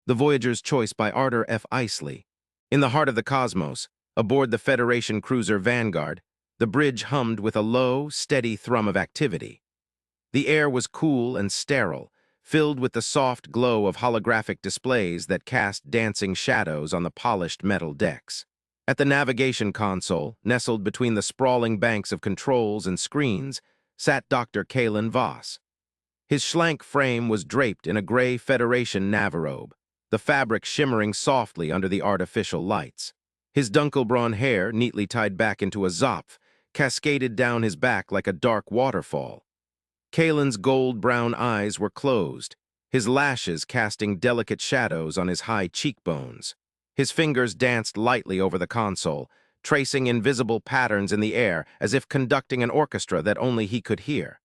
The Voyager's choice by Arthur F. Iceley. In the heart of the cosmos, aboard the Federation cruiser Vanguard, the bridge hummed with a low, steady thrum of activity. The air was cool and sterile, filled with the soft glow of holographic displays that cast dancing shadows on the polished metal decks. At the navigation console, nestled between the sprawling banks of controls and screens, sat Dr. Kaelen Voss. His schlank frame was draped in a gray Federation navirobe, the fabric shimmering softly under the artificial lights. His dunkelbraun hair, neatly tied back into a zopf, cascaded down his back like a dark waterfall. Kaelen's gold-brown eyes were closed, his lashes casting delicate shadows on his high cheekbones. His fingers danced lightly over the console, tracing invisible patterns in the air as if conducting an orchestra that only he could hear.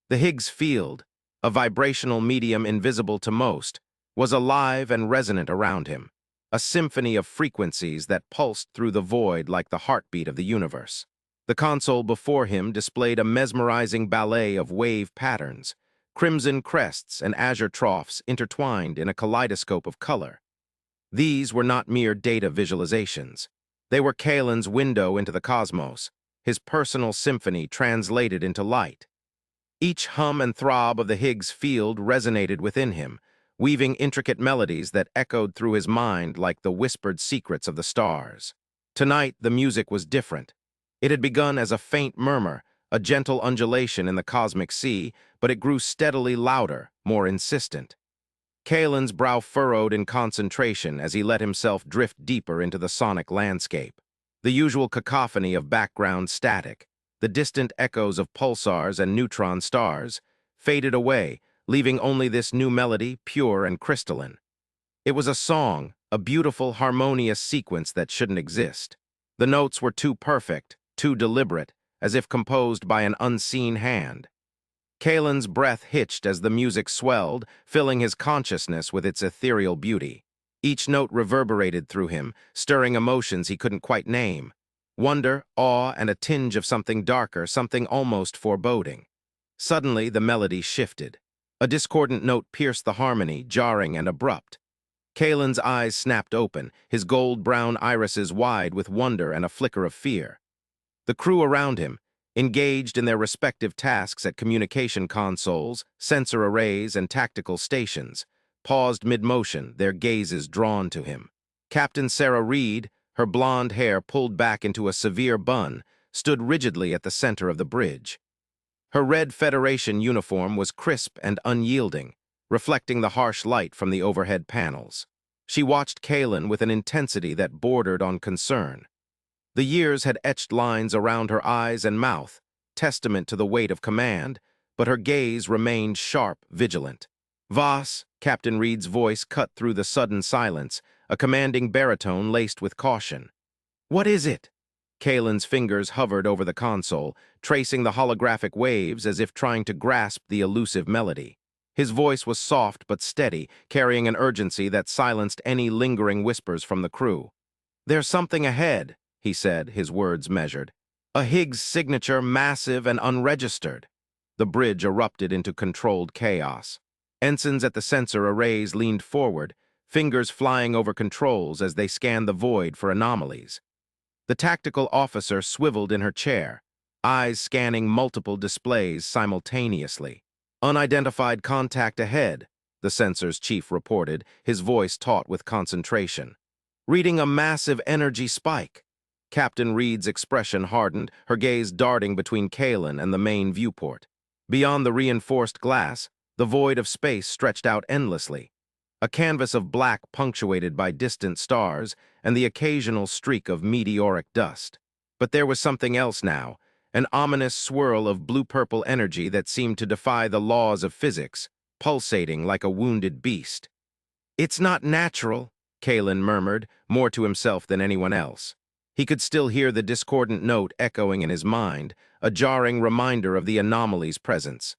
The Higgs Field, a vibrational medium invisible to most, was alive and resonant around him, a symphony of frequencies that pulsed through the void like the heartbeat of the universe. The console before him displayed a mesmerizing ballet of wave patterns, crimson crests and azure troughs intertwined in a kaleidoscope of color. These were not mere data visualizations. They were Kaelen's window into the cosmos, his personal symphony translated into light. Each hum and throb of the Higgs field resonated within him, weaving intricate melodies that echoed through his mind like the whispered secrets of the stars. Tonight, the music was different. It had begun as a faint murmur, a gentle undulation in the cosmic sea, but it grew steadily louder, more insistent. Kaelen's brow furrowed in concentration as he let himself drift deeper into the sonic landscape. The usual cacophony of background static, the distant echoes of pulsars and neutron stars, faded away, leaving only this new melody, pure and crystalline. It was a song, a beautiful, harmonious sequence that shouldn't exist. The notes were too perfect, too deliberate, as if composed by an unseen hand. Kaelen's breath hitched as the music swelled, filling his consciousness with its ethereal beauty. Each note reverberated through him, stirring emotions he couldn't quite name. Wonder, awe, and a tinge of something darker, something almost foreboding. Suddenly, the melody shifted. A discordant note pierced the harmony, jarring and abrupt. Kaelen's eyes snapped open, his gold-brown irises wide with wonder and a flicker of fear. The crew around him, engaged in their respective tasks at communication consoles, sensor arrays, and tactical stations, paused mid-motion, their gazes drawn to him. Captain Sarah Reed, her blonde hair pulled back into a severe bun, stood rigidly at the center of the bridge. Her red Federation uniform was crisp and unyielding, reflecting the harsh light from the overhead panels. She watched Kaelen with an intensity that bordered on concern. The years had etched lines around her eyes and mouth, testament to the weight of command, but her gaze remained sharp, vigilant. "Voss," Captain Reed's voice cut through the sudden silence, a commanding baritone laced with caution. "What is it?" Kaelen's fingers hovered over the console, tracing the holographic waves as if trying to grasp the elusive melody. His voice was soft but steady, carrying an urgency that silenced any lingering whispers from the crew. "There's something ahead," he said, his words measured. "A Higgs signature, massive and unregistered." The bridge erupted into controlled chaos. Ensigns at the sensor arrays leaned forward, fingers flying over controls as they scanned the void for anomalies. The tactical officer swiveled in her chair, eyes scanning multiple displays simultaneously. "Unidentified contact ahead," the sensor's chief reported, his voice taut with concentration. "Reading a massive energy spike." Captain Reed's expression hardened, her gaze darting between Kaelen and the main viewport. Beyond the reinforced glass, the void of space stretched out endlessly, a canvas of black punctuated by distant stars and the occasional streak of meteoric dust. But there was something else now, an ominous swirl of blue-purple energy that seemed to defy the laws of physics, pulsating like a wounded beast. "It's not natural," Kaelen murmured, more to himself than anyone else. He could still hear the discordant note echoing in his mind, a jarring reminder of the anomaly's presence.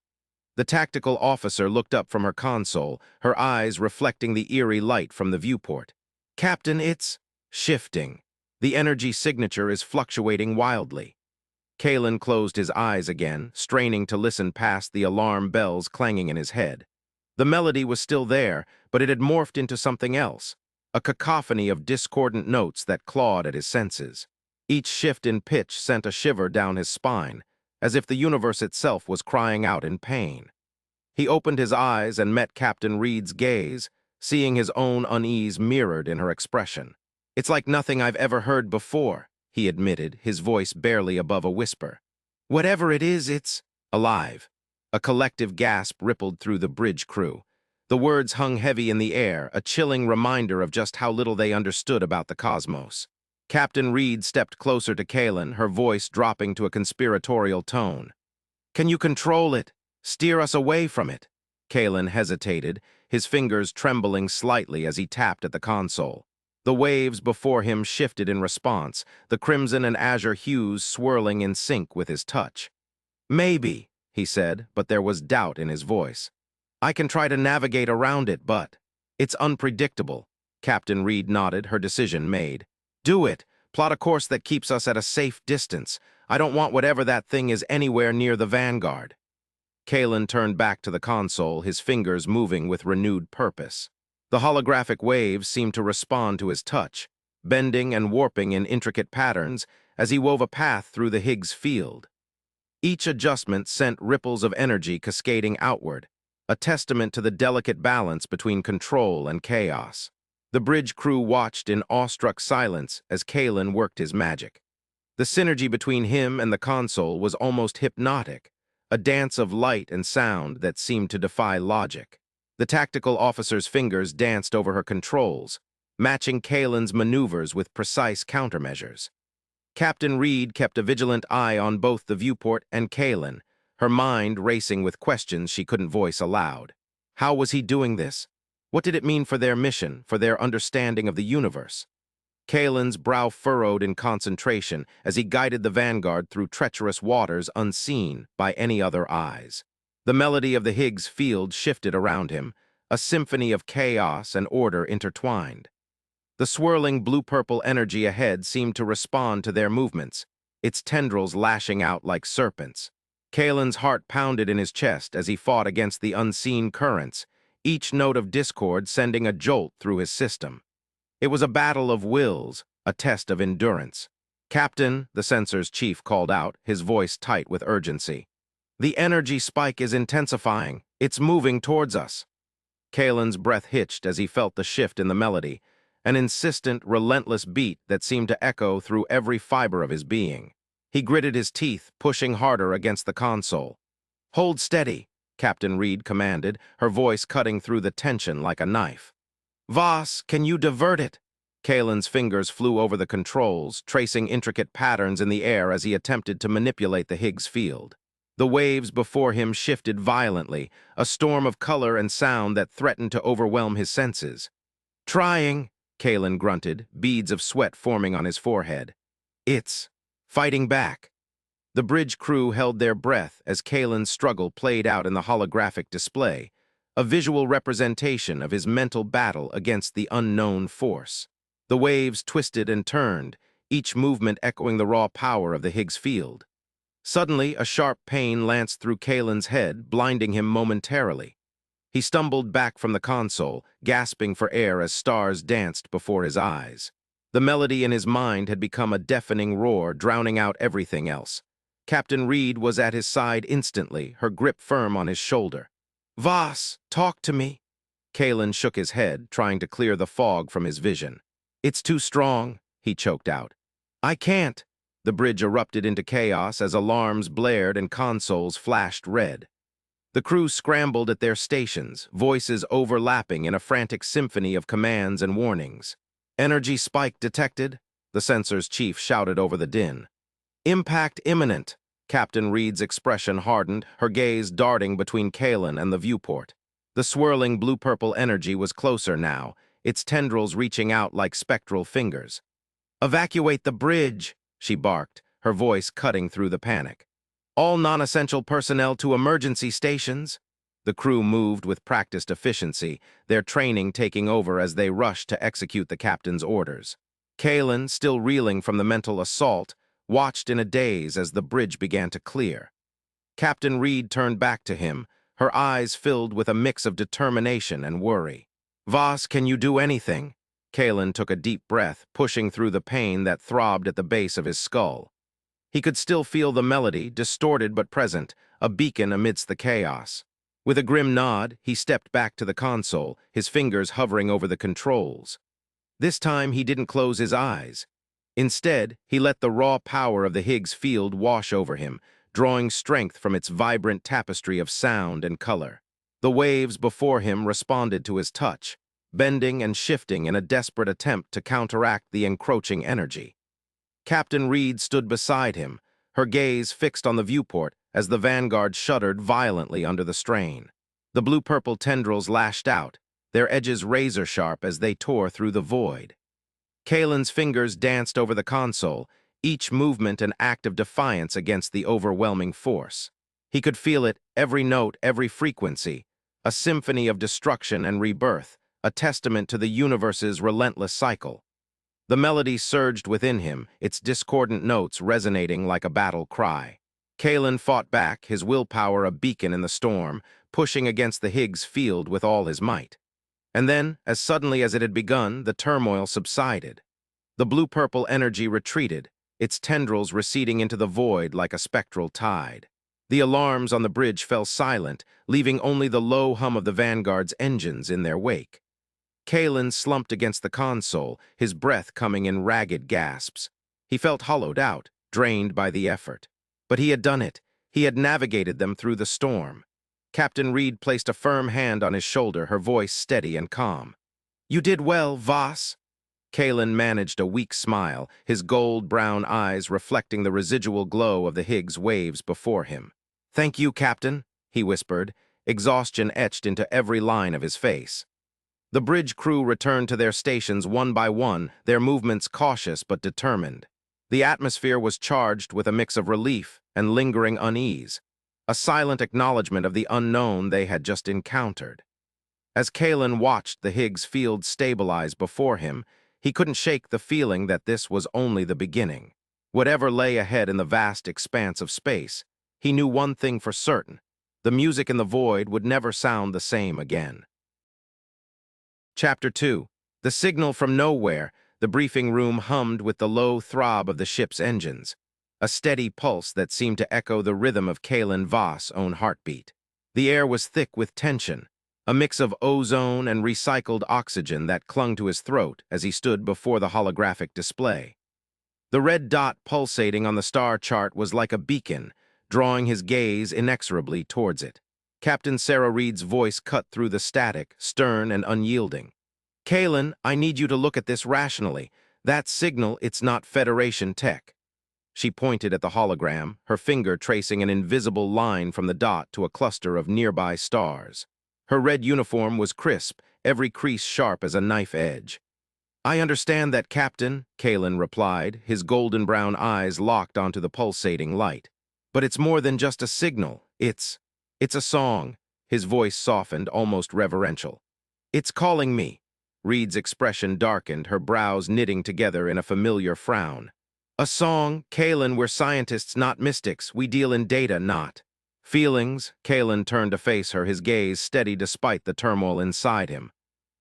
The tactical officer looked up from her console, her eyes reflecting the eerie light from the viewport. "Captain, it's shifting. The energy signature is fluctuating wildly." Kaelen closed his eyes again, straining to listen past the alarm bells clanging in his head. The melody was still there, but it had morphed into something else, a cacophony of discordant notes that clawed at his senses. Each shift in pitch sent a shiver down his spine, as if the universe itself was crying out in pain. He opened his eyes and met Captain Reed's gaze, seeing his own unease mirrored in her expression. "It's like nothing I've ever heard before," he admitted, his voice barely above a whisper. "Whatever it is, it's alive." A collective gasp rippled through the bridge crew. The words hung heavy in the air, a chilling reminder of just how little they understood about the cosmos. Captain Reed stepped closer to Kaelen, her voice dropping to a conspiratorial tone. "Can you control it? Steer us away from it?" Kaelen hesitated, his fingers trembling slightly as he tapped at the console. The waves before him shifted in response, the crimson and azure hues swirling in sync with his touch. "Maybe," he said, but there was doubt in his voice. "I can try to navigate around it, but it's unpredictable." Captain Reed nodded, her decision made. "Do it. Plot a course that keeps us at a safe distance. I don't want whatever that thing is anywhere near the Vanguard." Kaelen turned back to the console, his fingers moving with renewed purpose. The holographic waves seemed to respond to his touch, bending and warping in intricate patterns as he wove a path through the Higgs Field. Each adjustment sent ripples of energy cascading outward, a testament to the delicate balance between control and chaos. The bridge crew watched in awestruck silence as Kaelen worked his magic. The synergy between him and the console was almost hypnotic, a dance of light and sound that seemed to defy logic. The tactical officer's fingers danced over her controls, matching Kaelen's maneuvers with precise countermeasures. Captain Reed kept a vigilant eye on both the viewport and Kaelen, her mind racing with questions she couldn't voice aloud. How was he doing this? What did it mean for their mission, for their understanding of the universe? Kaelen's brow furrowed in concentration as he guided the Vanguard through treacherous waters unseen by any other eyes. The melody of the Higgs Field shifted around him, a symphony of chaos and order intertwined. The swirling blue-purple energy ahead seemed to respond to their movements, its tendrils lashing out like serpents. Kaelen's heart pounded in his chest as he fought against the unseen currents, each note of discord sending a jolt through his system. It was a battle of wills, a test of endurance. "Captain," the sensor's chief called out, his voice tight with urgency. "The energy spike is intensifying. It's moving towards us." Kaelen's breath hitched as he felt the shift in the melody, an insistent, relentless beat that seemed to echo through every fiber of his being. He gritted his teeth, pushing harder against the console. "Hold steady," Captain Reed commanded, her voice cutting through the tension like a knife. "Voss, can you divert it?" Kaelen's fingers flew over the controls, tracing intricate patterns in the air as he attempted to manipulate the Higgs field. The waves before him shifted violently, a storm of color and sound that threatened to overwhelm his senses. "Trying," Kaelen grunted, beads of sweat forming on his forehead. "It's fighting back." The bridge crew held their breath as Kaelen's struggle played out in the holographic display, a visual representation of his mental battle against the unknown force. The waves twisted and turned, each movement echoing the raw power of the Higgs field. Suddenly, a sharp pain lanced through Kaelen's head, blinding him momentarily. He stumbled back from the console, gasping for air as stars danced before his eyes. The melody in his mind had become a deafening roar, drowning out everything else. Captain Reed was at his side instantly, her grip firm on his shoulder. "Voss, talk to me." Kaelen shook his head, trying to clear the fog from his vision. "It's too strong," he choked out. "I can't." The bridge erupted into chaos as alarms blared and consoles flashed red. The crew scrambled at their stations, voices overlapping in a frantic symphony of commands and warnings. "Energy spike detected," the sensor's chief shouted over the din. "Impact imminent." Captain Reed's expression hardened, her gaze darting between Kaelen and the viewport. The swirling blue-purple energy was closer now, its tendrils reaching out like spectral fingers. "Evacuate the bridge," she barked, her voice cutting through the panic. "All non-essential personnel to emergency stations." The crew moved with practiced efficiency, their training taking over as they rushed to execute the captain's orders. Kaelen, still reeling from the mental assault, watched in a daze as the bridge began to clear. Captain Reed turned back to him, her eyes filled with a mix of determination and worry. "Voss, can you do anything?" Kaelen took a deep breath, pushing through the pain that throbbed at the base of his skull. He could still feel the melody, distorted but present, a beacon amidst the chaos. With a grim nod, he stepped back to the console, his fingers hovering over the controls. This time, he didn't close his eyes. Instead, he let the raw power of the Higgs Field wash over him, drawing strength from its vibrant tapestry of sound and color. The waves before him responded to his touch, bending and shifting in a desperate attempt to counteract the encroaching energy. Captain Reed stood beside him, her gaze fixed on the viewport as the Vanguard shuddered violently under the strain. The blue-purple tendrils lashed out, their edges razor-sharp as they tore through the void. Kaelen's fingers danced over the console, each movement an act of defiance against the overwhelming force. He could feel it, every note, every frequency, a symphony of destruction and rebirth, a testament to the universe's relentless cycle. The melody surged within him, its discordant notes resonating like a battle cry. Kaelen fought back, his willpower a beacon in the storm, pushing against the Higgs field with all his might. And then, as suddenly as it had begun, the turmoil subsided. The blue-purple energy retreated, its tendrils receding into the void like a spectral tide. The alarms on the bridge fell silent, leaving only the low hum of the Vanguard's engines in their wake. Kaelen slumped against the console, his breath coming in ragged gasps. He felt hollowed out, drained by the effort. But he had done it. He had navigated them through the storm. Captain Reed placed a firm hand on his shoulder, her voice steady and calm. "You did well, Voss." Kaelen managed a weak smile, his gold-brown eyes reflecting the residual glow of the Higgs waves before him. "Thank you, Captain," he whispered, exhaustion etched into every line of his face. The bridge crew returned to their stations one by one, their movements cautious but determined. The atmosphere was charged with a mix of relief and lingering unease, a silent acknowledgement of the unknown they had just encountered. As Kaelen watched the Higgs field stabilize before him, he couldn't shake the feeling that this was only the beginning. Whatever lay ahead in the vast expanse of space, he knew one thing for certain: the music in the void would never sound the same again. Chapter 2. The signal from nowhere. The briefing room hummed with the low throb of the ship's engines, a steady pulse that seemed to echo the rhythm of Kaelen Voss' own heartbeat. The air was thick with tension, a mix of ozone and recycled oxygen that clung to his throat as he stood before the holographic display. The red dot pulsating on the star chart was like a beacon, drawing his gaze inexorably towards it. Captain Sarah Reed's voice cut through the static, stern and unyielding. "Kaelen, I need you to look at this rationally. That signal, it's not Federation tech." She pointed at the hologram, her finger tracing an invisible line from the dot to a cluster of nearby stars. Her red uniform was crisp, every crease sharp as a knife edge. "I understand that, Captain," Kaelen replied, his golden-brown eyes locked onto the pulsating light. "But it's more than just a signal. It's a song." His voice softened, almost reverential. "It's calling me." Reed's expression darkened, her brows knitting together in a familiar frown. "A song, Kaelen, we're scientists, not mystics. We deal in data, not feelings." Kaelen turned to face her, his gaze steady despite the turmoil inside him.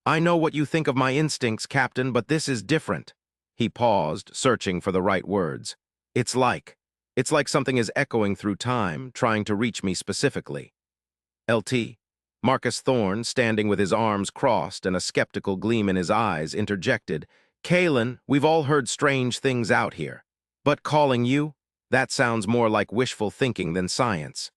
"I know what you think of my instincts, Captain, but this is different." He paused, searching for the right words. It's like something is echoing through time, trying to reach me specifically." "LT." Marcus Thorne, standing with his arms crossed and a skeptical gleam in his eyes, interjected, "Kaelen, we've all heard strange things out here. But calling you? That sounds more like wishful thinking than science."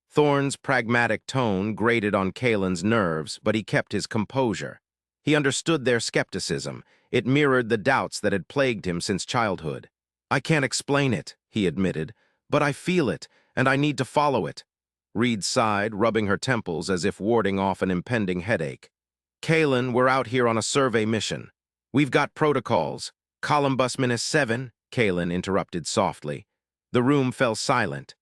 Thorne's pragmatic tone grated on Kaelen's nerves, but he kept his composure. He understood their skepticism. It mirrored the doubts that had plagued him since childhood. "I can't explain it," he admitted, "but I feel it, and I need to follow it." Reed sighed, rubbing her temples as if warding off an impending headache. "Kaelen, we're out here on a survey mission. We've got protocols." "Columbus minus 7, Kaelen interrupted softly. The room fell silent.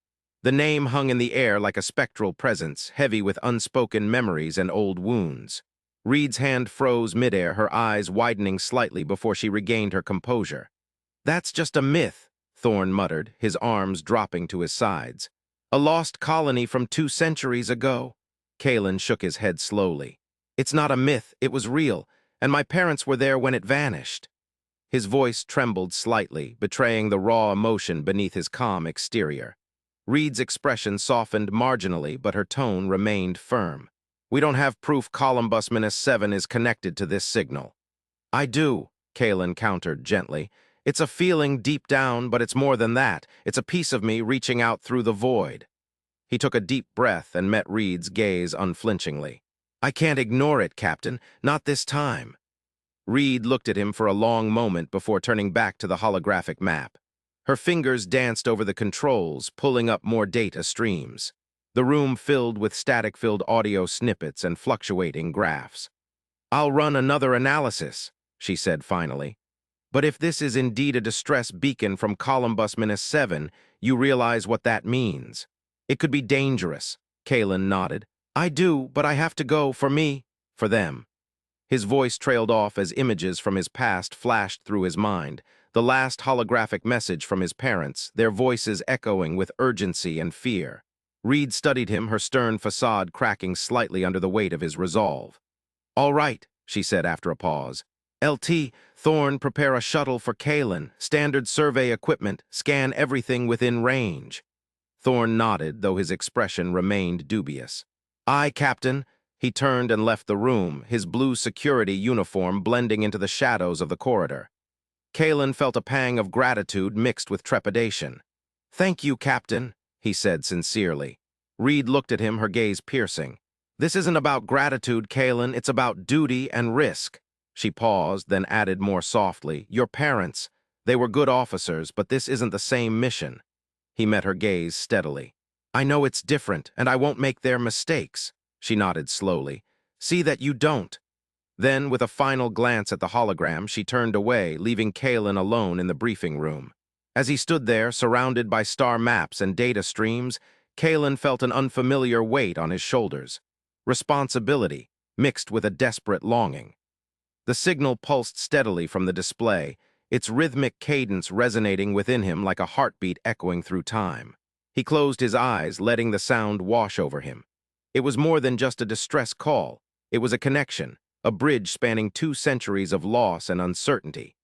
The name hung in the air like a spectral presence, heavy with unspoken memories and old wounds. Reed's hand froze midair, her eyes widening slightly before she regained her composure. "That's just a myth," Thorne muttered, his arms dropping to his sides. "A lost colony from 2 centuries ago." Kaelen shook his head slowly. It's not a myth, it was real, and my parents were there when it vanished. His voice trembled slightly, betraying the raw emotion beneath his calm exterior. Reed's expression softened marginally, but her tone remained firm. We don't have proof Columbus-7 is connected to this signal. I do, Kaelen countered gently. It's a feeling deep down, but it's more than that. It's a piece of me reaching out through the void. He took a deep breath and met Reed's gaze unflinchingly. I can't ignore it, Captain. Not this time. Reed looked at him for a long moment before turning back to the holographic map. Her fingers danced over the controls, pulling up more data streams. The room filled with static-filled audio snippets and fluctuating graphs. I'll run another analysis, she said finally. But if this is indeed a distress beacon from Columbus-7, you realize what that means. It could be dangerous, Kaelen nodded. I do, but I have to go, for me, for them. His voice trailed off as images from his past flashed through his mind, the last holographic message from his parents, their voices echoing with urgency and fear. Reed studied him, her stern facade cracking slightly under the weight of his resolve. All right, she said after a pause. LT, Thorne, prepare a shuttle for Kaelen, standard survey equipment, scan everything within range. Thorne nodded, though his expression remained dubious. Aye, Captain. He turned and left the room, his blue security uniform blending into the shadows of the corridor. Kaelen felt a pang of gratitude mixed with trepidation. Thank you, Captain, he said sincerely. Reed looked at him, her gaze piercing. This isn't about gratitude, Kaelen, it's about duty and risk. She paused, then added more softly, Your parents, they were good officers, but this isn't the same mission. He met her gaze steadily. I know it's different, and I won't make their mistakes. She nodded slowly. See that you don't. Then, with a final glance at the hologram, she turned away, leaving Kaelen alone in the briefing room. As he stood there, surrounded by star maps and data streams, Kaelen felt an unfamiliar weight on his shoulders. Responsibility, mixed with a desperate longing. The signal pulsed steadily from the display, its rhythmic cadence resonating within him like a heartbeat echoing through time. He closed his eyes, letting the sound wash over him. It was more than just a distress call. It was a connection, a bridge spanning 2 centuries of loss and uncertainty.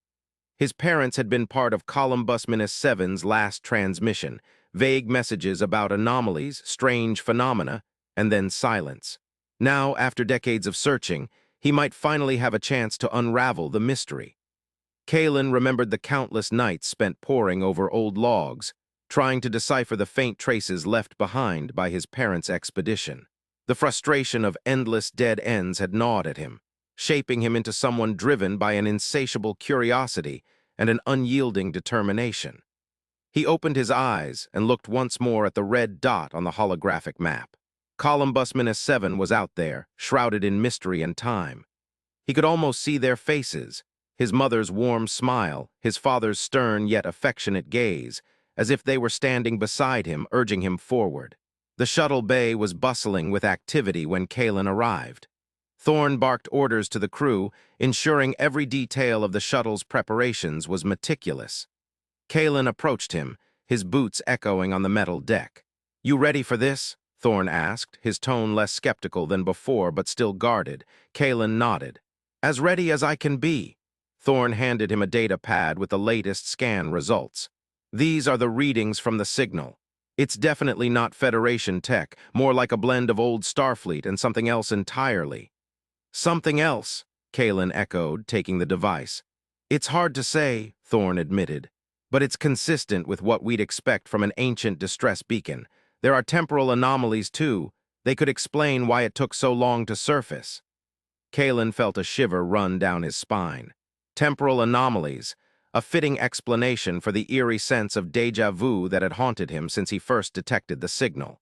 His parents had been part of Columbus-7's last transmission, vague messages about anomalies, strange phenomena, and then silence. Now, after decades of searching, he might finally have a chance to unravel the mystery. Kaelen remembered the countless nights spent poring over old logs, trying to decipher the faint traces left behind by his parents' expedition. The frustration of endless dead ends had gnawed at him, shaping him into someone driven by an insatiable curiosity and an unyielding determination. He opened his eyes and looked once more at the red dot on the holographic map. Columbus-7 was out there, shrouded in mystery and time. He could almost see their faces, his mother's warm smile, his father's stern yet affectionate gaze, as if they were standing beside him, urging him forward. The shuttle bay was bustling with activity when Kaelen arrived. Thorne barked orders to the crew, ensuring every detail of the shuttle's preparations was meticulous. Kaelen approached him, his boots echoing on the metal deck. You ready for this? Thorne asked, his tone less skeptical than before but still guarded. Kaelen nodded. As ready as I can be. Thorne handed him a data pad with the latest scan results. These are the readings from the signal. It's definitely not Federation tech, more like a blend of old Starfleet and something else entirely. Something else, Kaelen echoed, taking the device. It's hard to say, Thorne admitted, but it's consistent with what we'd expect from an ancient distress beacon. There are temporal anomalies, too. They could explain why it took so long to surface. Kaelen felt a shiver run down his spine. Temporal anomalies, a fitting explanation for the eerie sense of déjà vu that had haunted him since he first detected the signal.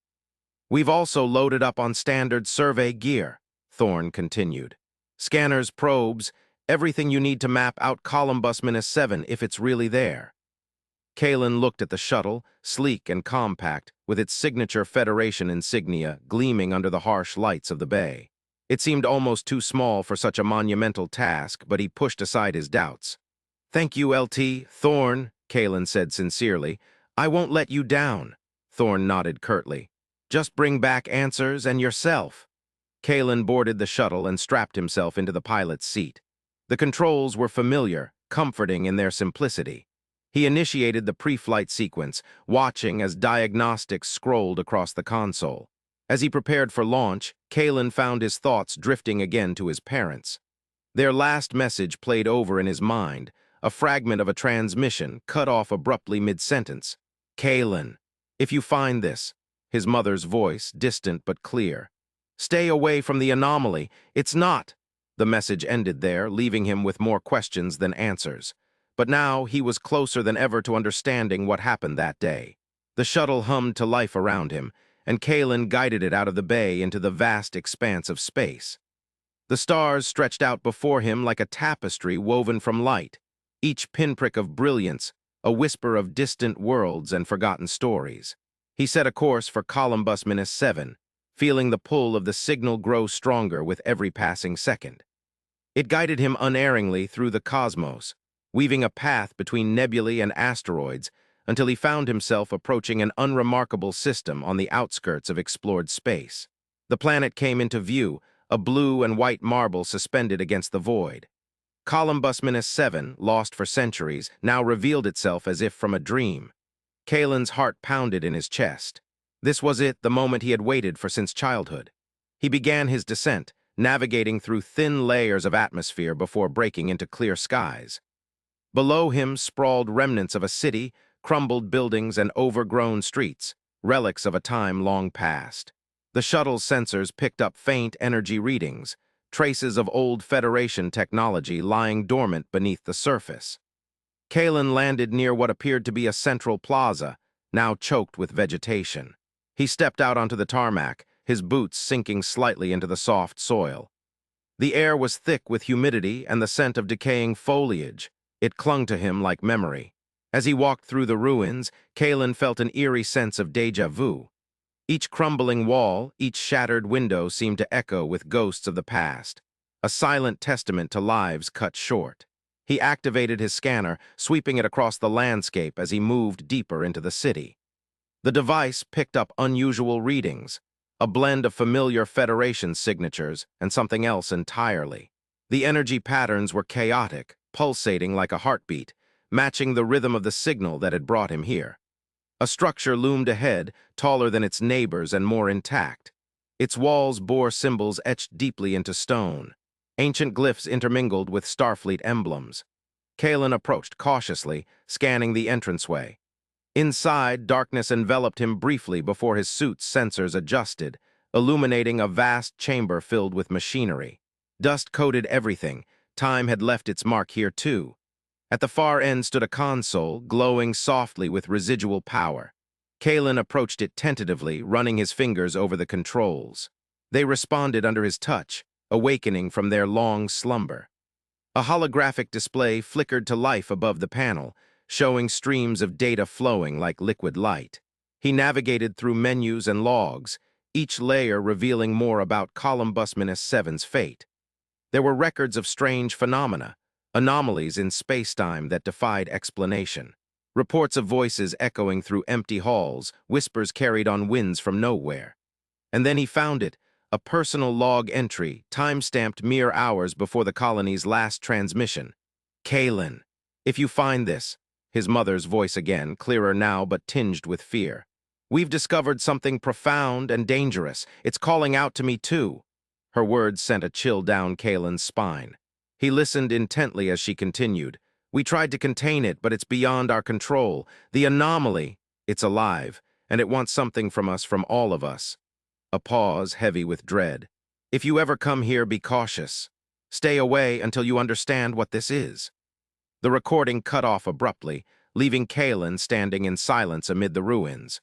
We've also loaded up on standard survey gear, Thorne continued. Scanners, probes, everything you need to map out Columbus-7 if it's really there. Kaelen looked at the shuttle, sleek and compact, with its signature Federation insignia gleaming under the harsh lights of the bay. It seemed almost too small for such a monumental task, but he pushed aside his doubts. Thank you, LT. Thorne, Kaelen said sincerely. I won't let you down. Thorne nodded curtly. Just bring back answers and yourself. Kaelen boarded the shuttle and strapped himself into the pilot's seat. The controls were familiar, comforting in their simplicity. He initiated the pre-flight sequence, watching as diagnostics scrolled across the console. As he prepared for launch, Kaelen found his thoughts drifting again to his parents. Their last message played over in his mind, a fragment of a transmission cut off abruptly mid-sentence. "Kaelen, if you find this," his mother's voice, distant but clear. "Stay away from the anomaly. It's not." The message ended there, leaving him with more questions than answers. But now he was closer than ever to understanding what happened that day. The shuttle hummed to life around him, and Kaelen guided it out of the bay into the vast expanse of space. The stars stretched out before him like a tapestry woven from light, each pinprick of brilliance, a whisper of distant worlds and forgotten stories. He set a course for Columbus-7, feeling the pull of the signal grow stronger with every passing second. It guided him unerringly through the cosmos, weaving a path between nebulae and asteroids until he found himself approaching an unremarkable system on the outskirts of explored space. The planet came into view, a blue and white marble suspended against the void. Columbus-7, lost for centuries, now revealed itself as if from a dream. Kaelen's heart pounded in his chest. This was it, the moment he had waited for since childhood. He began his descent, navigating through thin layers of atmosphere before breaking into clear skies. Below him sprawled remnants of a city, crumbled buildings and overgrown streets, relics of a time long past. The shuttle's sensors picked up faint energy readings, traces of old Federation technology lying dormant beneath the surface. Kaelen landed near what appeared to be a central plaza, now choked with vegetation. He stepped out onto the tarmac, his boots sinking slightly into the soft soil. The air was thick with humidity and the scent of decaying foliage. It clung to him like memory. As he walked through the ruins, Kaelen felt an eerie sense of déjà vu. Each crumbling wall, each shattered window seemed to echo with ghosts of the past, a silent testament to lives cut short. He activated his scanner, sweeping it across the landscape as he moved deeper into the city. The device picked up unusual readings, a blend of familiar Federation signatures and something else entirely. The energy patterns were chaotic, pulsating like a heartbeat, matching the rhythm of the signal that had brought him here. A structure loomed ahead, taller than its neighbors and more intact. Its walls bore symbols etched deeply into stone, ancient glyphs intermingled with Starfleet emblems. Kaelen approached cautiously, scanning the entranceway. Inside, darkness enveloped him briefly before his suit's sensors adjusted, illuminating a vast chamber filled with machinery. Dust coated everything. Time had left its mark here too. At the far end stood a console, glowing softly with residual power. Kaelen approached it tentatively, running his fingers over the controls. They responded under his touch, awakening from their long slumber. A holographic display flickered to life above the panel, showing streams of data flowing like liquid light. He navigated through menus and logs, each layer revealing more about Columbus-7's fate. There were records of strange phenomena, anomalies in space-time that defied explanation. Reports of voices echoing through empty halls, whispers carried on winds from nowhere. And then he found it, a personal log entry, time-stamped mere hours before the colony's last transmission. "Kaelen, if you find this," his mother's voice again, clearer now but tinged with fear. "We've discovered something profound and dangerous. It's calling out to me too." Her words sent a chill down Kaelen's spine. He listened intently as she continued. "We tried to contain it, but it's beyond our control. The anomaly, it's alive, and it wants something from us, from all of us." A pause, heavy with dread. "If you ever come here, be cautious. Stay away until you understand what this is." The recording cut off abruptly, leaving Kaelen standing in silence amid the ruins.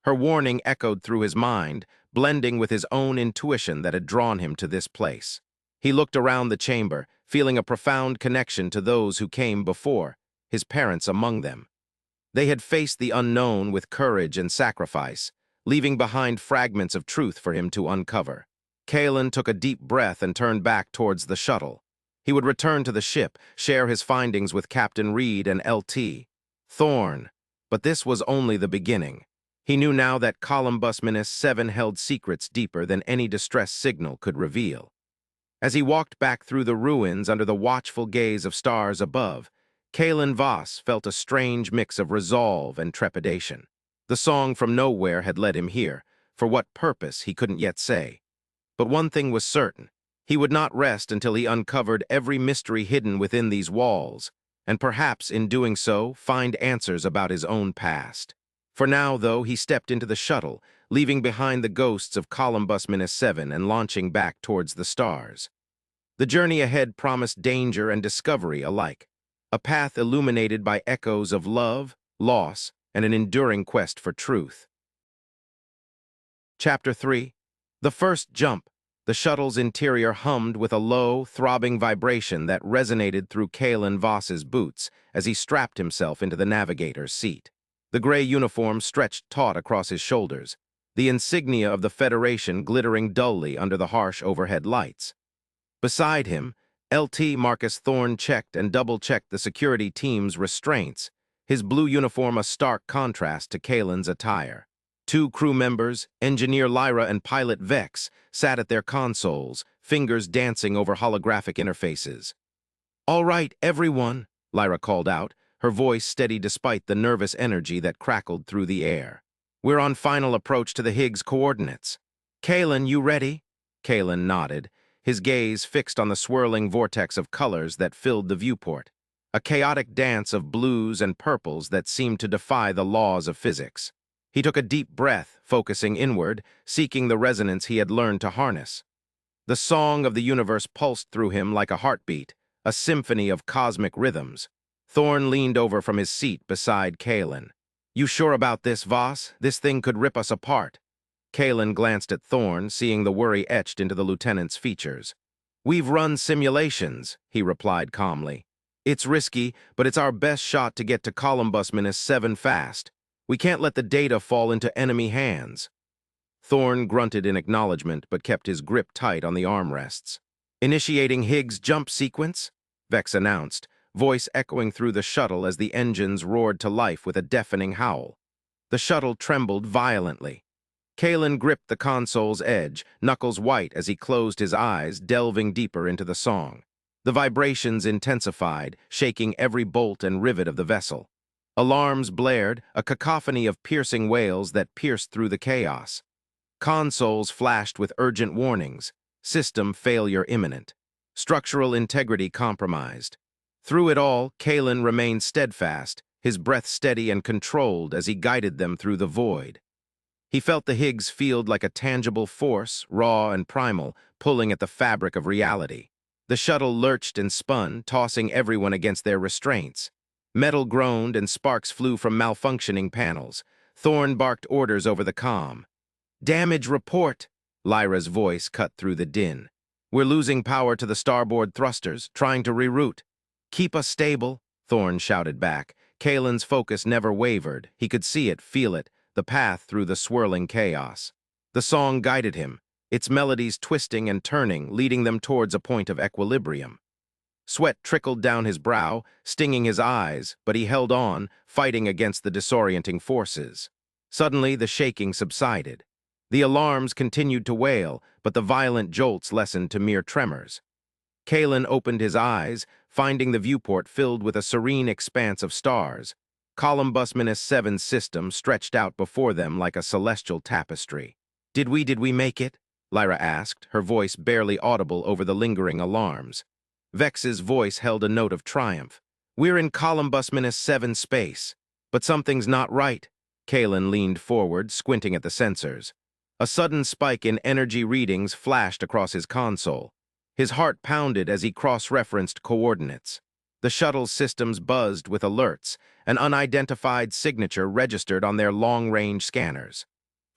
Her warning echoed through his mind, blending with his own intuition that had drawn him to this place. He looked around the chamber, feeling a profound connection to those who came before, his parents among them. They had faced the unknown with courage and sacrifice, leaving behind fragments of truth for him to uncover. Kaelen took a deep breath and turned back towards the shuttle. He would return to the ship, share his findings with Captain Reed and LT. Thorne. But this was only the beginning. He knew now that Columbus-7 held secrets deeper than any distress signal could reveal. As he walked back through the ruins under the watchful gaze of stars above, Kaelen Voss felt a strange mix of resolve and trepidation. The song from nowhere had led him here, for what purpose he couldn't yet say. But one thing was certain: he would not rest until he uncovered every mystery hidden within these walls, and perhaps in doing so find answers about his own past. For now, though, he stepped into the shuttle, leaving behind the ghosts of Columbus-7 and launching back towards the stars. The journey ahead promised danger and discovery alike, a path illuminated by echoes of love, loss, and an enduring quest for truth. Chapter 3. The first jump. The shuttle's interior hummed with a low, throbbing vibration that resonated through Kaelen Voss's boots as he strapped himself into the navigator's seat. The gray uniform stretched taut across his shoulders, the insignia of the Federation glittering dully under the harsh overhead lights. Beside him, LT Marcus Thorne checked and double-checked the security team's restraints, his blue uniform a stark contrast to Kaelen's attire. Two crew members, Engineer Lyra and Pilot Vex, sat at their consoles, fingers dancing over holographic interfaces. "All right, everyone," Lyra called out, her voice steady despite the nervous energy that crackled through the air. "We're on final approach to the Higgs coordinates. Kaelen, you ready?" Kaelen nodded, his gaze fixed on the swirling vortex of colors that filled the viewport, a chaotic dance of blues and purples that seemed to defy the laws of physics. He took a deep breath, focusing inward, seeking the resonance he had learned to harness. The song of the universe pulsed through him like a heartbeat, a symphony of cosmic rhythms. Thorne leaned over from his seat beside Kaelen. "You sure about this, Voss? This thing could rip us apart." Kaelen glanced at Thorne, seeing the worry etched into the lieutenant's features. "We've run simulations," he replied calmly. "It's risky, but it's our best shot to get to Columbus-7 fast. We can't let the data fall into enemy hands." Thorne grunted in acknowledgement but kept his grip tight on the armrests. "Initiating Higgs jump sequence," Vex announced, voice echoing through the shuttle as the engines roared to life with a deafening howl. The shuttle trembled violently. Kaelen gripped the console's edge, knuckles white as he closed his eyes, delving deeper into the song. The vibrations intensified, shaking every bolt and rivet of the vessel. Alarms blared, a cacophony of piercing wails that pierced through the chaos. Consoles flashed with urgent warnings: system failure imminent, structural integrity compromised. Through it all, Kaelen remained steadfast, his breath steady and controlled as he guided them through the void. He felt the Higgs field like a tangible force, raw and primal, pulling at the fabric of reality. The shuttle lurched and spun, tossing everyone against their restraints. Metal groaned and sparks flew from malfunctioning panels. Thorne barked orders over the comm. "Damage report," Lyra's voice cut through the din. "We're losing power to the starboard thrusters, trying to reroute." "Keep us stable," Thorne shouted back. Kaelen's focus never wavered. He could see it, feel it, the path through the swirling chaos. The song guided him, its melodies twisting and turning, leading them towards a point of equilibrium. Sweat trickled down his brow, stinging his eyes, but he held on, fighting against the disorienting forces. Suddenly, the shaking subsided. The alarms continued to wail, but the violent jolts lessened to mere tremors. Kaelen opened his eyes, finding the viewport filled with a serene expanse of stars. Columbus-7's system stretched out before them like a celestial tapestry. Did we make it?" Lyra asked, her voice barely audible over the lingering alarms. Vex's voice held a note of triumph. "We're in Columbus-7 space. But something's not right." Kaelen leaned forward, squinting at the sensors. A sudden spike in energy readings flashed across his console. His heart pounded as he cross-referenced coordinates. The shuttle's systems buzzed with alerts, an unidentified signature registered on their long-range scanners.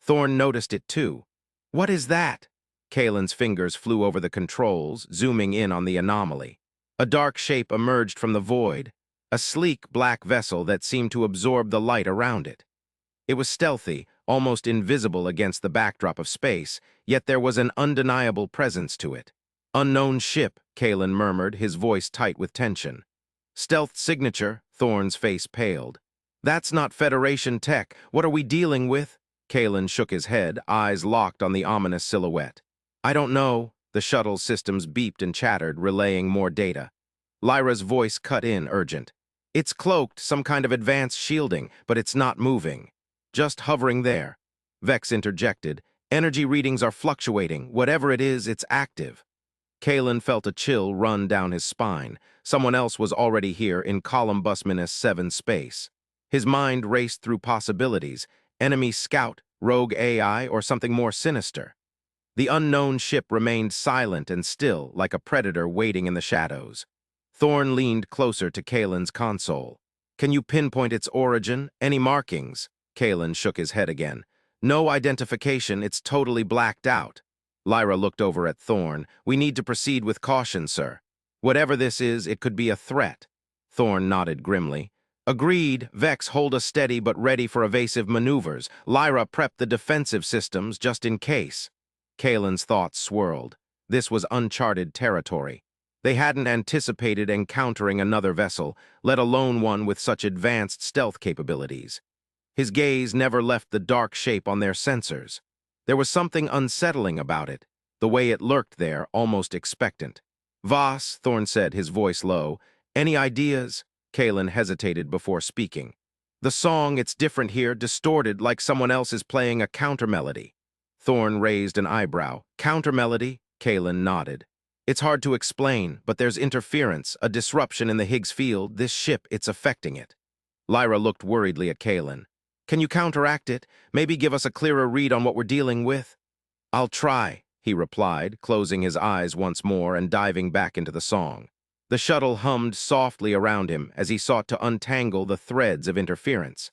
Thorne noticed it too. "What is that?" Kaelen's fingers flew over the controls, zooming in on the anomaly. A dark shape emerged from the void, a sleek black vessel that seemed to absorb the light around it. It was stealthy, almost invisible against the backdrop of space, yet there was an undeniable presence to it. "Unknown ship," Kaelen murmured, his voice tight with tension. "Stealth signature," Thorne's face paled. "That's not Federation tech. What are we dealing with?" Kaelen shook his head, eyes locked on the ominous silhouette. I don't know. The shuttle's systems beeped and chattered, relaying more data. Lyra's voice cut in, urgent. It's cloaked, some kind of advanced shielding, but it's not moving. Just hovering there. Vex interjected. Energy readings are fluctuating. Whatever it is, it's active. Kaelen felt a chill run down his spine. Someone else was already here in Columbus-7 space. His mind raced through possibilities. Enemy scout, rogue AI, or something more sinister. The unknown ship remained silent and still, like a predator waiting in the shadows. Thorn leaned closer to Kaelen's console. Can you pinpoint its origin? Any markings? Kaelen shook his head again. No identification, it's totally blacked out. Lyra looked over at Thorn. We need to proceed with caution, sir. Whatever this is, it could be a threat. Thorn nodded grimly. Agreed. Vex, hold us steady but ready for evasive maneuvers. Lyra, prep the defensive systems just in case. Kaelen's thoughts swirled. This was uncharted territory. They hadn't anticipated encountering another vessel, let alone one with such advanced stealth capabilities. His gaze never left the dark shape on their sensors. There was something unsettling about it, the way it lurked there, almost expectant. Voss, Thorn said, his voice low. Any ideas? Kaelen hesitated before speaking. The song, it's different here, distorted, like someone else is playing a countermelody. Thorn raised an eyebrow. Countermelody? Kaelen nodded. It's hard to explain, but there's interference, a disruption in the Higgs Field. This ship, it's affecting it. Lyra looked worriedly at Kaelen. Can you counteract it? Maybe give us a clearer read on what we're dealing with? I'll try, he replied, closing his eyes once more and diving back into the song. The shuttle hummed softly around him as he sought to untangle the threads of interference.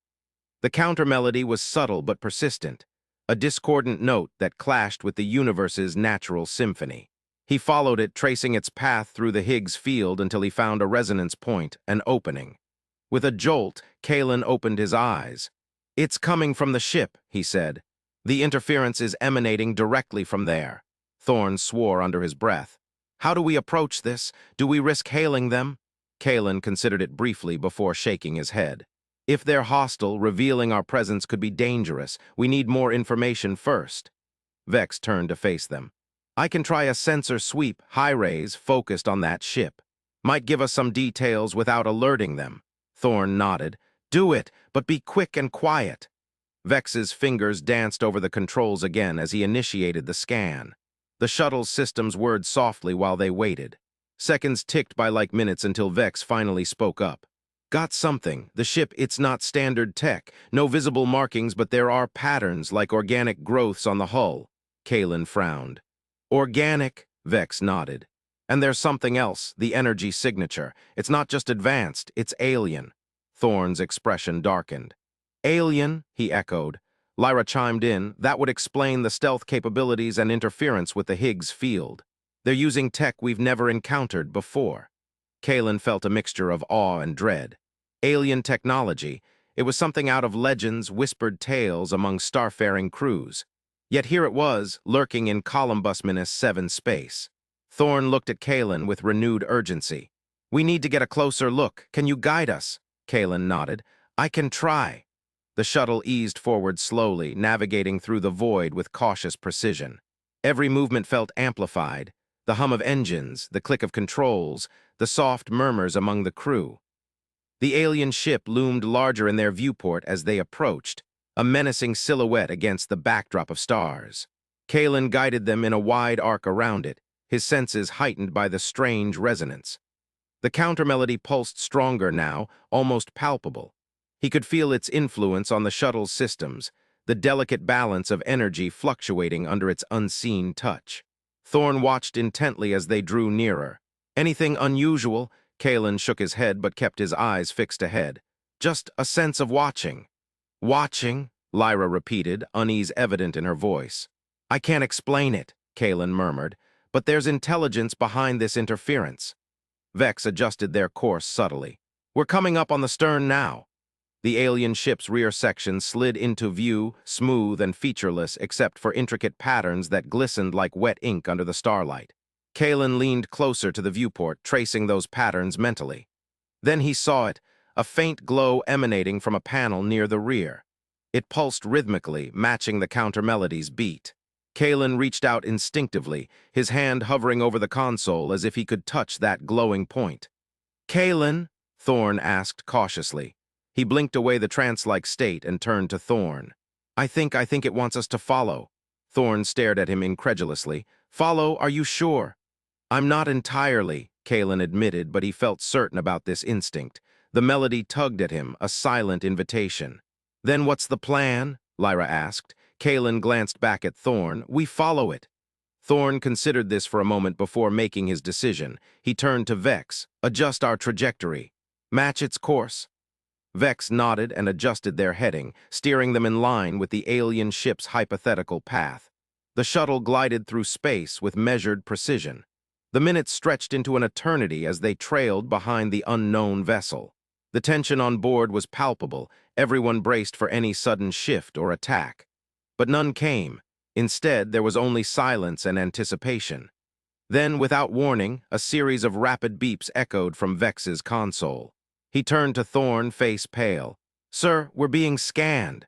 The countermelody was subtle but persistent, a discordant note that clashed with the universe's natural symphony. He followed it, tracing its path through the Higgs field until he found a resonance point, an opening. With a jolt, Kaelen opened his eyes. It's coming from the ship, he said. The interference is emanating directly from there. Thorn swore under his breath. How do we approach this? Do we risk hailing them? Kaelen considered it briefly before shaking his head. If they're hostile, revealing our presence could be dangerous. We need more information first. Vex turned to face them. I can try a sensor sweep, high-rays, focused on that ship. Might give us some details without alerting them. Thorn nodded. Do it, but be quick and quiet. Vex's fingers danced over the controls again as he initiated the scan. The shuttle's systems whirred softly while they waited. Seconds ticked by like minutes until Vex finally spoke up. Got something. The ship, it's not standard tech. No visible markings, but there are patterns like organic growths on the hull. Kaelen frowned. Organic? Vex nodded. And there's something else, the energy signature. It's not just advanced, it's alien. Thorn's expression darkened. Alien? He echoed. Lyra chimed in. That would explain the stealth capabilities and interference with the Higgs field. They're using tech we've never encountered before. Kaelen felt a mixture of awe and dread. Alien technology. It was something out of legends, whispered tales among starfaring crews. Yet here it was, lurking in Columbus-7 space. Thorn looked at Kaelen with renewed urgency. We need to get a closer look. Can you guide us? Kaelen nodded. I can try. The shuttle eased forward slowly, navigating through the void with cautious precision. Every movement felt amplified. The hum of engines, the click of controls, the soft murmurs among the crew. The alien ship loomed larger in their viewport as they approached, a menacing silhouette against the backdrop of stars. Kaelen guided them in a wide arc around it, his senses heightened by the strange resonance. The countermelody pulsed stronger now, almost palpable. He could feel its influence on the shuttle's systems, the delicate balance of energy fluctuating under its unseen touch. Thorn watched intently as they drew nearer. Anything unusual? Kaelen shook his head but kept his eyes fixed ahead. Just a sense of watching. Watching? Lyra repeated, unease evident in her voice. I can't explain it, Kaelen murmured, but there's intelligence behind this interference. Vex adjusted their course subtly. We're coming up on the stern now. The alien ship's rear section slid into view, smooth and featureless except for intricate patterns that glistened like wet ink under the starlight. Kaelen leaned closer to the viewport, tracing those patterns mentally. Then he saw it, a faint glow emanating from a panel near the rear. It pulsed rhythmically, matching the counter-melody's beat. Kaelen reached out instinctively, his hand hovering over the console as if he could touch that glowing point. "Kaelen?" Thorn asked cautiously. He blinked away the trance-like state and turned to Thorn. I think it wants us to follow." Thorn stared at him incredulously. "Follow? Are you sure?" "I'm not entirely," Kaelen admitted, but he felt certain about this instinct. The melody tugged at him, a silent invitation. "Then what's the plan?" Lyra asked. Kaelen glanced back at Thorn. "We follow it." Thorn considered this for a moment before making his decision. He turned to Vex. "Adjust our trajectory. Match its course." Vex nodded and adjusted their heading, steering them in line with the alien ship's hypothetical path. The shuttle glided through space with measured precision. The minutes stretched into an eternity as they trailed behind the unknown vessel. The tension on board was palpable, everyone braced for any sudden shift or attack. But none came. Instead, there was only silence and anticipation. Then, without warning, a series of rapid beeps echoed from Vex's console. He turned to Thorn, face pale. "Sir, we're being scanned."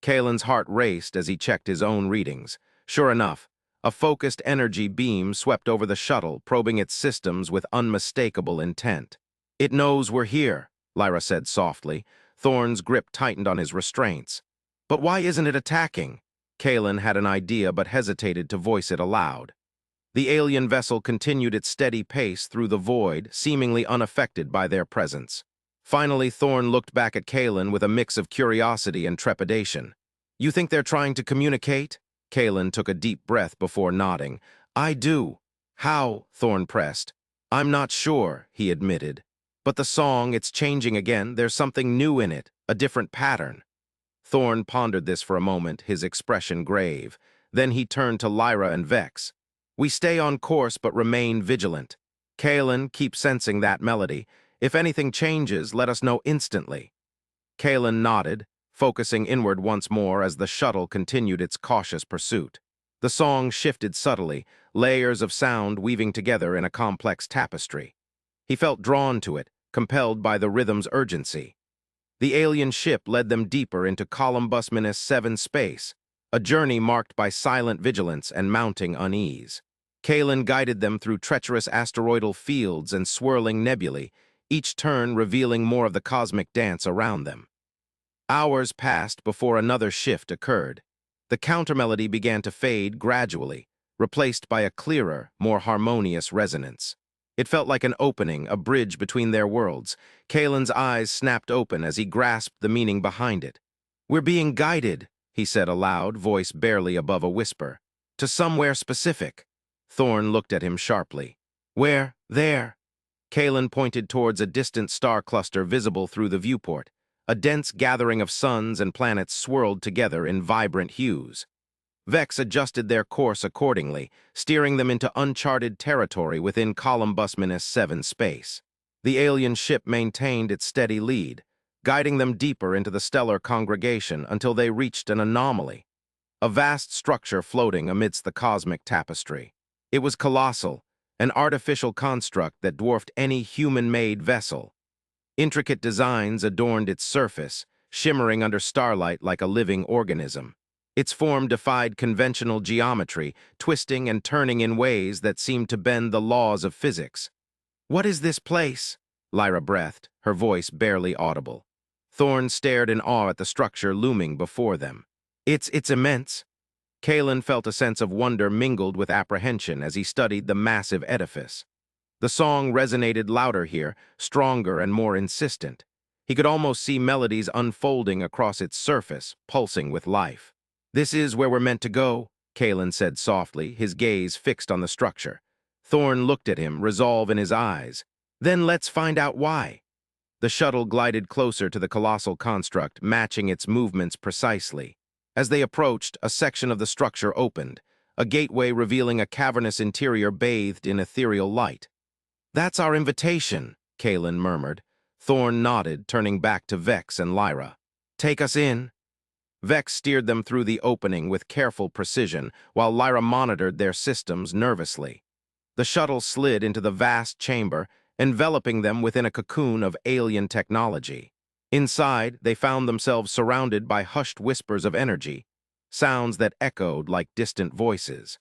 Kaelen's heart raced as he checked his own readings. Sure enough, a focused energy beam swept over the shuttle, probing its systems with unmistakable intent. "It knows we're here," Lyra said softly. Thorn's grip tightened on his restraints. "But why isn't it attacking?" Kaelen had an idea but hesitated to voice it aloud. The alien vessel continued its steady pace through the void, seemingly unaffected by their presence. Finally, Thorn looked back at Kaelen with a mix of curiosity and trepidation. "You think they're trying to communicate?" Kaelen took a deep breath before nodding. "I do." "How?" Thorn pressed. "I'm not sure," he admitted. "But the song, it's changing again. There's something new in it, a different pattern." Thorn pondered this for a moment, his expression grave. Then he turned to Lyra and Vex. "We stay on course but remain vigilant. Kaelen, keep sensing that melody. If anything changes, let us know instantly." Kaelen nodded, focusing inward once more as the shuttle continued its cautious pursuit. The song shifted subtly, layers of sound weaving together in a complex tapestry. He felt drawn to it, compelled by the rhythm's urgency. The alien ship led them deeper into Columbus-7 space, a journey marked by silent vigilance and mounting unease. Kaelen guided them through treacherous asteroidal fields and swirling nebulae, each turn revealing more of the cosmic dance around them. Hours passed before another shift occurred. The countermelody began to fade gradually, replaced by a clearer, more harmonious resonance. It felt like an opening, a bridge between their worlds. Kaelen's eyes snapped open as he grasped the meaning behind it. "We're being guided," he said aloud, voice barely above a whisper. "To somewhere specific." Thorn looked at him sharply. "Where?" "There." Kaelen pointed towards a distant star cluster visible through the viewport. A dense gathering of suns and planets swirled together in vibrant hues. Vex adjusted their course accordingly, steering them into uncharted territory within Columbus-7 space. The alien ship maintained its steady lead, guiding them deeper into the stellar congregation until they reached an anomaly, a vast structure floating amidst the cosmic tapestry. It was colossal, an artificial construct that dwarfed any human-made vessel. Intricate designs adorned its surface, shimmering under starlight like a living organism. Its form defied conventional geometry, twisting and turning in ways that seemed to bend the laws of physics. "What is this place?" Lyra breathed, her voice barely audible. Thorn stared in awe at the structure looming before them. It's immense." Kaelen felt a sense of wonder mingled with apprehension as he studied the massive edifice. The song resonated louder here, stronger and more insistent. He could almost see melodies unfolding across its surface, pulsing with life. "This is where we're meant to go," Kaelen said softly, his gaze fixed on the structure. Thorn looked at him, resolve in his eyes. "Then let's find out why." The shuttle glided closer to the colossal construct, matching its movements precisely. As they approached, a section of the structure opened, a gateway revealing a cavernous interior bathed in ethereal light. "That's our invitation," Kaelen murmured. Thorn nodded, turning back to Vex and Lyra. "Take us in." Vex steered them through the opening with careful precision, while Lyra monitored their systems nervously. The shuttle slid into the vast chamber, enveloping them within a cocoon of alien technology. Inside, they found themselves surrounded by hushed whispers of energy, sounds that echoed like distant voices.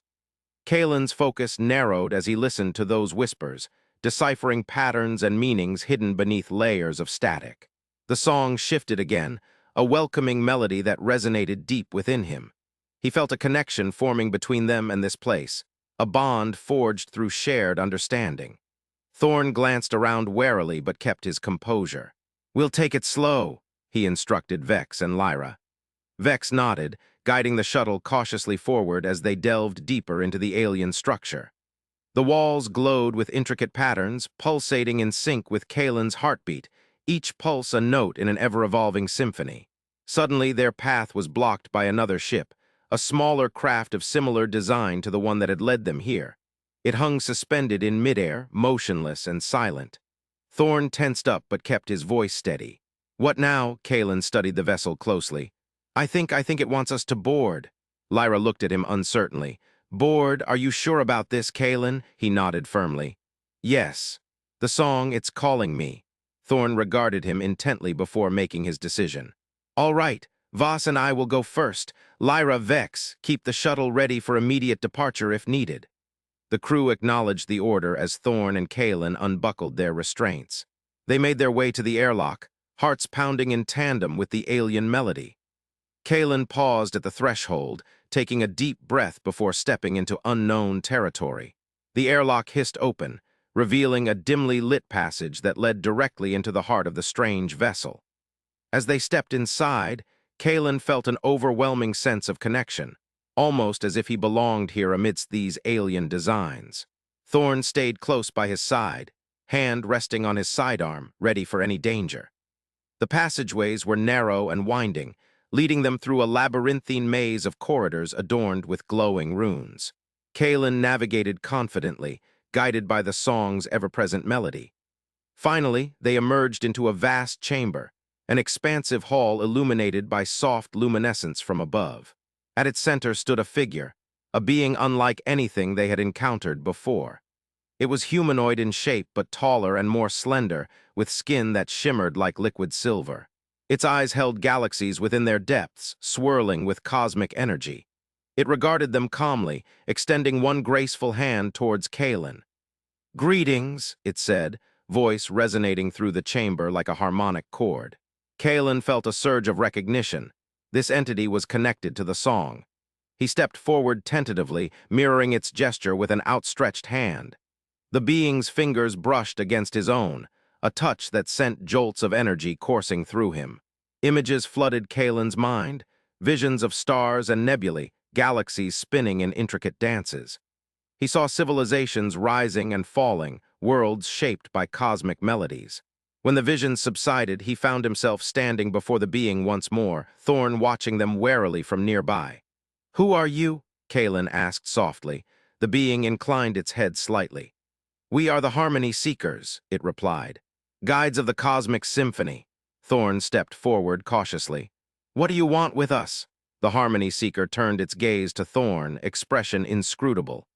Kaelen's focus narrowed as he listened to those whispers, deciphering patterns and meanings hidden beneath layers of static. The song shifted again, a welcoming melody that resonated deep within him. He felt a connection forming between them and this place, a bond forged through shared understanding. Thorn glanced around warily but kept his composure. "We'll take it slow," he instructed Vex and Lyra. Vex nodded, guiding the shuttle cautiously forward as they delved deeper into the alien structure. The walls glowed with intricate patterns, pulsating in sync with Kaelen's heartbeat, each pulse a note in an ever-evolving symphony. Suddenly, their path was blocked by another ship, a smaller craft of similar design to the one that had led them here. It hung suspended in midair, motionless and silent. Thorn tensed up but kept his voice steady. "What now?" Kaelen studied the vessel closely. I think it wants us to board." Lyra looked at him uncertainly. "Board? Are you sure about this, Kaelen?" He nodded firmly. "Yes. The song, it's calling me." Thorn regarded him intently before making his decision. "All right. Voss and I will go first. Lyra, Vex, keep the shuttle ready for immediate departure if needed." The crew acknowledged the order as Thorn and Kaelen unbuckled their restraints. They made their way to the airlock, hearts pounding in tandem with the alien melody. Kaelen paused at the threshold, taking a deep breath before stepping into unknown territory. The airlock hissed open, revealing a dimly lit passage that led directly into the heart of the strange vessel. As they stepped inside, Kaelen felt an overwhelming sense of connection, almost as if he belonged here amidst these alien designs. Thorn stayed close by his side, hand resting on his sidearm, ready for any danger. The passageways were narrow and winding, leading them through a labyrinthine maze of corridors adorned with glowing runes. Kaelen navigated confidently, guided by the song's ever-present melody. Finally, they emerged into a vast chamber, an expansive hall illuminated by soft luminescence from above. At its center stood a figure, a being unlike anything they had encountered before. It was humanoid in shape but taller and more slender, with skin that shimmered like liquid silver. Its eyes held galaxies within their depths, swirling with cosmic energy. It regarded them calmly, extending one graceful hand towards Kaelen. "Greetings," it said, voice resonating through the chamber like a harmonic chord. Kaelen felt a surge of recognition. This entity was connected to the song. He stepped forward tentatively, mirroring its gesture with an outstretched hand. The being's fingers brushed against his own, a touch that sent jolts of energy coursing through him. Images flooded Kaelen's mind, visions of stars and nebulae, galaxies spinning in intricate dances. He saw civilizations rising and falling, worlds shaped by cosmic melodies. When the visions subsided, he found himself standing before the being once more, Thorn watching them warily from nearby. "Who are you?" Kaelen asked softly. The being inclined its head slightly. "We are the Harmony Seekers," it replied. "Guides of the cosmic symphony." Thorn stepped forward cautiously. "What do you want with us?" The Harmony Seeker turned its gaze to Thorn, expression inscrutable.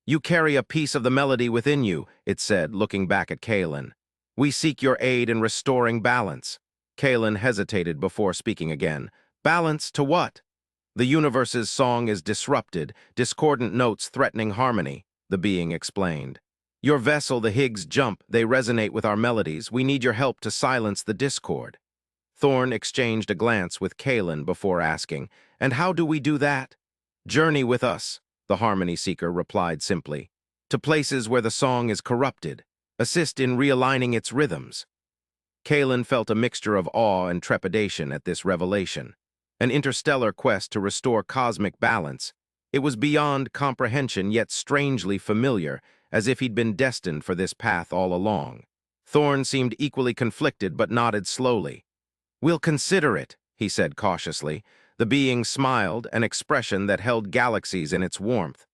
"You carry a piece of the melody within you," it said, looking back at Kaelen. "We seek your aid in restoring balance." Kaelen hesitated before speaking again. "Balance to what?" "The universe's song is disrupted, discordant notes threatening harmony," the being explained. "Your vessel, the Higgs jump, they resonate with our melodies. We need your help to silence the discord." Thorn exchanged a glance with Kaelen before asking, "And how do we do that?" "Journey with us," the Harmony Seeker replied simply, "to places where the song is corrupted. Assist in realigning its rhythms." Kaelen felt a mixture of awe and trepidation at this revelation. An interstellar quest to restore cosmic balance. It was beyond comprehension, yet strangely familiar, as if he'd been destined for this path all along. Thorn seemed equally conflicted but nodded slowly. "We'll consider it," he said cautiously. The being smiled, an expression that held galaxies in its warmth.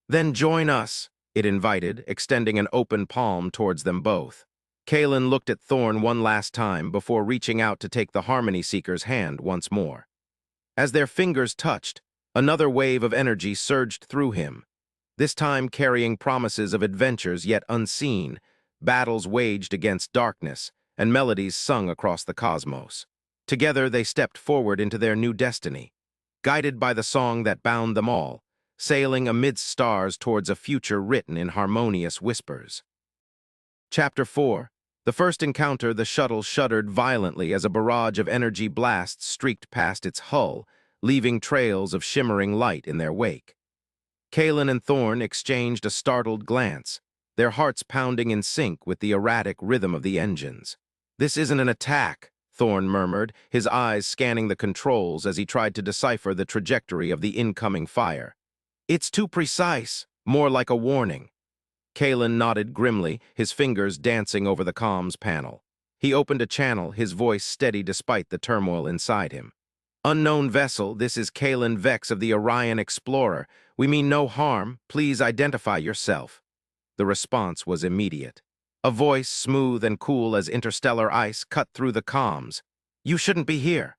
"Then join us," it invited, extending an open palm towards them both. Kaelen looked at Thorn one last time before reaching out to take the Harmony Seeker's hand once more. As their fingers touched, another wave of energy surged through him, this time carrying promises of adventures yet unseen, battles waged against darkness, and melodies sung across the cosmos. Together they stepped forward into their new destiny, guided by the song that bound them all, sailing amidst stars towards a future written in harmonious whispers. Chapter 4. The first encounter, the shuttle shuddered violently as a barrage of energy blasts streaked past its hull, leaving trails of shimmering light in their wake. Kaelen and Thorn exchanged a startled glance, their hearts pounding in sync with the erratic rhythm of the engines. "This isn't an attack," Thorn murmured, his eyes scanning the controls as he tried to decipher the trajectory of the incoming fire. "It's too precise, more like a warning." Kaelen nodded grimly, his fingers dancing over the comms panel. He opened a channel, his voice steady despite the turmoil inside him. "Unknown vessel, this is Kaelen Vex of the Orion Explorer. We mean no harm. Please identify yourself." The response was immediate. A voice, smooth and cool as interstellar ice, cut through the comms. "You shouldn't be here."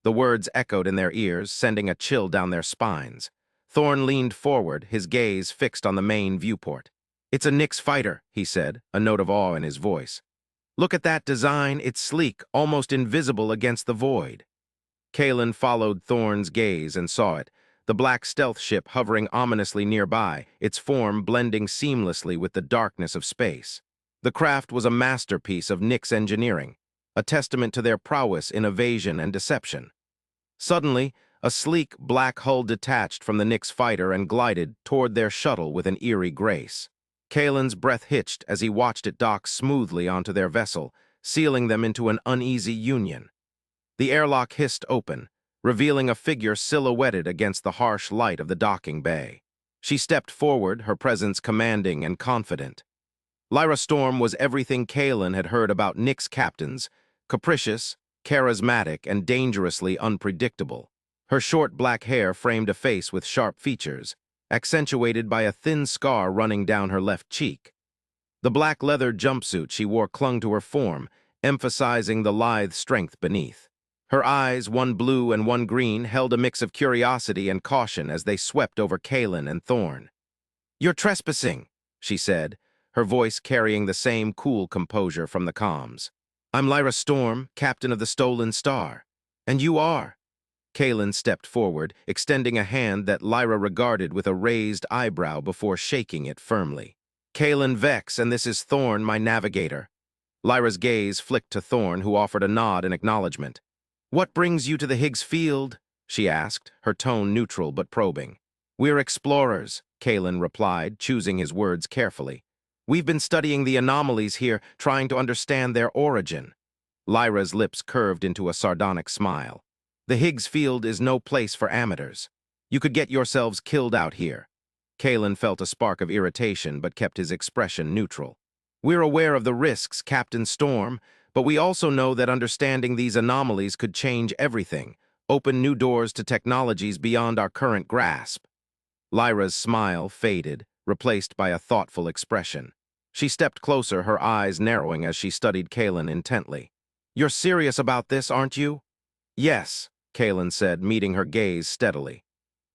The words echoed in their ears, sending a chill down their spines. Thorn leaned forward, his gaze fixed on the main viewport. "It's a Nyx fighter," he said, a note of awe in his voice. "Look at that design. It's sleek, almost invisible against the void." Kaelen followed Thorn's gaze and saw it, the black stealth ship hovering ominously nearby, its form blending seamlessly with the darkness of space. The craft was a masterpiece of Nyx engineering, a testament to their prowess in evasion and deception. Suddenly, a sleek black hull detached from the Nyx fighter and glided toward their shuttle with an eerie grace. Kaelen's breath hitched as he watched it dock smoothly onto their vessel, sealing them into an uneasy union. The airlock hissed open, revealing a figure silhouetted against the harsh light of the docking bay. She stepped forward, her presence commanding and confident. Lyra Storm was everything Kaelen had heard about Nyx captains: capricious, charismatic, and dangerously unpredictable. Her short black hair framed a face with sharp features, accentuated by a thin scar running down her left cheek. The black leather jumpsuit she wore clung to her form, emphasizing the lithe strength beneath. Her eyes, one blue and one green, held a mix of curiosity and caution as they swept over Kaelen and Thorn. "You're trespassing," she said, her voice carrying the same cool composure from the comms. "I'm Lyra Storm, captain of the Stolen Star. And you are." Kaelen stepped forward, extending a hand that Lyra regarded with a raised eyebrow before shaking it firmly. "Kaelen Vex, and this is Thorn, my navigator." Lyra's gaze flicked to Thorn, who offered a nod in acknowledgement. "What brings you to the Higgs Field?" she asked, her tone neutral but probing. "We're explorers," Kaelen replied, choosing his words carefully. "We've been studying the anomalies here, trying to understand their origin." Lyra's lips curved into a sardonic smile. "The Higgs Field is no place for amateurs. You could get yourselves killed out here." Kaelen felt a spark of irritation but kept his expression neutral. "We're aware of the risks, Captain Storm, but we also know that understanding these anomalies could change everything, open new doors to technologies beyond our current grasp." Lyra's smile faded, replaced by a thoughtful expression. She stepped closer, her eyes narrowing as she studied Kaelen intently. "You're serious about this, aren't you?" "Yes," Kaelen said, meeting her gaze steadily.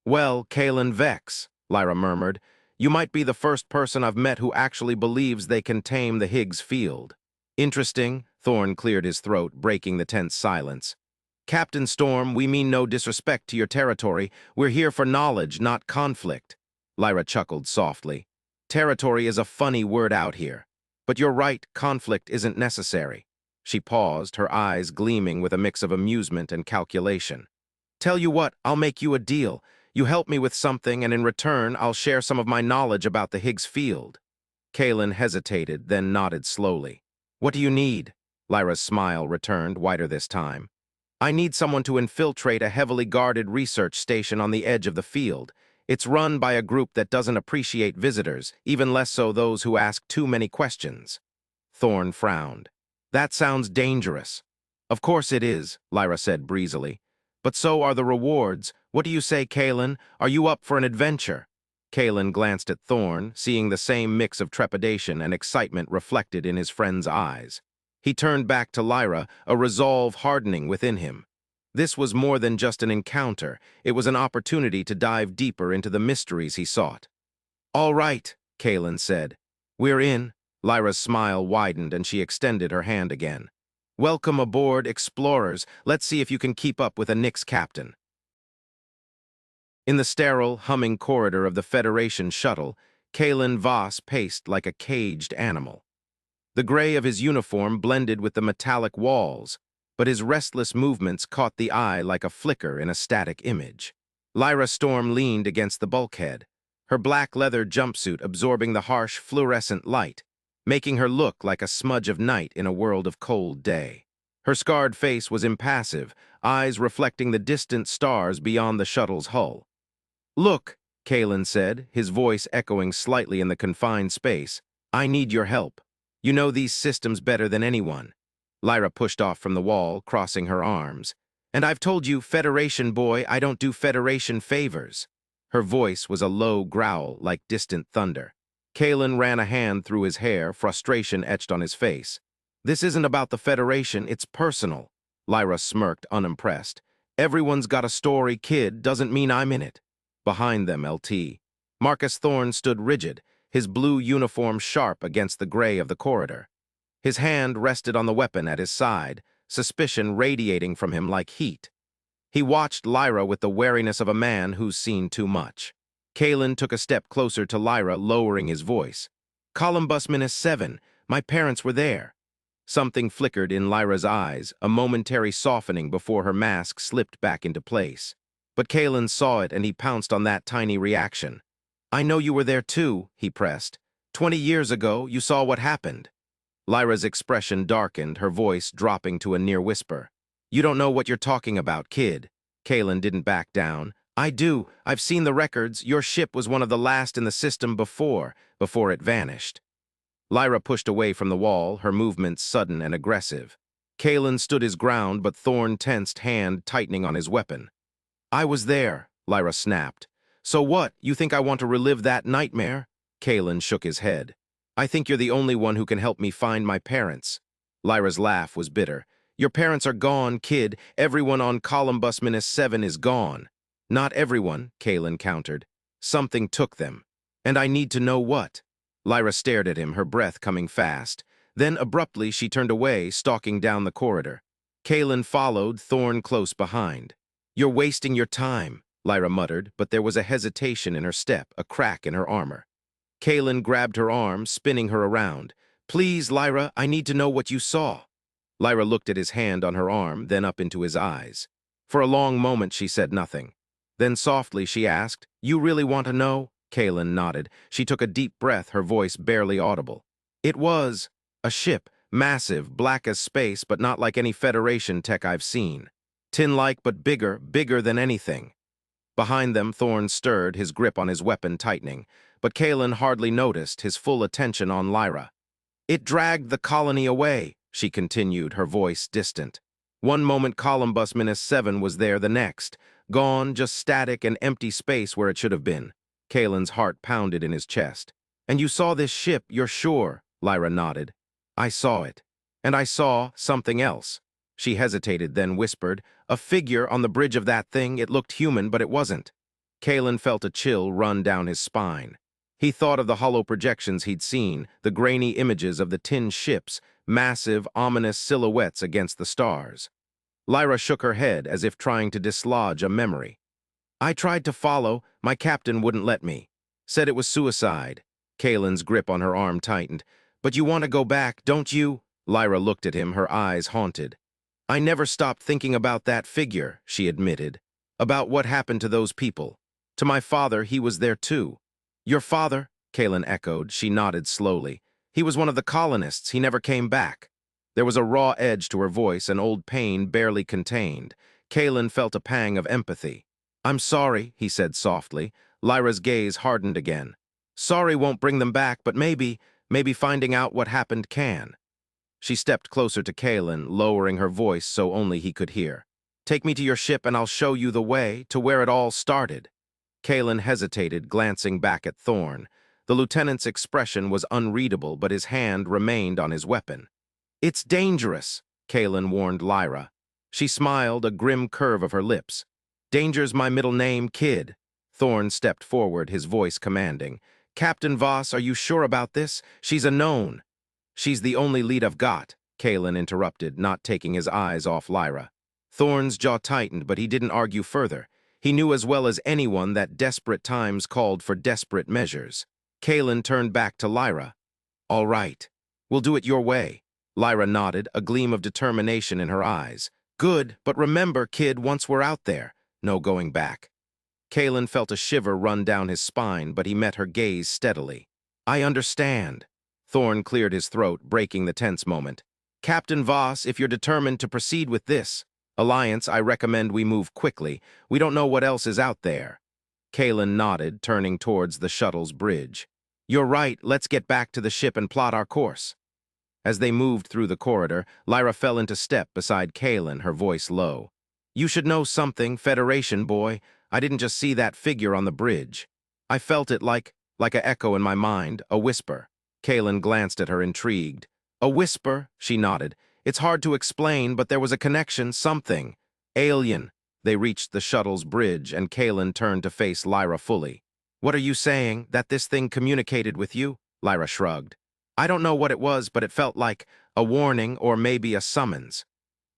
"Well, Kaelen Vex," Lyra murmured, "you might be the first person I've met who actually believes they can tame the Higgs Field." "Interesting," Thorn cleared his throat, breaking the tense silence. "Captain Storm, we mean no disrespect to your territory. We're here for knowledge, not conflict." Lyra chuckled softly. "Territory is a funny word out here. But you're right, conflict isn't necessary." She paused, her eyes gleaming with a mix of amusement and calculation. "Tell you what, I'll make you a deal. You help me with something, and in return, I'll share some of my knowledge about the Higgs Field." Kaelen hesitated, then nodded slowly. "What do you need?" Lyra's smile returned, wider this time. "I need someone to infiltrate a heavily guarded research station on the edge of the field. It's run by a group that doesn't appreciate visitors, even less so those who ask too many questions." Thorn frowned. "That sounds dangerous." "Of course it is," Lyra said breezily. "But so are the rewards. What do you say, Kaelen? Are you up for an adventure?" Kaelen glanced at Thorn, seeing the same mix of trepidation and excitement reflected in his friend's eyes. He turned back to Lyra, a resolve hardening within him. This was more than just an encounter. It was an opportunity to dive deeper into the mysteries he sought. "All right," Kaelen said. "We're in." Lyra's smile widened and she extended her hand again. Welcome aboard, explorers. Let's see if you can keep up with a Nix captain. In the sterile, humming corridor of the Federation shuttle, Kaelen Voss paced like a caged animal. The gray of his uniform blended with the metallic walls, but his restless movements caught the eye like a flicker in a static image. Lyra Storm leaned against the bulkhead, her black leather jumpsuit absorbing the harsh fluorescent light, making her look like a smudge of night in a world of cold day. Her scarred face was impassive, eyes reflecting the distant stars beyond the shuttle's hull. "Look," Kaelen said, his voice echoing slightly in the confined space, "I need your help. You know these systems better than anyone." Lyra pushed off from the wall, crossing her arms. "And I've told you, Federation boy, I don't do Federation favors." Her voice was a low growl like distant thunder. Kaelen ran a hand through his hair, frustration etched on his face. "This isn't about the Federation, it's personal." Lyra smirked, unimpressed. "Everyone's got a story, kid, doesn't mean I'm in it." Behind them, LT. Marcus Thorne stood rigid, his blue uniform sharp against the gray of the corridor. His hand rested on the weapon at his side, suspicion radiating from him like heat. He watched Lyra with the wariness of a man who's seen too much. Kaelen took a step closer to Lyra, lowering his voice. "Columbus-7, my parents were there." Something flickered in Lyra's eyes, a momentary softening before her mask slipped back into place. But Kaelen saw it and he pounced on that tiny reaction. "I know you were there too," he pressed. 20 years ago, you saw what happened." Lyra's expression darkened, her voice dropping to a near whisper. "You don't know what you're talking about, kid." Kaelen didn't back down. "I do. I've seen the records. Your ship was one of the last in the system before it vanished." Lyra pushed away from the wall, her movements sudden and aggressive. Kaelen stood his ground, but Thorne tensed, hand tightening on his weapon. "I was there," Lyra snapped. "So what, you think I want to relive that nightmare?" Kaelen shook his head. "I think you're the only one who can help me find my parents." Lyra's laugh was bitter. "Your parents are gone, kid. Everyone on Columbus-7 is gone." "Not everyone," Kaelen countered. "Something took them. And I need to know what." Lyra stared at him, her breath coming fast. Then abruptly she turned away, stalking down the corridor. Kaelen followed, Thorne close behind. "You're wasting your time," Lyra muttered, but there was a hesitation in her step, a crack in her armor. Kaelen grabbed her arm, spinning her around. "Please, Lyra, I need to know what you saw." Lyra looked at his hand on her arm, then up into his eyes. For a long moment she said nothing. Then softly she asked, "You really want to know?" Kaelen nodded. She took a deep breath, her voice barely audible. "It was a ship, massive, black as space, but not like any Federation tech I've seen. Tin-like, but bigger than anything." Behind them, Thorne stirred, his grip on his weapon tightening, but Kaelen hardly noticed, his full attention on Lyra. "It dragged the colony away," she continued, her voice distant. "One moment Columbus-7 was there, the next. Gone, just static and empty space where it should have been." Kaelen's heart pounded in his chest. "And you saw this ship, you're sure?" Lyra nodded. "I saw it. And I saw something else." She hesitated, then whispered, "A figure on the bridge of that thing. It looked human, but it wasn't." Kaelen felt a chill run down his spine. He thought of the hollow projections he'd seen, the grainy images of the tin ships, massive, ominous silhouettes against the stars. Lyra shook her head as if trying to dislodge a memory. "I tried to follow. My captain wouldn't let me. Said it was suicide." Kaelen's grip on her arm tightened. "But you want to go back, don't you?" Lyra looked at him, her eyes haunted. "I never stopped thinking about that figure," she admitted. "About what happened to those people. To my father, he was there too." "Your father?" Kaelen echoed. She nodded slowly. "He was one of the colonists. He never came back." There was a raw edge to her voice, an old pain barely contained. Kaelen felt a pang of empathy. "I'm sorry," he said softly. Lyra's gaze hardened again. "Sorry won't bring them back, but maybe finding out what happened can." She stepped closer to Kaelen, lowering her voice so only he could hear. "Take me to your ship and I'll show you the way, to where it all started." Kaelen hesitated, glancing back at Thorne. The lieutenant's expression was unreadable, but his hand remained on his weapon. "It's dangerous," Kaelen warned Lyra. She smiled, a grim curve of her lips. "Danger's my middle name, kid." Thorne stepped forward, his voice commanding. "Captain Voss, are you sure about this? She's a known." "She's the only lead I've got." Kaelen interrupted, not taking his eyes off Lyra. Thorne's jaw tightened, but he didn't argue further. He knew as well as anyone that desperate times called for desperate measures. Kaelen turned back to Lyra. "All right. We'll do it your way." Lyra nodded, a gleam of determination in her eyes. "Good, but remember, kid, once we're out there, no going back." Kaelen felt a shiver run down his spine, but he met her gaze steadily. "I understand." Thorne cleared his throat, breaking the tense moment. "Captain Voss, if you're determined to proceed with this alliance, I recommend we move quickly. We don't know what else is out there." Kaelen nodded, turning towards the shuttle's bridge. "You're right, let's get back to the ship and plot our course." As they moved through the corridor, Lyra fell into step beside Kaelen, her voice low. "You should know something, Federation boy. I didn't just see that figure on the bridge. I felt it like an echo in my mind, a whisper." Kaelen glanced at her, intrigued. "A whisper?" She nodded. "It's hard to explain, but there was a connection, something. Alien." They reached the shuttle's bridge, and Kaelen turned to face Lyra fully. "What are you saying, that this thing communicated with you?" Lyra shrugged. "I don't know what it was, but it felt like a warning or maybe a summons."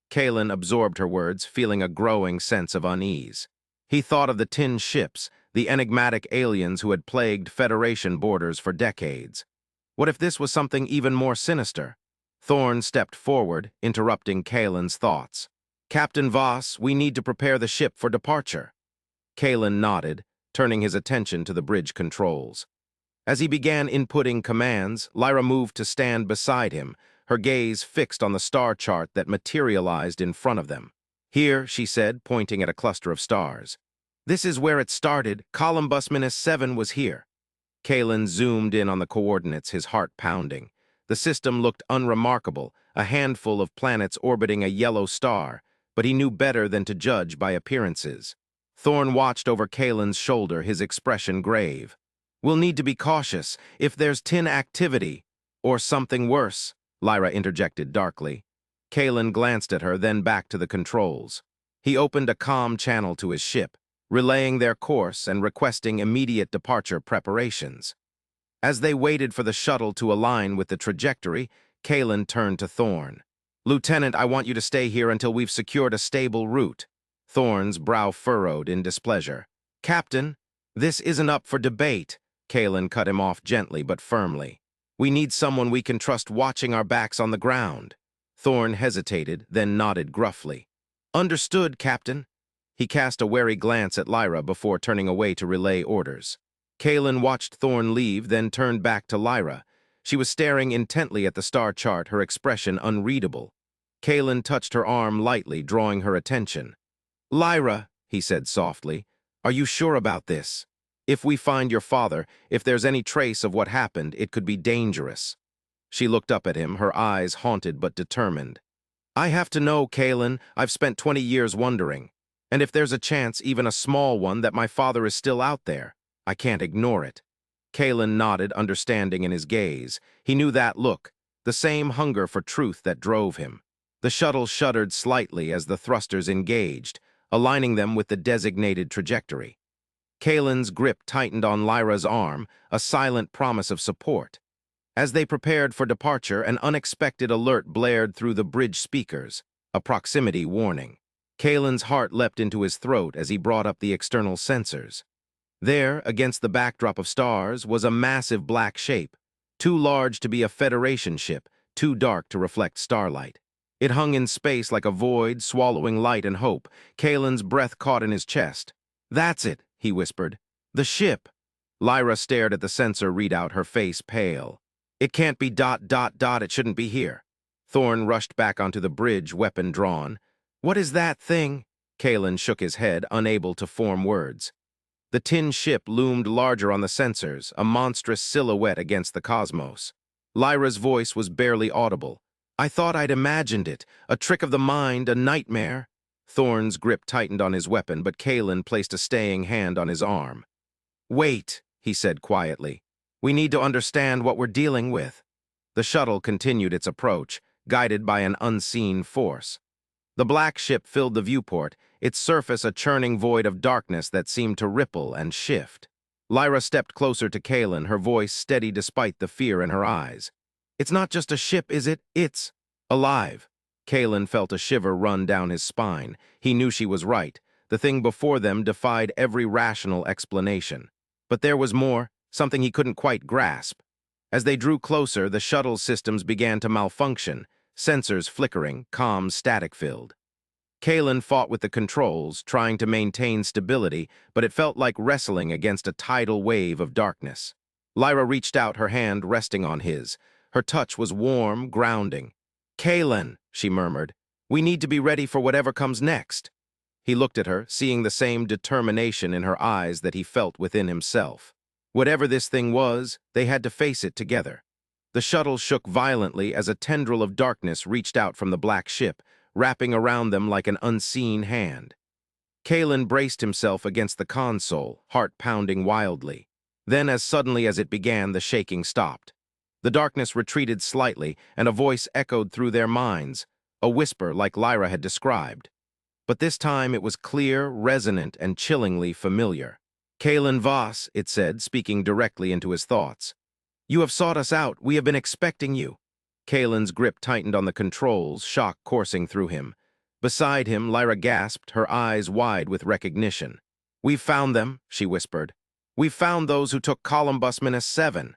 Kaelen absorbed her words, feeling a growing sense of unease. He thought of the tin ships, the enigmatic aliens who had plagued Federation borders for decades. What if this was something even more sinister? Thorne stepped forward, interrupting Kaelen's thoughts. "Captain Voss, we need to prepare the ship for departure." Kaelen nodded, turning his attention to the bridge controls. As he began inputting commands, Lyra moved to stand beside him, her gaze fixed on the star chart that materialized in front of them. "Here," she said, pointing at a cluster of stars. "This is where it started. Columbus-7 was here." Kaelen zoomed in on the coordinates, his heart pounding. The system looked unremarkable, a handful of planets orbiting a yellow star, but he knew better than to judge by appearances. Thorne watched over Kaelen's shoulder, his expression grave. "We'll need to be cautious. If there's tin activity, or something worse," Lyra interjected darkly. Kaelen glanced at her, then back to the controls. He opened a comm channel to his ship, relaying their course and requesting immediate departure preparations. As they waited for the shuttle to align with the trajectory, Kaelen turned to Thorne. "Lieutenant, I want you to stay here until we've secured a stable route." Thorne's brow furrowed in displeasure. "Captain, this isn't up for debate." Kaelen cut him off gently but firmly. "We need someone we can trust watching our backs on the ground." Thorne hesitated, then nodded gruffly. "Understood, Captain." He cast a wary glance at Lyra before turning away to relay orders. Kaelen watched Thorne leave, then turned back to Lyra. She was staring intently at the star chart, her expression unreadable. Kaelen touched her arm lightly, drawing her attention. "Lyra," he said softly, "are you sure about this? If we find your father, if there's any trace of what happened, it could be dangerous." She looked up at him, her eyes haunted but determined. "I have to know, Kaelen. I've spent 20 years wondering. And if there's a chance, even a small one, that my father is still out there, I can't ignore it." Kaelen nodded, understanding in his gaze. He knew that look, the same hunger for truth that drove him. The shuttle shuddered slightly as the thrusters engaged, aligning them with the designated trajectory. Kaelen's grip tightened on Lyra's arm, a silent promise of support. As they prepared for departure, an unexpected alert blared through the bridge speakers, a proximity warning. Kaelen's heart leapt into his throat as he brought up the external sensors. There, against the backdrop of stars, was a massive black shape, too large to be a Federation ship, too dark to reflect starlight. It hung in space like a void, swallowing light and hope. Kaelen's breath caught in his chest. "That's it," he whispered. "The ship." Lyra stared at the sensor readout, her face pale. "It can't be ... it shouldn't be here." Thorne rushed back onto the bridge, weapon drawn. "What is that thing?" Kaelen shook his head, unable to form words. The tin ship loomed larger on the sensors, a monstrous silhouette against the cosmos. Lyra's voice was barely audible. "I thought I'd imagined it, a trick of the mind, a nightmare." Thorne's grip tightened on his weapon, but Kaelen placed a staying hand on his arm. "Wait," he said quietly. "We need to understand what we're dealing with." The shuttle continued its approach, guided by an unseen force. The black ship filled the viewport, its surface a churning void of darkness that seemed to ripple and shift. Lyra stepped closer to Kaelen, her voice steady despite the fear in her eyes. "It's not just a ship, is it? It's..." Alive. Kaelen felt a shiver run down his spine. He knew she was right. The thing before them defied every rational explanation. But there was more, something he couldn't quite grasp. As they drew closer, the shuttle's systems began to malfunction, sensors flickering, comms static-filled. Kaelen fought with the controls, trying to maintain stability, but it felt like wrestling against a tidal wave of darkness. Lyra reached out, her hand resting on his. Her touch was warm, grounding. "Kaelen," she murmured, "we need to be ready for whatever comes next." He looked at her, seeing the same determination in her eyes that he felt within himself. Whatever this thing was, they had to face it together. The shuttle shook violently as a tendril of darkness reached out from the black ship, wrapping around them like an unseen hand. Kaelen braced himself against the console, heart pounding wildly. Then, as suddenly as it began, the shaking stopped. The darkness retreated slightly, and a voice echoed through their minds, a whisper like Lyra had described. But this time it was clear, resonant, and chillingly familiar. "Kaelen Voss," it said, speaking directly into his thoughts. "You have sought us out. We have been expecting you." Kaelen's grip tightened on the controls, shock coursing through him. Beside him, Lyra gasped, her eyes wide with recognition. "We've found them," she whispered. "We've found those who took Columbus -7.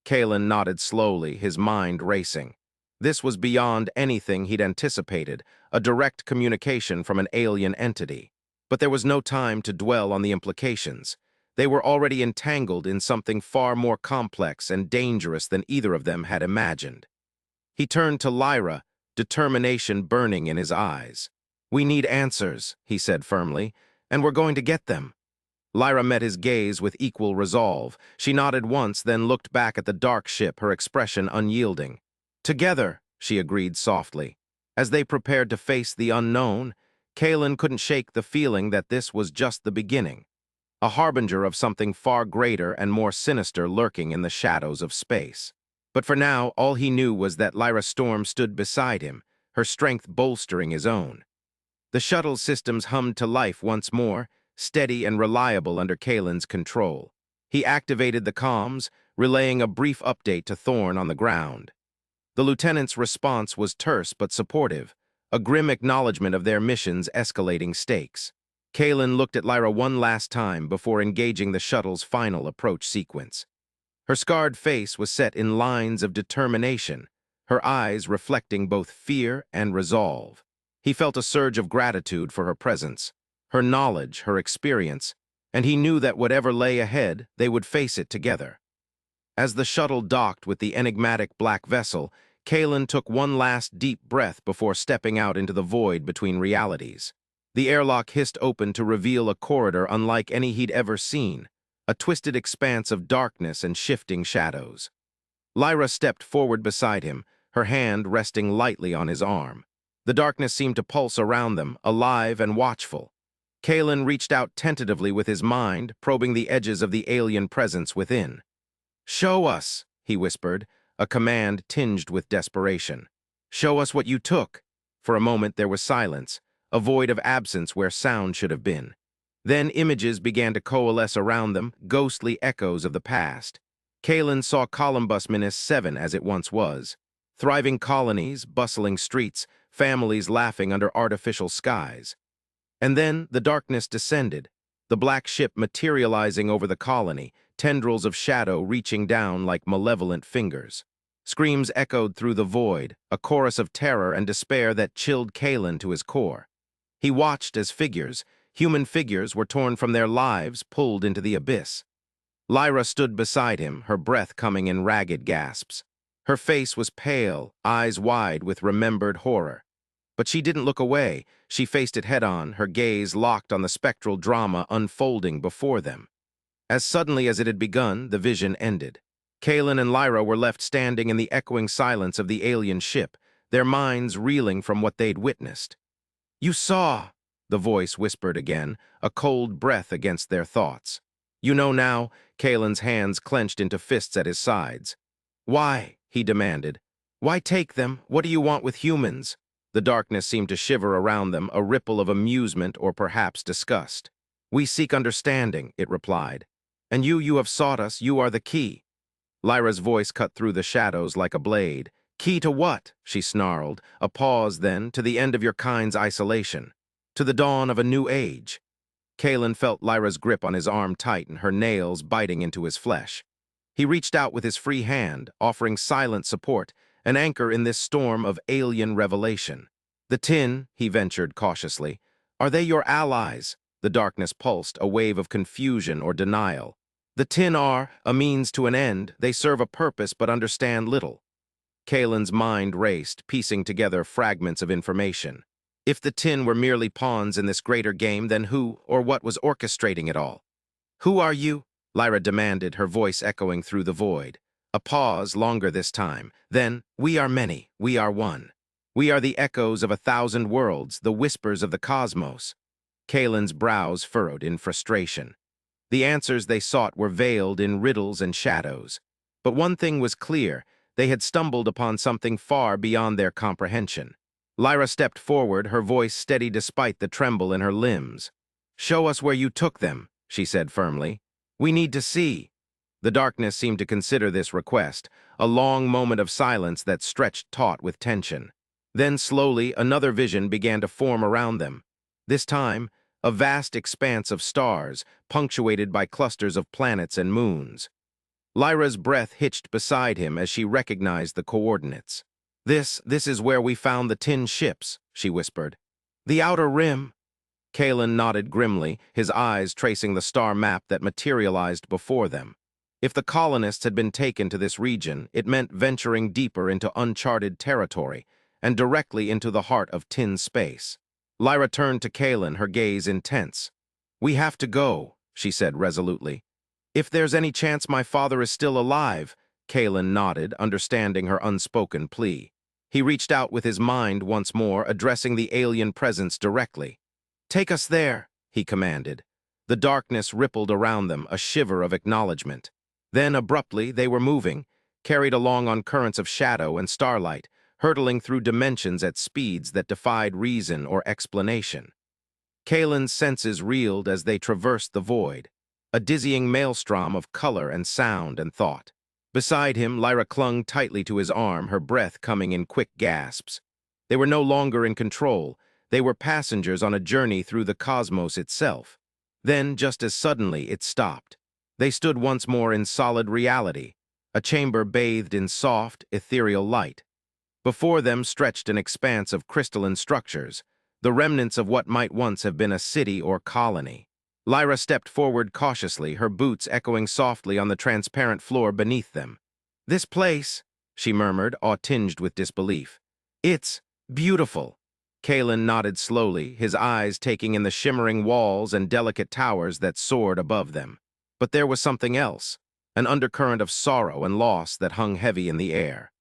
Kaelen nodded slowly, his mind racing. This was beyond anything he'd anticipated, a direct communication from an alien entity. But there was no time to dwell on the implications. They were already entangled in something far more complex and dangerous than either of them had imagined. He turned to Lyra, determination burning in his eyes. "We need answers," he said firmly, "and we're going to get them." Lyra met his gaze with equal resolve. She nodded once, then looked back at the dark ship, her expression unyielding. "Together," she agreed softly. As they prepared to face the unknown, Kaelen couldn't shake the feeling that this was just the beginning, a harbinger of something far greater and more sinister lurking in the shadows of space. But for now, all he knew was that Lyra Storm stood beside him, her strength bolstering his own. The shuttle's systems hummed to life once more, steady and reliable under Kaelen's control. He activated the comms, relaying a brief update to Thorne on the ground. The lieutenant's response was terse but supportive, a grim acknowledgement of their mission's escalating stakes. Kaelen looked at Lyra one last time before engaging the shuttle's final approach sequence. Her scarred face was set in lines of determination, her eyes reflecting both fear and resolve. He felt a surge of gratitude for her presence, her knowledge, her experience, and he knew that whatever lay ahead, they would face it together. As the shuttle docked with the enigmatic black vessel, Kaelen took one last deep breath before stepping out into the void between realities. The airlock hissed open to reveal a corridor unlike any he'd ever seen, a twisted expanse of darkness and shifting shadows. Lyra stepped forward beside him, her hand resting lightly on his arm. The darkness seemed to pulse around them, alive and watchful. Kaelen reached out tentatively with his mind, probing the edges of the alien presence within. "Show us," he whispered, a command tinged with desperation. "Show us what you took." For a moment there was silence, a void of absence where sound should have been. Then images began to coalesce around them, ghostly echoes of the past. Kaelen saw Columbus -7 as it once was. Thriving colonies, bustling streets, families laughing under artificial skies. And then the darkness descended, the black ship materializing over the colony, tendrils of shadow reaching down like malevolent fingers. Screams echoed through the void, a chorus of terror and despair that chilled Kaelen to his core. He watched as figures, human figures, were torn from their lives, pulled into the abyss. Lyra stood beside him, her breath coming in ragged gasps. Her face was pale, eyes wide with remembered horror. But she didn't look away. She faced it head-on, her gaze locked on the spectral drama unfolding before them. As suddenly as it had begun, the vision ended. Kaelen and Lyra were left standing in the echoing silence of the alien ship, their minds reeling from what they'd witnessed. "You saw," the voice whispered again, a cold breath against their thoughts. "You know now," Kaelen's hands clenched into fists at his sides. "Why?" he demanded. "Why take them? What do you want with humans?" The darkness seemed to shiver around them, a ripple of amusement or perhaps disgust. "We seek understanding," it replied. "And you have sought us, you are the key." Lyra's voice cut through the shadows like a blade. Key to what? She snarled. A pause, then, to the end of your kind's isolation. To the dawn of a new age. Kaelen felt Lyra's grip on his arm tighten, her nails biting into his flesh. He reached out with his free hand, offering silent support, an anchor in this storm of alien revelation. The tin, he ventured cautiously. Are they your allies? The darkness pulsed, a wave of confusion or denial. The tin are a means to an end. They serve a purpose but understand little. Kaelen's mind raced, piecing together fragments of information. If the tin were merely pawns in this greater game, then who or what was orchestrating it all? Who are you? Lyra demanded, her voice echoing through the void. A pause, longer this time. Then, we are many, we are one. We are the echoes of 1,000 worlds, the whispers of the cosmos. Kaelen's brows furrowed in frustration. The answers they sought were veiled in riddles and shadows. But one thing was clear, they had stumbled upon something far beyond their comprehension. Lyra stepped forward, her voice steady despite the tremble in her limbs. Show us where you took them, she said firmly. We need to see. The darkness seemed to consider this request, a long moment of silence that stretched taut with tension. Then slowly, another vision began to form around them. This time, a vast expanse of stars, punctuated by clusters of planets and moons. Lyra's breath hitched beside him as she recognized the coordinates. This is where we found the tin ships, she whispered. The outer rim. Kaelen nodded grimly, his eyes tracing the star map that materialized before them. If the colonists had been taken to this region, it meant venturing deeper into uncharted territory and directly into the heart of tin space. Lyra turned to Kaelen, her gaze intense. We have to go, she said resolutely. If there's any chance my father is still alive, Kaelen nodded, understanding her unspoken plea. He reached out with his mind once more, addressing the alien presence directly. Take us there, he commanded. The darkness rippled around them, a shiver of acknowledgement. Then, abruptly, they were moving, carried along on currents of shadow and starlight, hurtling through dimensions at speeds that defied reason or explanation. Kaelen's senses reeled as they traversed the void, a dizzying maelstrom of color and sound and thought. Beside him, Lyra clung tightly to his arm, her breath coming in quick gasps. They were no longer in control. They were passengers on a journey through the cosmos itself. Then, just as suddenly, it stopped. They stood once more in solid reality, a chamber bathed in soft, ethereal light. Before them stretched an expanse of crystalline structures, the remnants of what might once have been a city or colony. Lyra stepped forward cautiously, her boots echoing softly on the transparent floor beneath them. This place, she murmured, awe-tinged with disbelief. It's beautiful. Kaelen nodded slowly, his eyes taking in the shimmering walls and delicate towers that soared above them. But there was something else, an undercurrent of sorrow and loss that hung heavy in the air.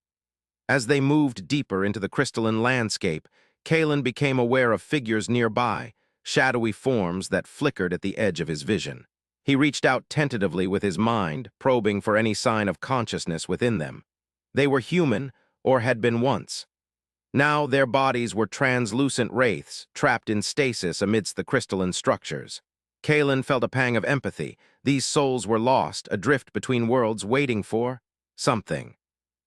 As they moved deeper into the crystalline landscape, Kaelen became aware of figures nearby, shadowy forms that flickered at the edge of his vision. He reached out tentatively with his mind, probing for any sign of consciousness within them. They were human, or had been once. Now their bodies were translucent wraiths, trapped in stasis amidst the crystalline structures. Kaelen felt a pang of empathy. These souls were lost, adrift between worlds, waiting for something.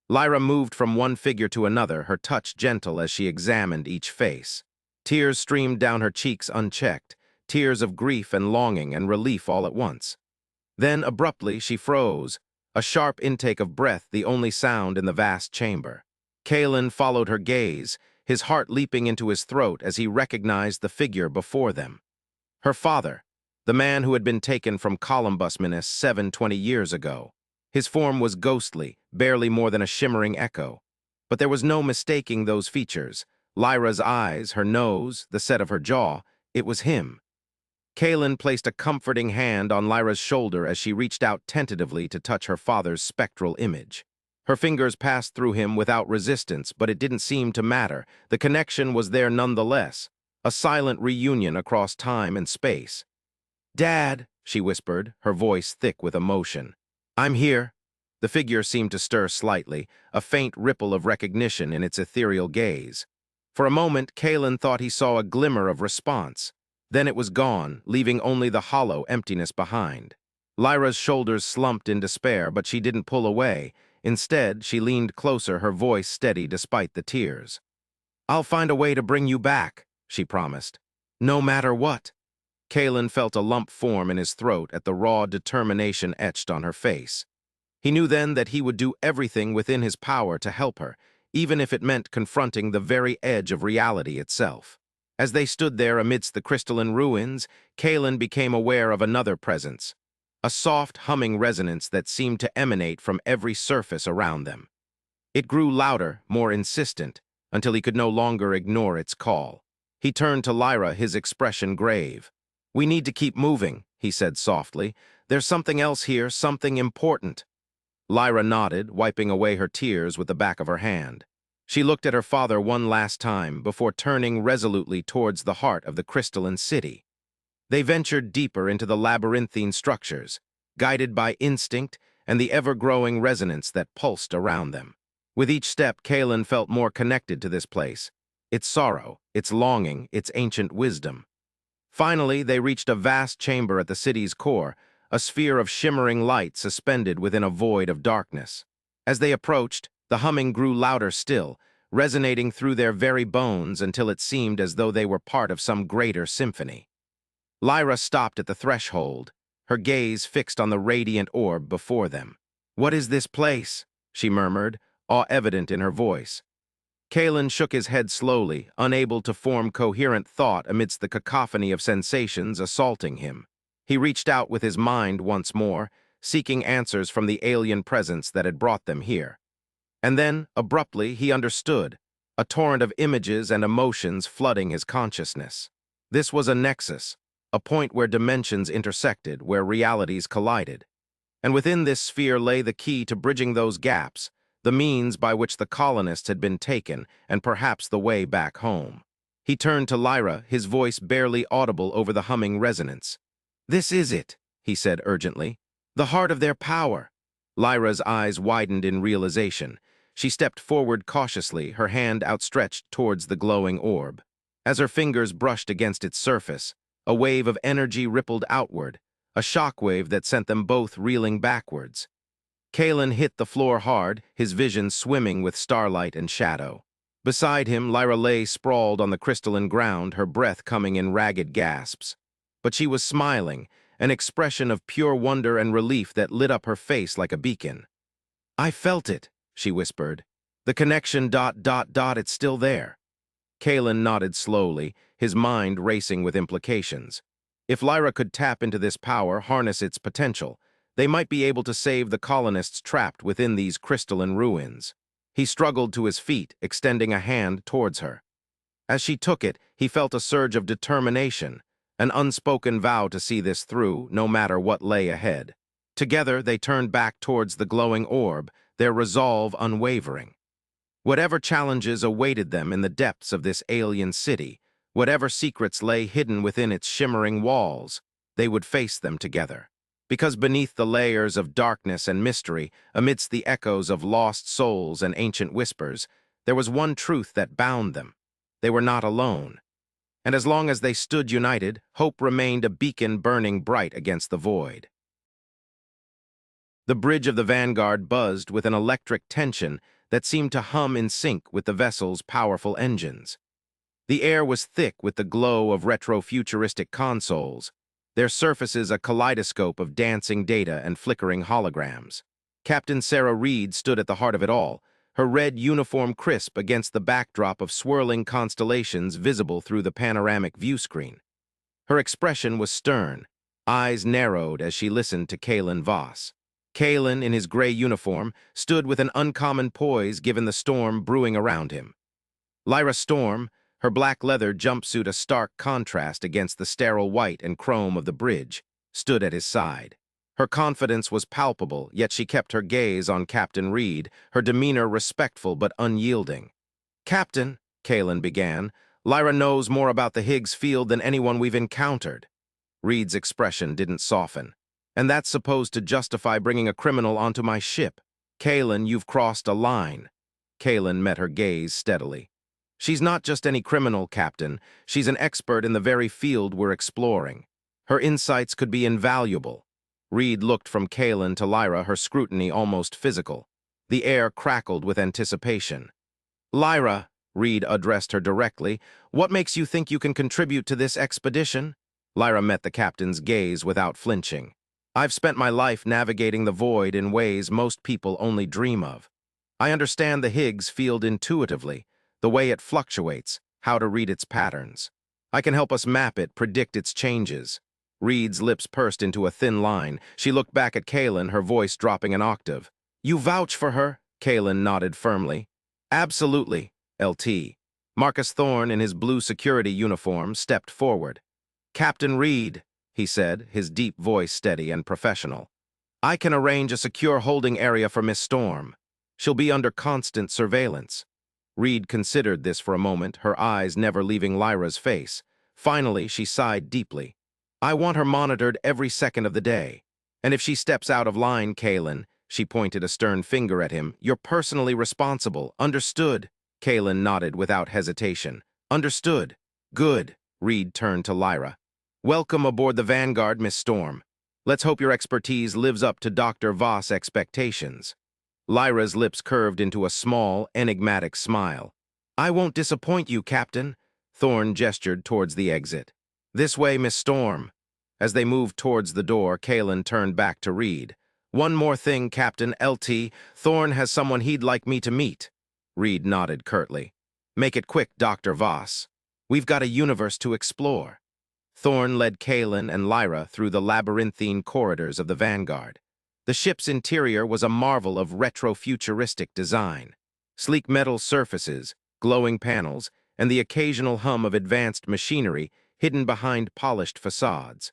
Lyra moved from one figure to another, her touch gentle as she examined each face. Tears streamed down her cheeks unchecked, tears of grief and longing and relief all at once. Then, abruptly, she froze, a sharp intake of breath the only sound in the vast chamber. Kaelen followed her gaze, his heart leaping into his throat as he recognized the figure before them. Her father, the man who had been taken from Columbus 20 years ago. His form was ghostly, barely more than a shimmering echo. But there was no mistaking those features. Lyra's eyes, her nose, the set of her jaw, it was him. Kaelen placed a comforting hand on Lyra's shoulder as she reached out tentatively to touch her father's spectral image. Her fingers passed through him without resistance, but it didn't seem to matter. The connection was there nonetheless, a silent reunion across time and space. "Dad," she whispered, her voice thick with emotion. "I'm here." The figure seemed to stir slightly, a faint ripple of recognition in its ethereal gaze. For a moment, Kaelen thought he saw a glimmer of response. Then it was gone, leaving only the hollow emptiness behind. Lyra's shoulders slumped in despair, but she didn't pull away. Instead, she leaned closer, her voice steady despite the tears. "I'll find a way to bring you back," she promised. "No matter what." Kaelen felt a lump form in his throat at the raw determination etched on her face. He knew then that he would do everything within his power to help her, even if it meant confronting the very edge of reality itself. As they stood there amidst the crystalline ruins, Kaelen became aware of another presence, a soft, humming resonance that seemed to emanate from every surface around them. It grew louder, more insistent, until he could no longer ignore its call. He turned to Lyra, his expression grave. "We need to keep moving," he said softly. "There's something else here, something important." Lyra nodded, wiping away her tears with the back of her hand. She looked at her father one last time before turning resolutely towards the heart of the crystalline city. They ventured deeper into the labyrinthine structures, guided by instinct and the ever-growing resonance that pulsed around them. With each step, Kaelen felt more connected to this place, its sorrow, its longing, its ancient wisdom. Finally, they reached a vast chamber at the city's core, a sphere of shimmering light suspended within a void of darkness. As they approached, the humming grew louder still, resonating through their very bones until it seemed as though they were part of some greater symphony. Lyra stopped at the threshold, her gaze fixed on the radiant orb before them. "What is this place?" she murmured, awe evident in her voice. Kaelen shook his head slowly, unable to form coherent thought amidst the cacophony of sensations assaulting him. He reached out with his mind once more, seeking answers from the alien presence that had brought them here. And then, abruptly, he understood, a torrent of images and emotions flooding his consciousness. This was a nexus, a point where dimensions intersected, where realities collided. And within this sphere lay the key to bridging those gaps, the means by which the colonists had been taken, and perhaps the way back home. He turned to Lyra, his voice barely audible over the humming resonance. "This is it," he said urgently. "The heart of their power." Lyra's eyes widened in realization. She stepped forward cautiously, her hand outstretched towards the glowing orb. As her fingers brushed against its surface, a wave of energy rippled outward, a shock wave that sent them both reeling backwards. Kaelen hit the floor hard, his vision swimming with starlight and shadow. Beside him, Lyra lay sprawled on the crystalline ground, her breath coming in ragged gasps. But she was smiling, an expression of pure wonder and relief that lit up her face like a beacon. "I felt it," she whispered. "The connection ... it's still there." Kaelen nodded slowly, his mind racing with implications. If Lyra could tap into this power, harness its potential, they might be able to save the colonists trapped within these crystalline ruins. He struggled to his feet, extending a hand towards her. As she took it, he felt a surge of determination, an unspoken vow to see this through, no matter what lay ahead. Together, they turned back towards the glowing orb, their resolve unwavering. Whatever challenges awaited them in the depths of this alien city, whatever secrets lay hidden within its shimmering walls, they would face them together. Because beneath the layers of darkness and mystery, amidst the echoes of lost souls and ancient whispers, there was one truth that bound them. They were not alone. And as long as they stood united, hope remained a beacon burning bright against the void. The bridge of the Vanguard buzzed with an electric tension that seemed to hum in sync with the vessel's powerful engines. The air was thick with the glow of retro-futuristic consoles, their surfaces a kaleidoscope of dancing data and flickering holograms. Captain Sarah Reed stood at the heart of it all, her red uniform crisp against the backdrop of swirling constellations visible through the panoramic viewscreen. Her expression was stern, eyes narrowed as she listened to Kaelen Voss. Kaelen, in his gray uniform, stood with an uncommon poise given the storm brewing around him. Lyra Storm, her black leather jumpsuit a stark contrast against the sterile white and chrome of the bridge, stood at his side. Her confidence was palpable, yet she kept her gaze on Captain Reed, her demeanor respectful but unyielding. "Captain," Kaelen began, "Lyra knows more about the Higgs Field than anyone we've encountered." Reed's expression didn't soften. "And that's supposed to justify bringing a criminal onto my ship. Kaelen, you've crossed a line." Kaelen met her gaze steadily. "She's not just any criminal, Captain. She's an expert in the very field we're exploring. Her insights could be invaluable." Reed looked from Kaelen to Lyra, her scrutiny almost physical. The air crackled with anticipation. "Lyra," Reed addressed her directly, "what makes you think you can contribute to this expedition?" Lyra met the captain's gaze without flinching. "I've spent my life navigating the void in ways most people only dream of. I understand the Higgs field intuitively, the way it fluctuates, how to read its patterns. I can help us map it, predict its changes." Reed's lips pursed into a thin line. She looked back at Kaelen, her voice dropping an octave. "You vouch for her?" Kaelen nodded firmly. "Absolutely, LT." Marcus Thorne, in his blue security uniform, stepped forward. "Captain Reed," he said, his deep voice steady and professional. "I can arrange a secure holding area for Miss Storm. She'll be under constant surveillance." Reed considered this for a moment, her eyes never leaving Lyra's face. Finally, she sighed deeply. "I want her monitored every second of the day. And if she steps out of line, Kaelen," she pointed a stern finger at him, "you're personally responsible. Understood?" Kaelen nodded without hesitation. "Understood. Good." Reed turned to Lyra. "Welcome aboard the Vanguard, Miss Storm. Let's hope your expertise lives up to Dr. Voss' expectations." Lyra's lips curved into a small, enigmatic smile. "I won't disappoint you, Captain." Thorne gestured towards the exit. "This way, Miss Storm." As they moved towards the door, Kaelen turned back to Reed. "One more thing, Captain LT. Thorne has someone he'd like me to meet." Reed nodded curtly. "Make it quick, Dr. Voss. We've got a universe to explore." Thorne led Kaelen and Lyra through the labyrinthine corridors of the Vanguard. The ship's interior was a marvel of retro-futuristic design. Sleek metal surfaces, glowing panels, and the occasional hum of advanced machinery hidden behind polished facades.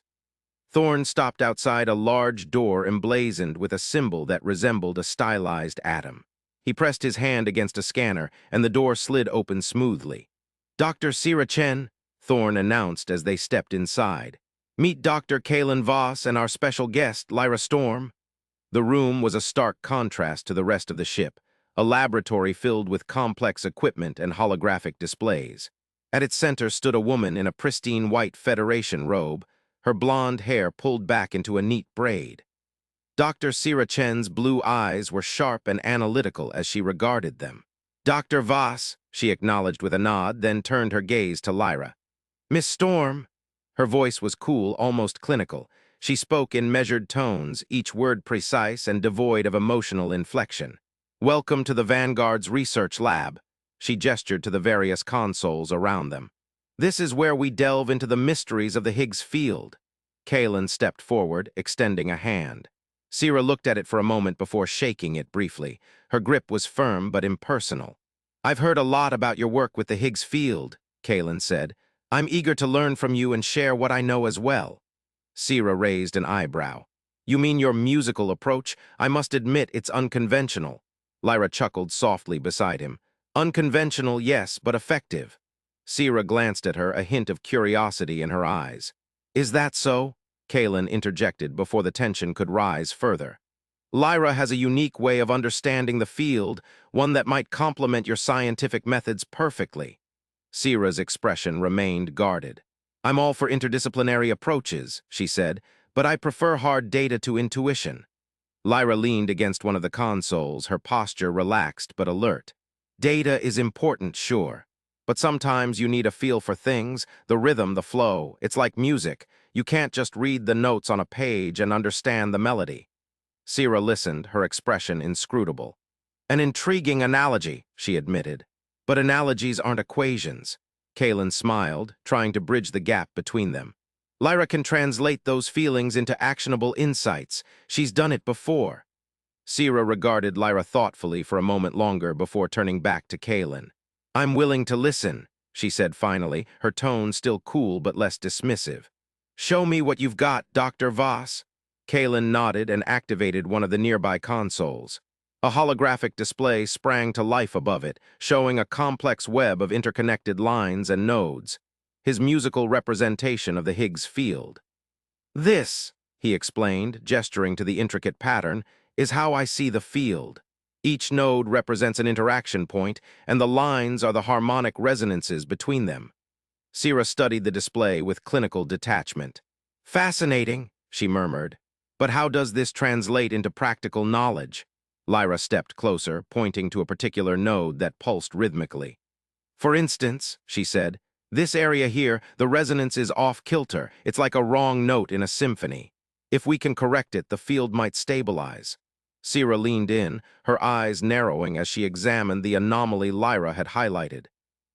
Thorne stopped outside a large door emblazoned with a symbol that resembled a stylized atom. He pressed his hand against a scanner, and the door slid open smoothly. "Dr. Sira Chen," Thorne announced as they stepped inside. "Meet Dr. Kaelen Voss and our special guest, Lyra Storm." The room was a stark contrast to the rest of the ship, a laboratory filled with complex equipment and holographic displays. At its center stood a woman in a pristine white Federation robe, her blonde hair pulled back into a neat braid. Dr. Sira Chen's blue eyes were sharp and analytical as she regarded them. "Dr. Voss," she acknowledged with a nod, then turned her gaze to Lyra. "Miss Storm." Her voice was cool, almost clinical. She spoke in measured tones, each word precise and devoid of emotional inflection. "Welcome to the Vanguard's research lab." She gestured to the various consoles around them. "This is where we delve into the mysteries of the Higgs Field." Kaelen stepped forward, extending a hand. Sira looked at it for a moment before shaking it briefly. Her grip was firm but impersonal. "I've heard a lot about your work with the Higgs Field," Kaelen said. "I'm eager to learn from you and share what I know as well." Sira raised an eyebrow. "You mean your musical approach? I must admit it's unconventional." Lyra chuckled softly beside him. "Unconventional, yes, but effective." Sira glanced at her, a hint of curiosity in her eyes. "Is that so?" Kaelen interjected before the tension could rise further. "Lyra has a unique way of understanding the field, one that might complement your scientific methods perfectly." Sira's expression remained guarded. "I'm all for interdisciplinary approaches," she said, "but I prefer hard data to intuition." Lyra leaned against one of the consoles, her posture relaxed but alert. "Data is important, sure. But sometimes you need a feel for things, the rhythm, the flow. It's like music. You can't just read the notes on a page and understand the melody." Sira listened, her expression inscrutable. "An intriguing analogy," she admitted. "But analogies aren't equations." Kaelen smiled, trying to bridge the gap between them. "Lyra can translate those feelings into actionable insights. She's done it before." Sira regarded Lyra thoughtfully for a moment longer before turning back to Kaelen. "I'm willing to listen," she said finally, her tone still cool but less dismissive. "Show me what you've got, Dr. Voss." Kaelen nodded and activated one of the nearby consoles. A holographic display sprang to life above it, showing a complex web of interconnected lines and nodes, his musical representation of the Higgs field. "This," he explained, gesturing to the intricate pattern, "is how I see the field. Each node represents an interaction point, and the lines are the harmonic resonances between them." Sira studied the display with clinical detachment. "Fascinating," she murmured. "But how does this translate into practical knowledge?" Lyra stepped closer, pointing to a particular node that pulsed rhythmically. For instance, she said, this area here, the resonance is off-kilter. It's like a wrong note in a symphony. If we can correct it, the field might stabilize. Sierra leaned in, her eyes narrowing as she examined the anomaly Lyra had highlighted.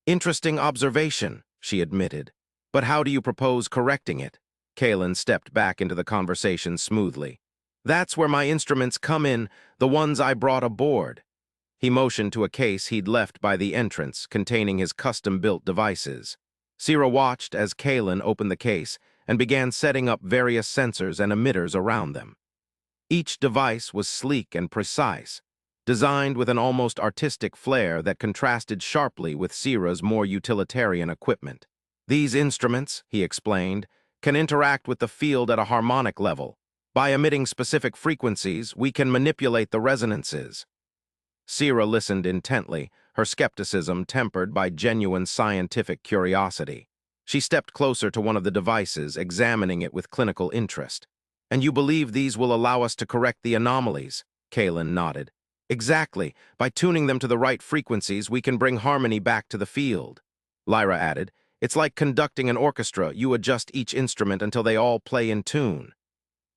Interesting observation, she admitted. But how do you propose correcting it? Kaelen stepped back into the conversation smoothly. That's where my instruments come in, the ones I brought aboard. He motioned to a case he'd left by the entrance, containing his custom-built devices. Sierra watched as Kaelen opened the case and began setting up various sensors and emitters around them. Each device was sleek and precise, designed with an almost artistic flair that contrasted sharply with Sierra's more utilitarian equipment. These instruments, he explained, can interact with the field at a harmonic level. By emitting specific frequencies, we can manipulate the resonances. Sierra listened intently, her skepticism tempered by genuine scientific curiosity. She stepped closer to one of the devices, examining it with clinical interest. And you believe these will allow us to correct the anomalies? Kaelen nodded. Exactly. By tuning them to the right frequencies, we can bring harmony back to the field. Lyra added, it's like conducting an orchestra. You adjust each instrument until they all play in tune.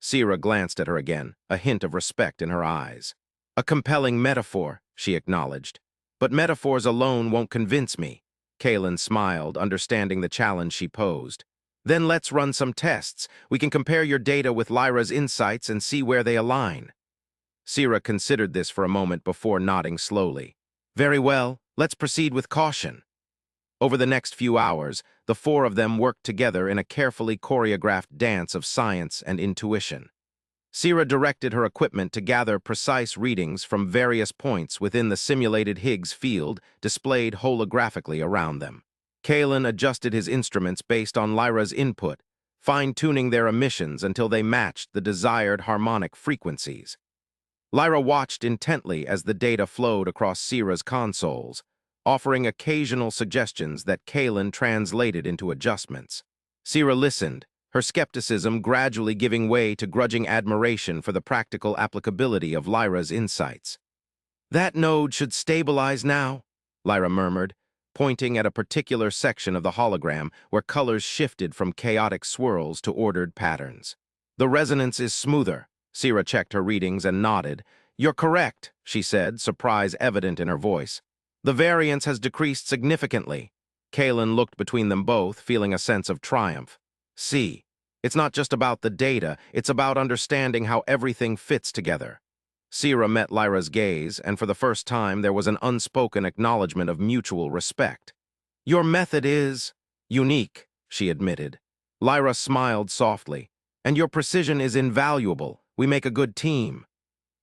Sierra glanced at her again, a hint of respect in her eyes. A compelling metaphor, she acknowledged. But metaphors alone won't convince me. Kaelen smiled, understanding the challenge she posed. Then let's run some tests. We can compare your data with Lyra's insights and see where they align. Sierra considered this for a moment before nodding slowly. Very well, let's proceed with caution. Over the next few hours, the four of them worked together in a carefully choreographed dance of science and intuition. Sierra directed her equipment to gather precise readings from various points within the simulated Higgs field displayed holographically around them. Kaelen adjusted his instruments based on Lyra's input, fine-tuning their emissions until they matched the desired harmonic frequencies. Lyra watched intently as the data flowed across Sierra's consoles, offering occasional suggestions that Kaelen translated into adjustments. Sierra listened, her skepticism gradually giving way to grudging admiration for the practical applicability of Lyra's insights. That node should stabilize now, Lyra murmured, pointing at a particular section of the hologram where colors shifted from chaotic swirls to ordered patterns. The resonance is smoother. Sierra checked her readings and nodded. You're correct, she said, surprise evident in her voice. The variance has decreased significantly. Kaelen looked between them both, feeling a sense of triumph. See, it's not just about the data, it's about understanding how everything fits together. Sierra met Lyra's gaze, and for the first time there was an unspoken acknowledgement of mutual respect. Your method is unique, she admitted. Lyra smiled softly. And your precision is invaluable. We make a good team.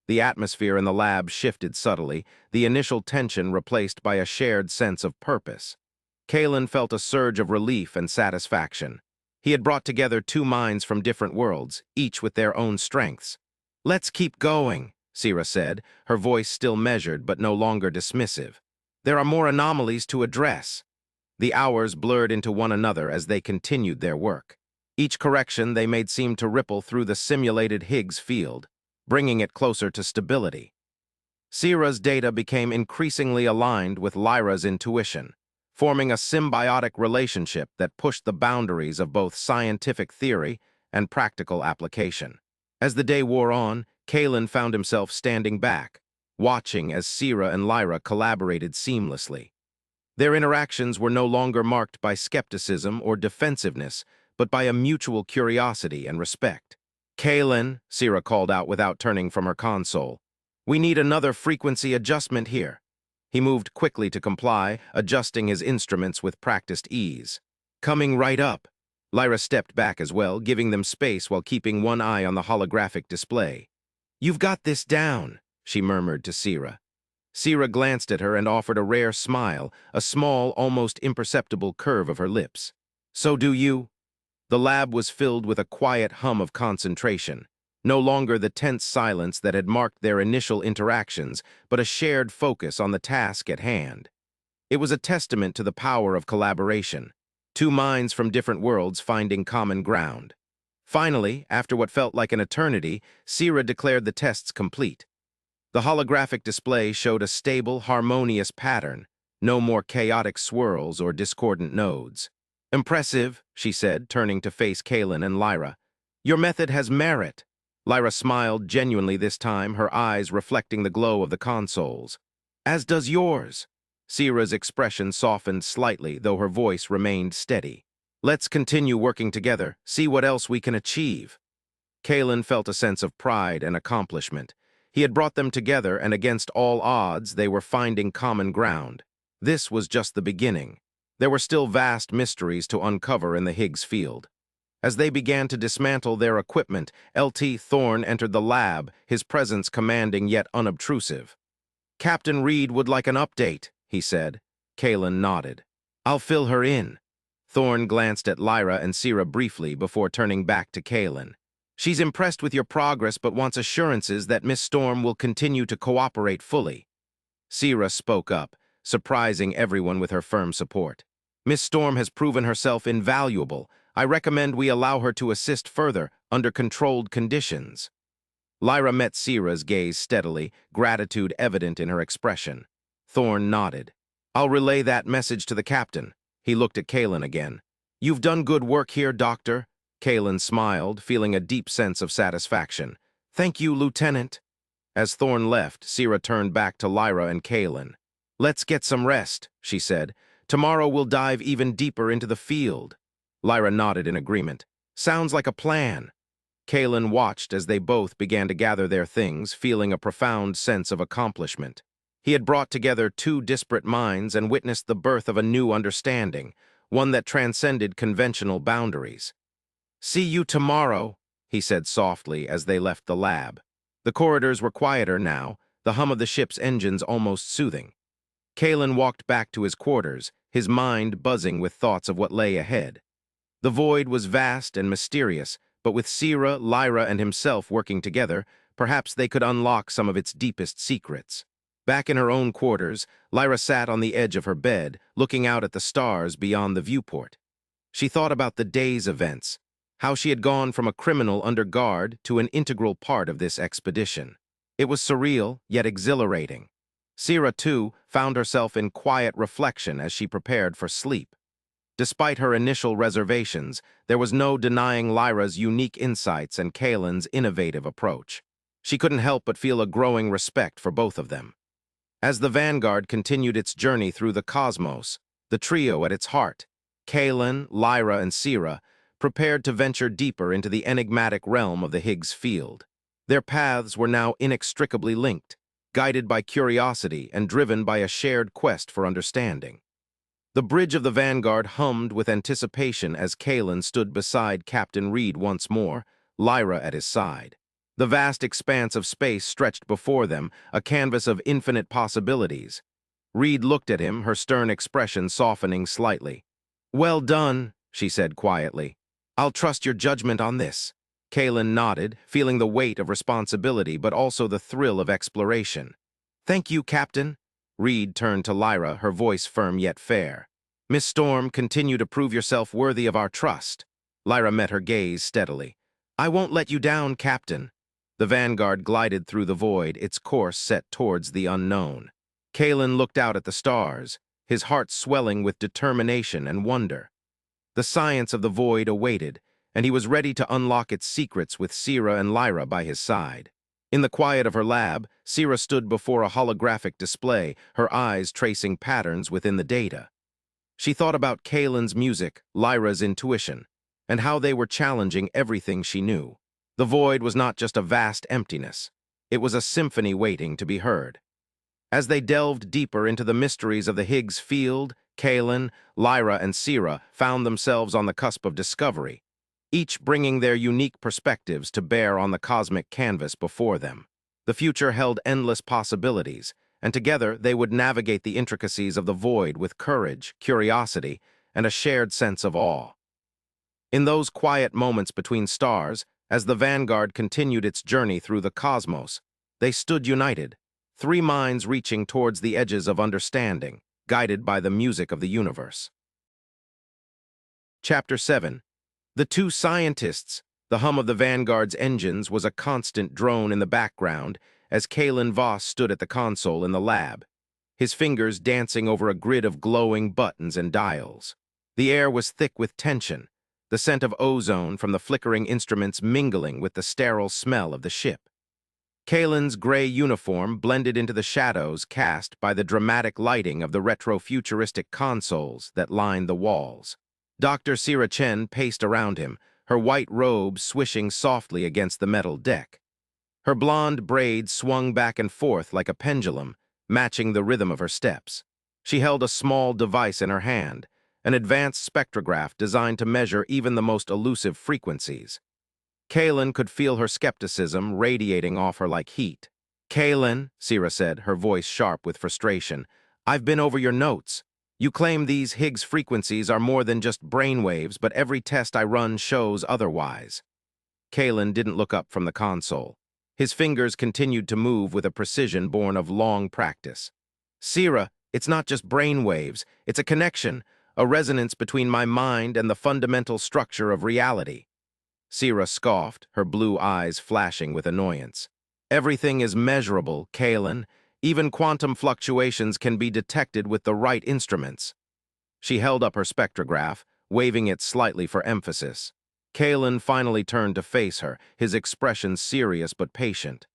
The atmosphere in the lab shifted subtly, the initial tension replaced by a shared sense of purpose. Kaelen felt a surge of relief and satisfaction. He had brought together two minds from different worlds, each with their own strengths. Let's keep going, Sierra said, her voice still measured but no longer dismissive. There are more anomalies to address. The hours blurred into one another as they continued their work. Each correction they made seemed to ripple through the simulated Higgs field, bringing it closer to stability. Sierra's data became increasingly aligned with Lyra's intuition, forming a symbiotic relationship that pushed the boundaries of both scientific theory and practical application. As the day wore on, Kaelen found himself standing back, watching as Sierra and Lyra collaborated seamlessly. Their interactions were no longer marked by skepticism or defensiveness, but by a mutual curiosity and respect. Kaelen, Sierra called out without turning from her console. We need another frequency adjustment here. He moved quickly to comply, adjusting his instruments with practiced ease. Coming right up. Lyra stepped back as well, giving them space while keeping one eye on the holographic display. You've got this down, she murmured to Sierra. Sierra glanced at her and offered a rare smile, a small, almost imperceptible curve of her lips. So do you? The lab was filled with a quiet hum of concentration, no longer the tense silence that had marked their initial interactions, but a shared focus on the task at hand. It was a testament to the power of collaboration, two minds from different worlds finding common ground. Finally, after what felt like an eternity, Sierra declared the tests complete. The holographic display showed a stable, harmonious pattern, no more chaotic swirls or discordant nodes. "Impressive," she said, turning to face Kaelen and Lyra. "Your method has merit." Lyra smiled genuinely this time, her eyes reflecting the glow of the consoles. "As does yours." Sierra's expression softened slightly, though her voice remained steady. "Let's continue working together, see what else we can achieve." Kaelen felt a sense of pride and accomplishment. He had brought them together, and against all odds, they were finding common ground. This was just the beginning. There were still vast mysteries to uncover in the Higgs Field. As they began to dismantle their equipment, LT Thorne entered the lab, his presence commanding yet unobtrusive. "Captain Reed would like an update," he said. Kaelen nodded. "I'll fill her in." Thorne glanced at Lyra and Sierra briefly before turning back to Kaelen. "She's impressed with your progress but wants assurances that Miss Storm will continue to cooperate fully." Sierra spoke up, surprising everyone with her firm support. "Miss Storm has proven herself invaluable. I recommend we allow her to assist further, under controlled conditions." Lyra met Sierra's gaze steadily, gratitude evident in her expression. Thorne nodded. "I'll relay that message to the captain." He looked at Kaelen again. "You've done good work here, Doctor." Kaelen smiled, feeling a deep sense of satisfaction. "Thank you, Lieutenant." As Thorne left, Sierra turned back to Lyra and Kaelen. "Let's get some rest," she said. "Tomorrow we'll dive even deeper into the field." Lyra nodded in agreement. "Sounds like a plan." Kaelen watched as they both began to gather their things, feeling a profound sense of accomplishment. He had brought together two disparate minds and witnessed the birth of a new understanding, one that transcended conventional boundaries. "See you tomorrow," he said softly as they left the lab. The corridors were quieter now, the hum of the ship's engines almost soothing. Kaelen walked back to his quarters, his mind buzzing with thoughts of what lay ahead. The void was vast and mysterious, but with Sierra, Lyra, and himself working together, perhaps they could unlock some of its deepest secrets. Back in her own quarters, Lyra sat on the edge of her bed, looking out at the stars beyond the viewport. She thought about the day's events, how she had gone from a criminal under guard to an integral part of this expedition. It was surreal, yet exhilarating. Sierra, too, found herself in quiet reflection as she prepared for sleep. Despite her initial reservations, there was no denying Lyra's unique insights and Kaelen's innovative approach. She couldn't help but feel a growing respect for both of them. As the Vanguard continued its journey through the cosmos, the trio at its heart, Kaelen, Lyra, and Sierra, prepared to venture deeper into the enigmatic realm of the Higgs Field. Their paths were now inextricably linked, guided by curiosity and driven by a shared quest for understanding. The bridge of the Vanguard hummed with anticipation as Kaelen stood beside Captain Reed once more, Lyra at his side. The vast expanse of space stretched before them, a canvas of infinite possibilities. Reed looked at him, her stern expression softening slightly. "Well done," she said quietly. "I'll trust your judgment on this." Kaelen nodded, feeling the weight of responsibility but also the thrill of exploration. "Thank you, Captain." Reed turned to Lyra, her voice firm yet fair. "Miss Storm, continue to prove yourself worthy of our trust." Lyra met her gaze steadily. "I won't let you down, Captain." The Vanguard glided through the void, its course set towards the unknown. Kaelen looked out at the stars, his heart swelling with determination and wonder. The science of the void awaited, and he was ready to unlock its secrets with Sierra and Lyra by his side. In the quiet of her lab, Sierra stood before a holographic display, her eyes tracing patterns within the data. She thought about Kaelen's music, Lyra's intuition, and how they were challenging everything she knew. The void was not just a vast emptiness. It was a symphony waiting to be heard. As they delved deeper into the mysteries of the Higgs Field, Kaelen, Lyra, and Sierra found themselves on the cusp of discovery, each bringing their unique perspectives to bear on the cosmic canvas before them. The future held endless possibilities, and together they would navigate the intricacies of the void with courage, curiosity, and a shared sense of awe. In those quiet moments between stars, as the Vanguard continued its journey through the cosmos, they stood united, three minds reaching towards the edges of understanding, guided by the music of the universe. Chapter 7. The two scientists. The hum of the Vanguard's engines was a constant drone in the background, as Kaelen Voss stood at the console in the lab, his fingers dancing over a grid of glowing buttons and dials. The air was thick with tension, the scent of ozone from the flickering instruments mingling with the sterile smell of the ship. Kaelen's gray uniform blended into the shadows cast by the dramatic lighting of the retro-futuristic consoles that lined the walls. Dr. Sira Chen paced around him, her white robe swishing softly against the metal deck. Her blonde braids swung back and forth like a pendulum, matching the rhythm of her steps. She held a small device in her hand, an advanced spectrograph designed to measure even the most elusive frequencies. Kaelen could feel her skepticism radiating off her like heat. "Kaelen," Sira said, her voice sharp with frustration, "I've been over your notes. You claim these Higgs frequencies are more than just brainwaves, but every test I run shows otherwise." Kaelen didn't look up from the console. His fingers continued to move with a precision born of long practice. "Sira, it's not just brainwaves. It's a connection, a resonance between my mind and the fundamental structure of reality." Sira scoffed, her blue eyes flashing with annoyance. "Everything is measurable, Kaelen. Even quantum fluctuations can be detected with the right instruments." She held up her spectrograph, waving it slightly for emphasis. Kaelen finally turned to face her, his expression serious but patient.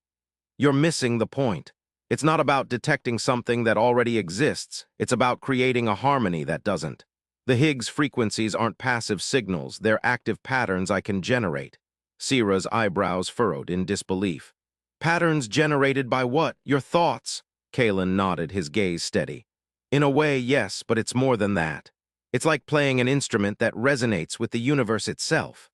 "You're missing the point. It's not about detecting something that already exists. It's about creating a harmony that doesn't. The Higgs frequencies aren't passive signals, they're active patterns I can generate." Sira's eyebrows furrowed in disbelief. "Patterns generated by what? Your thoughts?" Kaelen nodded, his gaze steady. "In a way, yes, but it's more than that. It's like playing an instrument that resonates with the universe itself."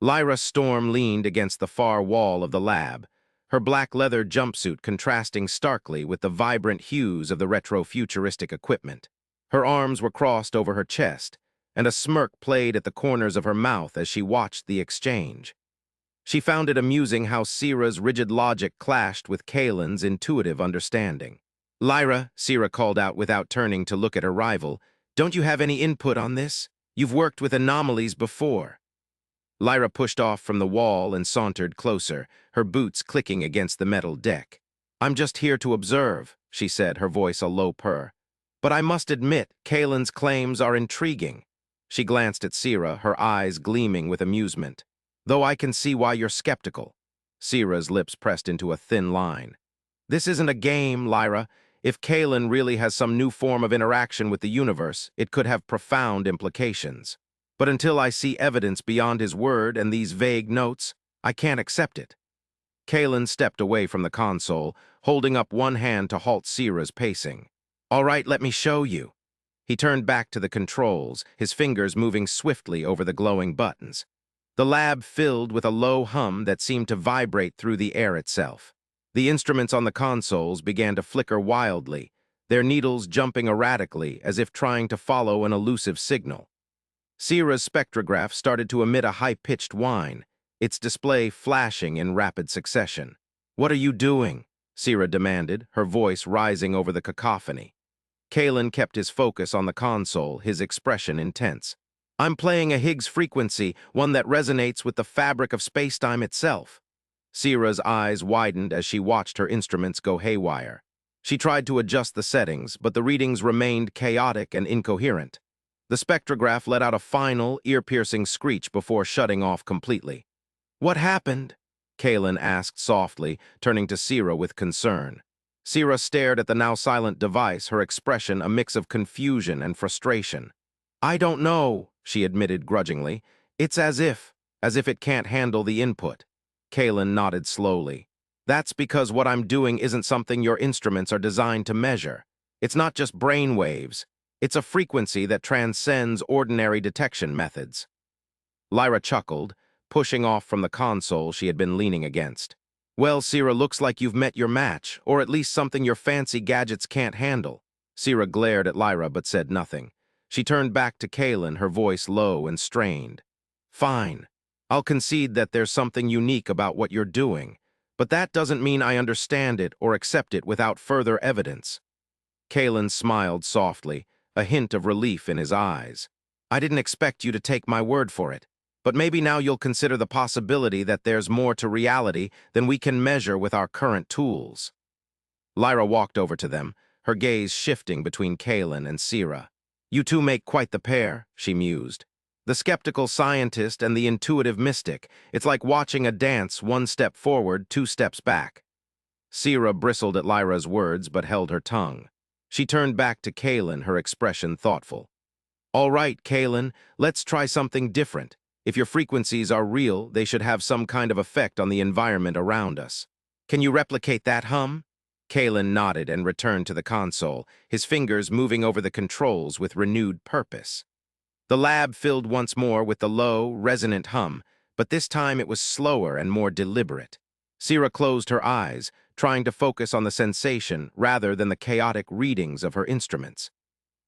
Lyra Storm leaned against the far wall of the lab, her black leather jumpsuit contrasting starkly with the vibrant hues of the retro-futuristic equipment. Her arms were crossed over her chest, and a smirk played at the corners of her mouth as she watched the exchange. She found it amusing how Sira's rigid logic clashed with Kaelen's intuitive understanding. "Lyra," Sira called out without turning to look at her rival, "don't you have any input on this? You've worked with anomalies before." Lyra pushed off from the wall and sauntered closer, her boots clicking against the metal deck. "I'm just here to observe," she said, her voice a low purr. "But I must admit, Kaelen's claims are intriguing." She glanced at Sira, her eyes gleaming with amusement. "Though I can see why you're skeptical." Sira's lips pressed into a thin line. "This isn't a game, Lyra. If Kaelen really has some new form of interaction with the universe, it could have profound implications. But until I see evidence beyond his word and these vague notes, I can't accept it." Kaelen stepped away from the console, holding up one hand to halt Sira's pacing. "All right, let me show you." He turned back to the controls, his fingers moving swiftly over the glowing buttons. The lab filled with a low hum that seemed to vibrate through the air itself. The instruments on the consoles began to flicker wildly, their needles jumping erratically as if trying to follow an elusive signal. Sira's spectrograph started to emit a high-pitched whine, its display flashing in rapid succession. "What are you doing?" Sira demanded, her voice rising over the cacophony. Kaelen kept his focus on the console, his expression intense. "I'm playing a Higgs frequency, one that resonates with the fabric of spacetime itself." Sira's eyes widened as she watched her instruments go haywire. She tried to adjust the settings, but the readings remained chaotic and incoherent. The spectrograph let out a final, ear-piercing screech before shutting off completely. "What happened?" Kaelen asked softly, turning to Sira with concern. Sira stared at the now silent device, her expression a mix of confusion and frustration. "I don't know," she admitted grudgingly. "It's as if it can't handle the input." Kaelen nodded slowly. "That's because what I'm doing isn't something your instruments are designed to measure. It's not just brain waves. It's a frequency that transcends ordinary detection methods." Lyra chuckled, pushing off from the console she had been leaning against. "Well, Sira, looks like you've met your match, or at least something your fancy gadgets can't handle." Sira glared at Lyra but said nothing. She turned back to Kaelen, her voice low and strained. "Fine. I'll concede that there's something unique about what you're doing, but that doesn't mean I understand it or accept it without further evidence." Kaelen smiled softly, a hint of relief in his eyes. "I didn't expect you to take my word for it, But maybe now you'll consider the possibility that there's more to reality than we can measure with our current tools. Lyra walked over to them, her gaze shifting between Kaelen and Sierra. You two make quite the pair, she mused. The skeptical scientist and the intuitive mystic. It's like watching a dance, one step forward, two steps back. Sierra bristled at Lyra's words but held her tongue. She turned back to Kaelen, her expression thoughtful. All right, Kaelen, let's try something different. If your frequencies are real, they should have some kind of effect on the environment around us. Can you replicate that hum? Kaelen nodded and returned to the console, his fingers moving over the controls with renewed purpose. The lab filled once more with the low, resonant hum, but this time it was slower and more deliberate. Sierra closed her eyes, trying to focus on the sensation rather than the chaotic readings of her instruments.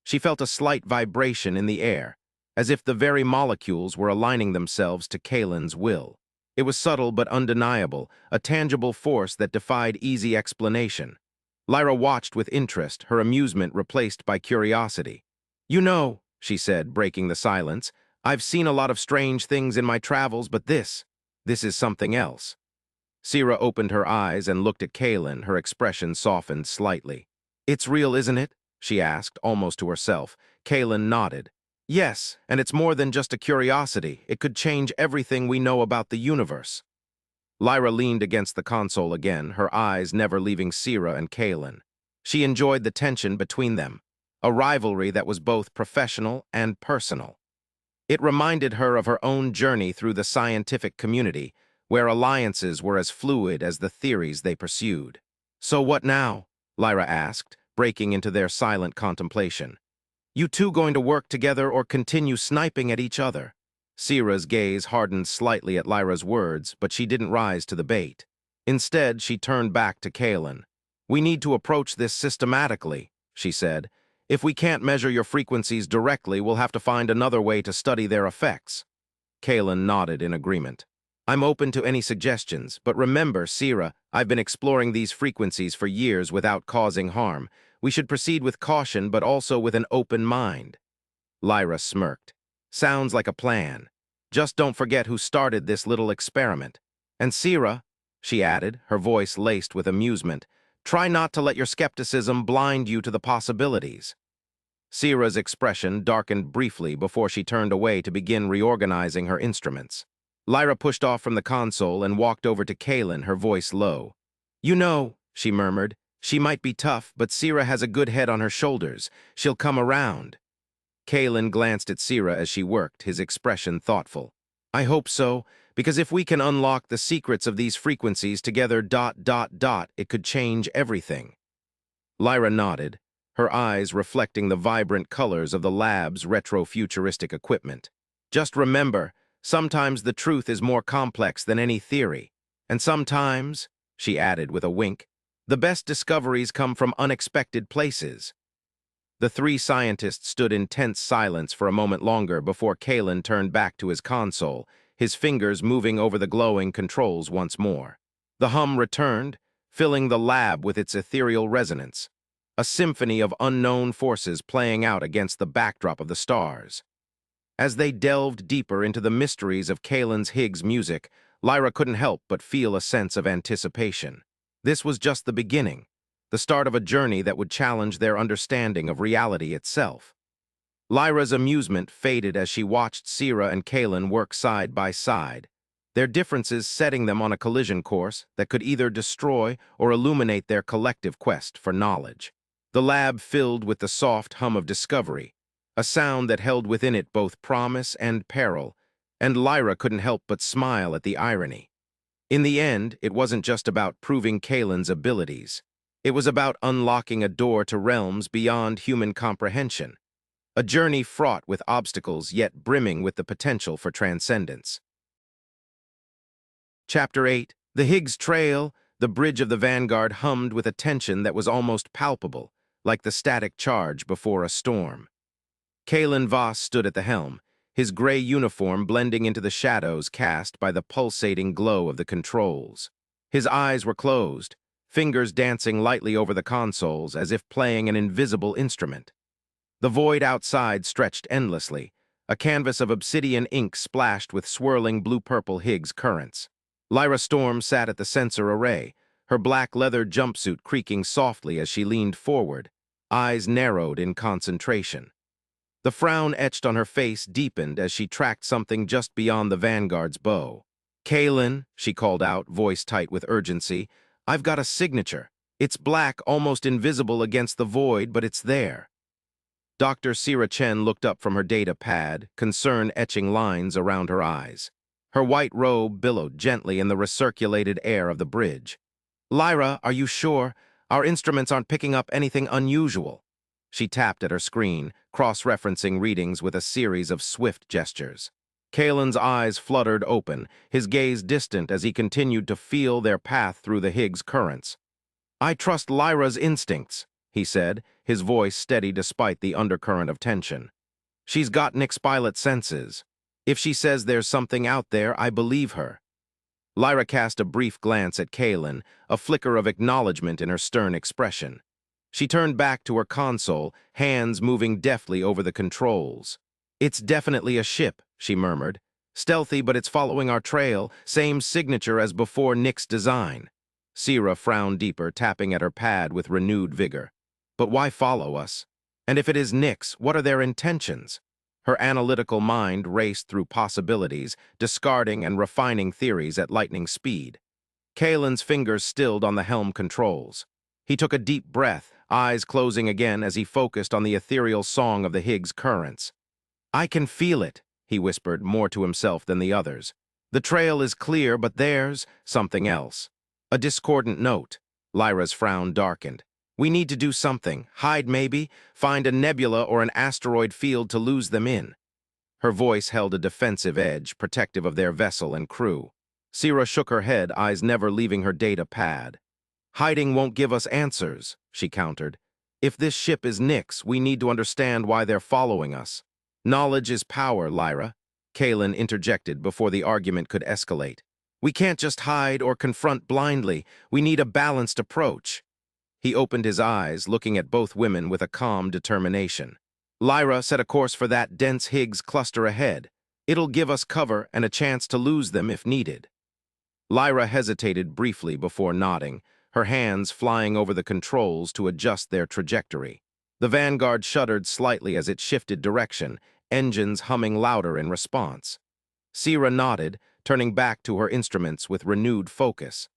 She felt a slight vibration in the air, as if the very molecules were aligning themselves to Kaelen's will. It was subtle but undeniable, a tangible force that defied easy explanation. Lyra watched with interest, her amusement replaced by curiosity. You know, she said, breaking the silence, I've seen a lot of strange things in my travels, but this is something else. Sierra opened her eyes and looked at Kaelen, her expression softened slightly. It's real, isn't it? She asked, almost to herself. Kaelen nodded. Yes, and it's more than just a curiosity. It could change everything we know about the universe. Lyra leaned against the console again, her eyes never leaving Sierra and Kaelen. She enjoyed the tension between them, a rivalry that was both professional and personal. It reminded her of her own journey through the scientific community, where alliances were as fluid as the theories they pursued. So what now? Lyra asked, breaking into their silent contemplation. You two going to work together or continue sniping at each other? Sierra's gaze hardened slightly at Lyra's words, but she didn't rise to the bait. Instead, she turned back to Kaelen. We need to approach this systematically, she said. If we can't measure your frequencies directly, we'll have to find another way to study their effects. Kaelen nodded in agreement. I'm open to any suggestions, but remember, Sierra, I've been exploring these frequencies for years without causing harm. We should proceed with caution, but also with an open mind. Lyra smirked. Sounds like a plan. Just don't forget who started this little experiment. And Sierra, she added, her voice laced with amusement, try not to let your skepticism blind you to the possibilities. Sierra's expression darkened briefly before she turned away to begin reorganizing her instruments. Lyra pushed off from the console and walked over to Kaelen, her voice low. You know, she murmured, she might be tough, but Sierra has a good head on her shoulders. She'll come around. Kaelen glanced at Sierra as she worked, his expression thoughtful. I hope so, because if we can unlock the secrets of these frequencies together, it could change everything. Lyra nodded, her eyes reflecting the vibrant colors of the lab's retro-futuristic equipment. Just remember, sometimes the truth is more complex than any theory. And sometimes, she added with a wink, the best discoveries come from unexpected places. The three scientists stood in tense silence for a moment longer before Kaelen turned back to his console, his fingers moving over the glowing controls once more. The hum returned, filling the lab with its ethereal resonance, a symphony of unknown forces playing out against the backdrop of the stars. As they delved deeper into the mysteries of Kaelen's Higgs music, Lyra couldn't help but feel a sense of anticipation. This was just the beginning, the start of a journey that would challenge their understanding of reality itself. Lyra's amusement faded as she watched Sierra and Kaelen work side by side, their differences setting them on a collision course that could either destroy or illuminate their collective quest for knowledge. The lab filled with the soft hum of discovery, a sound that held within it both promise and peril, and Lyra couldn't help but smile at the irony. In the end, it wasn't just about proving Kaelen's abilities. It was about unlocking a door to realms beyond human comprehension, a journey fraught with obstacles yet brimming with the potential for transcendence. Chapter 8. The Higgs Trail. The bridge of the Vanguard hummed with a tension that was almost palpable, like the static charge before a storm. Kaelen Voss stood at the helm, his gray uniform blending into the shadows cast by the pulsating glow of the controls. His eyes were closed, fingers dancing lightly over the consoles as if playing an invisible instrument. The void outside stretched endlessly, a canvas of obsidian ink splashed with swirling blue-purple Higgs currents. Lyra Storm sat at the sensor array, her black leather jumpsuit creaking softly as she leaned forward, eyes narrowed in concentration. The frown etched on her face deepened as she tracked something just beyond the Vanguard's bow. "Kaelen," she called out, voice tight with urgency, "I've got a signature. It's black, almost invisible against the void, but it's there." Dr. Sira Chen looked up from her data pad, concern etching lines around her eyes. Her white robe billowed gently in the recirculated air of the bridge. "Lyra, are you sure? Our instruments aren't picking up anything unusual." She tapped at her screen, cross-referencing readings with a series of swift gestures. Kaelen's eyes fluttered open, his gaze distant as he continued to feel their path through the Higgs currents. "I trust Lyra's instincts," he said, his voice steady despite the undercurrent of tension. "She's got Nick's pilot senses. If she says there's something out there, I believe her." Lyra cast a brief glance at Kaelen, a flicker of acknowledgement in her stern expression. She turned back to her console, hands moving deftly over the controls. "It's definitely a ship," she murmured. "Stealthy, but it's following our trail, same signature as before Nick's design." Sira frowned deeper, tapping at her pad with renewed vigor. "But why follow us? And if it is Nick's, what are their intentions?" Her analytical mind raced through possibilities, discarding and refining theories at lightning speed. Kaelen's fingers stilled on the helm controls. He took a deep breath, eyes closing again as he focused on the ethereal song of the Higgs currents. "I can feel it," he whispered, more to himself than the others. "The trail is clear, but there's something else." A discordant note. Lyra's frown darkened. "We need to do something. Hide maybe, find a nebula or an asteroid field to lose them in." Her voice held a defensive edge, protective of their vessel and crew. Sira shook her head, eyes never leaving her data pad. "Hiding won't give us answers," she countered. "If this ship is Nick's, we need to understand why they're following us." "Knowledge is power, Lyra," Kaelen interjected before the argument could escalate. "We can't just hide or confront blindly. We need a balanced approach." He opened his eyes, looking at both women with a calm determination. "Lyra, set a course for that dense Higgs cluster ahead. It'll give us cover and a chance to lose them if needed." Lyra hesitated briefly before nodding, her hands flying over the controls to adjust their trajectory. The Vanguard shuddered slightly as it shifted direction, engines humming louder in response. Sira nodded, turning back to her instruments with renewed focus.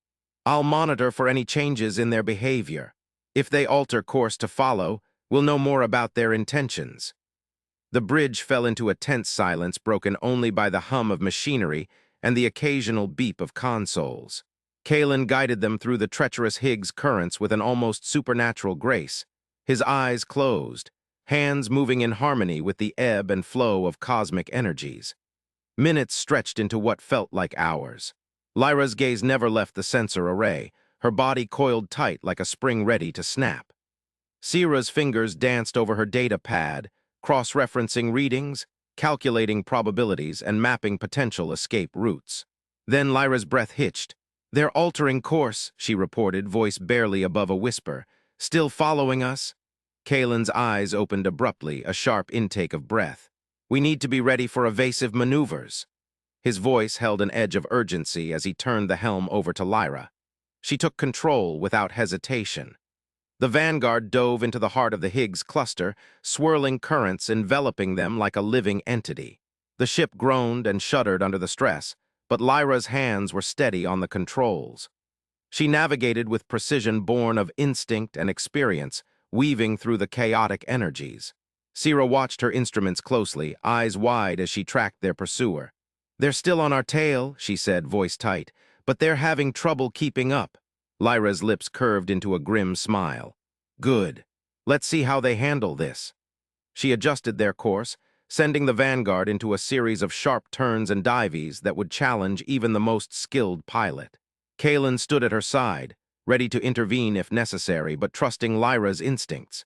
"I'll monitor for any changes in their behavior. If they alter course to follow, we'll know more about their intentions." The bridge fell into a tense silence broken only by the hum of machinery and the occasional beep of consoles. Kaelen guided them through the treacherous Higgs currents with an almost supernatural grace, his eyes closed, hands moving in harmony with the ebb and flow of cosmic energies. Minutes stretched into what felt like hours. Lyra's gaze never left the sensor array, her body coiled tight like a spring ready to snap. Sira's fingers danced over her data pad, cross-referencing readings, calculating probabilities, and mapping potential escape routes. Then Lyra's breath hitched. "They're altering course," she reported, voice barely above a whisper. "Still following us?" Kaelen's eyes opened abruptly, a sharp intake of breath. "We need to be ready for evasive maneuvers." His voice held an edge of urgency as he turned the helm over to Lyra. She took control without hesitation. The Vanguard dove into the heart of the Higgs cluster, swirling currents enveloping them like a living entity. The ship groaned and shuddered under the stress, but Lyra's hands were steady on the controls. She navigated with precision born of instinct and experience, weaving through the chaotic energies. Sira watched her instruments closely, eyes wide as she tracked their pursuer. "They're still on our tail," she said, voice tight, "but they're having trouble keeping up." Lyra's lips curved into a grim smile. "Good. Let's see how they handle this." She adjusted their course, sending the Vanguard into a series of sharp turns and dives that would challenge even the most skilled pilot. Kaelen stood at her side, ready to intervene if necessary, but trusting Lyra's instincts.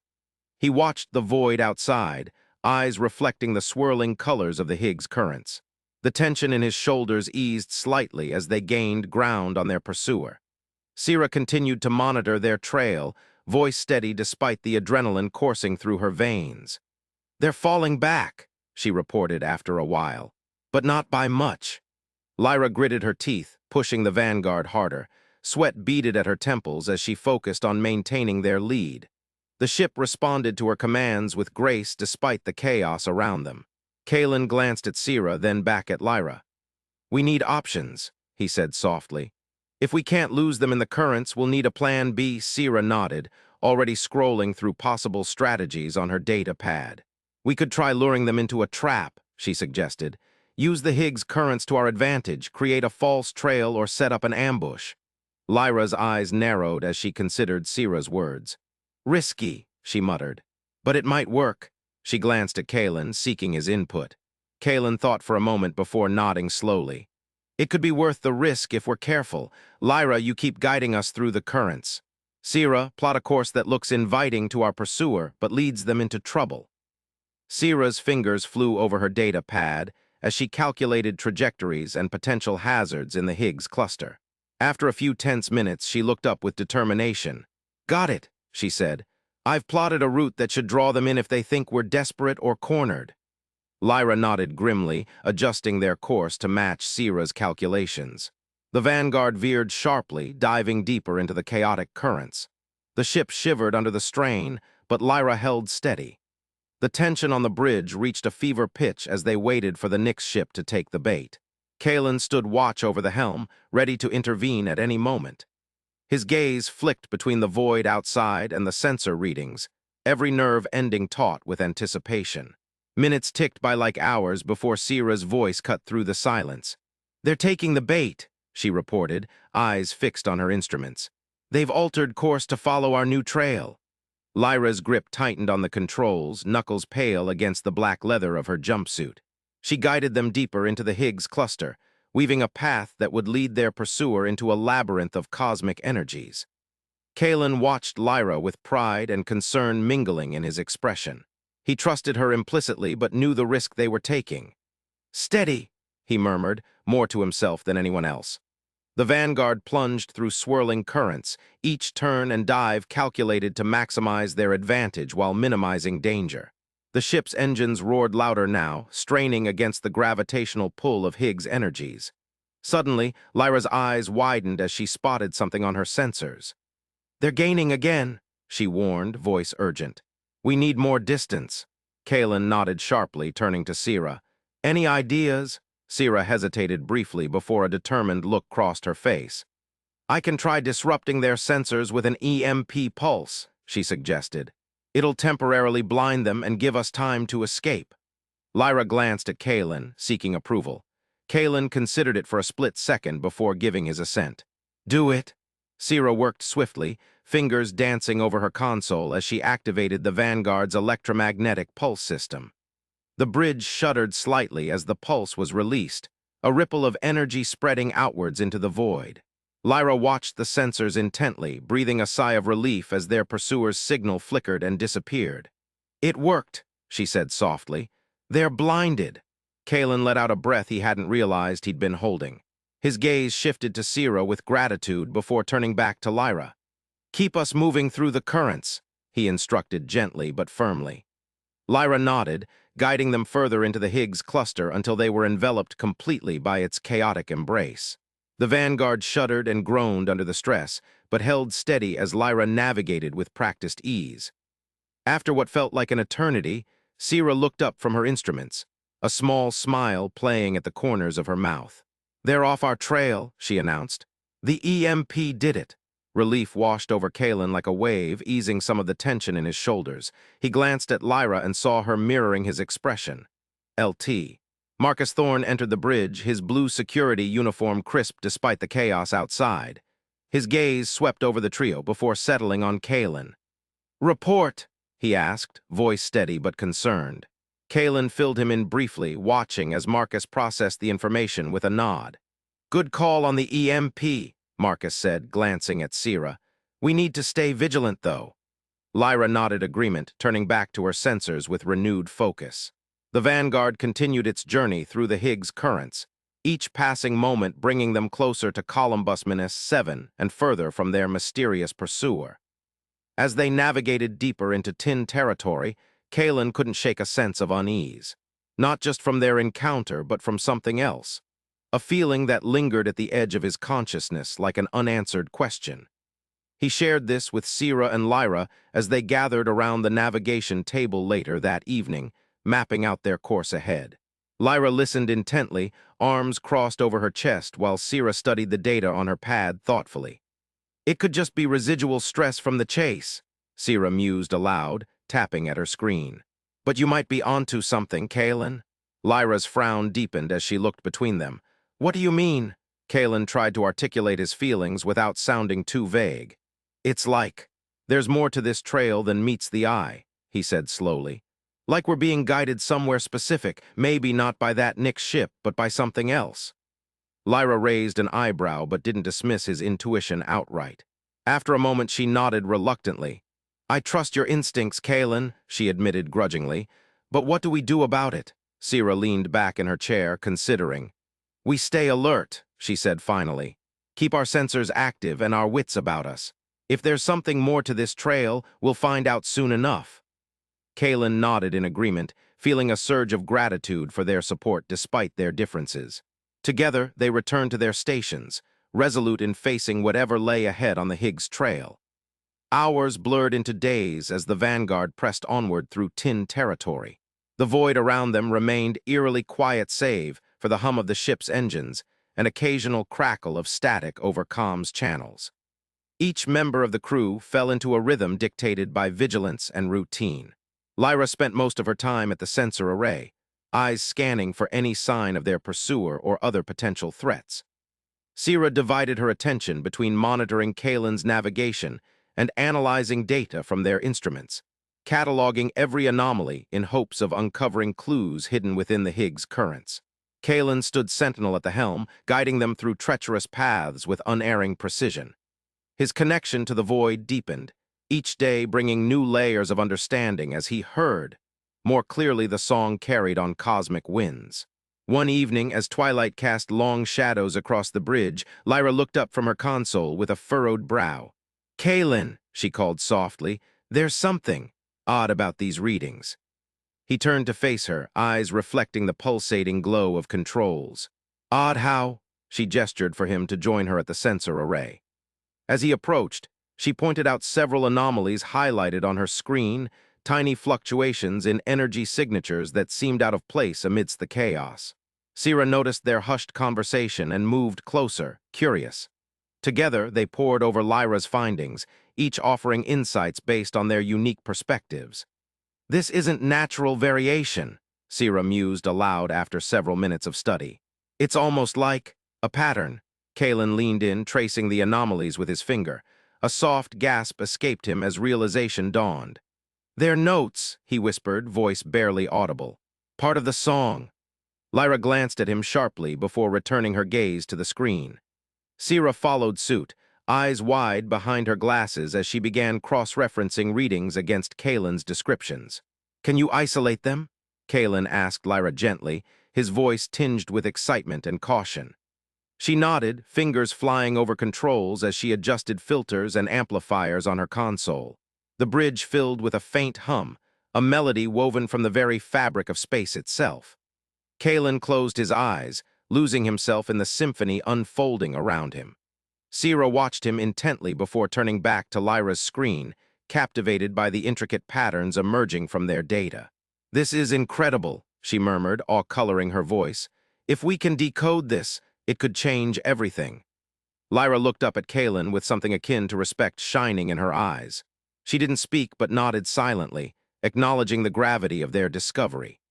He watched the void outside, eyes reflecting the swirling colors of the Higgs currents. The tension in his shoulders eased slightly as they gained ground on their pursuer. Sira continued to monitor their trail, voice steady despite the adrenaline coursing through her veins. "They're falling back," she reported after a while. But not by much. Lyra gritted her teeth, pushing the Vanguard harder. Sweat beaded at her temples as she focused on maintaining their lead. The ship responded to her commands with grace despite the chaos around them. Kaelen glanced at Sierra, then back at Lyra. "We need options," he said softly. "If we can't lose them in the currents, we'll need a plan B." Sierra nodded, already scrolling through possible strategies on her data pad. "We could try luring them into a trap," she suggested. "Use the Higgs currents to our advantage, create a false trail, or set up an ambush." Lyra's eyes narrowed as she considered Sierra's words. "Risky," she muttered. "But it might work." She glanced at Kaelen, seeking his input. Kaelen thought for a moment before nodding slowly. "It could be worth the risk if we're careful. Lyra, you keep guiding us through the currents. Sierra, plot a course that looks inviting to our pursuer but leads them into trouble." Sierra's fingers flew over her data pad as she calculated trajectories and potential hazards in the Higgs cluster. After a few tense minutes, she looked up with determination. "Got it," she said. "I've plotted a route that should draw them in if they think we're desperate or cornered." Lyra nodded grimly, adjusting their course to match Sierra's calculations. The Vanguard veered sharply, diving deeper into the chaotic currents. The ship shivered under the strain, but Lyra held steady. The tension on the bridge reached a fever pitch as they waited for the Nyx ship to take the bait. Kaelen stood watch over the helm, ready to intervene at any moment. His gaze flicked between the void outside and the sensor readings, every nerve ending taut with anticipation. Minutes ticked by like hours before Sierra's voice cut through the silence. "They're taking the bait," she reported, eyes fixed on her instruments. "They've altered course to follow our new trail." Lyra's grip tightened on the controls, knuckles pale against the black leather of her jumpsuit. She guided them deeper into the Higgs cluster, weaving a path that would lead their pursuer into a labyrinth of cosmic energies. Kaelen watched Lyra with pride and concern mingling in his expression. He trusted her implicitly but knew the risk they were taking. "Steady," he murmured, more to himself than anyone else. The Vanguard plunged through swirling currents, each turn and dive calculated to maximize their advantage while minimizing danger. The ship's engines roared louder now, straining against the gravitational pull of Higgs energies. Suddenly, Lyra's eyes widened as she spotted something on her sensors. "They're gaining again," she warned, voice urgent. "We need more distance." Kaelen nodded sharply, turning to Sierra. "Any ideas?" Sierra hesitated briefly before a determined look crossed her face. "I can try disrupting their sensors with an EMP pulse," she suggested. "It'll temporarily blind them and give us time to escape." Lyra glanced at Kaelen, seeking approval. Kaelen considered it for a split second before giving his assent. "Do it." Sierra worked swiftly, fingers dancing over her console as she activated the Vanguard's electromagnetic pulse system. The bridge shuddered slightly as the pulse was released, a ripple of energy spreading outwards into the void. Lyra watched the sensors intently, breathing a sigh of relief as their pursuer's signal flickered and disappeared. "It worked," she said softly. "They're blinded." Kaelen let out a breath he hadn't realized he'd been holding. His gaze shifted to Sierra with gratitude before turning back to Lyra. "Keep us moving through the currents," he instructed gently but firmly. Lyra nodded, guiding them further into the Higgs cluster until they were enveloped completely by its chaotic embrace. The Vanguard shuddered and groaned under the stress, but held steady as Lyra navigated with practiced ease. After what felt like an eternity, Sierra looked up from her instruments, a small smile playing at the corners of her mouth. "They're off our trail," she announced. "The EMP did it." Relief washed over Kaelen like a wave, easing some of the tension in his shoulders. He glanced at Lyra and saw her mirroring his expression. LT. Marcus Thorne entered the bridge, his blue security uniform crisp despite the chaos outside. His gaze swept over the trio before settling on Kaelen. "Report," he asked, voice steady but concerned. Kaelen filled him in briefly, watching as Marcus processed the information with a nod. "Good call on the EMP," Marcus said, glancing at Sierra. "We need to stay vigilant, though." Lyra nodded agreement, turning back to her sensors with renewed focus. The Vanguard continued its journey through the Higgs currents, each passing moment bringing them closer to Columbus-7 and further from their mysterious pursuer. As they navigated deeper into tin territory, Kaelen couldn't shake a sense of unease. not just from their encounter, but from something else. A feeling that lingered at the edge of his consciousness like an unanswered question. He shared this with Sierra and Lyra as they gathered around the navigation table later that evening, mapping out their course ahead. Lyra listened intently, arms crossed over her chest, while Sierra studied the data on her pad thoughtfully. It could just be residual stress from the chase, Sierra mused aloud, tapping at her screen. But you might be onto something, Kaelen. Lyra's frown deepened as she looked between them. What do you mean? Kaelen tried to articulate his feelings without sounding too vague. It's like, there's more to this trail than meets the eye, he said slowly. Like we're being guided somewhere specific, maybe not by that Nick's ship, but by something else. Lyra raised an eyebrow but didn't dismiss his intuition outright. After a moment, she nodded reluctantly. I trust your instincts, Kaelen, she admitted grudgingly. But what do we do about it? Sierra leaned back in her chair, considering. We stay alert, she said finally. Keep our sensors active and our wits about us. If there's something more to this trail, we'll find out soon enough. Kaelen nodded in agreement, feeling a surge of gratitude for their support despite their differences. Together, they returned to their stations, resolute in facing whatever lay ahead on the Higgs trail. Hours blurred into days as the Vanguard pressed onward through tin territory. The void around them remained eerily quiet save for the hum of the ship's engines, an occasional crackle of static over comms channels. Each member of the crew fell into a rhythm dictated by vigilance and routine. Lyra spent most of her time at the sensor array, eyes scanning for any sign of their pursuer or other potential threats. Sierra divided her attention between monitoring Kaelen's navigation and analyzing data from their instruments, cataloging every anomaly in hopes of uncovering clues hidden within the Higgs currents. Kaelen stood sentinel at the helm, guiding them through treacherous paths with unerring precision. His connection to the void deepened, each day bringing new layers of understanding as he heard more clearly the song carried on cosmic winds. One evening, as twilight cast long shadows across the bridge, Lyra looked up from her console with a furrowed brow. Kaelen, she called softly, there's something odd about these readings. He turned to face her, eyes reflecting the pulsating glow of controls. Odd how? She gestured for him to join her at the sensor array. As he approached, she pointed out several anomalies highlighted on her screen, tiny fluctuations in energy signatures that seemed out of place amidst the chaos. Sierra noticed their hushed conversation and moved closer, curious. Together, they pored over Lyra's findings, each offering insights based on their unique perspectives. This isn't natural variation, Sierra mused aloud after several minutes of study. It's almost like a pattern. Kaelen leaned in, tracing the anomalies with his finger. A soft gasp escaped him as realization dawned. They're notes, he whispered, voice barely audible. Part of the song. Lyra glanced at him sharply before returning her gaze to the screen. Sierra followed suit, eyes wide behind her glasses as she began cross-referencing readings against Kaelen's descriptions. Can you isolate them? Kaelen asked Lyra gently, his voice tinged with excitement and caution. She nodded, fingers flying over controls as she adjusted filters and amplifiers on her console. The bridge filled with a faint hum, a melody woven from the very fabric of space itself. Kaelen closed his eyes, losing himself in the symphony unfolding around him. Sierra watched him intently before turning back to Lyra's screen, captivated by the intricate patterns emerging from their data. This is incredible, she murmured, awe-coloring her voice. If we can decode this, it could change everything. Lyra looked up at Kaelen with something akin to respect shining in her eyes. She didn't speak but nodded silently, acknowledging the gravity of their discovery.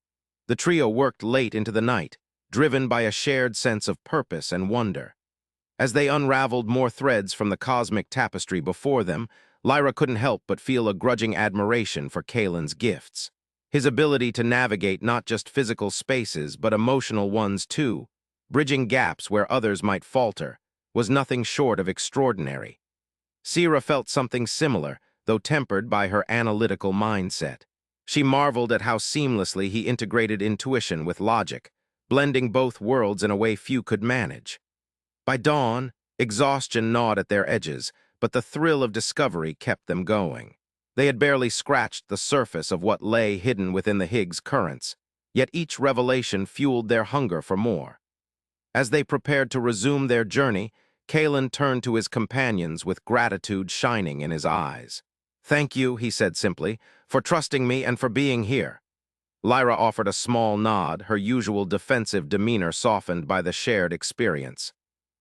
The trio worked late into the night, driven by a shared sense of purpose and wonder. As they unraveled more threads from the cosmic tapestry before them, Lyra couldn't help but feel a grudging admiration for Kaelen's gifts. His ability to navigate not just physical spaces but emotional ones too, bridging gaps where others might falter, was nothing short of extraordinary. Sierra felt something similar, though tempered by her analytical mindset. She marveled at how seamlessly he integrated intuition with logic, blending both worlds in a way few could manage. By dawn, exhaustion gnawed at their edges, but the thrill of discovery kept them going. They had barely scratched the surface of what lay hidden within the Higgs currents, yet each revelation fueled their hunger for more. As they prepared to resume their journey, Kaelen turned to his companions with gratitude shining in his eyes. "Thank you," he said simply, "for trusting me and for being here." Lyra offered a small nod, her usual defensive demeanor softened by the shared experience.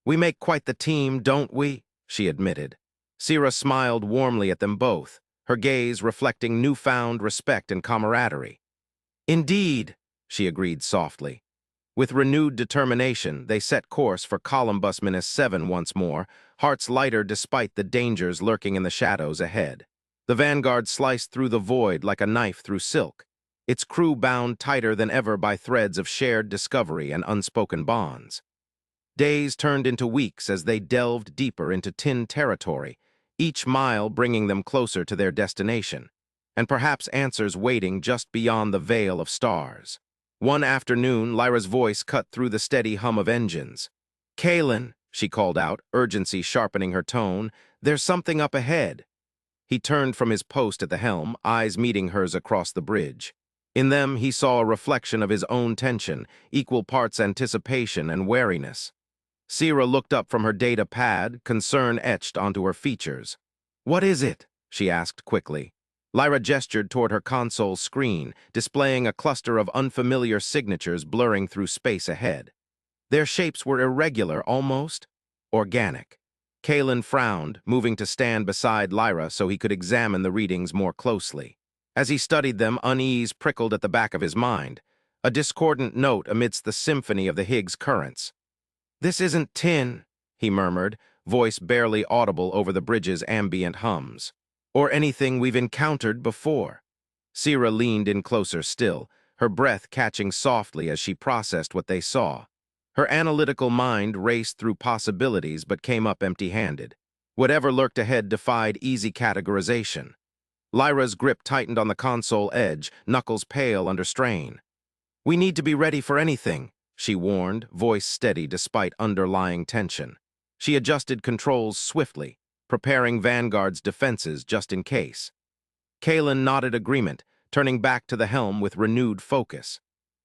"We make quite the team, don't we?" she admitted. Sira smiled warmly at them both, her gaze reflecting newfound respect and camaraderie. "Indeed," she agreed softly. With renewed determination, they set course for Columbus-7 once more, hearts lighter despite the dangers lurking in the shadows ahead. The Vanguard sliced through the void like a knife through silk, its crew bound tighter than ever by threads of shared discovery and unspoken bonds. Days turned into weeks as they delved deeper into tin territory, each mile bringing them closer to their destination, and perhaps answers waiting just beyond the veil of stars. One afternoon, Lyra's voice cut through the steady hum of engines. "Kaelen," she called out, urgency sharpening her tone, "there's something up ahead." He turned from his post at the helm, eyes meeting hers across the bridge. In them, he saw a reflection of his own tension, equal parts anticipation and wariness. Sira looked up from her data pad, concern etched onto her features. "What is it?" she asked quickly. Lyra gestured toward her console screen, displaying a cluster of unfamiliar signatures blurring through space ahead. Their shapes were irregular, almost organic. Kaelen frowned, moving to stand beside Lyra so he could examine the readings more closely. As he studied them, unease prickled at the back of his mind, a discordant note amidst the symphony of the Higgs currents. "This isn't tin," he murmured, voice barely audible over the bridge's ambient hums. "Or anything we've encountered before." Sira leaned in closer still, her breath catching softly as she processed what they saw. Her analytical mind raced through possibilities but came up empty-handed. Whatever lurked ahead defied easy categorization. Lyra's grip tightened on the console edge, knuckles pale under strain. "We need to be ready for anything," she warned, voice steady despite underlying tension. She adjusted controls swiftly, preparing Vanguard's defenses just in case. Kaelen nodded agreement, turning back to the helm with renewed focus.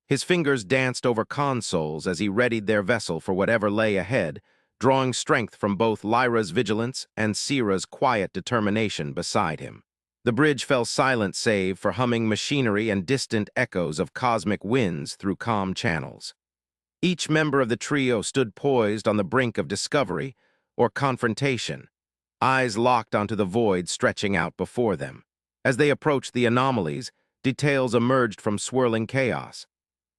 His fingers danced over consoles as he readied their vessel for whatever lay ahead, drawing strength from both Lyra's vigilance and Sira's quiet determination beside him. The bridge fell silent save for humming machinery and distant echoes of cosmic winds through calm channels. Each member of the trio stood poised on the brink of discovery or confrontation, eyes locked onto the void stretching out before them. As they approached the anomalies, details emerged from swirling chaos.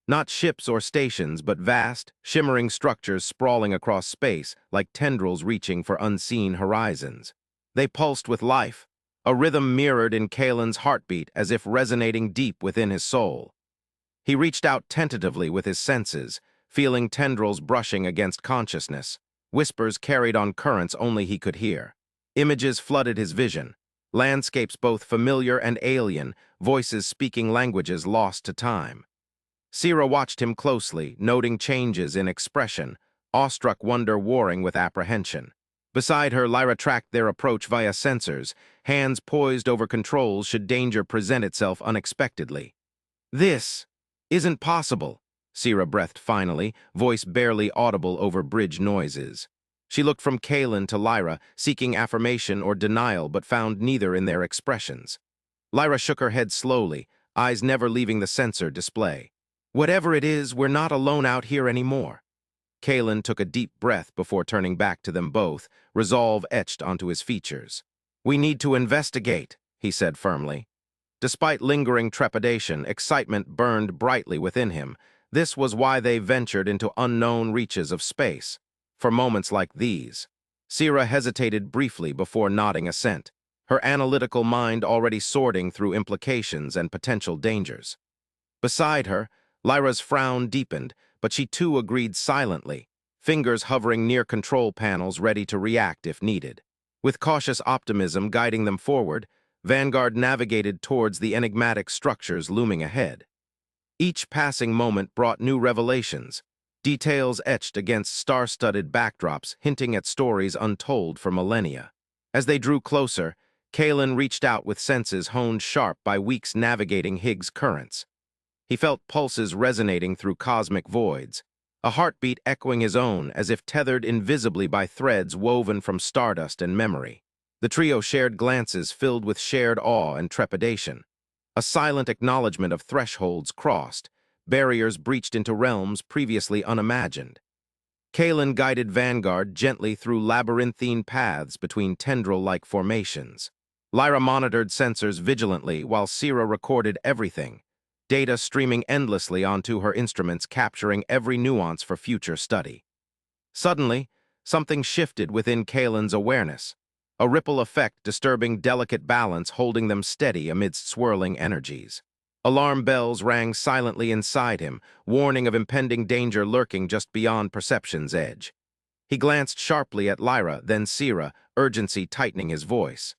Not ships or stations, but vast, shimmering structures sprawling across space like tendrils reaching for unseen horizons. They pulsed with life, a rhythm mirrored in Kaelen's heartbeat as if resonating deep within his soul. He reached out tentatively with his senses, feeling tendrils brushing against consciousness, whispers carried on currents only he could hear. Images flooded his vision, landscapes both familiar and alien, voices speaking languages lost to time. Sira watched him closely, noting changes in expression, awestruck wonder warring with apprehension. Beside her, Lyra tracked their approach via sensors, hands poised over controls should danger present itself unexpectedly. "This isn't possible," Sira breathed finally, voice barely audible over bridge noises. She looked from Kaelen to Lyra, seeking affirmation or denial, but found neither in their expressions. Lyra shook her head slowly, eyes never leaving the sensor display. "Whatever it is, we're not alone out here anymore." Kaelen took a deep breath before turning back to them both, resolve etched onto his features. "We need to investigate," he said firmly. Despite lingering trepidation, excitement burned brightly within him. This was why they ventured into unknown reaches of space. For moments like these, Sira hesitated briefly before nodding assent, her analytical mind already sorting through implications and potential dangers. Beside her, Lyra's frown deepened, but she too agreed silently, fingers hovering near control panels ready to react if needed. With cautious optimism guiding them forward, Vanguard navigated towards the enigmatic structures looming ahead. Each passing moment brought new revelations, details etched against star-studded backdrops hinting at stories untold for millennia. As they drew closer, Kaelen reached out with senses honed sharp by weeks navigating Higgs currents. He felt pulses resonating through cosmic voids, a heartbeat echoing his own as if tethered invisibly by threads woven from stardust and memory. The trio shared glances filled with shared awe and trepidation, a silent acknowledgement of thresholds crossed, barriers breached into realms previously unimagined. Kaelen guided Vanguard gently through labyrinthine paths between tendril-like formations. Lyra monitored sensors vigilantly while Sira recorded everything, data streaming endlessly onto her instruments capturing every nuance for future study. Suddenly, something shifted within Kaelen's awareness, a ripple effect disturbing delicate balance holding them steady amidst swirling energies. Alarm bells rang silently inside him, warning of impending danger lurking just beyond perception's edge. He glanced sharply at Lyra, then Sira, urgency tightening his voice.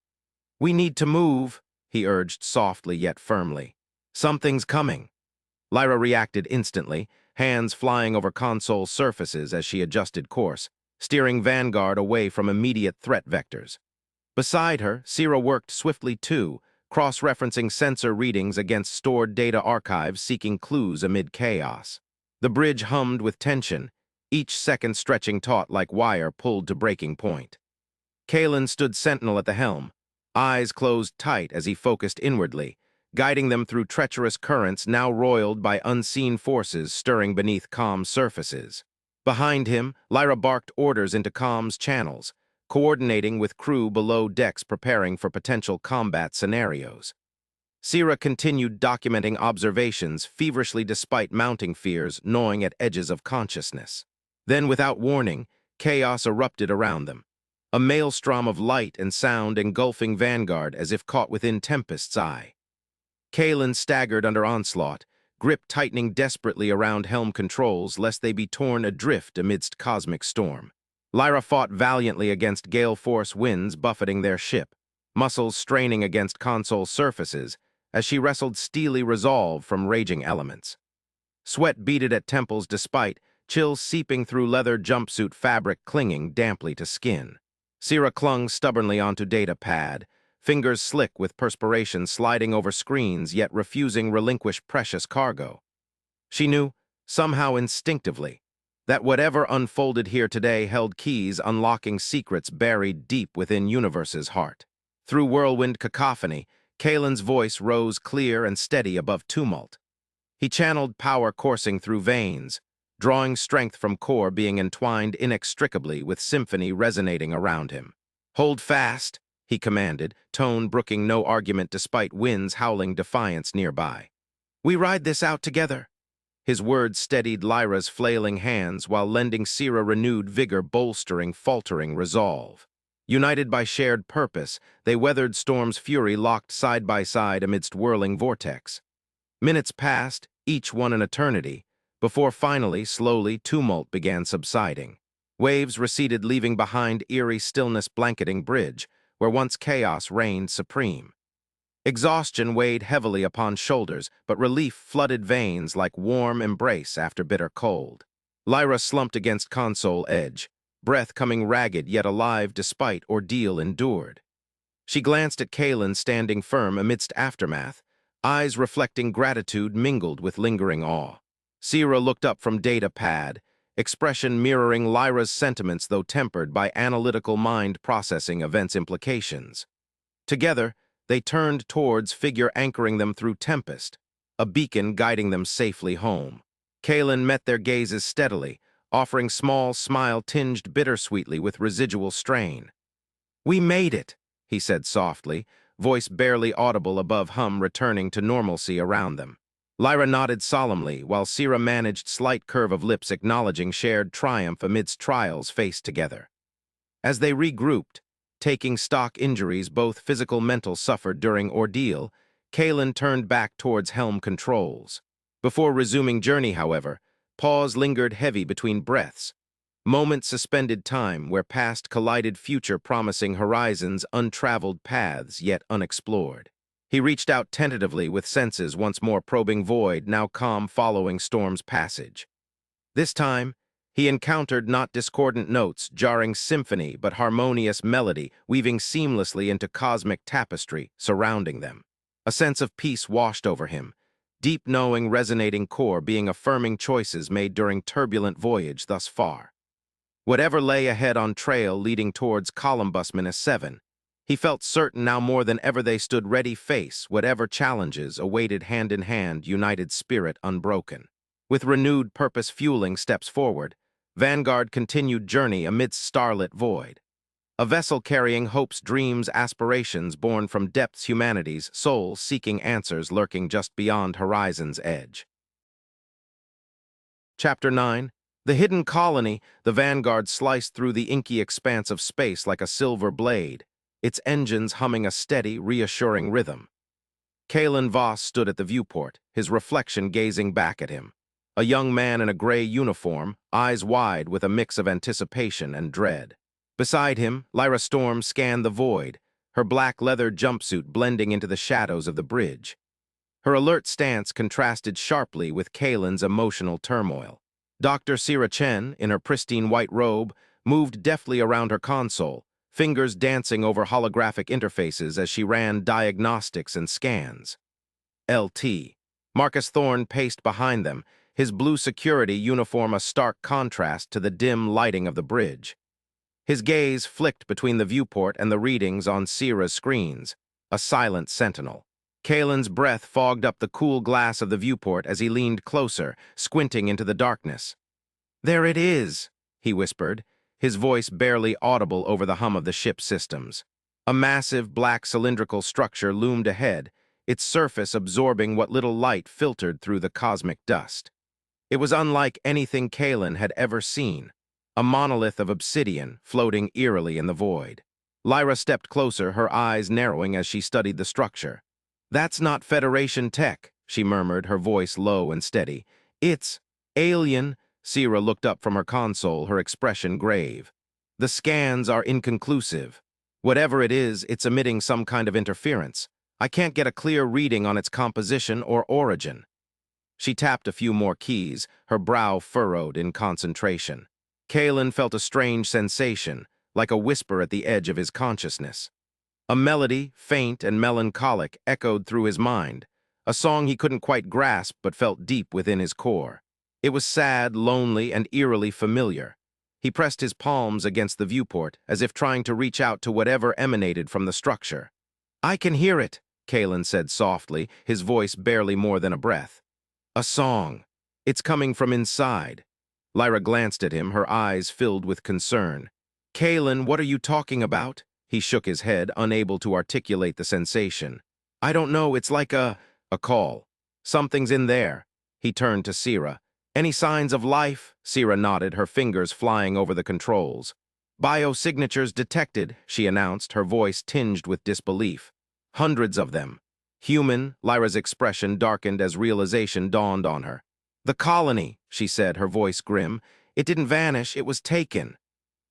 "We need to move," he urged softly yet firmly. "Something's coming." Lyra reacted instantly, hands flying over console surfaces as she adjusted course, steering Vanguard away from immediate threat vectors. Beside her, Sira worked swiftly too, cross-referencing sensor readings against stored data archives seeking clues amid chaos. The bridge hummed with tension, each second stretching taut like wire pulled to breaking point. Kaelen stood sentinel at the helm, eyes closed tight as he focused inwardly, guiding them through treacherous currents now roiled by unseen forces stirring beneath calm surfaces. Behind him, Lyra barked orders into comms channels, coordinating with crew below decks preparing for potential combat scenarios. Sira continued documenting observations feverishly despite mounting fears gnawing at edges of consciousness. Then, without warning, chaos erupted around them, a maelstrom of light and sound engulfing Vanguard as if caught within Tempest's eye. Kaelen staggered under onslaught, grip tightening desperately around helm controls lest they be torn adrift amidst cosmic storm. Lyra fought valiantly against gale force winds buffeting their ship, muscles straining against console surfaces as she wrestled steely resolve from raging elements. Sweat beaded at temples despite, chills seeping through leather jumpsuit fabric clinging damply to skin. Sira clung stubbornly onto data pad, fingers slick with perspiration sliding over screens yet refusing relinquish precious cargo. She knew, somehow instinctively, that whatever unfolded here today held keys unlocking secrets buried deep within universe's heart. Through whirlwind cacophony, Kaelen's voice rose clear and steady above tumult. He channeled power coursing through veins, drawing strength from core being entwined inextricably with symphony resonating around him. "Hold fast," he commanded, tone brooking no argument despite winds howling defiance nearby. "We ride this out together." His words steadied Lyra's flailing hands while lending Sira renewed vigor bolstering faltering resolve. United by shared purpose, they weathered storm's fury locked side by side amidst whirling vortex. Minutes passed, each one an eternity, before finally, slowly, tumult began subsiding. Waves receded leaving behind eerie stillness blanketing bridge, where once chaos reigned supreme. Exhaustion weighed heavily upon shoulders, but relief flooded veins like warm embrace after bitter cold. Lyra slumped against console edge, breath coming ragged yet alive despite ordeal endured. She glanced at Kaelen standing firm amidst aftermath, eyes reflecting gratitude mingled with lingering awe. Sira looked up from data pad, expression mirroring Lyra's sentiments though tempered by analytical mind processing events' implications. Together, they turned towards figure anchoring them through tempest, a beacon guiding them safely home. Kaelen met their gazes steadily, offering small smile tinged bittersweetly with residual strain. "We made it," he said softly, voice barely audible above hum returning to normalcy around them. Lyra nodded solemnly, while Sira managed slight curve of lips acknowledging shared triumph amidst trials faced together. As they regrouped, taking stock injuries both physical-mental suffered during ordeal, Kaelen turned back towards helm controls. Before resuming journey, however, pause lingered heavy between breaths, moments suspended time where past collided future promising horizons untraveled paths yet unexplored. He reached out tentatively with senses once more probing void, now calm following storm's passage. This time, he encountered not discordant notes, jarring symphony, but harmonious melody, weaving seamlessly into cosmic tapestry surrounding them. A sense of peace washed over him, deep knowing resonating core being affirming choices made during turbulent voyage thus far. Whatever lay ahead on trail leading towards Columbus-7, he felt certain now more than ever they stood ready face whatever challenges awaited hand in hand, united spirit unbroken. With renewed purpose fueling steps forward, Vanguard continued journey amidst starlit void. A vessel carrying hopes, dreams, aspirations born from depths humanity's soul seeking answers lurking just beyond horizon's edge. Chapter 9. The hidden colony. The Vanguard sliced through the inky expanse of space like a silver blade, its engines humming a steady, reassuring rhythm. Kaelen Voss stood at the viewport, his reflection gazing back at him. A young man in a gray uniform, eyes wide with a mix of anticipation and dread. Beside him, Lyra Storm scanned the void, her black leather jumpsuit blending into the shadows of the bridge. Her alert stance contrasted sharply with Kaelen's emotional turmoil. Dr. Sira Chen, in her pristine white robe, moved deftly around her console, fingers dancing over holographic interfaces as she ran diagnostics and scans. LT. Marcus Thorne paced behind them, his blue security uniform a stark contrast to the dim lighting of the bridge. His gaze flicked between the viewport and the readings on Sira's screens, a silent sentinel. Kaelen's breath fogged up the cool glass of the viewport as he leaned closer, squinting into the darkness. "There it is," he whispered, his voice barely audible over the hum of the ship's systems. A massive black cylindrical structure loomed ahead, its surface absorbing what little light filtered through the cosmic dust. It was unlike anything Kaelen had ever seen, a monolith of obsidian floating eerily in the void. Lyra stepped closer, her eyes narrowing as she studied the structure. "That's not Federation tech," she murmured, her voice low and steady. "It's alien." Sira looked up from her console, her expression grave. "The scans are inconclusive. Whatever it is, it's emitting some kind of interference. I can't get a clear reading on its composition or origin." She tapped a few more keys, her brow furrowed in concentration. Kaelen felt a strange sensation, like a whisper at the edge of his consciousness. A melody, faint and melancholic, echoed through his mind, a song he couldn't quite grasp but felt deep within his core. It was sad, lonely, and eerily familiar. He pressed his palms against the viewport, as if trying to reach out to whatever emanated from the structure. "I can hear it," Kaelen said softly, his voice barely more than a breath. "A song. It's coming from inside." Lyra glanced at him, her eyes filled with concern. "Kaelen, what are you talking about?" He shook his head, unable to articulate the sensation. "I don't know, it's like a call. Something's in there." He turned to Sira. "Any signs of life?" Sira nodded, her fingers flying over the controls. "Biosignatures detected," she announced, her voice tinged with disbelief. "Hundreds of them." "Human," Lyra's expression darkened as realization dawned on her. "The colony," she said, her voice grim. "It didn't vanish, it was taken."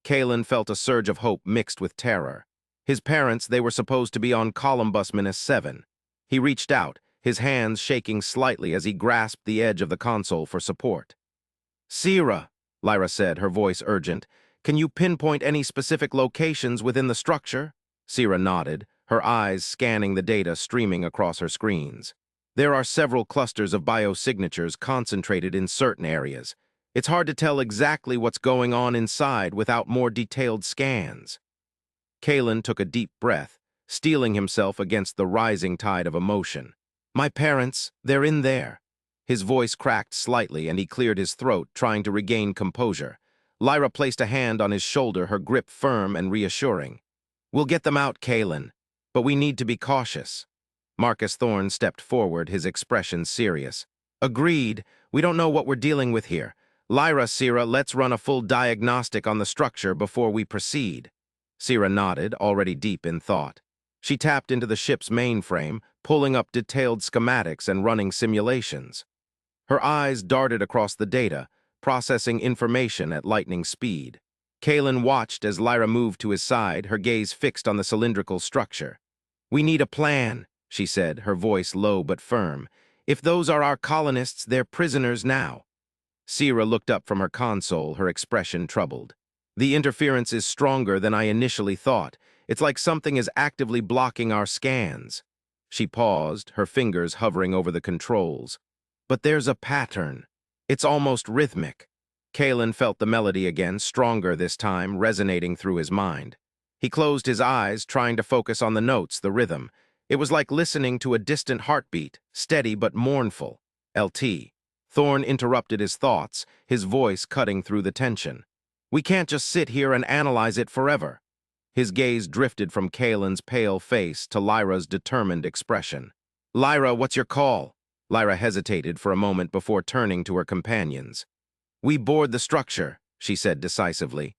Kaelen felt a surge of hope mixed with terror. His parents, they were supposed to be on Columbus-7. He reached out, his hands shaking slightly as he grasped the edge of the console for support. "Sira," Lyra said, her voice urgent, "can you pinpoint any specific locations within the structure?" Sira nodded, her eyes scanning the data streaming across her screens. "There are several clusters of biosignatures concentrated in certain areas. It's hard to tell exactly what's going on inside without more detailed scans." Kaelen took a deep breath, steeling himself against the rising tide of emotion. "My parents, they're in there." His voice cracked slightly and he cleared his throat, trying to regain composure. Lyra placed a hand on his shoulder, her grip firm and reassuring. "We'll get them out, Kaelen, but we need to be cautious." Marcus Thorne stepped forward, his expression serious. "Agreed. We don't know what we're dealing with here. Lyra, Sira, let's run a full diagnostic on the structure before we proceed." Sira nodded, already deep in thought. She tapped into the ship's mainframe, pulling up detailed schematics and running simulations. Her eyes darted across the data, processing information at lightning speed. Kaelen watched as Lyra moved to his side, her gaze fixed on the cylindrical structure. "We need a plan," she said, her voice low but firm. "If those are our colonists, they're prisoners now." Sira looked up from her console, her expression troubled. "The interference is stronger than I initially thought. It's like something is actively blocking our scans." She paused, her fingers hovering over the controls. But there's a pattern. It's almost rhythmic. Kaelen felt the melody again, stronger this time, resonating through his mind. He closed his eyes, trying to focus on the notes, the rhythm. It was like listening to a distant heartbeat, steady but mournful. LT. Thorne interrupted his thoughts, his voice cutting through the tension. We can't just sit here and analyze it forever. His gaze drifted from Kaelen's pale face to Lyra's determined expression. Lyra, what's your call? Lyra hesitated for a moment before turning to her companions. We board the structure, she said decisively.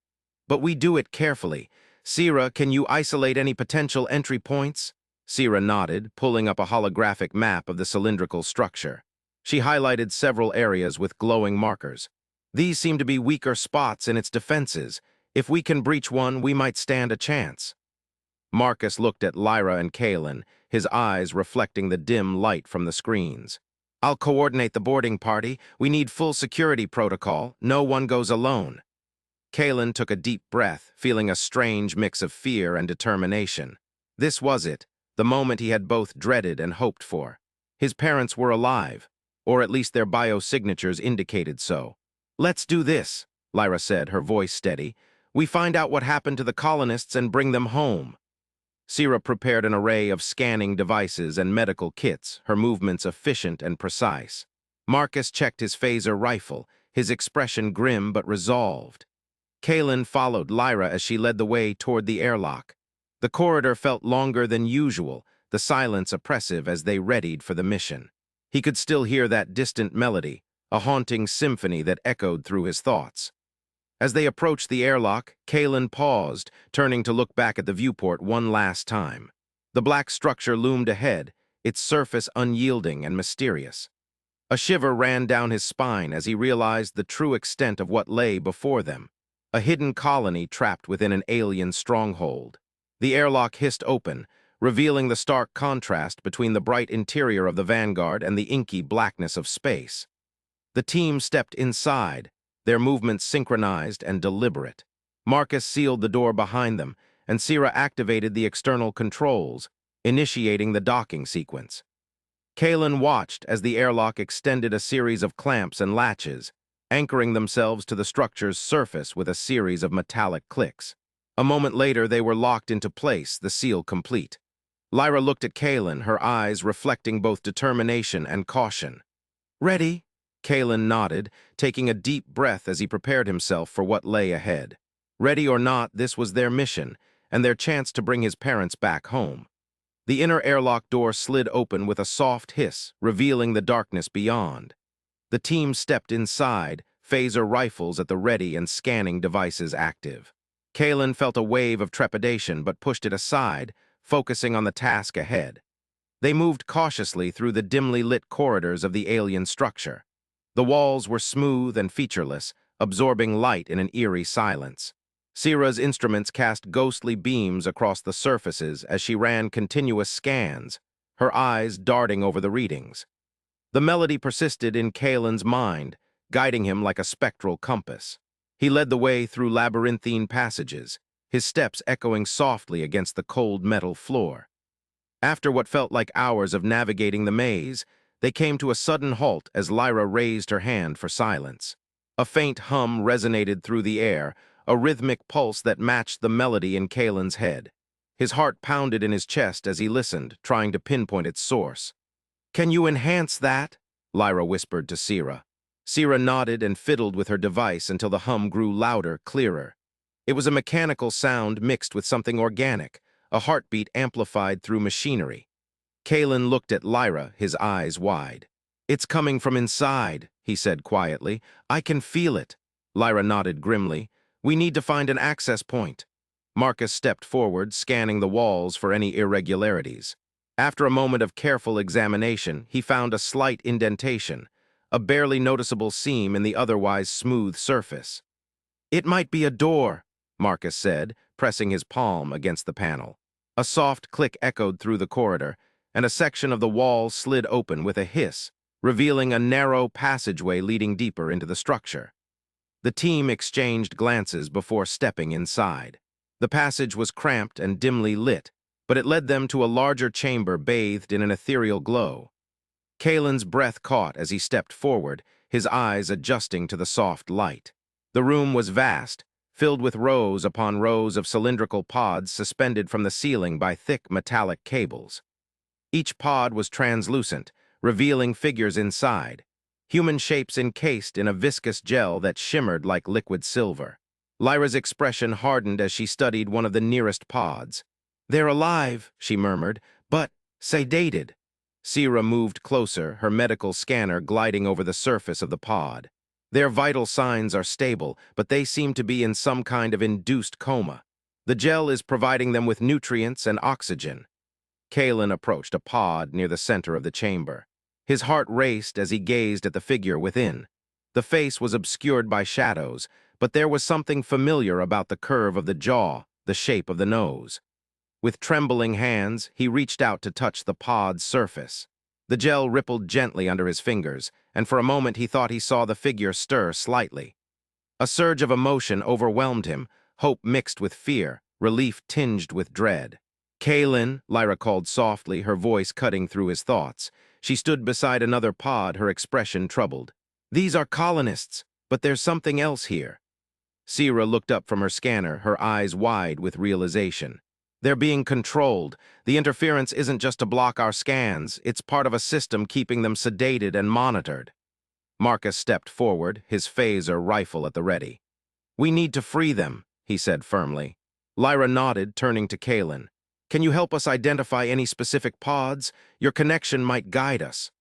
But we do it carefully. Sierra, can you isolate any potential entry points? Sierra nodded, pulling up a holographic map of the cylindrical structure. She highlighted several areas with glowing markers. These seem to be weaker spots in its defenses. If we can breach one, we might stand a chance. Marcus looked at Lyra and Kaelen, his eyes reflecting the dim light from the screens. I'll coordinate the boarding party. We need full security protocol. No one goes alone. Kaelen took a deep breath, feeling a strange mix of fear and determination. This was it, the moment he had both dreaded and hoped for. His parents were alive, or at least their biosignatures indicated so. Let's do this, Lyra said, her voice steady. We find out what happened to the colonists and bring them home. Sierra prepared an array of scanning devices and medical kits, her movements efficient and precise. Marcus checked his phaser rifle, his expression grim but resolved. Kaelen followed Lyra as she led the way toward the airlock. The corridor felt longer than usual, the silence oppressive as they readied for the mission. He could still hear that distant melody, a haunting symphony that echoed through his thoughts. As they approached the airlock, Kaelen paused, turning to look back at the viewport one last time. The black structure loomed ahead, its surface unyielding and mysterious. A shiver ran down his spine as he realized the true extent of what lay before them. A hidden colony trapped within an alien stronghold. The airlock hissed open, revealing the stark contrast between the bright interior of the Vanguard and the inky blackness of space. The team stepped inside, their movements synchronized and deliberate. Marcus sealed the door behind them, and Sierra activated the external controls, initiating the docking sequence. Kaelen watched as the airlock extended a series of clamps and latches, anchoring themselves to the structure's surface with a series of metallic clicks. A moment later, they were locked into place, the seal complete. Lyra looked at Kaelen, her eyes reflecting both determination and caution. Ready? Kaelen nodded, taking a deep breath as he prepared himself for what lay ahead. Ready or not, this was their mission, and their chance to bring his parents back home. The inner airlock door slid open with a soft hiss, revealing the darkness beyond. The team stepped inside, phaser rifles at the ready and scanning devices active. Kaelen felt a wave of trepidation but pushed it aside, focusing on the task ahead. They moved cautiously through the dimly lit corridors of the alien structure. The walls were smooth and featureless, absorbing light in an eerie silence. Sierra's instruments cast ghostly beams across the surfaces as she ran continuous scans, her eyes darting over the readings. The melody persisted in Kaelen's mind, guiding him like a spectral compass. He led the way through labyrinthine passages, his steps echoing softly against the cold metal floor. After what felt like hours of navigating the maze, they came to a sudden halt as Lyra raised her hand for silence. A faint hum resonated through the air, a rhythmic pulse that matched the melody in Kaelen's head. His heart pounded in his chest as he listened, trying to pinpoint its source. "Can you enhance that?" Lyra whispered to Sierra. Sierra nodded and fiddled with her device until the hum grew louder, clearer. It was a mechanical sound mixed with something organic, a heartbeat amplified through machinery. Kaelen looked at Lyra, his eyes wide. "It's coming from inside," he said quietly. "I can feel it." Lyra nodded grimly. "We need to find an access point." Marcus stepped forward, scanning the walls for any irregularities. After a moment of careful examination, he found a slight indentation, a barely noticeable seam in the otherwise smooth surface. "It might be a door," Marcus said, pressing his palm against the panel. A soft click echoed through the corridor, and a section of the wall slid open with a hiss, revealing a narrow passageway leading deeper into the structure. The team exchanged glances before stepping inside. The passage was cramped and dimly lit, but it led them to a larger chamber bathed in an ethereal glow. Kaelen's breath caught as he stepped forward, his eyes adjusting to the soft light. The room was vast, filled with rows upon rows of cylindrical pods suspended from the ceiling by thick metallic cables. Each pod was translucent, revealing figures inside, human shapes encased in a viscous gel that shimmered like liquid silver. Lyra's expression hardened as she studied one of the nearest pods. "They're alive," she murmured, "but sedated." Sira moved closer, her medical scanner gliding over the surface of the pod. "Their vital signs are stable, but they seem to be in some kind of induced coma. The gel is providing them with nutrients and oxygen." Kaelen approached a pod near the center of the chamber. His heart raced as he gazed at the figure within. The face was obscured by shadows, but there was something familiar about the curve of the jaw, the shape of the nose. With trembling hands, he reached out to touch the pod's surface. The gel rippled gently under his fingers, and for a moment he thought he saw the figure stir slightly. A surge of emotion overwhelmed him, hope mixed with fear, relief tinged with dread. "Kaelen," Lyra called softly, her voice cutting through his thoughts. She stood beside another pod, her expression troubled. "These are colonists, but there's something else here." Sira looked up from her scanner, her eyes wide with realization. "They're being controlled. The interference isn't just to block our scans, it's part of a system keeping them sedated and monitored." Marcus stepped forward, his phaser rifle at the ready. "We need to free them," he said firmly. Lyra nodded, turning to Kaelen. "Can you help us identify any specific pods? Your connection might guide us."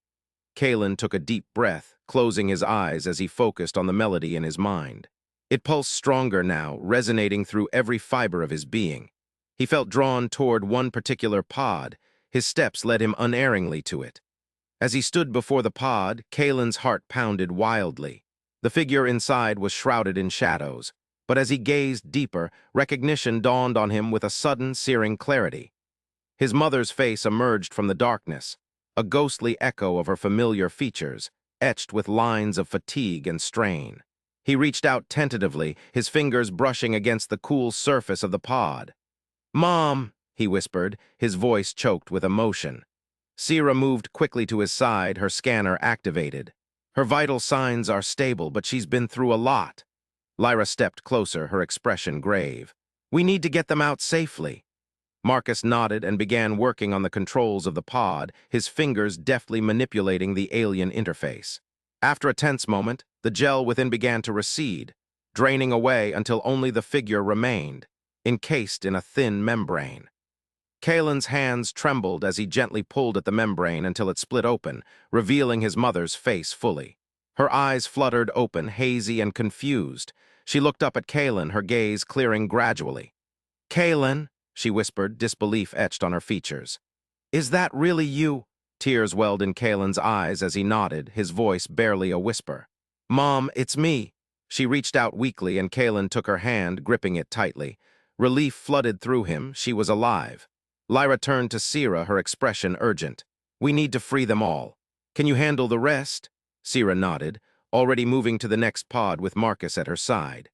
Kaelen took a deep breath, closing his eyes as he focused on the melody in his mind. It pulsed stronger now, resonating through every fiber of his being. He felt drawn toward one particular pod. His steps led him unerringly to it. As he stood before the pod, Kaelen's heart pounded wildly. The figure inside was shrouded in shadows, but as he gazed deeper, recognition dawned on him with a sudden, searing clarity. His mother's face emerged from the darkness, a ghostly echo of her familiar features, etched with lines of fatigue and strain. He reached out tentatively, his fingers brushing against the cool surface of the pod. "Mom," he whispered, his voice choked with emotion. Sira moved quickly to his side, her scanner activated. "Her vital signs are stable, but she's been through a lot." Lyra stepped closer, her expression grave. "We need to get them out safely." Marcus nodded and began working on the controls of the pod, his fingers deftly manipulating the alien interface. After a tense moment, the gel within began to recede, draining away until only the figure remained, encased in a thin membrane. Kaelen's hands trembled as he gently pulled at the membrane until it split open, revealing his mother's face fully. Her eyes fluttered open, hazy and confused. She looked up at Kaelen, her gaze clearing gradually. "Kaelen," she whispered, disbelief etched on her features. "Is that really you?" Tears welled in Kaelen's eyes as he nodded, his voice barely a whisper. "Mom, it's me." She reached out weakly and Kaelen took her hand, gripping it tightly. Relief flooded through him. She was alive. Lyra turned to Sira, her expression urgent. "We need to free them all. Can you handle the rest?" Sira nodded, already moving to the next pod with Marcus at her side.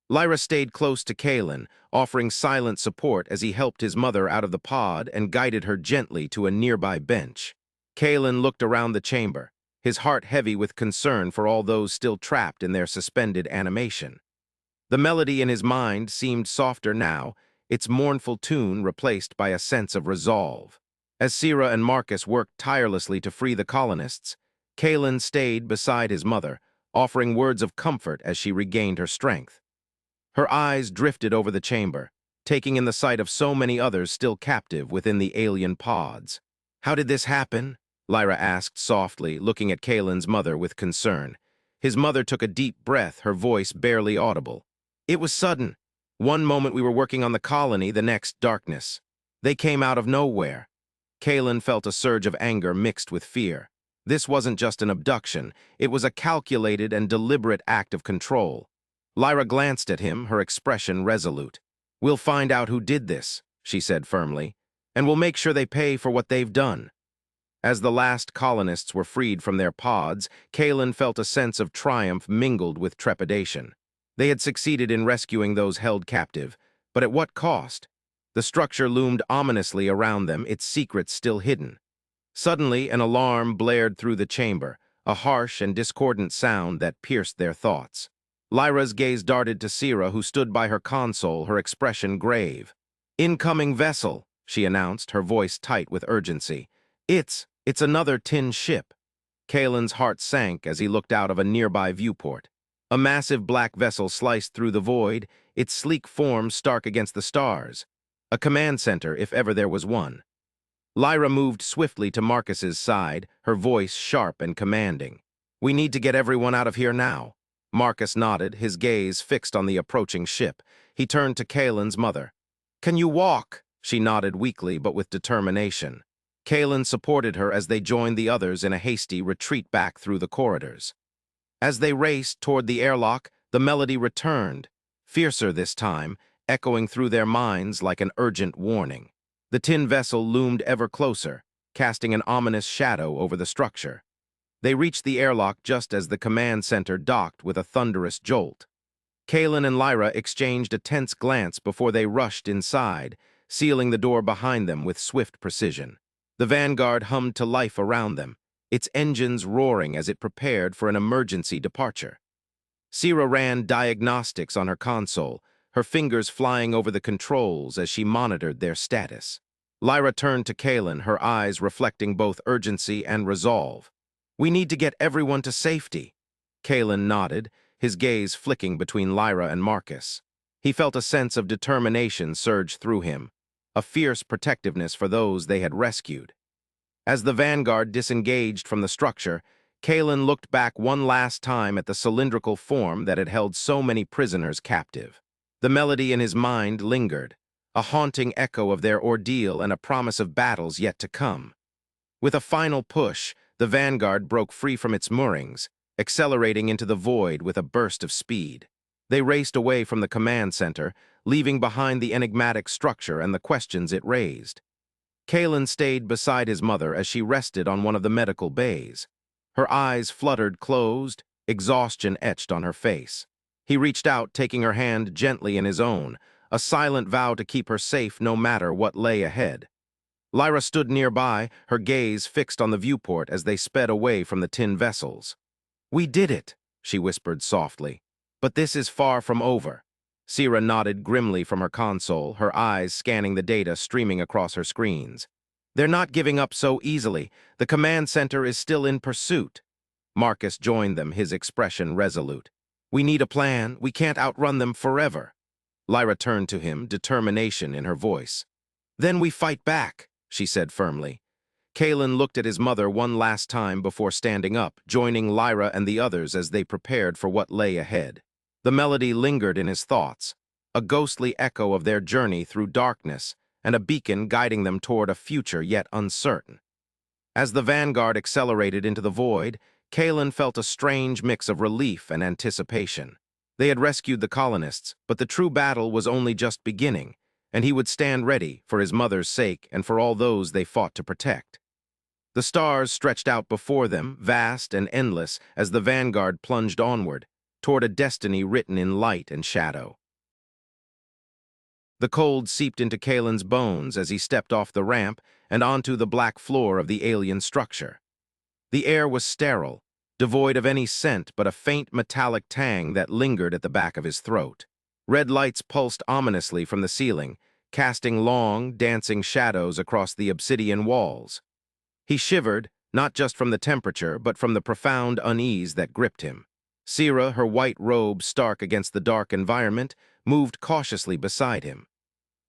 Lyra stayed close to Kaelen, offering silent support as he helped his mother out of the pod and guided her gently to a nearby bench. Kaelen looked around the chamber, his heart heavy with concern for all those still trapped in their suspended animation. The melody in his mind seemed softer now, its mournful tune replaced by a sense of resolve. As Sira and Marcus worked tirelessly to free the colonists, Kaelen stayed beside his mother, offering words of comfort as she regained her strength. Her eyes drifted over the chamber, taking in the sight of so many others still captive within the alien pods. "How did this happen?" Lyra asked softly, looking at Kaelen's mother with concern. His mother took a deep breath, her voice barely audible. "It was sudden. One moment we were working on the colony, the next darkness. They came out of nowhere." Kaelen felt a surge of anger mixed with fear. This wasn't just an abduction, it was a calculated and deliberate act of control. Lyra glanced at him, her expression resolute. "We'll find out who did this," she said firmly, "and we'll make sure they pay for what they've done." As the last colonists were freed from their pods, Kaelen felt a sense of triumph mingled with trepidation. They had succeeded in rescuing those held captive, but at what cost? The structure loomed ominously around them, its secrets still hidden. Suddenly, an alarm blared through the chamber, a harsh and discordant sound that pierced their thoughts. Lyra's gaze darted to Sira, who stood by her console, her expression grave. "Incoming vessel," she announced, her voice tight with urgency. It's another tin ship." Kaelen's heart sank as he looked out of a nearby viewport. A massive black vessel sliced through the void, its sleek form stark against the stars. A command center, if ever there was one. Lyra moved swiftly to Marcus's side, her voice sharp and commanding. "We need to get everyone out of here now." Marcus nodded, his gaze fixed on the approaching ship. He turned to Kaelen's mother. "Can you walk?" She nodded weakly but with determination. Kaelen supported her as they joined the others in a hasty retreat back through the corridors. As they raced toward the airlock, the melody returned, fiercer this time, echoing through their minds like an urgent warning. The tin vessel loomed ever closer, casting an ominous shadow over the structure. They reached the airlock just as the command center docked with a thunderous jolt. Kaelen and Lyra exchanged a tense glance before they rushed inside, sealing the door behind them with swift precision. The Vanguard hummed to life around them, its engines roaring as it prepared for an emergency departure. Sira ran diagnostics on her console, her fingers flying over the controls as she monitored their status. Lyra turned to Kaelen, her eyes reflecting both urgency and resolve. "We need to get everyone to safety." Kaelen nodded, his gaze flicking between Lyra and Marcus. He felt a sense of determination surge through him, a fierce protectiveness for those they had rescued. As the Vanguard disengaged from the structure, Kaelen looked back one last time at the cylindrical form that had held so many prisoners captive. The melody in his mind lingered, a haunting echo of their ordeal and a promise of battles yet to come. With a final push, the Vanguard broke free from its moorings, accelerating into the void with a burst of speed. They raced away from the command center, leaving behind the enigmatic structure and the questions it raised. Kaelen stayed beside his mother as she rested on one of the medical bays. Her eyes fluttered closed, exhaustion etched on her face. He reached out, taking her hand gently in his own, a silent vow to keep her safe no matter what lay ahead. Lyra stood nearby, her gaze fixed on the viewport as they sped away from the tin vessels. "We did it," she whispered softly. "But this is far from over." Sira nodded grimly from her console, her eyes scanning the data streaming across her screens. "They're not giving up so easily. The command center is still in pursuit." Marcus joined them, his expression resolute. "We need a plan. We can't outrun them forever." Lyra turned to him, determination in her voice. "Then we fight back," she said firmly. Kaelen looked at his mother one last time before standing up, joining Lyra and the others as they prepared for what lay ahead. The melody lingered in his thoughts, a ghostly echo of their journey through darkness and a beacon guiding them toward a future yet uncertain. As the Vanguard accelerated into the void, Kaelen felt a strange mix of relief and anticipation. They had rescued the colonists, but the true battle was only just beginning, and he would stand ready for his mother's sake and for all those they fought to protect. The stars stretched out before them, vast and endless, as the Vanguard plunged onward, toward a destiny written in light and shadow. The cold seeped into Kaelen's bones as he stepped off the ramp and onto the black floor of the alien structure. The air was sterile, devoid of any scent but a faint metallic tang that lingered at the back of his throat. Red lights pulsed ominously from the ceiling, casting long, dancing shadows across the obsidian walls. He shivered, not just from the temperature, but from the profound unease that gripped him. Sira, her white robe stark against the dark environment, moved cautiously beside him.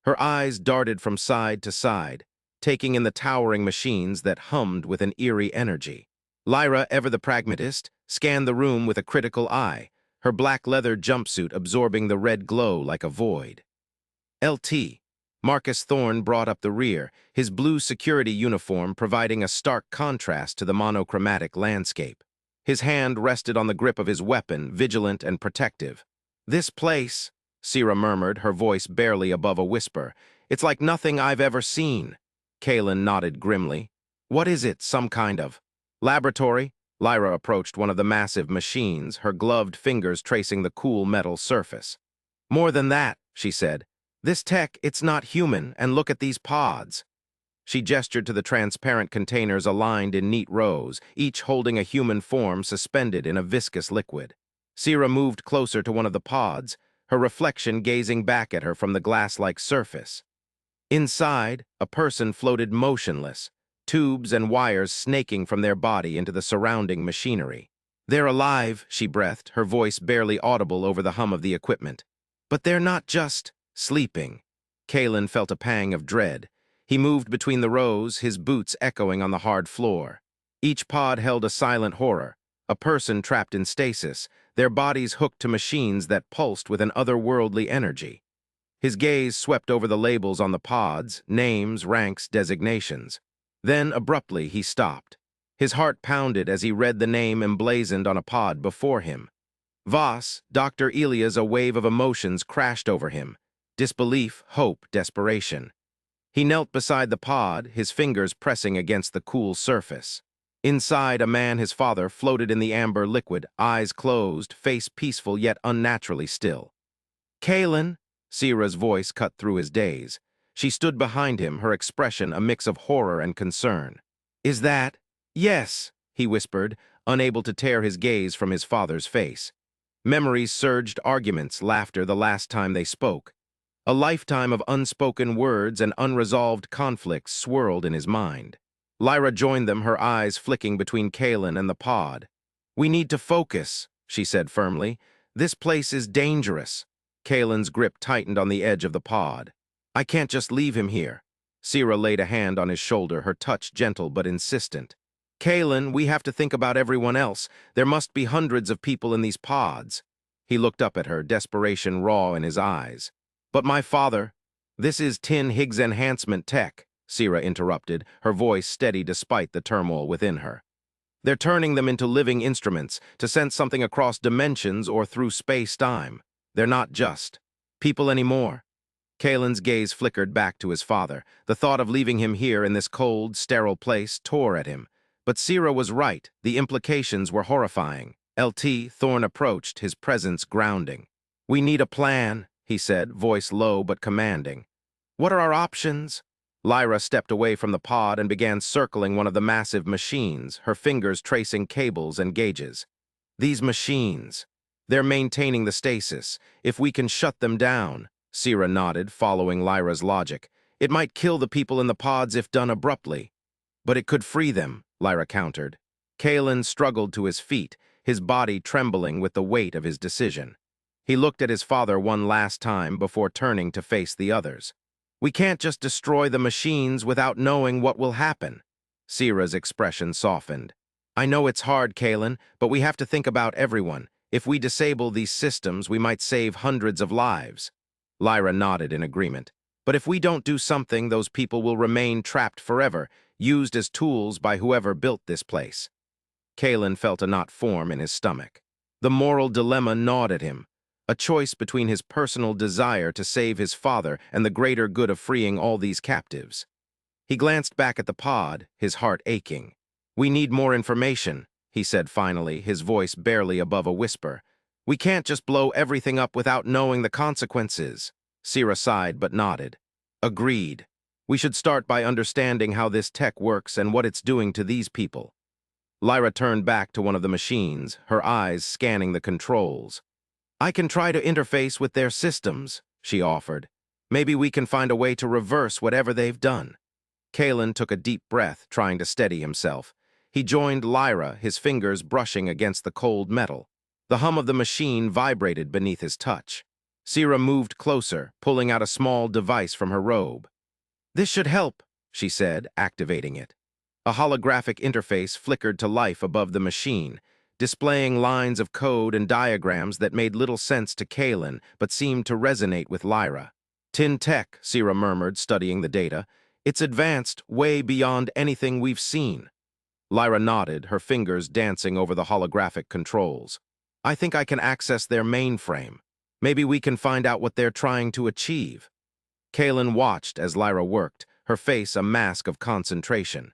Her eyes darted from side to side, taking in the towering machines that hummed with an eerie energy. Lyra, ever the pragmatist, scanned the room with a critical eye, her black leather jumpsuit absorbing the red glow like a void. "LT." Marcus Thorne brought up the rear, his blue security uniform providing a stark contrast to the monochromatic landscape. His hand rested on the grip of his weapon, vigilant and protective. "This place," Sira murmured, her voice barely above a whisper, "it's like nothing I've ever seen." Kaelen nodded grimly. "What is it, some kind of laboratory?" Lyra approached one of the massive machines, her gloved fingers tracing the cool metal surface. "More than that," she said. This tech, it's not human, and look at these pods. She gestured to the transparent containers aligned in neat rows, each holding a human form suspended in a viscous liquid. Sierra moved closer to one of the pods, her reflection gazing back at her from the glass-like surface. Inside, a person floated motionless, tubes and wires snaking from their body into the surrounding machinery. "They're alive," she breathed, her voice barely audible over the hum of the equipment. "But they're not just sleeping." Kaelen felt a pang of dread. He moved between the rows, his boots echoing on the hard floor. Each pod held a silent horror, a person trapped in stasis, their bodies hooked to machines that pulsed with an otherworldly energy. His gaze swept over the labels on the pods, names, ranks, designations. Then, abruptly, he stopped. His heart pounded as he read the name emblazoned on a pod before him. Voss, Dr. Elias. A wave of emotions crashed over him. Disbelief, hope, desperation. He knelt beside the pod, his fingers pressing against the cool surface. Inside, a man, his father, floated in the amber liquid, eyes closed, face peaceful yet unnaturally still. "Kaelen," Sierra's voice cut through his daze. She stood behind him, her expression a mix of horror and concern. "Is that—" "Yes," he whispered, unable to tear his gaze from his father's face. Memories surged, arguments, laughter the last time they spoke. A lifetime of unspoken words and unresolved conflicts swirled in his mind. Lyra joined them, her eyes flicking between Kaelen and the pod. "We need to focus," she said firmly. "This place is dangerous." Kaelen's grip tightened on the edge of the pod. "I can't just leave him here." Sierra laid a hand on his shoulder, her touch gentle but insistent. "Kaelen, we have to think about everyone else. There must be hundreds of people in these pods." He looked up at her, desperation raw in his eyes. "But my father—" "This is tin Higgs enhancement tech," Sierra interrupted, her voice steady despite the turmoil within her. "They're turning them into living instruments to sense something across dimensions or through space-time. They're not just people anymore." Kaelen's gaze flickered back to his father. The thought of leaving him here in this cold, sterile place tore at him. But Sierra was right. The implications were horrifying. Thorne approached, his presence grounding. "We need a plan," he said, voice low but commanding. "What are our options?" Lyra stepped away from the pod and began circling one of the massive machines, her fingers tracing cables and gauges. "These machines. They're maintaining the stasis. If we can shut them down," Sierra nodded, following Lyra's logic. "It might kill the people in the pods if done abruptly." "But it could free them," Lyra countered. Kaelen struggled to his feet, his body trembling with the weight of his decision. He looked at his father one last time before turning to face the others. "We can't just destroy the machines without knowing what will happen." Sierra's expression softened. "I know it's hard, Kaelen, but we have to think about everyone. If we disable these systems, we might save hundreds of lives." Lyra nodded in agreement. "But if we don't do something, those people will remain trapped forever, used as tools by whoever built this place." Kaelen felt a knot form in his stomach. The moral dilemma gnawed at him. A choice between his personal desire to save his father and the greater good of freeing all these captives. He glanced back at the pod, his heart aching. "We need more information," he said finally, his voice barely above a whisper. "We can't just blow everything up without knowing the consequences." Sierra sighed but nodded. "Agreed. We should start by understanding how this tech works and what it's doing to these people." Lyra turned back to one of the machines, her eyes scanning the controls. "I can try to interface with their systems," she offered. "Maybe we can find a way to reverse whatever they've done." Kaelen took a deep breath, trying to steady himself. He joined Lyra, his fingers brushing against the cold metal. The hum of the machine vibrated beneath his touch. Sierra moved closer, pulling out a small device from her robe. "This should help," she said, activating it. A holographic interface flickered to life above the machine, displaying lines of code and diagrams that made little sense to Kaelen but seemed to resonate with Lyra. "Tin tech," Sierra murmured, studying the data. "It's advanced, way beyond anything we've seen." Lyra nodded, her fingers dancing over the holographic controls. "I think I can access their mainframe. Maybe we can find out what they're trying to achieve." Kaelen watched as Lyra worked, her face a mask of concentration.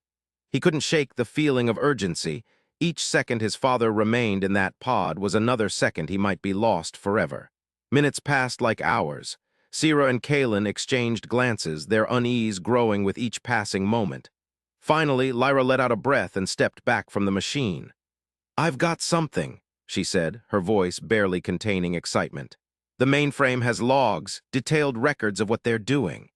He couldn't shake the feeling of urgency. Each second his father remained in that pod was another second he might be lost forever. Minutes passed like hours. Sierra and Kaelen exchanged glances, their unease growing with each passing moment. Finally, Lyra let out a breath and stepped back from the machine. "I've got something," she said, her voice barely containing excitement. "The mainframe has logs, detailed records of what they're doing."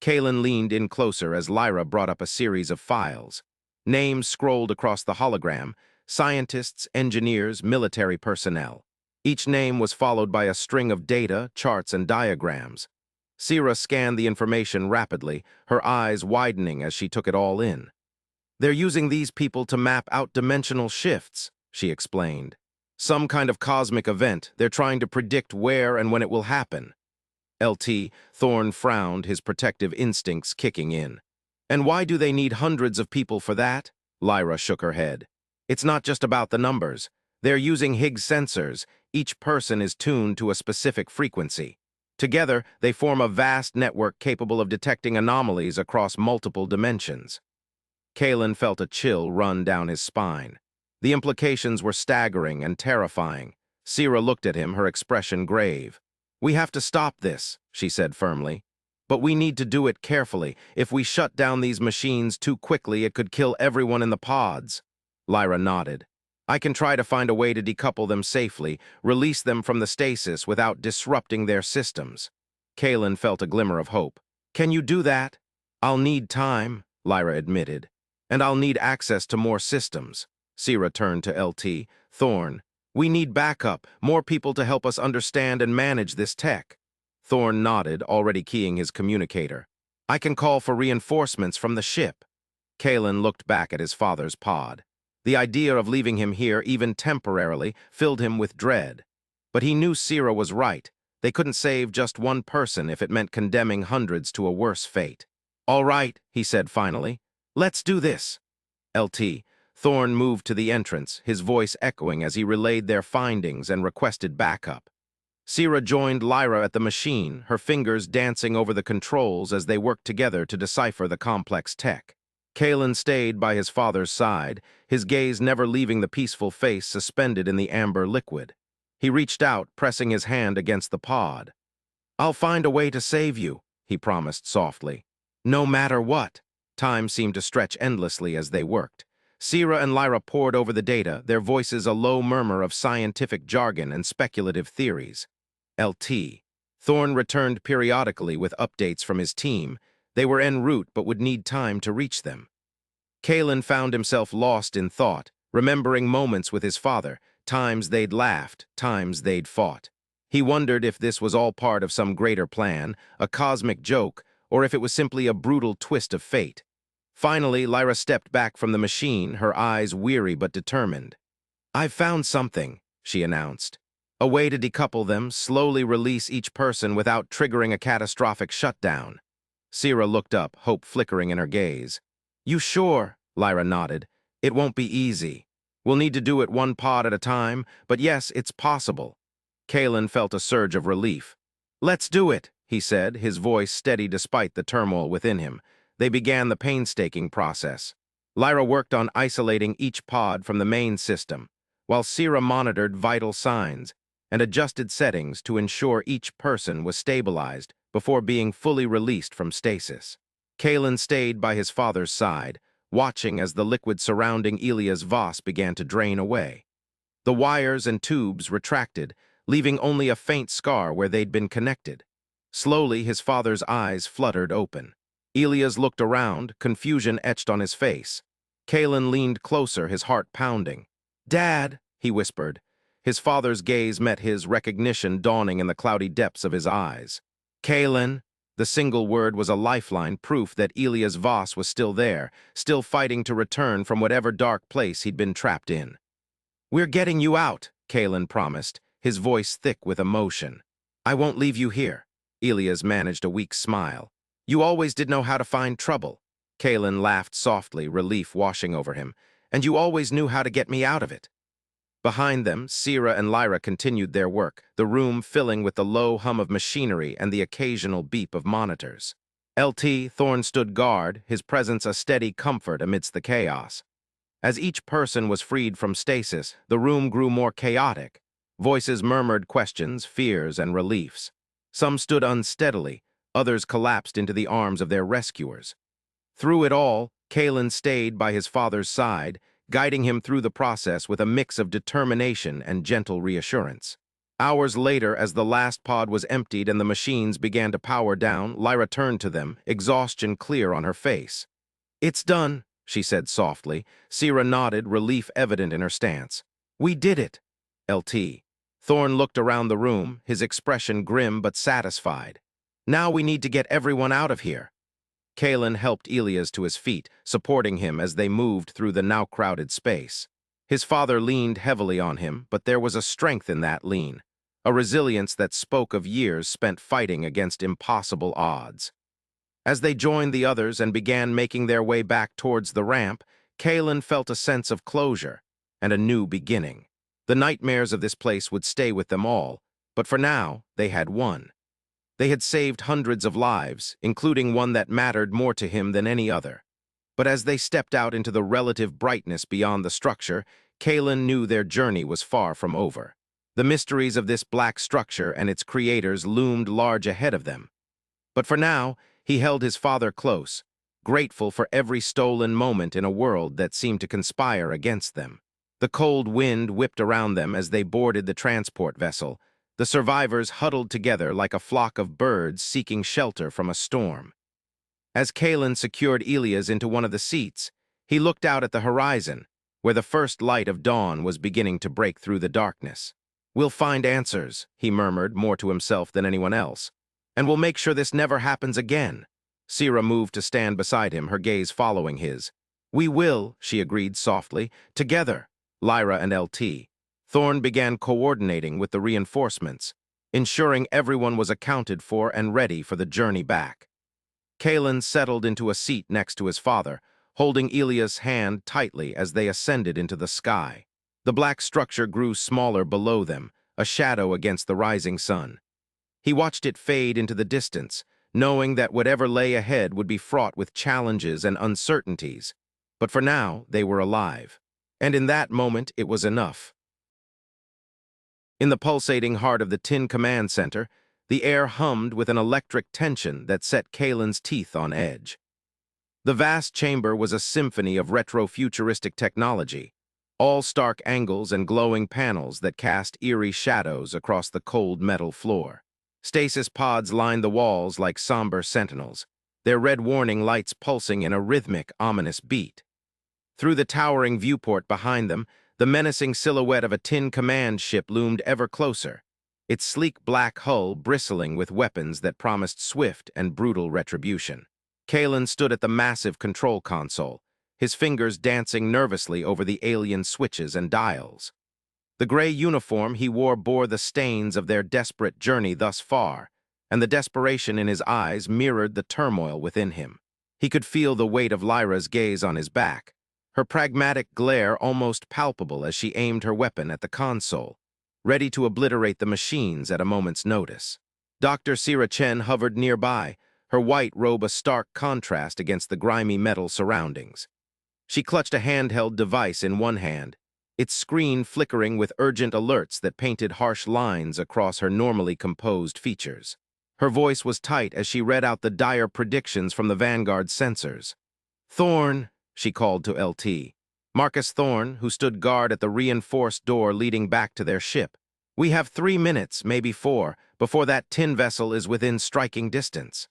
Kaelen leaned in closer as Lyra brought up a series of files. Names scrolled across the hologram: scientists, engineers, military personnel. Each name was followed by a string of data, charts, and diagrams. Sierra scanned the information rapidly, her eyes widening as she took it all in. "They're using these people to map out dimensional shifts," she explained. "Some kind of cosmic event. They're trying to predict where and when it will happen." LT Thorne frowned, his protective instincts kicking in. "And why do they need hundreds of people for that?" Lyra shook her head. "It's not just about the numbers. They're using Higgs sensors. Each person is tuned to a specific frequency. Together, they form a vast network capable of detecting anomalies across multiple dimensions." Kaelen felt a chill run down his spine. The implications were staggering and terrifying. Sierra looked at him, her expression grave. "We have to stop this," she said firmly. "But we need to do it carefully. If we shut down these machines too quickly, it could kill everyone in the pods." Lyra nodded. "I can try to find a way to decouple them safely, release them from the stasis without disrupting their systems." Kaelen felt a glimmer of hope. "Can you do that?" "I'll need time," Lyra admitted. "And I'll need access to more systems." Sierra turned to LT. "Thorne, we need backup, more people to help us understand and manage this tech." Thorne nodded, already keying his communicator. "I can call for reinforcements from the ship." Kaelen looked back at his father's pod. The idea of leaving him here, even temporarily, filled him with dread. But he knew Sierra was right. They couldn't save just one person if it meant condemning hundreds to a worse fate. "All right," he said finally. "Let's do this." LT Thorne moved to the entrance, his voice echoing as he relayed their findings and requested backup. Sierra joined Lyra at the machine, her fingers dancing over the controls as they worked together to decipher the complex tech. Kaelen stayed by his father's side, his gaze never leaving the peaceful face suspended in the amber liquid. He reached out, pressing his hand against the pod. "I'll find a way to save you," he promised softly. "No matter what." Time seemed to stretch endlessly as they worked. Sierra and Lyra pored over the data, their voices a low murmur of scientific jargon and speculative theories. LT Thorne returned periodically with updates from his team. They were en route but would need time to reach them. Kaelen found himself lost in thought, remembering moments with his father, times they'd laughed, times they'd fought. He wondered if this was all part of some greater plan, a cosmic joke, or if it was simply a brutal twist of fate. Finally, Lyra stepped back from the machine, her eyes weary but determined. "I've found something," she announced. "A way to decouple them, slowly release each person without triggering a catastrophic shutdown." Sierra looked up, hope flickering in her gaze. "You sure?" Lyra nodded. "It won't be easy. We'll need to do it one pod at a time, but yes, it's possible." Kaelen felt a surge of relief. "Let's do it," he said, his voice steady despite the turmoil within him. They began the painstaking process. Lyra worked on isolating each pod from the main system, while Sierra monitored vital signs and adjusted settings to ensure each person was stabilized before being fully released from stasis. Kaelen stayed by his father's side, watching as the liquid surrounding Higgs Voss began to drain away. The wires and tubes retracted, leaving only a faint scar where they'd been connected. Slowly, his father's eyes fluttered open. Elias looked around, confusion etched on his face. Kaelen leaned closer, his heart pounding. "Dad," he whispered. His father's gaze met his, recognition dawning in the cloudy depths of his eyes. "Kaelen." The single word was a lifeline, proof that Higgs Voss was still there, still fighting to return from whatever dark place he'd been trapped in. "We're getting you out," Kaelen promised, his voice thick with emotion. "I won't leave you here." Elias managed a weak smile. "You always did know how to find trouble." Kaelen laughed softly, relief washing over him. "And you always knew how to get me out of it." Behind them, Sierra and Lyra continued their work, the room filling with the low hum of machinery and the occasional beep of monitors. LT Thorne stood guard, his presence a steady comfort amidst the chaos. As each person was freed from stasis, the room grew more chaotic. Voices murmured questions, fears, and reliefs. Some stood unsteadily, others collapsed into the arms of their rescuers. Through it all, Kaelen stayed by his father's side, guiding him through the process with a mix of determination and gentle reassurance. Hours later, as the last pod was emptied and the machines began to power down, Lyra turned to them, exhaustion clear on her face. "It's done," she said softly. Sierra nodded, relief evident in her stance. "We did it." LT. Thorne looked around the room, his expression grim but satisfied. "Now we need to get everyone out of here." Kaelen helped Elias to his feet, supporting him as they moved through the now crowded space. His father leaned heavily on him, but there was a strength in that lean, a resilience that spoke of years spent fighting against impossible odds. As they joined the others and began making their way back towards the ramp, Kaelen felt a sense of closure and a new beginning. The nightmares of this place would stay with them all, but for now, they had won. They had saved hundreds of lives, including one that mattered more to him than any other. But as they stepped out into the relative brightness beyond the structure, Kaelen knew their journey was far from over. The mysteries of this black structure and its creators loomed large ahead of them. But for now, he held his father close, grateful for every stolen moment in a world that seemed to conspire against them. The cold wind whipped around them as they boarded the transport vessel, the survivors huddled together like a flock of birds seeking shelter from a storm. As Kaelen secured Elias into one of the seats, he looked out at the horizon, where the first light of dawn was beginning to break through the darkness. "We'll find answers," he murmured, more to himself than anyone else. "And we'll make sure this never happens again." Sierra moved to stand beside him, her gaze following his. "We will," she agreed softly, "together." Lyra and LT. Thorne began coordinating with the reinforcements, ensuring everyone was accounted for and ready for the journey back. Kaelen settled into a seat next to his father, holding Elias' hand tightly as they ascended into the sky. The black structure grew smaller below them, a shadow against the rising sun. He watched it fade into the distance, knowing that whatever lay ahead would be fraught with challenges and uncertainties. But for now, they were alive. And in that moment, it was enough. In the pulsating heart of the Tin Command Center, the air hummed with an electric tension that set Kaelen's teeth on edge. The vast chamber was a symphony of retro-futuristic technology, all stark angles and glowing panels that cast eerie shadows across the cold metal floor. Stasis pods lined the walls like somber sentinels, their red warning lights pulsing in a rhythmic, ominous beat. Through the towering viewport behind them, the menacing silhouette of a Tin Command ship loomed ever closer, its sleek black hull bristling with weapons that promised swift and brutal retribution. Kaelen stood at the massive control console, his fingers dancing nervously over the alien switches and dials. The gray uniform he wore bore the stains of their desperate journey thus far, and the desperation in his eyes mirrored the turmoil within him. He could feel the weight of Lyra's gaze on his back, her pragmatic glare almost palpable as she aimed her weapon at the console, ready to obliterate the machines at a moment's notice. Dr. Sierra Chen hovered nearby, her white robe a stark contrast against the grimy metal surroundings. She clutched a handheld device in one hand, its screen flickering with urgent alerts that painted harsh lines across her normally composed features. Her voice was tight as she read out the dire predictions from the Vanguard sensors. "Thorne," she called to LT. Marcus Thorne, who stood guard at the reinforced door leading back to their ship. "We have 3 minutes, maybe 4, before that tin vessel is within striking distance."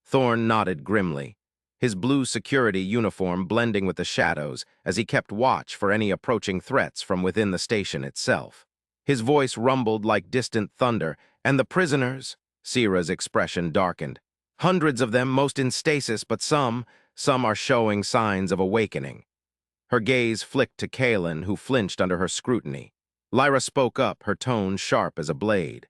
Thorne nodded grimly, his blue security uniform blending with the shadows as he kept watch for any approaching threats from within the station itself. His voice rumbled like distant thunder. "And the prisoners?" Sierra's expression darkened. "Hundreds of them, most in stasis, but some are showing signs of awakening." Her gaze flicked to Kaelen, who flinched under her scrutiny. Lyra spoke up, her tone sharp as a blade.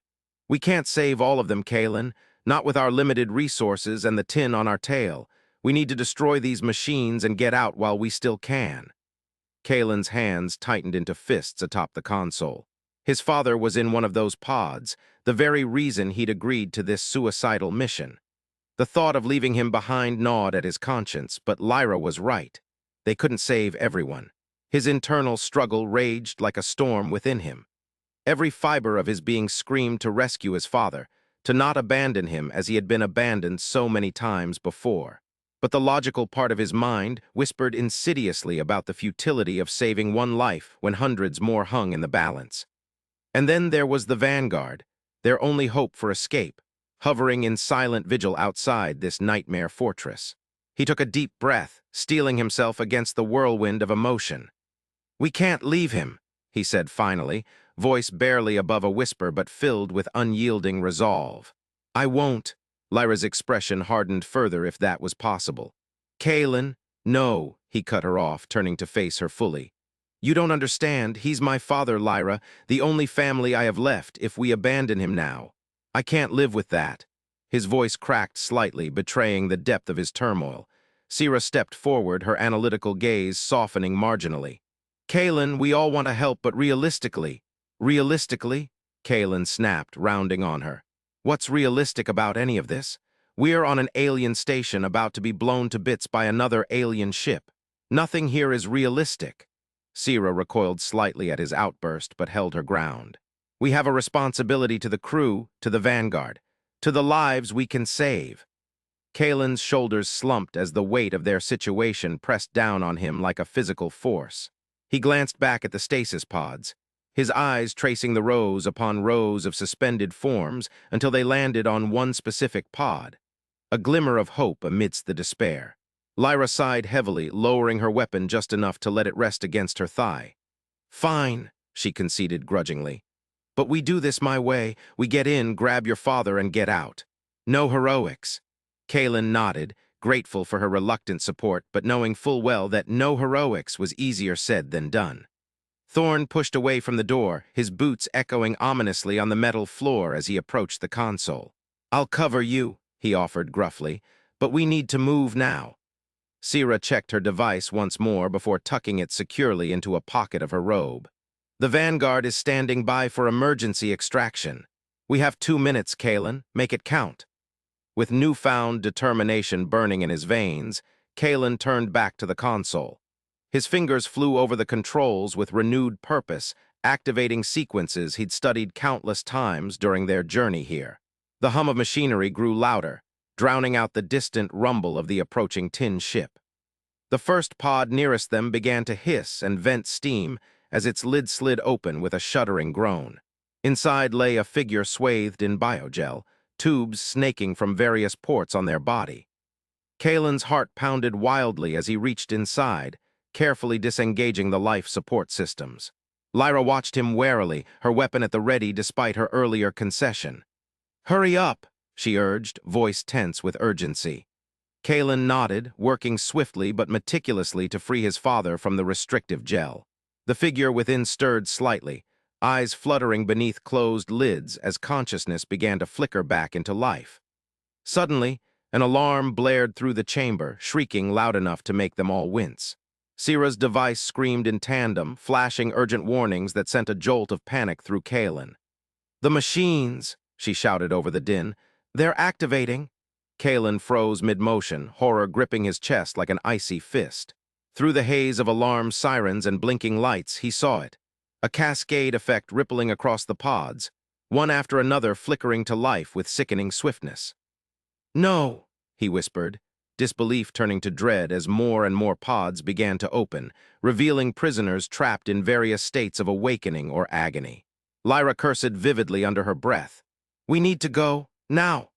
"We can't save all of them, Kaelen, not with our limited resources and the tin on our tail. We need to destroy these machines and get out while we still can." Kaelen's hands tightened into fists atop the console. His father was in one of those pods, the very reason he'd agreed to this suicidal mission. The thought of leaving him behind gnawed at his conscience, but Lyra was right. They couldn't save everyone. His internal struggle raged like a storm within him. Every fiber of his being screamed to rescue his father, to not abandon him as he had been abandoned so many times before. But the logical part of his mind whispered insidiously about the futility of saving one life when hundreds more hung in the balance. And then there was the Vanguard, their only hope for escape, hovering in silent vigil outside this nightmare fortress. He took a deep breath, steeling himself against the whirlwind of emotion. "We can't leave him," he said finally, voice barely above a whisper but filled with unyielding resolve. "I won't." Lyra's expression hardened further if that was possible. "Kaelen, no," he cut her off, turning to face her fully. "You don't understand. He's my father, Lyra, the only family I have left if we abandon him now. I can't live with that." His voice cracked slightly, betraying the depth of his turmoil. Sira stepped forward, her analytical gaze softening marginally. "Kaelen, we all want to help, but realistically." "Realistically?" Kaelen snapped, rounding on her. "What's realistic about any of this? We're on an alien station about to be blown to bits by another alien ship. Nothing here is realistic." Sira recoiled slightly at his outburst, but held her ground. "We have a responsibility to the crew, to the Vanguard, to the lives we can save." Kaelen's shoulders slumped as the weight of their situation pressed down on him like a physical force. He glanced back at the stasis pods, his eyes tracing the rows upon rows of suspended forms until they landed on one specific pod. A glimmer of hope amidst the despair. Lyra sighed heavily, lowering her weapon just enough to let it rest against her thigh. "Fine," she conceded grudgingly. "But we do this my way. We get in, grab your father, and get out. No heroics." Kaelen nodded, grateful for her reluctant support, but knowing full well that no heroics was easier said than done. Thorne pushed away from the door, his boots echoing ominously on the metal floor as he approached the console. "I'll cover you," he offered gruffly, "but we need to move now." Sira checked her device once more before tucking it securely into a pocket of her robe. "The Vanguard is standing by for emergency extraction. We have 2 minutes, Kaelen. Make it count." With newfound determination burning in his veins, Kaelen turned back to the console. His fingers flew over the controls with renewed purpose, activating sequences he'd studied countless times during their journey here. The hum of machinery grew louder, drowning out the distant rumble of the approaching tin ship. The first pod nearest them began to hiss and vent steam as its lid slid open with a shuddering groan. Inside lay a figure swathed in biogel, tubes snaking from various ports on their body. Kaelen's heart pounded wildly as he reached inside, carefully disengaging the life support systems. Lyra watched him warily, her weapon at the ready despite her earlier concession. "Hurry up," she urged, voice tense with urgency. Kaelen nodded, working swiftly but meticulously to free his father from the restrictive gel. The figure within stirred slightly, eyes fluttering beneath closed lids as consciousness began to flicker back into life. Suddenly, an alarm blared through the chamber, shrieking loud enough to make them all wince. Sira's device screamed in tandem, flashing urgent warnings that sent a jolt of panic through Kaelen. "The machines!" she shouted over the din. "They're activating!" Kaelen froze mid-motion, horror gripping his chest like an icy fist. Through the haze of alarm sirens and blinking lights, he saw it. A cascade effect rippling across the pods, one after another flickering to life with sickening swiftness. "No," he whispered, disbelief turning to dread as more and more pods began to open, revealing prisoners trapped in various states of awakening or agony. Lyra cursed vividly under her breath. "We need to go, now!"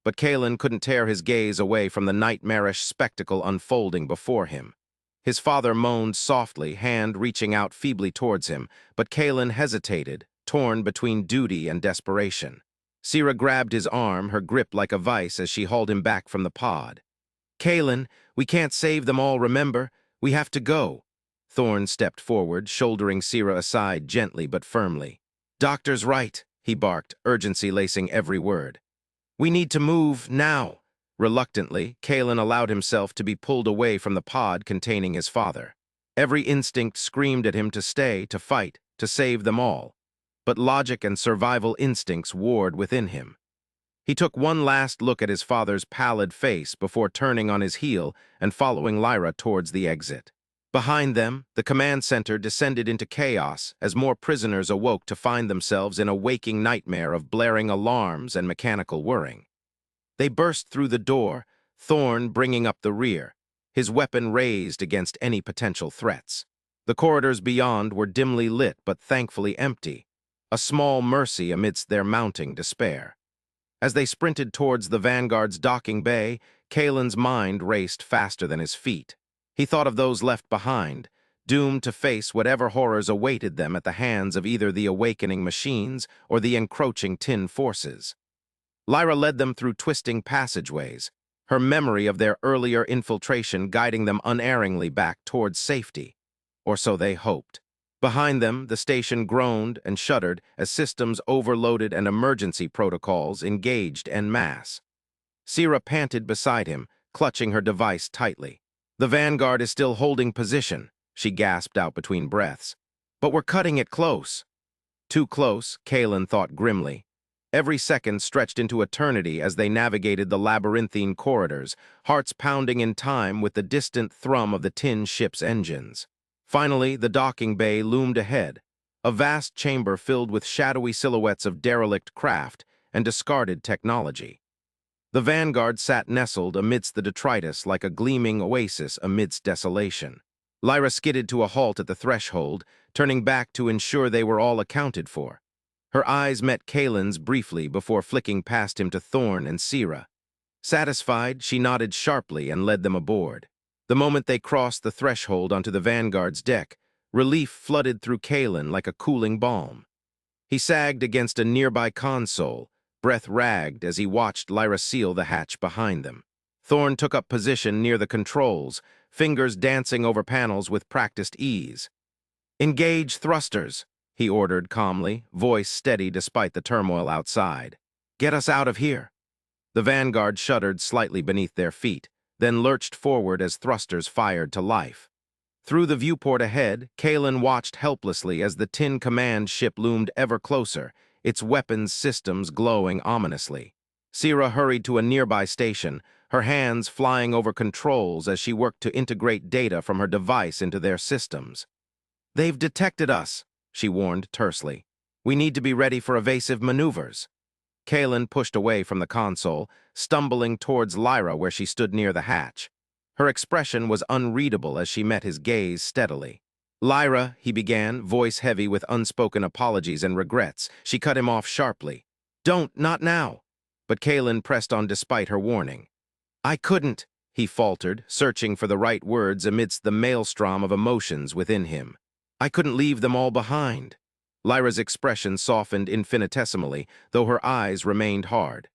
But Kaelen couldn't tear his gaze away from the nightmarish spectacle unfolding before him. His father moaned softly, hand reaching out feebly towards him, but Kaelen hesitated, torn between duty and desperation. Sira grabbed his arm, her grip like a vice as she hauled him back from the pod. "Kaelen, we can't save them all, remember? We have to go." Thorne stepped forward, shouldering Sira aside gently but firmly. "Doctor's right," he barked, urgency lacing every word. "We need to move, now." Reluctantly, Kaelen allowed himself to be pulled away from the pod containing his father. Every instinct screamed at him to stay, to fight, to save them all. But logic and survival instincts warred within him. He took one last look at his father's pallid face before turning on his heel and following Lyra towards the exit. Behind them, the command center descended into chaos as more prisoners awoke to find themselves in a waking nightmare of blaring alarms and mechanical whirring. They burst through the door, Thorn bringing up the rear, his weapon raised against any potential threats. The corridors beyond were dimly lit but thankfully empty, a small mercy amidst their mounting despair. As they sprinted towards the Vanguard's docking bay, Kaelen's mind raced faster than his feet. He thought of those left behind, doomed to face whatever horrors awaited them at the hands of either the awakening machines or the encroaching tin forces. Lyra led them through twisting passageways, her memory of their earlier infiltration guiding them unerringly back towards safety. Or so they hoped. Behind them, the station groaned and shuddered as systems overloaded and emergency protocols engaged en masse. Sierra panted beside him, clutching her device tightly. "The Vanguard is still holding position," she gasped out between breaths. "But we're cutting it close." Too close, Kaelen thought grimly. Every second stretched into eternity as they navigated the labyrinthine corridors, hearts pounding in time with the distant thrum of the tin ship's engines. Finally, the docking bay loomed ahead, a vast chamber filled with shadowy silhouettes of derelict craft and discarded technology. The Vanguard sat nestled amidst the detritus like a gleaming oasis amidst desolation. Lyra skidded to a halt at the threshold, turning back to ensure they were all accounted for. Her eyes met Kaelen's briefly before flicking past him to Thorn and Sierra. Satisfied, she nodded sharply and led them aboard. The moment they crossed the threshold onto the Vanguard's deck, relief flooded through Kaelen like a cooling balm. He sagged against a nearby console, breath ragged as he watched Lyra seal the hatch behind them. Thorn took up position near the controls, fingers dancing over panels with practiced ease. "Engage thrusters," he ordered calmly, voice steady despite the turmoil outside. "Get us out of here." The Vanguard shuddered slightly beneath their feet, then lurched forward as thrusters fired to life. Through the viewport ahead, Kaelen watched helplessly as the tin command ship loomed ever closer, its weapons systems glowing ominously. Sierra hurried to a nearby station, her hands flying over controls as she worked to integrate data from her device into their systems. "They've detected us," she warned tersely. "We need to be ready for evasive maneuvers." Kaelen pushed away from the console, stumbling towards Lyra where she stood near the hatch. Her expression was unreadable as she met his gaze steadily. "Lyra," he began, voice heavy with unspoken apologies and regrets. She cut him off sharply. Not now." But Kaelen pressed on despite her warning. "I couldn't," he faltered, searching for the right words amidst the maelstrom of emotions within him. "I couldn't leave them all behind." Lyra's expression softened infinitesimally, though her eyes remained hard.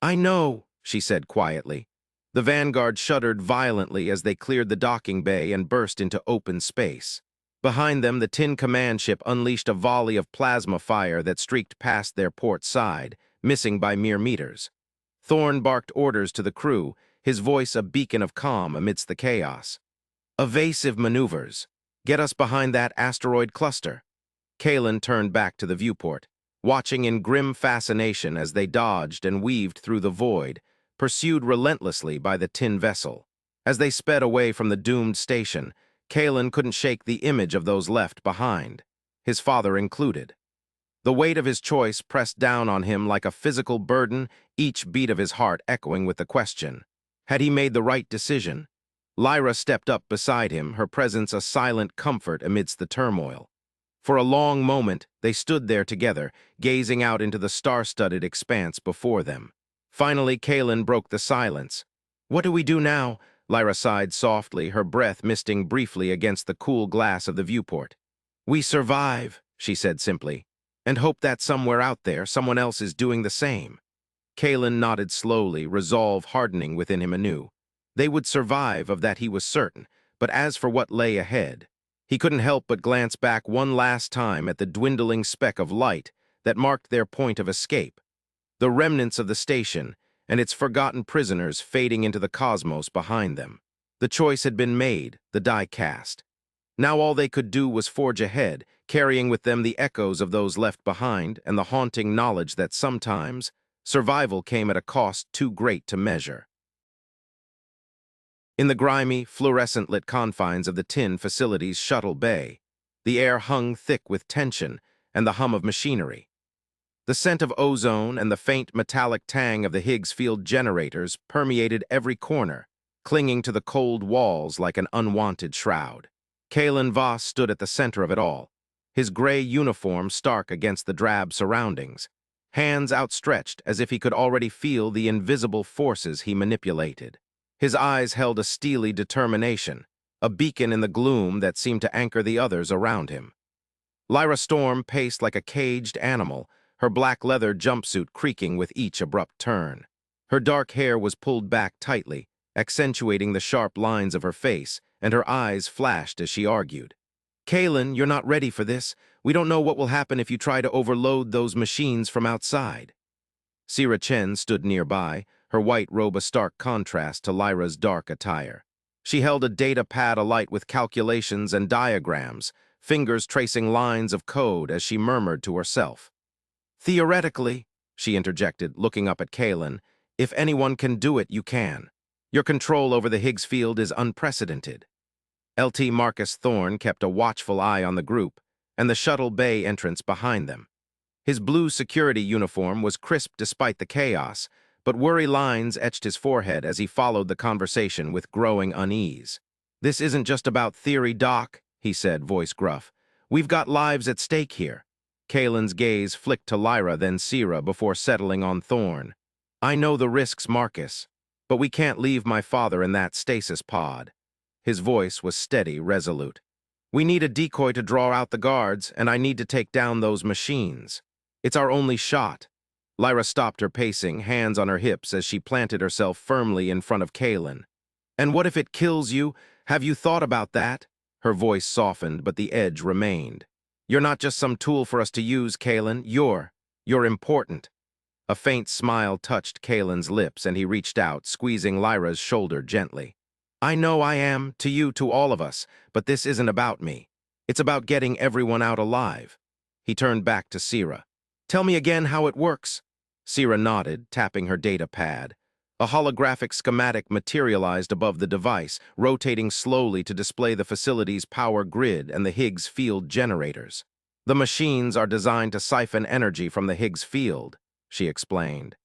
"I know," she said quietly. The Vanguard shuddered violently as they cleared the docking bay and burst into open space. Behind them, the tin command ship unleashed a volley of plasma fire that streaked past their port side, missing by mere meters. Thorn barked orders to the crew, his voice a beacon of calm amidst the chaos. "Evasive maneuvers. Get us behind that asteroid cluster." Kaelen turned back to the viewport, watching in grim fascination as they dodged and weaved through the void, pursued relentlessly by the tin vessel. As they sped away from the doomed station, Kaelen couldn't shake the image of those left behind, his father included. The weight of his choice pressed down on him like a physical burden, each beat of his heart echoing with the question, had he made the right decision? Lyra stepped up beside him, her presence a silent comfort amidst the turmoil. For a long moment, they stood there together, gazing out into the star-studded expanse before them. Finally, Kaelen broke the silence. "What do we do now?" Lyra sighed softly, her breath misting briefly against the cool glass of the viewport. "We survive," she said simply, "and hope that somewhere out there, someone else is doing the same." Kaelen nodded slowly, resolve hardening within him anew. They would survive, of that he was certain, but as for what lay ahead, he couldn't help but glance back one last time at the dwindling speck of light that marked their point of escape, the remnants of the station and its forgotten prisoners fading into the cosmos behind them. The choice had been made, the die cast. Now all they could do was forge ahead, carrying with them the echoes of those left behind and the haunting knowledge that sometimes survival came at a cost too great to measure. In the grimy, fluorescent-lit confines of the tin facility's shuttle bay, the air hung thick with tension and the hum of machinery. The scent of ozone and the faint metallic tang of the Higgs Field generators permeated every corner, clinging to the cold walls like an unwanted shroud. Kaelen Voss stood at the center of it all, his gray uniform stark against the drab surroundings, hands outstretched as if he could already feel the invisible forces he manipulated. His eyes held a steely determination, a beacon in the gloom that seemed to anchor the others around him. Lyra Storm paced like a caged animal, her black leather jumpsuit creaking with each abrupt turn. Her dark hair was pulled back tightly, accentuating the sharp lines of her face, and her eyes flashed as she argued. "Kaelen, you're not ready for this. We don't know what will happen if you try to overload those machines from outside." Sira Chen stood nearby, her white robe a stark contrast to Lyra's dark attire. She held a data pad alight with calculations and diagrams, fingers tracing lines of code as she murmured to herself. "Theoretically," she interjected, looking up at Kaelen, "if anyone can do it, you can. Your control over the Higgs field is unprecedented." LT Marcus Thorne kept a watchful eye on the group and the shuttle bay entrance behind them. His blue security uniform was crisp despite the chaos, but worry lines etched his forehead as he followed the conversation with growing unease. "This isn't just about theory, Doc," he said, voice gruff. "We've got lives at stake here." Kaelen's gaze flicked to Lyra, then Sira, before settling on Thorne. "I know the risks, Marcus, but we can't leave my father in that stasis pod." His voice was steady, resolute. "We need a decoy to draw out the guards, and I need to take down those machines. It's our only shot." Lyra stopped her pacing, hands on her hips as she planted herself firmly in front of Kaelen. "And what if it kills you? Have you thought about that?" Her voice softened, but the edge remained. "You're not just some tool for us to use, Kaelen. You're important." A faint smile touched Kaelen's lips, and he reached out, squeezing Lyra's shoulder gently. "I know I am, to you, to all of us, but this isn't about me. It's about getting everyone out alive." He turned back to Sira. "Tell me again how it works." Sira nodded, tapping her data pad. A holographic schematic materialized above the device, rotating slowly to display the facility's power grid and the Higgs field generators. "The machines are designed to siphon energy from the Higgs field," she explained.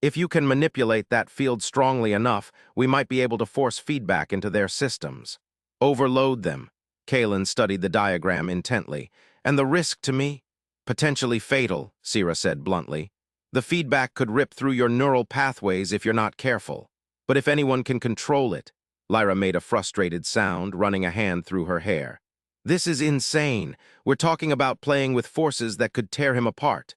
"If you can manipulate that field strongly enough, we might be able to force feedback into their systems. Overload them." Kaelen studied the diagram intently. "And the risk to me? Potentially fatal," Sira said bluntly. "The feedback could rip through your neural pathways if you're not careful. But if anyone can control it," Lyra made a frustrated sound, running a hand through her hair. "This is insane. We're talking about playing with forces that could tear him apart."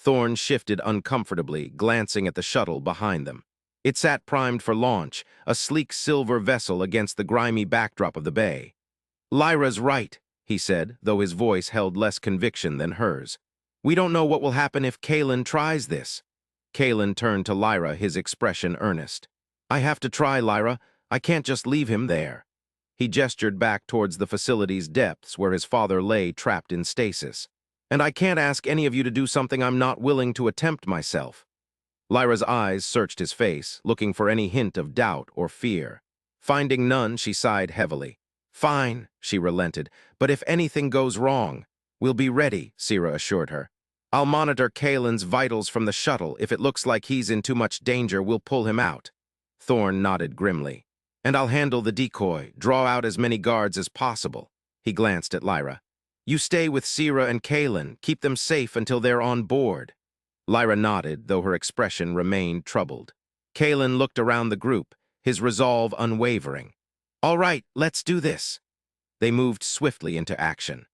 Thorne shifted uncomfortably, glancing at the shuttle behind them. It sat primed for launch, a sleek silver vessel against the grimy backdrop of the bay. "Lyra's right," he said, though his voice held less conviction than hers. "We don't know what will happen if Kaelen tries this." Kaelen turned to Lyra, his expression earnest. "I have to try, Lyra. I can't just leave him there." He gestured back towards the facility's depths where his father lay trapped in stasis. "And I can't ask any of you to do something I'm not willing to attempt myself." Lyra's eyes searched his face, looking for any hint of doubt or fear. Finding none, she sighed heavily. "Fine," she relented, "but if anything goes wrong—" "We'll be ready," Sira assured her. "I'll monitor Kaelen's vitals from the shuttle. If it looks like he's in too much danger, we'll pull him out." Thorne nodded grimly. "And I'll handle the decoy, draw out as many guards as possible." He glanced at Lyra. "You stay with Sira and Kaelen. Keep them safe until they're on board." Lyra nodded, though her expression remained troubled. Kaelen looked around the group, his resolve unwavering. "All right, let's do this." They moved swiftly into action.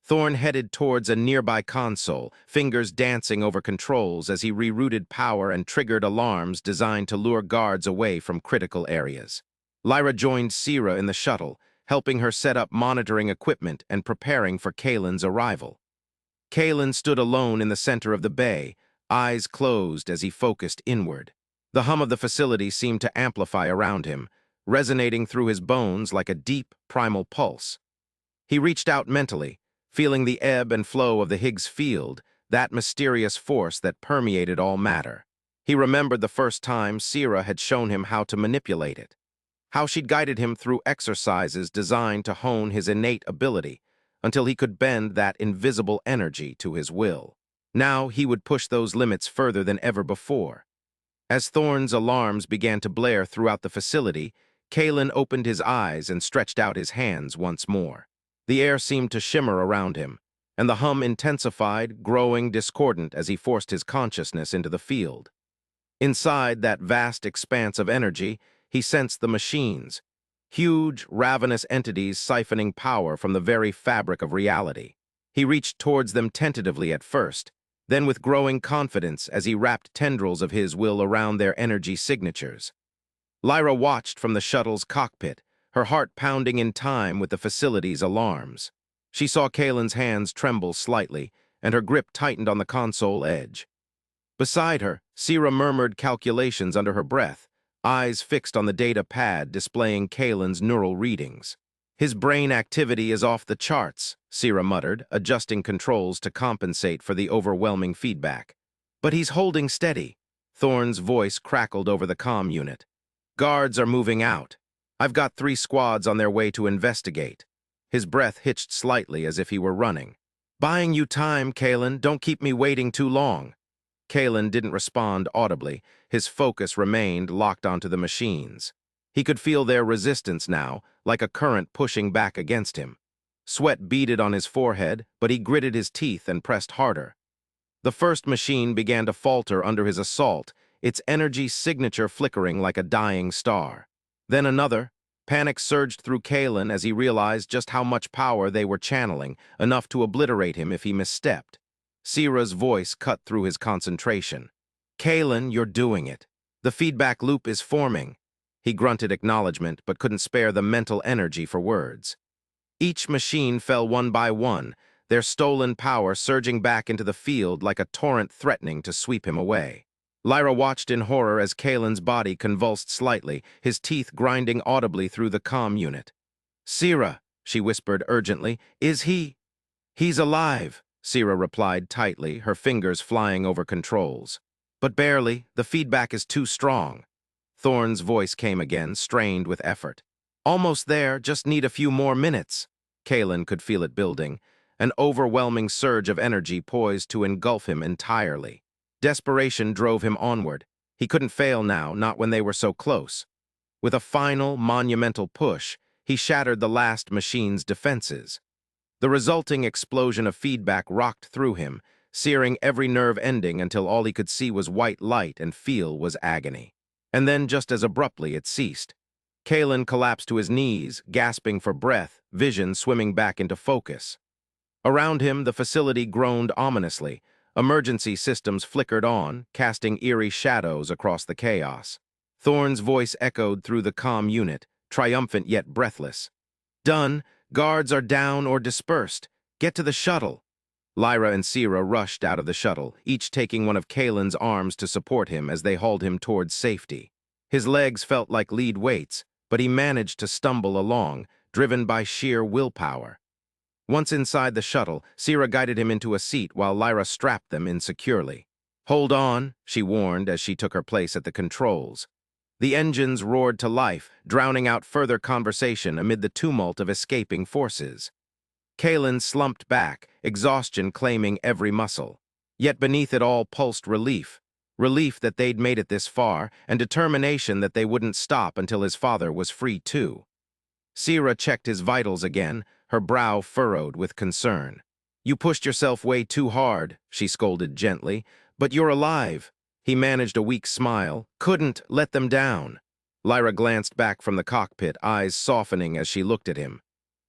Thorne headed towards a nearby console, fingers dancing over controls as he rerouted power and triggered alarms designed to lure guards away from critical areas. Lyra joined Sira in the shuttle, helping her set up monitoring equipment and preparing for Kaelen's arrival. Kaelen stood alone in the center of the bay, eyes closed as he focused inward. The hum of the facility seemed to amplify around him, resonating through his bones like a deep, primal pulse. He reached out mentally, feeling the ebb and flow of the Higgs field, that mysterious force that permeated all matter. He remembered the first time Sira had shown him how to manipulate it. how she'd guided him through exercises designed to hone his innate ability until he could bend that invisible energy to his will. Now he would push those limits further than ever before. As Thorne's alarms began to blare throughout the facility, Kaelen opened his eyes and stretched out his hands once more. The air seemed to shimmer around him, and the hum intensified, growing discordant as he forced his consciousness into the field. Inside that vast expanse of energy, he sensed the machines, huge, ravenous entities siphoning power from the very fabric of reality. He reached towards them tentatively at first, then with growing confidence as he wrapped tendrils of his will around their energy signatures. Lyra watched from the shuttle's cockpit, her heart pounding in time with the facility's alarms. She saw Kaelen's hands tremble slightly, and her grip tightened on the console edge. Beside her, Sierra murmured calculations under her breath, eyes fixed on the data pad displaying Kaelen's neural readings. "His brain activity is off the charts," Sierra muttered, adjusting controls to compensate for the overwhelming feedback. "But he's holding steady." Thorne's voice crackled over the comm unit. "Guards are moving out. I've got 3 squads on their way to investigate." His breath hitched slightly as if he were running. "Buying you time, Kaelen. Don't keep me waiting too long." Kaelen didn't respond audibly. His focus remained locked onto the machines. He could feel their resistance now, like a current pushing back against him. Sweat beaded on his forehead, but he gritted his teeth and pressed harder. The first machine began to falter under his assault, its energy signature flickering like a dying star. Then another. Panic surged through Kaelen as he realized just how much power they were channeling, enough to obliterate him if he misstepped. Sierra's voice cut through his concentration. "Kaelen, you're doing it. The feedback loop is forming." He grunted acknowledgement, but couldn't spare the mental energy for words. Each machine fell one by one, their stolen power surging back into the field like a torrent threatening to sweep him away. Lyra watched in horror as Kaelen's body convulsed slightly, his teeth grinding audibly through the comm unit. "Sierra," she whispered urgently, "is he?" "He's alive," Sierra replied tightly, her fingers flying over controls. "But barely. The feedback is too strong." Thorne's voice came again, strained with effort. "Almost there, just need a few more minutes." Kaelen could feel it building, an overwhelming surge of energy poised to engulf him entirely. Desperation drove him onward. He couldn't fail now, not when they were so close. With a final, monumental push, he shattered the last machine's defenses. The resulting explosion of feedback rocked through him, searing every nerve ending until all he could see was white light and feel was agony. And then, just as abruptly, it ceased. Kaelen collapsed to his knees, gasping for breath, vision swimming back into focus. Around him, the facility groaned ominously. Emergency systems flickered on, casting eerie shadows across the chaos. Thorne's voice echoed through the comm unit, triumphant yet breathless. "Done. Guards are down or dispersed. Get to the shuttle." Lyra and Sierra rushed out of the shuttle, each taking one of Kaelen's arms to support him as they hauled him towards safety. His legs felt like lead weights, but he managed to stumble along, driven by sheer willpower. Once inside the shuttle, Sierra guided him into a seat while Lyra strapped them in securely. "Hold on," she warned as she took her place at the controls. The engines roared to life, drowning out further conversation amid the tumult of escaping forces. Kaelen slumped back, exhaustion claiming every muscle. Yet beneath it all pulsed relief. Relief that they'd made it this far, and determination that they wouldn't stop until his father was free too. Sierra checked his vitals again, her brow furrowed with concern. "You pushed yourself way too hard," she scolded gently, "but you're alive." He managed a weak smile. "Couldn't let them down." Lyra glanced back from the cockpit, eyes softening as she looked at him.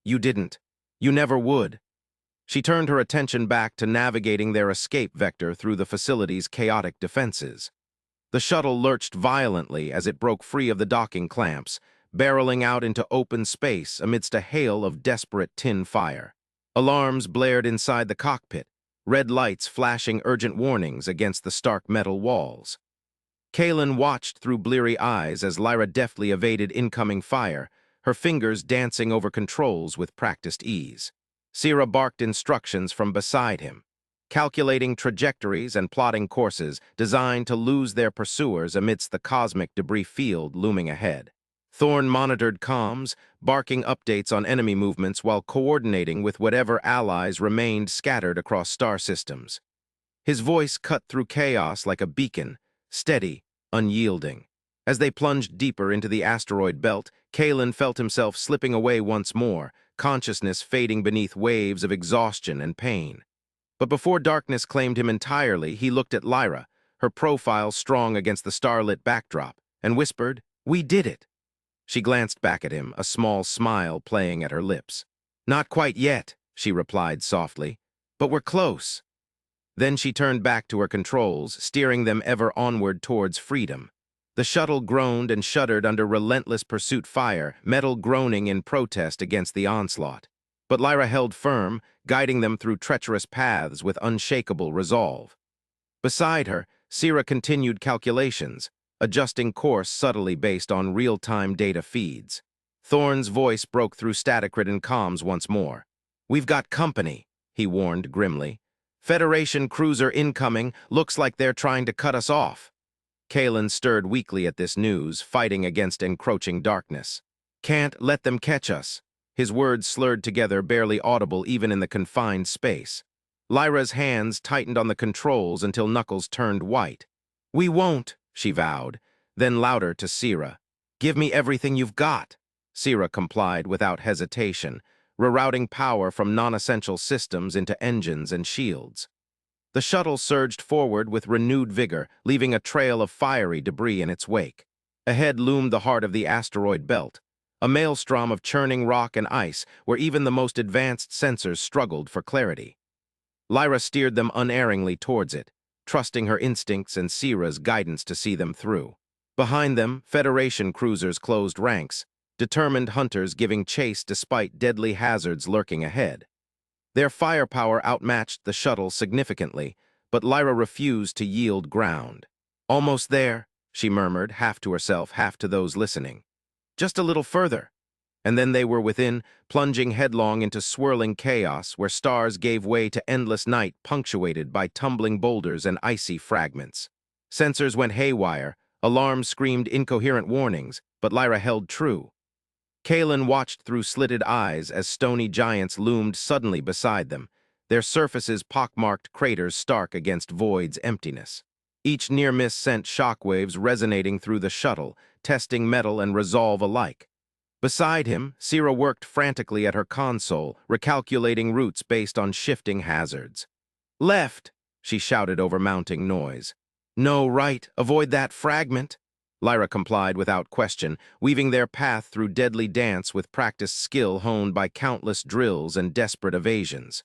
"You didn't. You never would." She turned her attention back to navigating their escape vector through the facility's chaotic defenses. The shuttle lurched violently as it broke free of the docking clamps, barreling out into open space amidst a hail of desperate tin fire. Alarms blared inside the cockpit, red lights flashing urgent warnings against the stark metal walls. Kaelen watched through bleary eyes as Lyra deftly evaded incoming fire, her fingers dancing over controls with practiced ease. Sierra barked instructions from beside him, calculating trajectories and plotting courses designed to lose their pursuers amidst the cosmic debris field looming ahead. Thorne monitored comms, barking updates on enemy movements while coordinating with whatever allies remained scattered across star systems. His voice cut through chaos like a beacon, steady, unyielding. As they plunged deeper into the asteroid belt, Kaelen felt himself slipping away once more, consciousness fading beneath waves of exhaustion and pain. But before darkness claimed him entirely, he looked at Lyra, her profile strong against the starlit backdrop, and whispered, "We did it." She glanced back at him, a small smile playing at her lips. "Not quite yet," she replied softly, "but we're close." Then she turned back to her controls, steering them ever onward towards freedom. The shuttle groaned and shuddered under relentless pursuit fire, metal groaning in protest against the onslaught. But Lyra held firm, guiding them through treacherous paths with unshakable resolve. Beside her, Sira continued calculations, adjusting course subtly based on real-time data feeds. Thorne's voice broke through static-ridden comms once more. "We've got company," he warned grimly. "Federation cruiser incoming, looks like they're trying to cut us off." Kaelen stirred weakly at this news, fighting against encroaching darkness. "Can't let them catch us." His words slurred together, barely audible even in the confined space. Lyra's hands tightened on the controls until knuckles turned white. "We won't," she vowed, then louder to Sira. "Give me everything you've got." Sira complied without hesitation, rerouting power from non-essential systems into engines and shields. The shuttle surged forward with renewed vigor, leaving a trail of fiery debris in its wake. Ahead loomed the heart of the asteroid belt, a maelstrom of churning rock and ice where even the most advanced sensors struggled for clarity. Lyra steered them unerringly towards it, trusting her instincts and Sira's guidance to see them through. Behind them, Federation cruisers closed ranks, determined hunters giving chase despite deadly hazards lurking ahead. Their firepower outmatched the shuttle significantly, but Lyra refused to yield ground. "Almost there," she murmured, half to herself, half to those listening. "Just a little further." And then they were within, plunging headlong into swirling chaos where stars gave way to endless night punctuated by tumbling boulders and icy fragments. Sensors went haywire, alarms screamed incoherent warnings, but Lyra held true. Kaelen watched through slitted eyes as stony giants loomed suddenly beside them, their surfaces pockmarked craters stark against void's emptiness. Each near miss sent shockwaves resonating through the shuttle, testing metal and resolve alike. Beside him, Sira worked frantically at her console, recalculating routes based on shifting hazards. "Left," she shouted over mounting noise. "No, right, avoid that fragment." Lyra complied without question, weaving their path through deadly dance with practiced skill honed by countless drills and desperate evasions.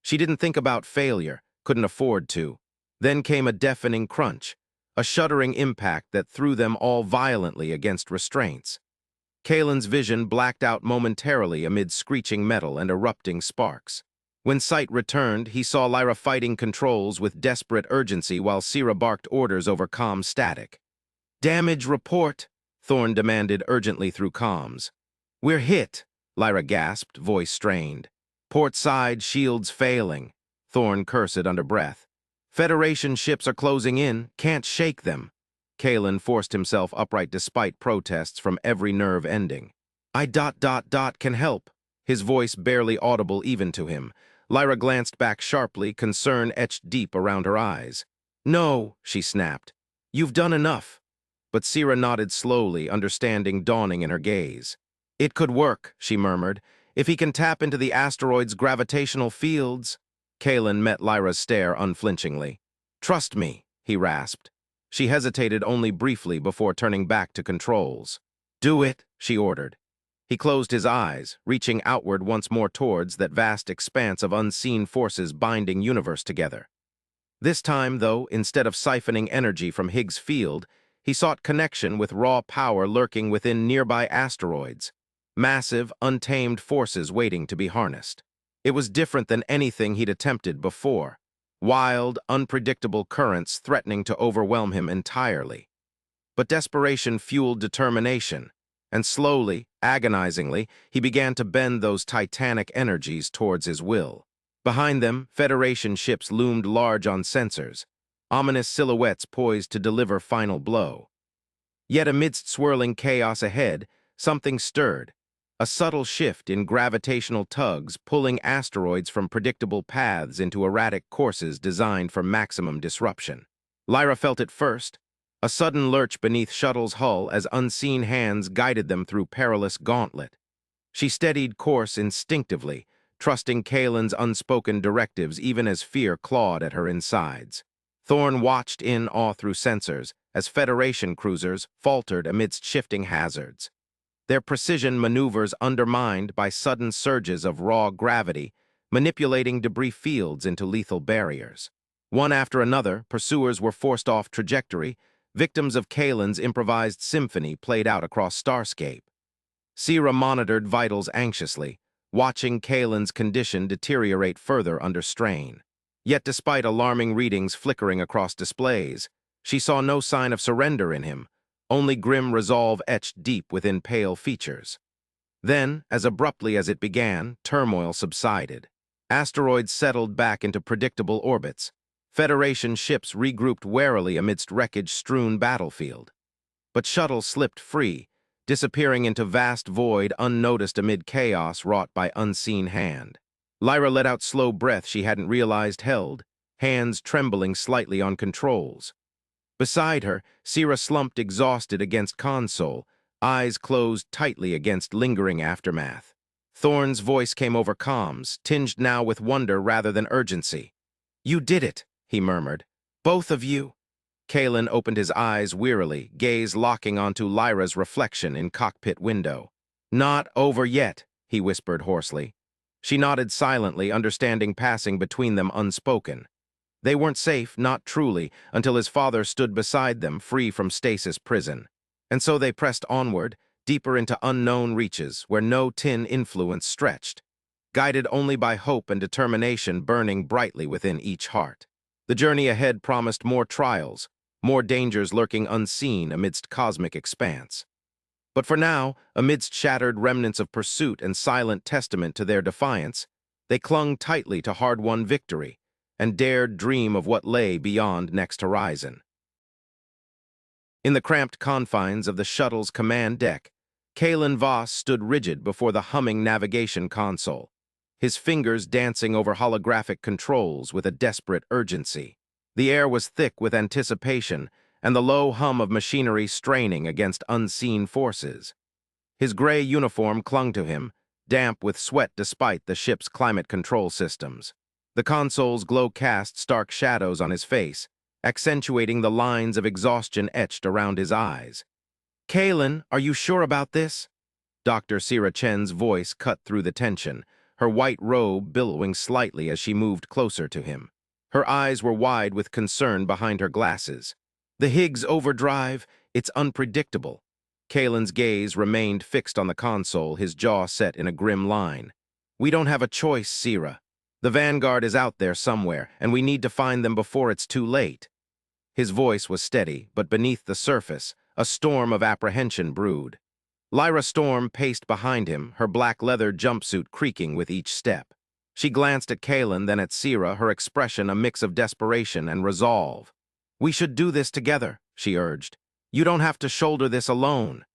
She didn't think about failure, couldn't afford to. Then came a deafening crunch, a shuddering impact that threw them all violently against restraints. Kaelen's vision blacked out momentarily amid screeching metal and erupting sparks. When sight returned, he saw Lyra fighting controls with desperate urgency while Sira barked orders over comm static. "Damage report," Thorne demanded urgently through comms. "We're hit," Lyra gasped, voice strained. "Port side shields failing," Thorne cursed under breath. "Federation ships are closing in, can't shake them." Kaelen forced himself upright despite protests from every nerve ending. "I can help," his voice barely audible even to him. Lyra glanced back sharply, concern etched deep around her eyes. "No," she snapped. "You've done enough." But Sira nodded slowly, understanding dawning in her gaze. "It could work," she murmured, "if he can tap into the asteroid's gravitational fields." Kaelen met Lyra's stare unflinchingly. "Trust me," he rasped. She hesitated only briefly before turning back to controls. "Do it," she ordered. He closed his eyes, reaching outward once more towards that vast expanse of unseen forces binding universe together. This time, though, instead of siphoning energy from Higgs Field, he sought connection with raw power lurking within nearby asteroids, massive, untamed forces waiting to be harnessed. It was different than anything he'd attempted before, wild, unpredictable currents threatening to overwhelm him entirely. But desperation fueled determination, and slowly, agonizingly, he began to bend those titanic energies towards his will. Behind them, Federation ships loomed large on sensors, ominous silhouettes poised to deliver final blow. Yet amidst swirling chaos ahead, something stirred. A subtle shift in gravitational tugs pulling asteroids from predictable paths into erratic courses designed for maximum disruption. Lyra felt it first, a sudden lurch beneath shuttle's hull as unseen hands guided them through perilous gauntlet. She steadied course instinctively, trusting Kaelen's unspoken directives even as fear clawed at her insides. Thorne watched in awe through sensors as Federation cruisers faltered amidst shifting hazards. Their precision maneuvers undermined by sudden surges of raw gravity, manipulating debris fields into lethal barriers. One after another, pursuers were forced off trajectory, victims of Kaelen's improvised symphony played out across Starscape. Sierra monitored vitals anxiously, watching Kaelen's condition deteriorate further under strain. Yet despite alarming readings flickering across displays, she saw no sign of surrender in him, only grim resolve etched deep within pale features. Then, as abruptly as it began, turmoil subsided. Asteroids settled back into predictable orbits. Federation ships regrouped warily amidst wreckage-strewn battlefield. But shuttle slipped free, disappearing into vast void unnoticed amid chaos wrought by unseen hand. Lyra let out slow breath she hadn't realized held, hands trembling slightly on controls. Beside her, Sierra slumped exhausted against console, eyes closed tightly against lingering aftermath. Thorne's voice came over comms, tinged now with wonder rather than urgency. "You did it," he murmured. "Both of you." Kaelen opened his eyes wearily, gaze locking onto Lyra's reflection in cockpit window. "Not over yet," he whispered hoarsely. She nodded silently, understanding passing between them unspoken. They weren't safe, not truly, until his father stood beside them, free from stasis prison. And so they pressed onward, deeper into unknown reaches, where no tin influence stretched, guided only by hope and determination burning brightly within each heart. The journey ahead promised more trials, more dangers lurking unseen amidst cosmic expanse. But for now, amidst shattered remnants of pursuit and silent testament to their defiance, they clung tightly to hard-won victory, and dared dream of what lay beyond next horizon. In the cramped confines of the shuttle's command deck, Kaelen Voss stood rigid before the humming navigation console, his fingers dancing over holographic controls with a desperate urgency. The air was thick with anticipation, and the low hum of machinery straining against unseen forces. His gray uniform clung to him, damp with sweat despite the ship's climate control systems. The console's glow cast stark shadows on his face, accentuating the lines of exhaustion etched around his eyes. "Kaelen, are you sure about this?" Dr. Sierra Chen's voice cut through the tension, her white robe billowing slightly as she moved closer to him. Her eyes were wide with concern behind her glasses. "The Higgs overdrive, it's unpredictable." Kaelen's gaze remained fixed on the console, his jaw set in a grim line. "We don't have a choice, Sierra. The Vanguard is out there somewhere, and we need to find them before it's too late." His voice was steady, but beneath the surface, a storm of apprehension brewed. Lyra Storm paced behind him, her black leather jumpsuit creaking with each step. She glanced at Kaelen, then at Sierra, her expression a mix of desperation and resolve. "We should do this together," she urged. "You don't have to shoulder this alone."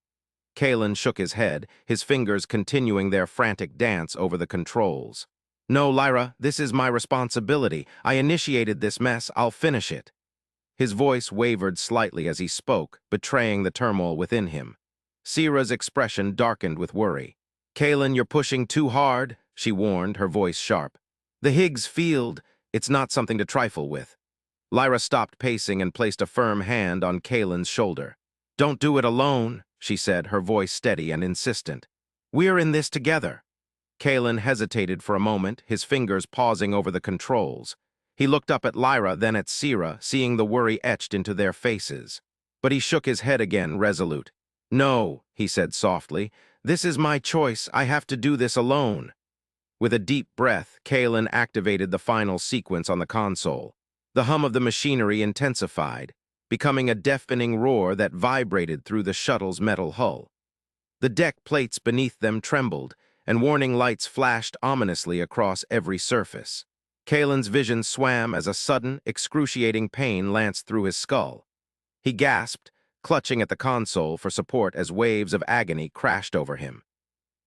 Kaelen shook his head, his fingers continuing their frantic dance over the controls. "No, Lyra, this is my responsibility. I initiated this mess. I'll finish it." His voice wavered slightly as he spoke, betraying the turmoil within him. Sierra's expression darkened with worry. "Kaelen, you're pushing too hard," she warned, her voice sharp. "The Higgs Field, it's not something to trifle with." Lyra stopped pacing and placed a firm hand on Kaelen's shoulder. "Don't do it alone," she said, her voice steady and insistent. "We're in this together." Kaelen hesitated for a moment, his fingers pausing over the controls. He looked up at Lyra, then at Sierra, seeing the worry etched into their faces. But he shook his head again, resolute. "No," he said softly, "this is my choice. I have to do this alone." With a deep breath, Kaelen activated the final sequence on the console. The hum of the machinery intensified, becoming a deafening roar that vibrated through the shuttle's metal hull. The deck plates beneath them trembled, and warning lights flashed ominously across every surface. Kaelen's vision swam as a sudden, excruciating pain lanced through his skull. He gasped, clutching at the console for support as waves of agony crashed over him.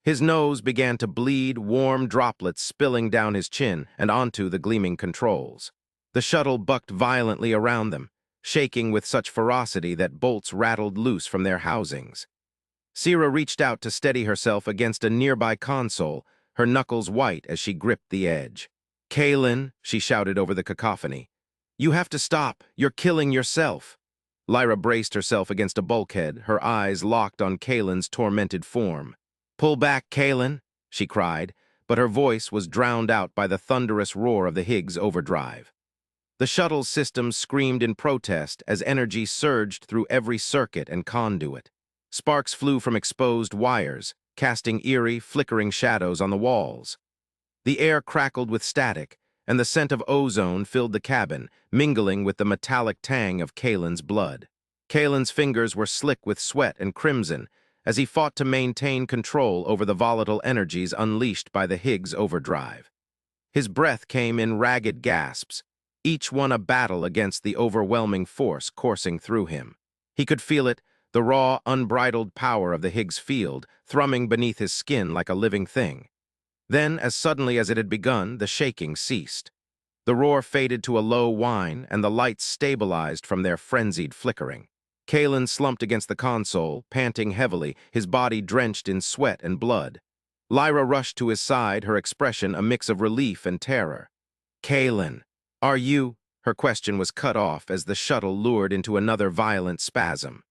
His nose began to bleed, warm droplets spilling down his chin and onto the gleaming controls. The shuttle bucked violently around them, shaking with such ferocity that bolts rattled loose from their housings. Sierra reached out to steady herself against a nearby console, her knuckles white as she gripped the edge. "Kaelen," she shouted over the cacophony. "You have to stop. You're killing yourself." Lyra braced herself against a bulkhead, her eyes locked on Kaelen's tormented form. "Pull back, Kaelen," she cried, but her voice was drowned out by the thunderous roar of the Higgs overdrive. The shuttle's systems screamed in protest as energy surged through every circuit and conduit. Sparks flew from exposed wires, casting eerie, flickering shadows on the walls. The air crackled with static, and the scent of ozone filled the cabin, mingling with the metallic tang of Kaelen's blood. Kaelen's fingers were slick with sweat and crimson as he fought to maintain control over the volatile energies unleashed by the Higgs overdrive. His breath came in ragged gasps, each one a battle against the overwhelming force coursing through him. He could feel it, the raw, unbridled power of the Higgs Field, thrumming beneath his skin like a living thing. Then, as suddenly as it had begun, the shaking ceased. The roar faded to a low whine, and the lights stabilized from their frenzied flickering. Kaelen slumped against the console, panting heavily, his body drenched in sweat and blood. Lyra rushed to his side, her expression a mix of relief and terror. "Kaelen, are you?" Her question was cut off as the shuttle lured into another violent spasm.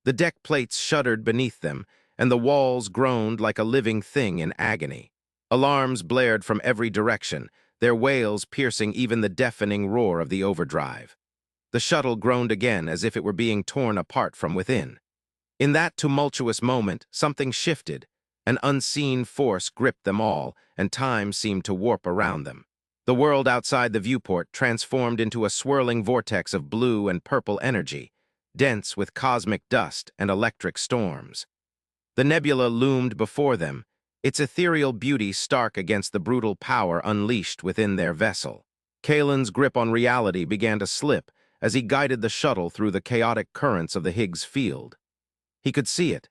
The deck plates shuddered beneath them, and the walls groaned like a living thing in agony. Alarms blared from every direction, their wails piercing even the deafening roar of the overdrive. The shuttle groaned again as if it were being torn apart from within. In that tumultuous moment, something shifted. An unseen force gripped them all, and time seemed to warp around them. The world outside the viewport transformed into a swirling vortex of blue and purple energy, dense with cosmic dust and electric storms. The nebula loomed before them, its ethereal beauty stark against the brutal power unleashed within their vessel. Kaelen's grip on reality began to slip as he guided the shuttle through the chaotic currents of the Higgs Field. He could see it,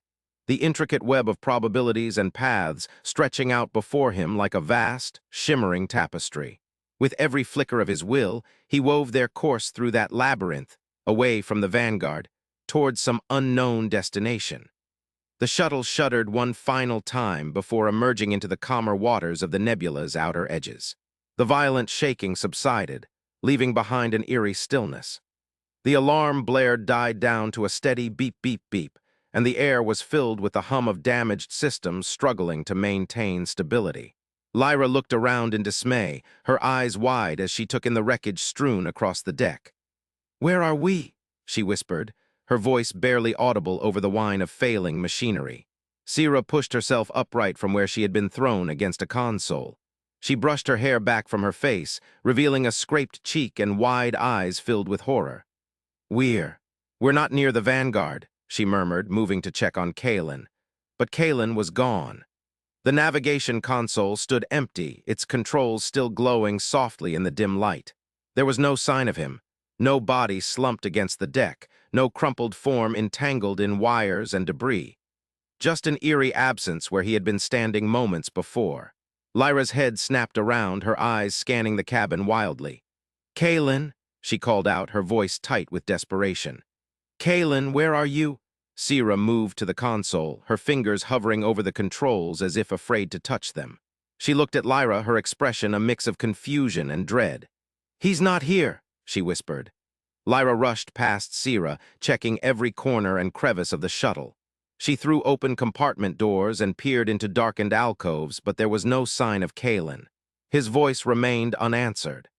the intricate web of probabilities and paths stretching out before him like a vast, shimmering tapestry. With every flicker of his will, he wove their course through that labyrinth, away from the Vanguard, towards some unknown destination. The shuttle shuddered one final time before emerging into the calmer waters of the nebula's outer edges. The violent shaking subsided, leaving behind an eerie stillness. The alarm blare died down to a steady beep, beep, beep, and the air was filled with the hum of damaged systems struggling to maintain stability. Lyra looked around in dismay, her eyes wide as she took in the wreckage strewn across the deck. "Where are we?" she whispered, her voice barely audible over the whine of failing machinery. Sierra pushed herself upright from where she had been thrown against a console. She brushed her hair back from her face, revealing a scraped cheek and wide eyes filled with horror. We're not near the Vanguard," she murmured, moving to check on Kaelen. But Kaelen was gone. The navigation console stood empty, its controls still glowing softly in the dim light. There was no sign of him, no body slumped against the deck, no crumpled form entangled in wires and debris. Just an eerie absence where he had been standing moments before. Lyra's head snapped around, her eyes scanning the cabin wildly. "Kaelen," she called out, her voice tight with desperation. "Kaelen, where are you?" Sierra moved to the console, her fingers hovering over the controls as if afraid to touch them. She looked at Lyra, her expression a mix of confusion and dread. "He's not here," she whispered. Lyra rushed past Sierra, checking every corner and crevice of the shuttle. She threw open compartment doors and peered into darkened alcoves, but there was no sign of Kaelen. His voice remained unanswered.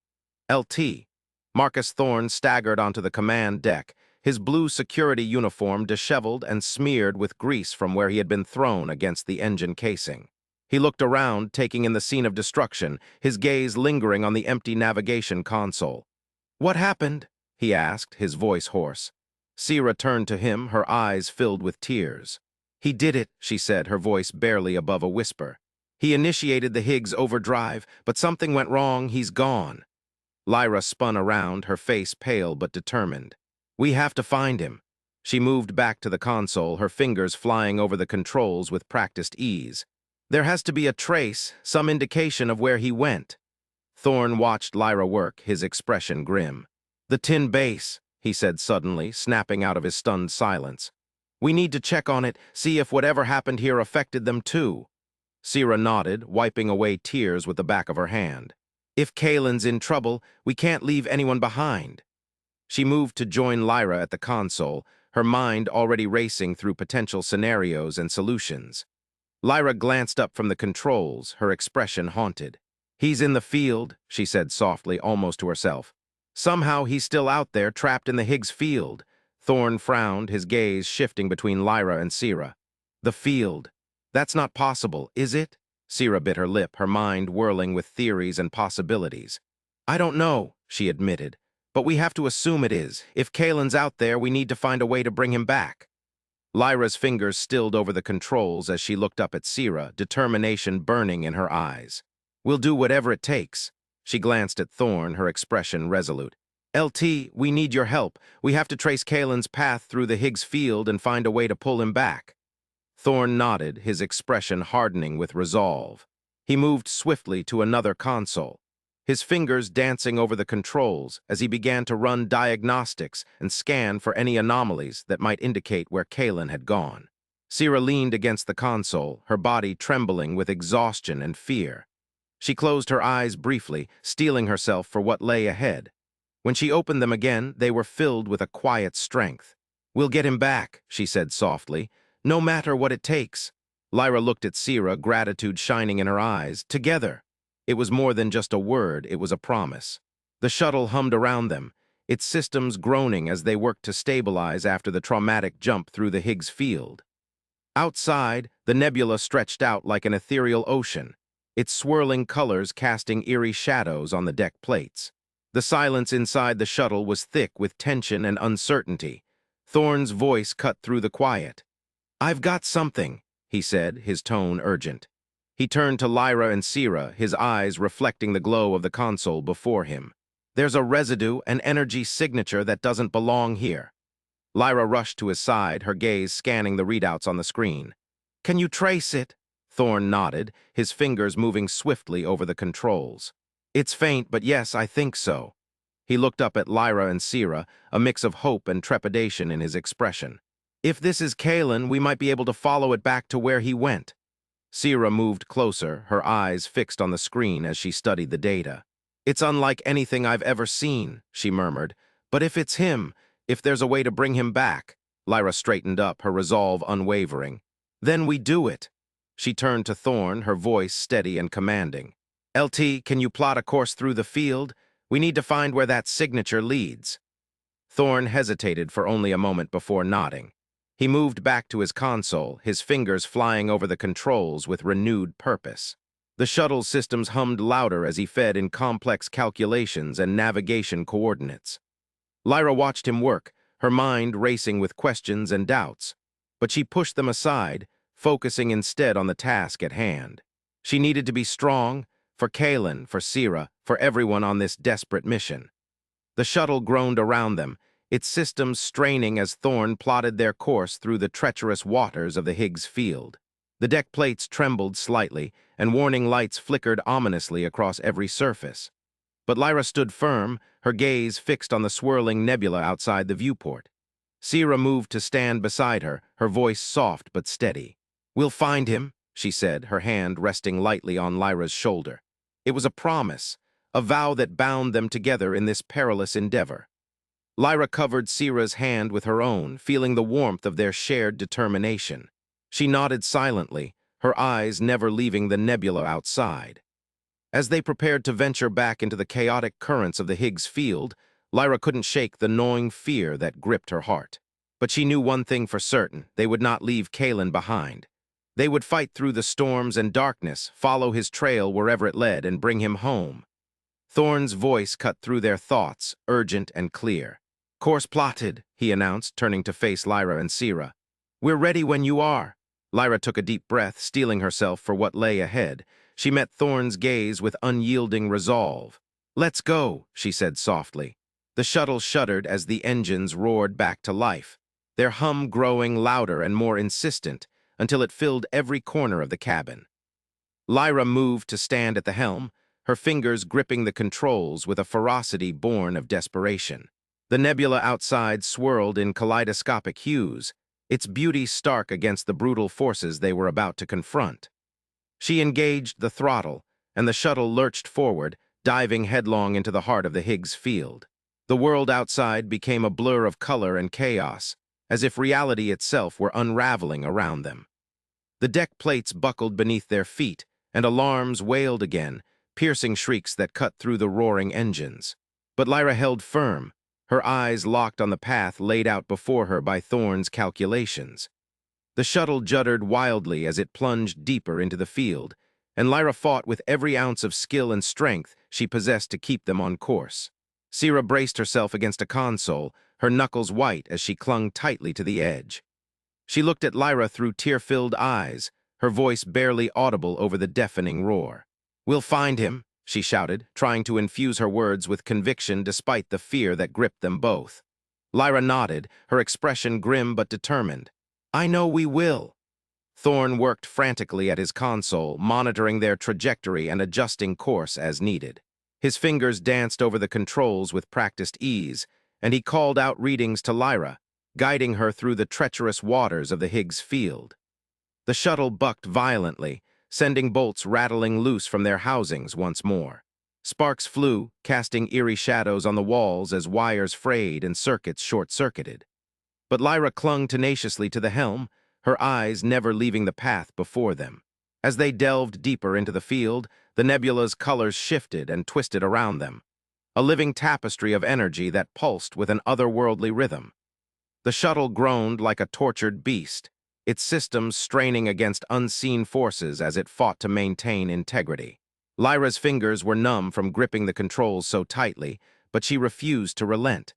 "LT." Marcus Thorne staggered onto the command deck, his blue security uniform disheveled and smeared with grease from where he had been thrown against the engine casing. He looked around, taking in the scene of destruction, his gaze lingering on the empty navigation console. "What happened?" he asked, his voice hoarse. Sierra turned to him, her eyes filled with tears. "He did it," she said, her voice barely above a whisper. "He initiated the Higgs overdrive, but something went wrong. He's gone." Lyra spun around, her face pale but determined. "We have to find him." She moved back to the console, her fingers flying over the controls with practiced ease. There has to be a trace, some indication of where he went. Thorne watched Lyra work, his expression grim. "The tin base," he said suddenly, snapping out of his stunned silence. "We need to check on it, see if whatever happened here affected them too." Sira nodded, wiping away tears with the back of her hand. "If Kaelen's in trouble, we can't leave anyone behind." She moved to join Lyra at the console, her mind already racing through potential scenarios and solutions. Lyra glanced up from the controls, her expression haunted. "He's in the field," she said softly, almost to herself. "Somehow he's still out there, trapped in the Higgs Field." Thorne frowned, his gaze shifting between Lyra and Sira. "The field. That's not possible, is it?" Sira bit her lip, her mind whirling with theories and possibilities. "I don't know," she admitted, "but we have to assume it is. If Kaelen's out there, we need to find a way to bring him back." Lyra's fingers stilled over the controls as she looked up at Sira, determination burning in her eyes. "We'll do whatever it takes." She glanced at Thorne, her expression resolute. "LT, we need your help. We have to trace Kaelen's path through the Higgs Field and find a way to pull him back." Thorne nodded, his expression hardening with resolve. He moved swiftly to another console, his fingers dancing over the controls as he began to run diagnostics and scan for any anomalies that might indicate where Kaelen had gone. Sira leaned against the console, her body trembling with exhaustion and fear. She closed her eyes briefly, steeling herself for what lay ahead. When she opened them again, they were filled with a quiet strength. "We'll get him back," she said softly, "no matter what it takes." Lyra looked at Sira, gratitude shining in her eyes. Together. It was more than just a word, it was a promise. The shuttle hummed around them, its systems groaning as they worked to stabilize after the traumatic jump through the Higgs Field. Outside, the nebula stretched out like an ethereal ocean, its swirling colors casting eerie shadows on the deck plates. The silence inside the shuttle was thick with tension and uncertainty. Thorne's voice cut through the quiet. "I've got something," he said, his tone urgent. He turned to Lyra and Sira, his eyes reflecting the glow of the console before him. "There's a residue, an energy signature that doesn't belong here." Lyra rushed to his side, her gaze scanning the readouts on the screen. "Can you trace it?" Thorne nodded, his fingers moving swiftly over the controls. "It's faint, but yes, I think so." He looked up at Lyra and Sira, a mix of hope and trepidation in his expression. "If this is Kaelen, we might be able to follow it back to where he went." Sira moved closer, her eyes fixed on the screen as she studied the data. "It's unlike anything I've ever seen," she murmured. "But if it's him, if there's a way to bring him back," Lyra straightened up, her resolve unwavering. "Then we do it." She turned to Thorne, her voice steady and commanding. "LT, can you plot a course through the field? We need to find where that signature leads." Thorne hesitated for only a moment before nodding. He moved back to his console, his fingers flying over the controls with renewed purpose. The shuttle's systems hummed louder as he fed in complex calculations and navigation coordinates. Lyra watched him work, her mind racing with questions and doubts. But she pushed them aside, focusing instead on the task at hand. She needed to be strong, for Kaelen, for Sira, for everyone on this desperate mission. The shuttle groaned around them, its systems straining as Thorne plotted their course through the treacherous waters of the Higgs Field. The deck plates trembled slightly, and warning lights flickered ominously across every surface. But Lyra stood firm, her gaze fixed on the swirling nebula outside the viewport. Sira moved to stand beside her, her voice soft but steady. "We'll find him," she said, her hand resting lightly on Lyra's shoulder. It was a promise, a vow that bound them together in this perilous endeavor. Lyra covered Sira's hand with her own, feeling the warmth of their shared determination. She nodded silently, her eyes never leaving the nebula outside. As they prepared to venture back into the chaotic currents of the Higgs Field, Lyra couldn't shake the gnawing fear that gripped her heart. But she knew one thing for certain: they would not leave Kaelen behind. They would fight through the storms and darkness, follow his trail wherever it led, and bring him home. Thorne's voice cut through their thoughts, urgent and clear. "Course plotted," he announced, turning to face Lyra and Sira. "We're ready when you are." Lyra took a deep breath, steeling herself for what lay ahead. She met Thorne's gaze with unyielding resolve. "Let's go," she said softly. The shuttle shuddered as the engines roared back to life. their hum growing louder and more insistent until it filled every corner of the cabin. Lyra moved to stand at the helm, her fingers gripping the controls with a ferocity born of desperation. The nebula outside swirled in kaleidoscopic hues, its beauty stark against the brutal forces they were about to confront. She engaged the throttle, and the shuttle lurched forward, diving headlong into the heart of the Higgs Field. The world outside became a blur of color and chaos, as if reality itself were unraveling around them. The deck plates buckled beneath their feet, and alarms wailed again, piercing shrieks that cut through the roaring engines. But Lyra held firm, her eyes locked on the path laid out before her by Thorne's calculations. The shuttle juddered wildly as it plunged deeper into the field, and Lyra fought with every ounce of skill and strength she possessed to keep them on course. Sira braced herself against a console, her knuckles white as she clung tightly to the edge. She looked at Lyra through tear-filled eyes, her voice barely audible over the deafening roar. "We'll find him," she shouted, trying to infuse her words with conviction despite the fear that gripped them both. Lyra nodded, her expression grim but determined. "I know we will." Thorne worked frantically at his console, monitoring their trajectory and adjusting course as needed. His fingers danced over the controls with practiced ease, and he called out readings to Lyra, guiding her through the treacherous waters of the Higgs Field. The shuttle bucked violently, sending bolts rattling loose from their housings once more. Sparks flew, casting eerie shadows on the walls as wires frayed and circuits short-circuited. But Lyra clung tenaciously to the helm, her eyes never leaving the path before them. As they delved deeper into the field, the nebula's colors shifted and twisted around them, a living tapestry of energy that pulsed with an otherworldly rhythm. The shuttle groaned like a tortured beast, its systems straining against unseen forces as it fought to maintain integrity. Lyra's fingers were numb from gripping the controls so tightly, but she refused to relent.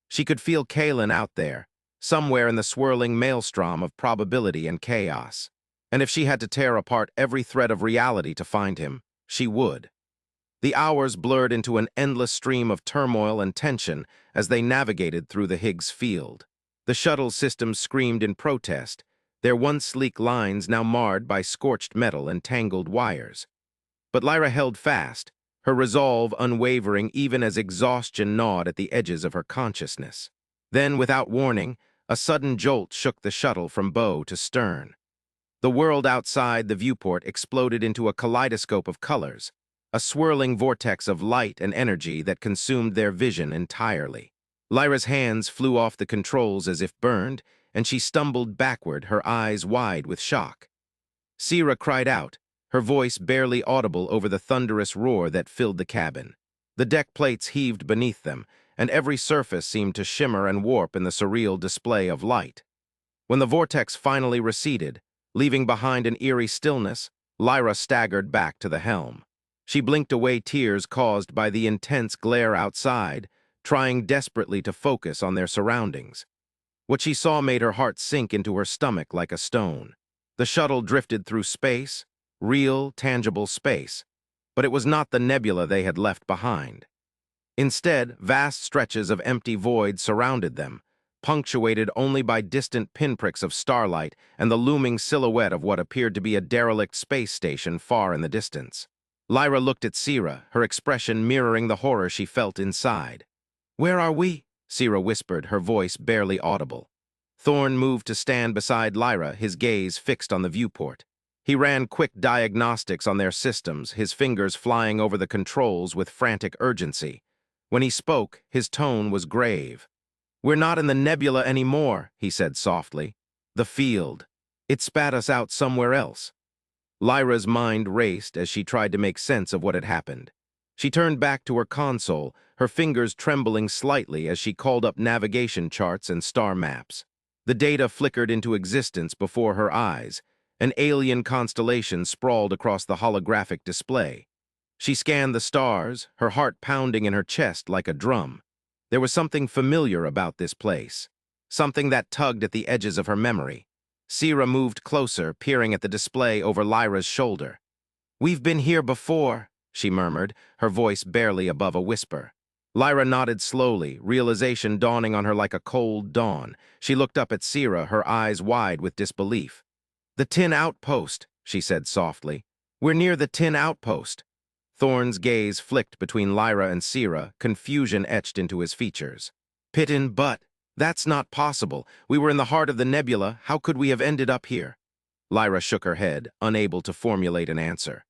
She could feel Kaelen out there, somewhere in the swirling maelstrom of probability and chaos. And if she had to tear apart every thread of reality to find him, she would. The hours blurred into an endless stream of turmoil and tension as they navigated through the Higgs Field. The shuttle systems screamed in protest, their once sleek lines now marred by scorched metal and tangled wires. But Lyra held fast, her resolve unwavering even as exhaustion gnawed at the edges of her consciousness. Then, without warning, a sudden jolt shook the shuttle from bow to stern. The world outside the viewport exploded into a kaleidoscope of colors, a swirling vortex of light and energy that consumed their vision entirely. Lyra's hands flew off the controls as if burned, and she stumbled backward, her eyes wide with shock. Sira cried out, her voice barely audible over the thunderous roar that filled the cabin. The deck plates heaved beneath them, and every surface seemed to shimmer and warp in the surreal display of light. When the vortex finally receded, leaving behind an eerie stillness, Lyra staggered back to the helm. She blinked away tears caused by the intense glare outside, trying desperately to focus on their surroundings. What she saw made her heart sink into her stomach like a stone. The shuttle drifted through space, real, tangible space, but it was not the nebula they had left behind. Instead, vast stretches of empty void surrounded them, punctuated only by distant pinpricks of starlight and the looming silhouette of what appeared to be a derelict space station far in the distance. Lyra looked at Sira, her expression mirroring the horror she felt inside. "Where are we?" Sira whispered, her voice barely audible. Thorne moved to stand beside Lyra, his gaze fixed on the viewport. He ran quick diagnostics on their systems, his fingers flying over the controls with frantic urgency. When he spoke, his tone was grave. "We're not in the nebula anymore," he said softly. "The field. It spat us out somewhere else." Lyra's mind raced as she tried to make sense of what had happened. She turned back to her console, her fingers trembling slightly as she called up navigation charts and star maps. The data flickered into existence before her eyes, an alien constellation sprawled across the holographic display. She scanned the stars, her heart pounding in her chest like a drum. There was something familiar about this place, something that tugged at the edges of her memory. Sira moved closer, peering at the display over Lyra's shoulder. "We've been here before," she murmured, her voice barely above a whisper. Lyra nodded slowly, realization dawning on her like a cold dawn. She looked up at Sierra, her eyes wide with disbelief. "The tin outpost," she said softly. "We're near the tin outpost." Thorne's gaze flicked between Lyra and Sierra, confusion etched into his features. "Pitin, but that's not possible. We were in the heart of the nebula. How could we have ended up here?" Lyra shook her head, unable to formulate an answer.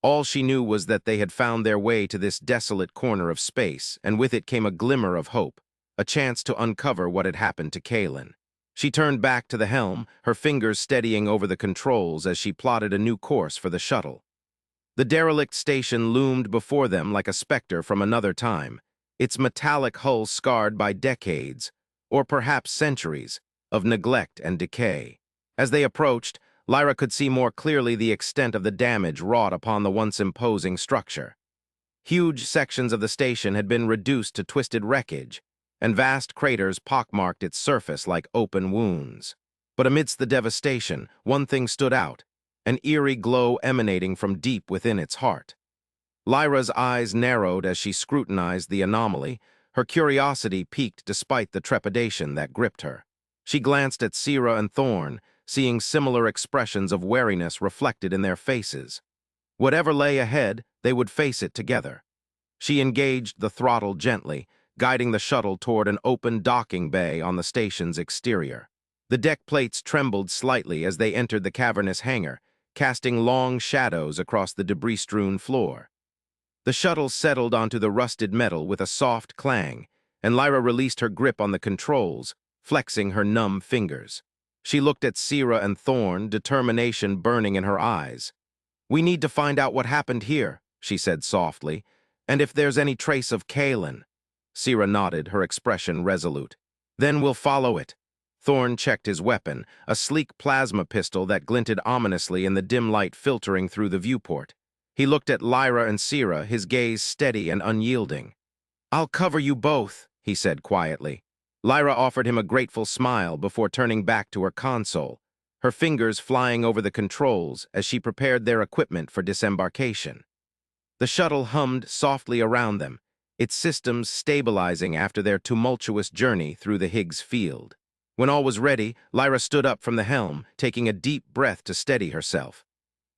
All she knew was that they had found their way to this desolate corner of space, and with it came a glimmer of hope, a chance to uncover what had happened to Kaelen. She turned back to the helm, her fingers steadying over the controls as she plotted a new course for the shuttle. The derelict station loomed before them like a specter from another time, its metallic hull scarred by decades, or perhaps centuries, of neglect and decay. As they approached, Lyra could see more clearly the extent of the damage wrought upon the once imposing structure. Huge sections of the station had been reduced to twisted wreckage, and vast craters pockmarked its surface like open wounds. But amidst the devastation, one thing stood out, an eerie glow emanating from deep within its heart. Lyra's eyes narrowed as she scrutinized the anomaly, her curiosity piqued despite the trepidation that gripped her. She glanced at Sierra and Thorne, seeing similar expressions of wariness reflected in their faces. Whatever lay ahead, they would face it together. She engaged the throttle gently, guiding the shuttle toward an open docking bay on the station's exterior. The deck plates trembled slightly as they entered the cavernous hangar, casting long shadows across the debris-strewn floor. The shuttle settled onto the rusted metal with a soft clang, and Lyra released her grip on the controls, flexing her numb fingers. She looked at Sierra and Thorne, determination burning in her eyes. "We need to find out what happened here," she said softly, "and if there's any trace of Kaelen." Sierra nodded, her expression resolute. "Then we'll follow it." Thorne checked his weapon, a sleek plasma pistol that glinted ominously in the dim light filtering through the viewport. He looked at Lyra and Sierra, his gaze steady and unyielding. "I'll cover you both," he said quietly. Lyra offered him a grateful smile before turning back to her console, her fingers flying over the controls as she prepared their equipment for disembarkation. The shuttle hummed softly around them, its systems stabilizing after their tumultuous journey through the Higgs Field. When all was ready, Lyra stood up from the helm, taking a deep breath to steady herself.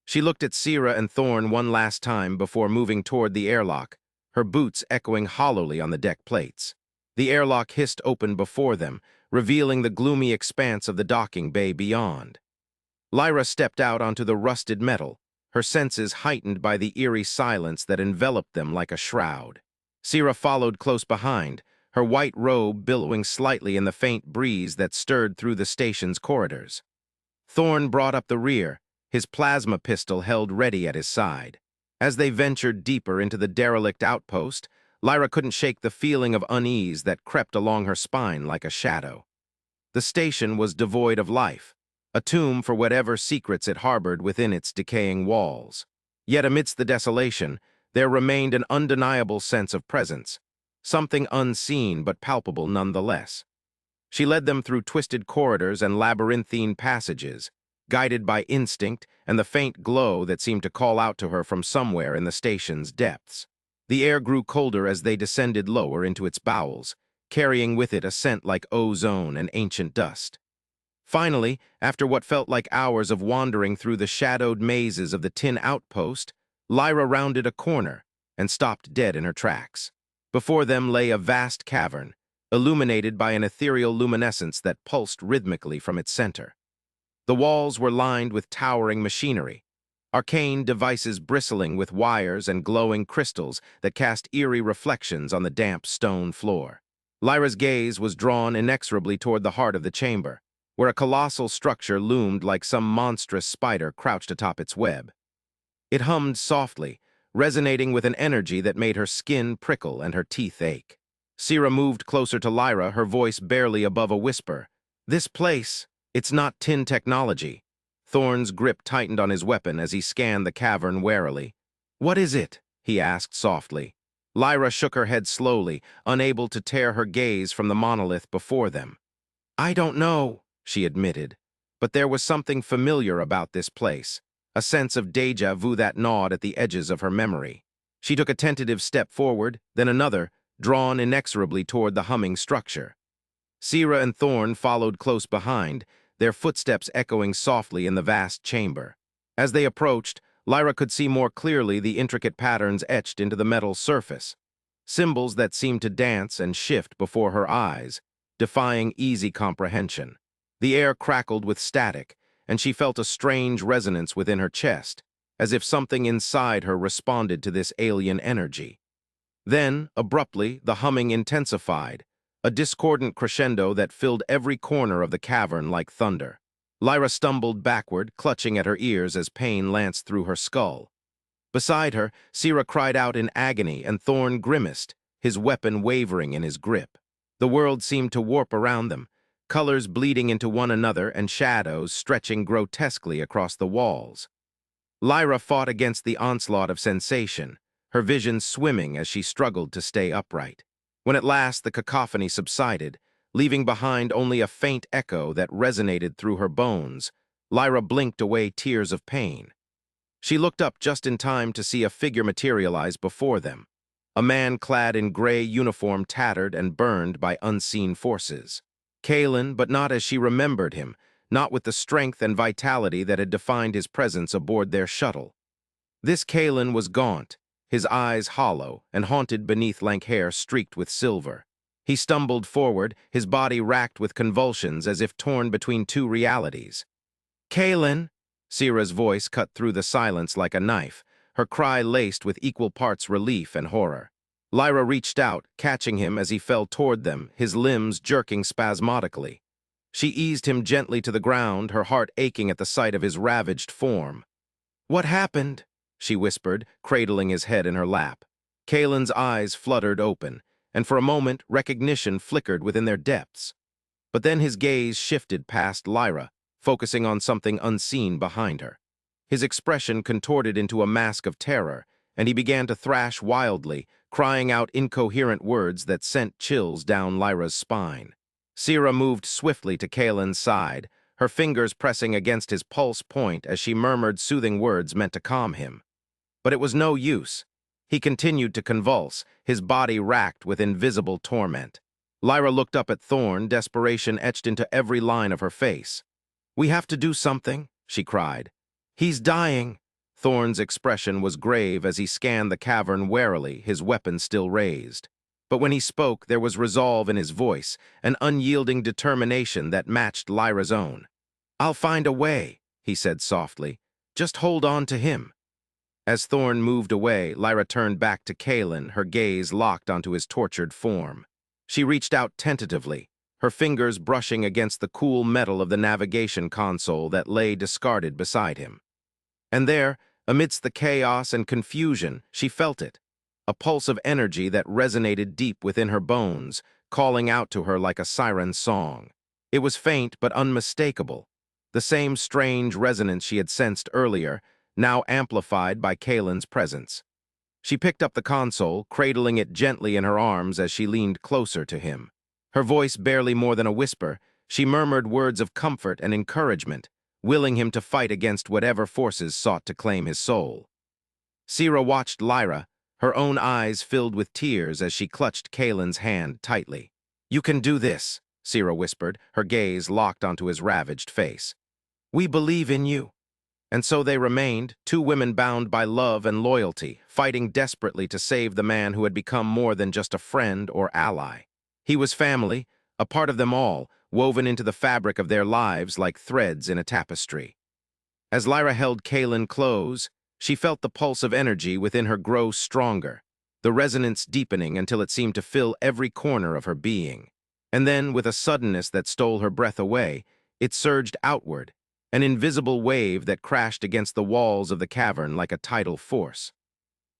She looked at Sierra and Thorne one last time before moving toward the airlock, her boots echoing hollowly on the deck plates. The airlock hissed open before them, revealing the gloomy expanse of the docking bay beyond. Lyra stepped out onto the rusted metal, her senses heightened by the eerie silence that enveloped them like a shroud. Sierra followed close behind, her white robe billowing slightly in the faint breeze that stirred through the station's corridors. Thorne brought up the rear, his plasma pistol held ready at his side. As they ventured deeper into the derelict outpost, Lyra couldn't shake the feeling of unease that crept along her spine like a shadow. The station was devoid of life, a tomb for whatever secrets it harbored within its decaying walls. Yet amidst the desolation, there remained an undeniable sense of presence, something unseen but palpable nonetheless. She led them through twisted corridors and labyrinthine passages, guided by instinct and the faint glow that seemed to call out to her from somewhere in the station's depths. The air grew colder as they descended lower into its bowels, carrying with it a scent like ozone and ancient dust. Finally, after what felt like hours of wandering through the shadowed mazes of the tin outpost, Lyra rounded a corner and stopped dead in her tracks. Before them lay a vast cavern, illuminated by an ethereal luminescence that pulsed rhythmically from its center. The walls were lined with towering machinery, arcane devices bristling with wires and glowing crystals that cast eerie reflections on the damp stone floor. Lyra's gaze was drawn inexorably toward the heart of the chamber, where a colossal structure loomed like some monstrous spider crouched atop its web. It hummed softly, resonating with an energy that made her skin prickle and her teeth ache. Sierra moved closer to Lyra, her voice barely above a whisper. "This place, it's not tin technology." Thorne's grip tightened on his weapon as he scanned the cavern warily. "What is it?" he asked softly. Lyra shook her head slowly, unable to tear her gaze from the monolith before them. "I don't know," she admitted, but there was something familiar about this place, a sense of déjà vu that gnawed at the edges of her memory. She took a tentative step forward, then another, drawn inexorably toward the humming structure. Sierra and Thorn followed close behind, their footsteps echoing softly in the vast chamber. As they approached, Lyra could see more clearly the intricate patterns etched into the metal surface, symbols that seemed to dance and shift before her eyes, defying easy comprehension. The air crackled with static, and she felt a strange resonance within her chest, as if something inside her responded to this alien energy. Then, abruptly, the humming intensified, a discordant crescendo that filled every corner of the cavern like thunder. Lyra stumbled backward, clutching at her ears as pain lanced through her skull. Beside her, Sierra cried out in agony, and Thorn grimaced, his weapon wavering in his grip. The world seemed to warp around them, colors bleeding into one another and shadows stretching grotesquely across the walls. Lyra fought against the onslaught of sensation, her vision swimming as she struggled to stay upright. When at last the cacophony subsided, leaving behind only a faint echo that resonated through her bones, Lyra blinked away tears of pain. She looked up just in time to see a figure materialize before them, a man clad in gray uniform tattered and burned by unseen forces. Kaelen, but not as she remembered him, not with the strength and vitality that had defined his presence aboard their shuttle. This Kaelen was gaunt, his eyes hollow and haunted beneath lank hair streaked with silver. He stumbled forward, his body racked with convulsions as if torn between two realities. "Kaelen!" Sierra's voice cut through the silence like a knife, her cry laced with equal parts relief and horror. Lyra reached out, catching him as he fell toward them, his limbs jerking spasmodically. She eased him gently to the ground, her heart aching at the sight of his ravaged form. "What happened?" she whispered, cradling his head in her lap. Kaelen's eyes fluttered open, and for a moment recognition flickered within their depths. But then his gaze shifted past Lyra, focusing on something unseen behind her. His expression contorted into a mask of terror, and he began to thrash wildly, crying out incoherent words that sent chills down Lyra's spine. Sierra moved swiftly to Kaelen's side, her fingers pressing against his pulse point as she murmured soothing words meant to calm him. But it was no use. He continued to convulse, his body racked with invisible torment. Lyra looked up at Thorn, desperation etched into every line of her face. "We have to do something," she cried. "He's dying." Thorn's expression was grave as he scanned the cavern warily, his weapon still raised. But when he spoke, there was resolve in his voice, an unyielding determination that matched Lyra's own. "I'll find a way," he said softly. "Just hold on to him." As Thorn moved away, Lyra turned back to Kaelen, her gaze locked onto his tortured form. She reached out tentatively, her fingers brushing against the cool metal of the navigation console that lay discarded beside him. And there, amidst the chaos and confusion, she felt it, a pulse of energy that resonated deep within her bones, calling out to her like a siren's song. It was faint but unmistakable, the same strange resonance she had sensed earlier, now amplified by Kaelen's presence. She picked up the console, cradling it gently in her arms as she leaned closer to him. Her voice barely more than a whisper, she murmured words of comfort and encouragement, willing him to fight against whatever forces sought to claim his soul. Sierra watched Lyra, her own eyes filled with tears as she clutched Kaelen's hand tightly. "You can do this," Sierra whispered, her gaze locked onto his ravaged face. "We believe in you." And so they remained, two women bound by love and loyalty, fighting desperately to save the man who had become more than just a friend or ally. He was family, a part of them all, woven into the fabric of their lives like threads in a tapestry. As Lyra held Kaelen close, she felt the pulse of energy within her grow stronger, the resonance deepening until it seemed to fill every corner of her being. And then, with a suddenness that stole her breath away, it surged outward, an invisible wave that crashed against the walls of the cavern like a tidal force.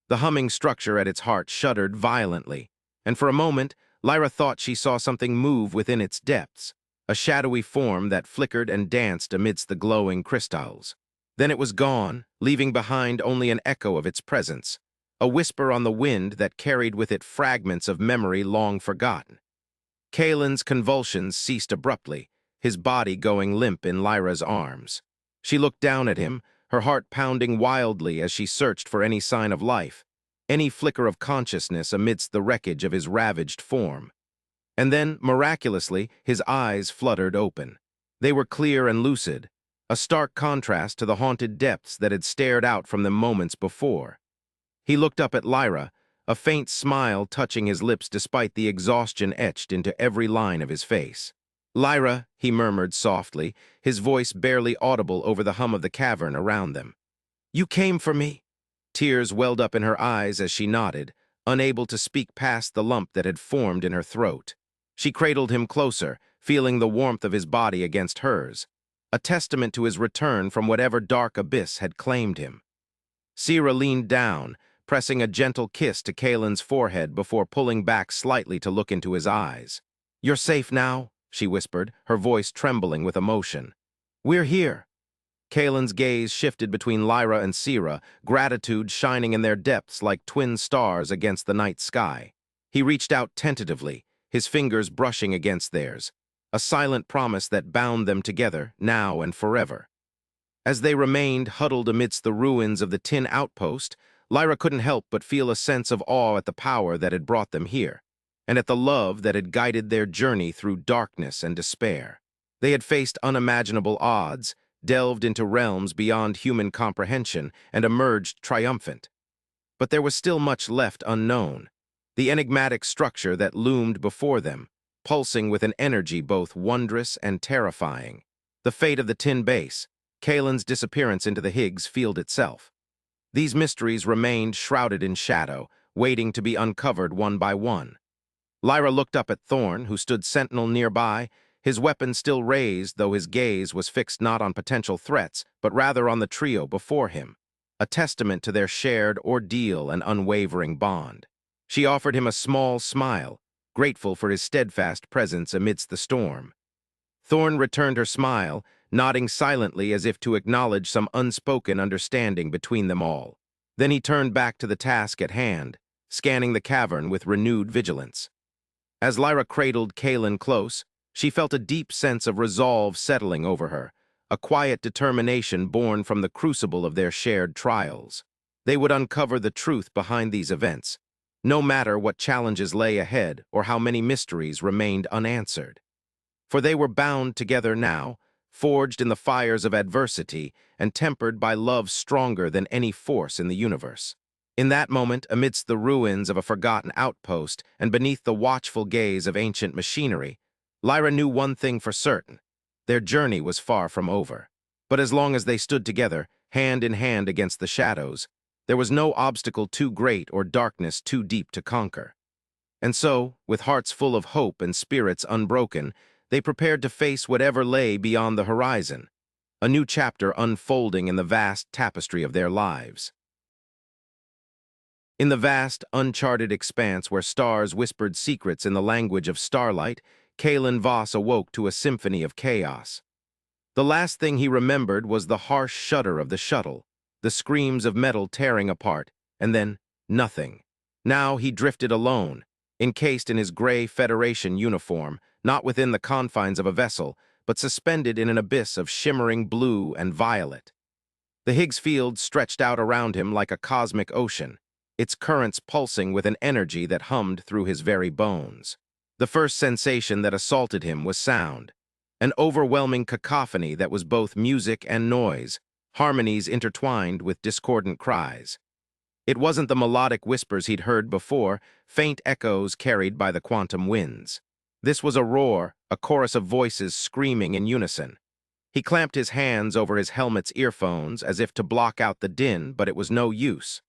The humming structure at its heart shuddered violently, and for a moment, Lyra thought she saw something move within its depths, a shadowy form that flickered and danced amidst the glowing crystals. Then it was gone, leaving behind only an echo of its presence, a whisper on the wind that carried with it fragments of memory long forgotten. Kaelen's convulsions ceased abruptly, his body going limp in Lyra's arms. She looked down at him, her heart pounding wildly as she searched for any sign of life. any flicker of consciousness amidst the wreckage of his ravaged form. And then, miraculously, his eyes fluttered open. They were clear and lucid, a stark contrast to the haunted depths that had stared out from them moments before. He looked up at Lyra, a faint smile touching his lips despite the exhaustion etched into every line of his face. "Lyra," he murmured softly, his voice barely audible over the hum of the cavern around them. "You came for me?" Tears welled up in her eyes as she nodded, unable to speak past the lump that had formed in her throat. She cradled him closer, feeling the warmth of his body against hers, a testament to his return from whatever dark abyss had claimed him. Sierra leaned down, pressing a gentle kiss to Kaelen's forehead before pulling back slightly to look into his eyes. "You're safe now," she whispered, her voice trembling with emotion. "We're here." Kaelen's gaze shifted between Lyra and Sierra, gratitude shining in their depths like twin stars against the night sky. He reached out tentatively, his fingers brushing against theirs, a silent promise that bound them together, now and forever. As they remained huddled amidst the ruins of the tin outpost, Lyra couldn't help but feel a sense of awe at the power that had brought them here, and at the love that had guided their journey through darkness and despair. They had faced unimaginable odds, delved into realms beyond human comprehension, and emerged triumphant. But there was still much left unknown, the enigmatic structure that loomed before them, pulsing with an energy both wondrous and terrifying. The fate of the tin base, Kaelen's disappearance into the Higgs Field itself. These mysteries remained shrouded in shadow, waiting to be uncovered one by one. Lyra looked up at Thorn, who stood sentinel nearby, his weapon still raised, though his gaze was fixed not on potential threats, but rather on the trio before him, a testament to their shared ordeal and unwavering bond. She offered him a small smile, grateful for his steadfast presence amidst the storm. Thorn returned her smile, nodding silently as if to acknowledge some unspoken understanding between them all. Then he turned back to the task at hand, scanning the cavern with renewed vigilance. As Lyra cradled Kaelen close, she felt a deep sense of resolve settling over her, a quiet determination born from the crucible of their shared trials. They would uncover the truth behind these events, no matter what challenges lay ahead or how many mysteries remained unanswered. For they were bound together now, forged in the fires of adversity and tempered by love stronger than any force in the universe. In that moment, amidst the ruins of a forgotten outpost and beneath the watchful gaze of ancient machinery, Lyra knew one thing for certain: their journey was far from over. But as long as they stood together, hand in hand against the shadows, there was no obstacle too great or darkness too deep to conquer. And so, with hearts full of hope and spirits unbroken, they prepared to face whatever lay beyond the horizon, a new chapter unfolding in the vast tapestry of their lives. In the vast, uncharted expanse where stars whispered secrets in the language of starlight, Kaelen Voss awoke to a symphony of chaos. The last thing he remembered was the harsh shudder of the shuttle, the screams of metal tearing apart, and then nothing. Now he drifted alone, encased in his gray Federation uniform, not within the confines of a vessel, but suspended in an abyss of shimmering blue and violet. The Higgs Field stretched out around him like a cosmic ocean, its currents pulsing with an energy that hummed through his very bones. The first sensation that assaulted him was sound, an overwhelming cacophony that was both music and noise, harmonies intertwined with discordant cries. It wasn't the melodic whispers he'd heard before, faint echoes carried by the quantum winds. This was a roar, a chorus of voices screaming in unison. He clamped his hands over his helmet's earphones as if to block out the din, but it was no use.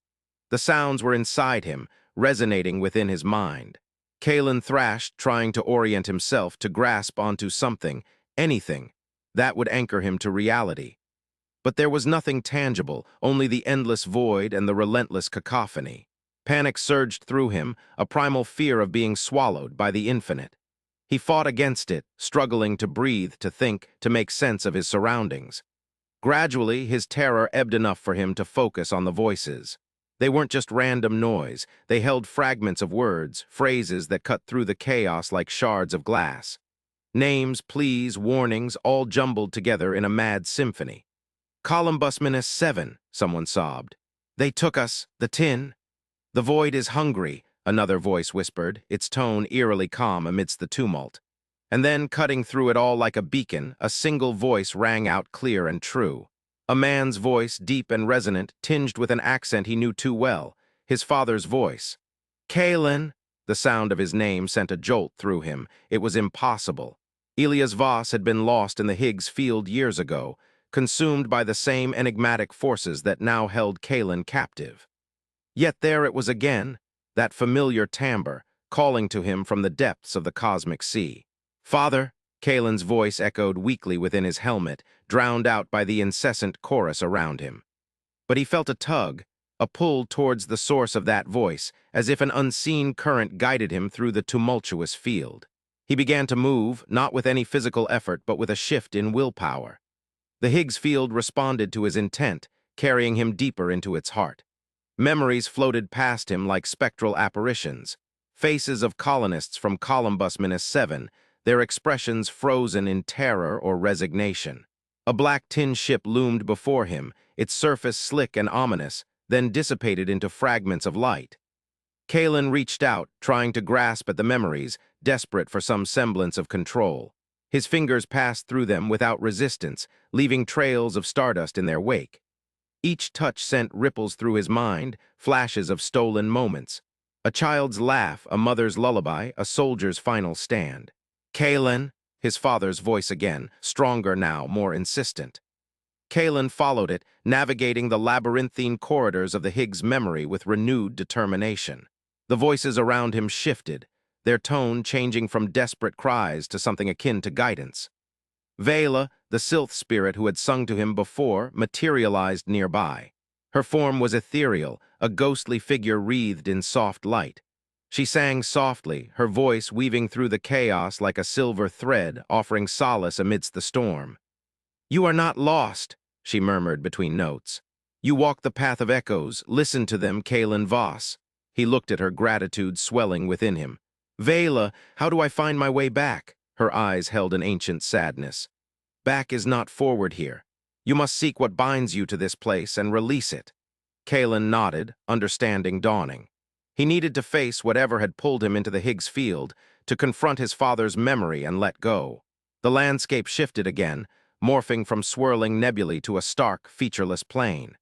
The sounds were inside him, resonating within his mind. Kaelen thrashed, trying to orient himself, to grasp onto something, anything, that would anchor him to reality. But there was nothing tangible, only the endless void and the relentless cacophony. Panic surged through him, a primal fear of being swallowed by the infinite. He fought against it, struggling to breathe, to think, to make sense of his surroundings. Gradually, his terror ebbed enough for him to focus on the voices. They weren't just random noise, they held fragments of words, phrases that cut through the chaos like shards of glass. Names, pleas, warnings, all jumbled together in a mad symphony. "Columbus -7, someone sobbed. "They took us, the tin." "The void is hungry," another voice whispered, its tone eerily calm amidst the tumult. And then, cutting through it all like a beacon, a single voice rang out clear and true. A man's voice, deep and resonant, tinged with an accent he knew too well, his father's voice. "Kaelen!" The sound of his name sent a jolt through him. It was impossible. Elias Voss had been lost in the Higgs Field years ago, consumed by the same enigmatic forces that now held Kaelen captive. Yet there it was again, that familiar timbre, calling to him from the depths of the cosmic sea. "Father!" Kaelen's voice echoed weakly within his helmet, drowned out by the incessant chorus around him. But he felt a tug, a pull towards the source of that voice, as if an unseen current guided him through the tumultuous field. He began to move, not with any physical effort, but with a shift in willpower. The Higgs field responded to his intent, carrying him deeper into its heart. Memories floated past him like spectral apparitions, faces of colonists from Columbus -7, their expressions frozen in terror or resignation. A black tin ship loomed before him, its surface slick and ominous, then dissipated into fragments of light. Kaelen reached out, trying to grasp at the memories, desperate for some semblance of control. His fingers passed through them without resistance, leaving trails of stardust in their wake. Each touch sent ripples through his mind, flashes of stolen moments. A child's laugh, a mother's lullaby, a soldier's final stand. "Kaelen!" His father's voice again, stronger now, more insistent. Kaelen followed it, navigating the labyrinthine corridors of the Higgs memory with renewed determination. The voices around him shifted, their tone changing from desperate cries to something akin to guidance. Vela, the sylph spirit who had sung to him before, materialized nearby. Her form was ethereal, a ghostly figure wreathed in soft light. She sang softly, her voice weaving through the chaos like a silver thread, offering solace amidst the storm. "You are not lost," she murmured between notes. "You walk the path of echoes. Listen to them, Kaelen Voss." He looked at her, gratitude swelling within him. "Vela, how do I find my way back?" Her eyes held an ancient sadness. "Back is not forward here. You must seek what binds you to this place and release it." Kaelen nodded, understanding dawning. He needed to face whatever had pulled him into the Higgs field, to confront his father's memory and let go. The landscape shifted again, morphing from swirling nebulae to a stark, featureless plain.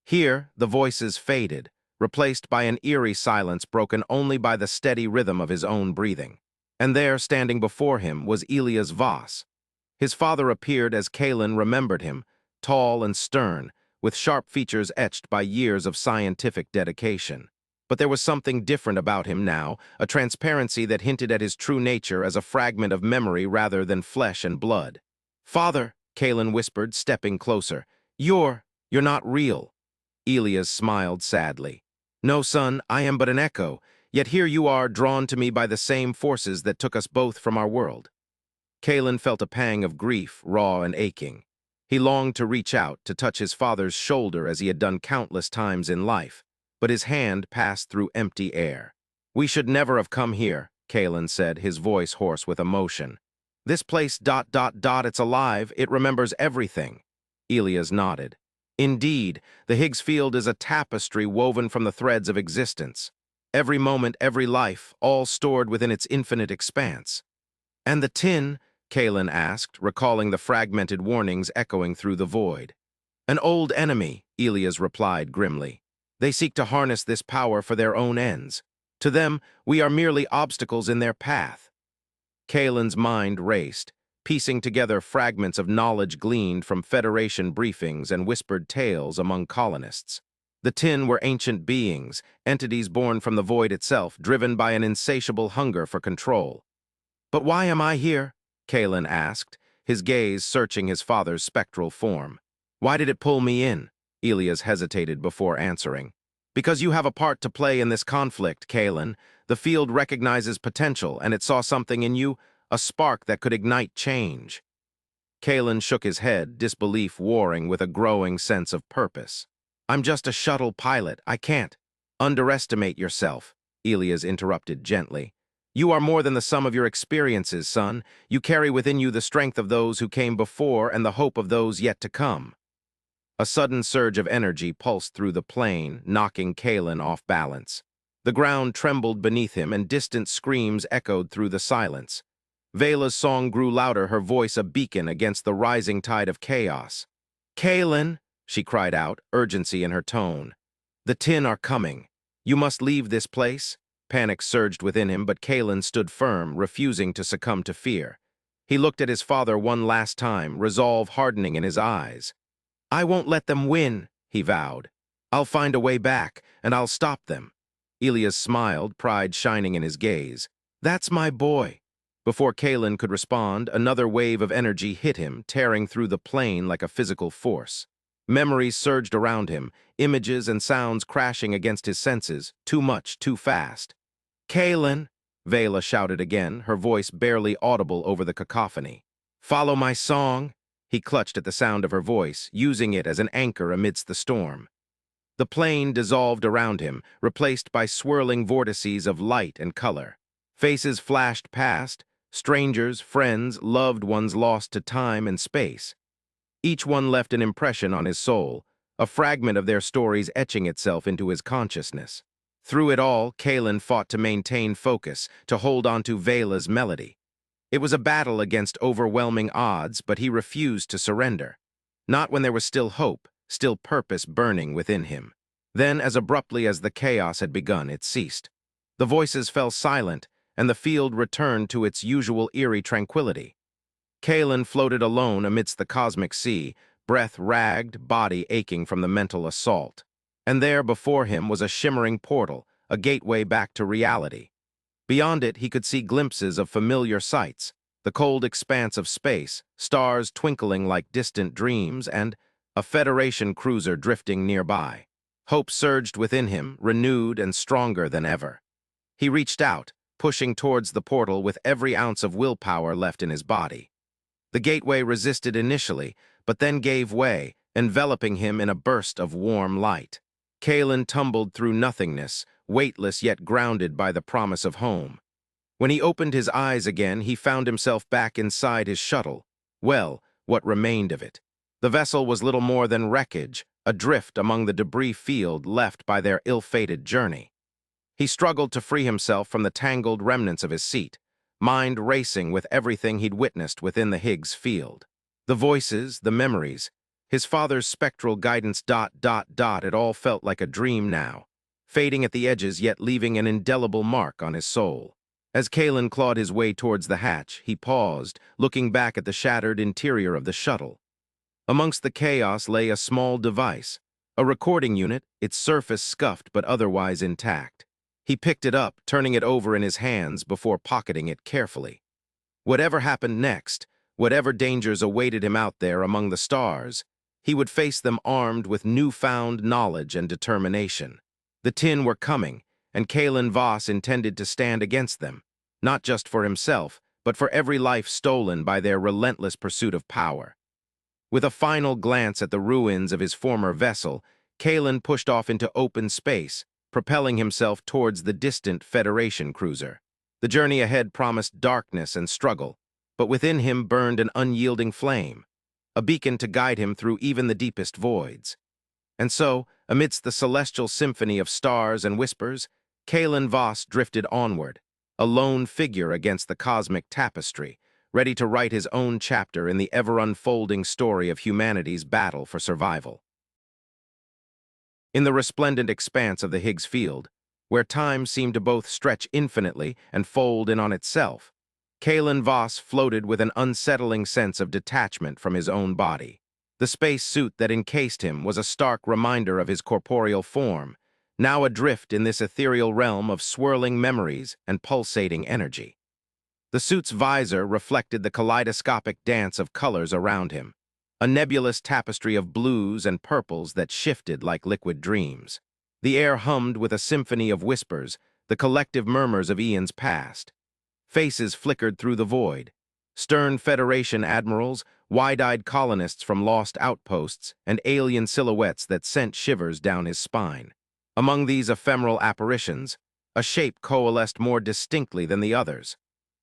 Here, the voices faded, replaced by an eerie silence broken only by the steady rhythm of his own breathing. And there, standing before him, was Elias Voss. His father appeared as Kaelen remembered him, tall and stern, with sharp features etched by years of scientific dedication. But there was something different about him now, a transparency that hinted at his true nature as a fragment of memory rather than flesh and blood. "Father," Kaelen whispered, stepping closer, You're not real." Elias smiled sadly. "No, son, I am but an echo, yet here you are, drawn to me by the same forces that took us both from our world." Kaelen felt a pang of grief, raw and aching. He longed to reach out, to touch his father's shoulder as he had done countless times in life, but his hand passed through empty air. "We should never have come here," Kaelen said, his voice hoarse with emotion. "This place, it's alive, it remembers everything." Elias nodded. "Indeed, the Higgs field is a tapestry woven from the threads of existence. Every moment, every life, all stored within its infinite expanse." "And the tin?" Kaelen asked, recalling the fragmented warnings echoing through the void. "An old enemy," Elias replied grimly. "They seek to harness this power for their own ends. To them, we are merely obstacles in their path." Kaelen's mind raced, piecing together fragments of knowledge gleaned from Federation briefings and whispered tales among colonists. The tin were ancient beings, entities born from the void itself, driven by an insatiable hunger for control. "But why am I here?" Kaelen asked, his gaze searching his father's spectral form. "Why did it pull me in?" Elias hesitated before answering. "Because you have a part to play in this conflict, Kaelen. The field recognizes potential, and it saw something in you, a spark that could ignite change." Kaelen shook his head, disbelief warring with a growing sense of purpose. "I'm just a shuttle pilot. I can't." "Underestimate yourself," Elias interrupted gently. "You are more than the sum of your experiences, son. You carry within you the strength of those who came before and the hope of those yet to come." A sudden surge of energy pulsed through the plane, knocking Kaelen off balance. The ground trembled beneath him, and distant screams echoed through the silence. Vela's song grew louder, her voice a beacon against the rising tide of chaos. "Kaelen," she cried out, urgency in her tone. "The tin are coming. You must leave this place." Panic surged within him, but Kaelen stood firm, refusing to succumb to fear. He looked at his father one last time, resolve hardening in his eyes. "I won't let them win," he vowed. "I'll find a way back, and I'll stop them." Elias smiled, pride shining in his gaze. "That's my boy." Before Kaelen could respond, another wave of energy hit him, tearing through the plane like a physical force. Memories surged around him, images and sounds crashing against his senses, too much, too fast. "Kaelen," Vela shouted again, her voice barely audible over the cacophony. "Follow my song." He clutched at the sound of her voice, using it as an anchor amidst the storm. The plane dissolved around him, replaced by swirling vortices of light and color. Faces flashed past, strangers, friends, loved ones lost to time and space. Each one left an impression on his soul, a fragment of their stories etching itself into his consciousness. Through it all, Kaelen fought to maintain focus, to hold on to Vela's melody. It was a battle against overwhelming odds, but he refused to surrender. Not when there was still hope, still purpose burning within him. Then, as abruptly as the chaos had begun, it ceased. The voices fell silent, and the field returned to its usual eerie tranquility. Kaelen floated alone amidst the cosmic sea, breath ragged, body aching from the mental assault. And there before him was a shimmering portal, a gateway back to reality. Beyond it, he could see glimpses of familiar sights, the cold expanse of space, stars twinkling like distant dreams, and a Federation cruiser drifting nearby. Hope surged within him, renewed and stronger than ever. He reached out, pushing towards the portal with every ounce of willpower left in his body. The gateway resisted initially, but then gave way, enveloping him in a burst of warm light. Kaelen tumbled through nothingness, weightless yet grounded by the promise of home. When he opened his eyes again, he found himself back inside his shuttle. Well, what remained of it? The vessel was little more than wreckage, adrift among the debris field left by their ill-fated journey. He struggled to free himself from the tangled remnants of his seat, mind racing with everything he'd witnessed within the Higgs Field. The voices, the memories, his father's spectral guidance, it all felt like a dream now, fading at the edges yet leaving an indelible mark on his soul. As Kaelen clawed his way towards the hatch, he paused, looking back at the shattered interior of the shuttle. Amongst the chaos lay a small device, a recording unit, its surface scuffed but otherwise intact. He picked it up, turning it over in his hands before pocketing it carefully. Whatever happened next, whatever dangers awaited him out there among the stars, he would face them armed with newfound knowledge and determination. The tin were coming, and Kaelen Voss intended to stand against them, not just for himself, but for every life stolen by their relentless pursuit of power. With a final glance at the ruins of his former vessel, Kaelen pushed off into open space, propelling himself towards the distant Federation cruiser. The journey ahead promised darkness and struggle, but within him burned an unyielding flame, a beacon to guide him through even the deepest voids. And so, amidst the celestial symphony of stars and whispers, Kaelen Voss drifted onward, a lone figure against the cosmic tapestry, ready to write his own chapter in the ever-unfolding story of humanity's battle for survival. In the resplendent expanse of the Higgs Field, where time seemed to both stretch infinitely and fold in on itself, Kaelen Voss floated with an unsettling sense of detachment from his own body. The space suit that encased him was a stark reminder of his corporeal form, now adrift in this ethereal realm of swirling memories and pulsating energy. The suit's visor reflected the kaleidoscopic dance of colors around him, a nebulous tapestry of blues and purples that shifted like liquid dreams. The air hummed with a symphony of whispers, the collective murmurs of eons past. Faces flickered through the void. Stern Federation admirals, wide-eyed colonists from lost outposts, and alien silhouettes that sent shivers down his spine. Among these ephemeral apparitions, a shape coalesced more distinctly than the others.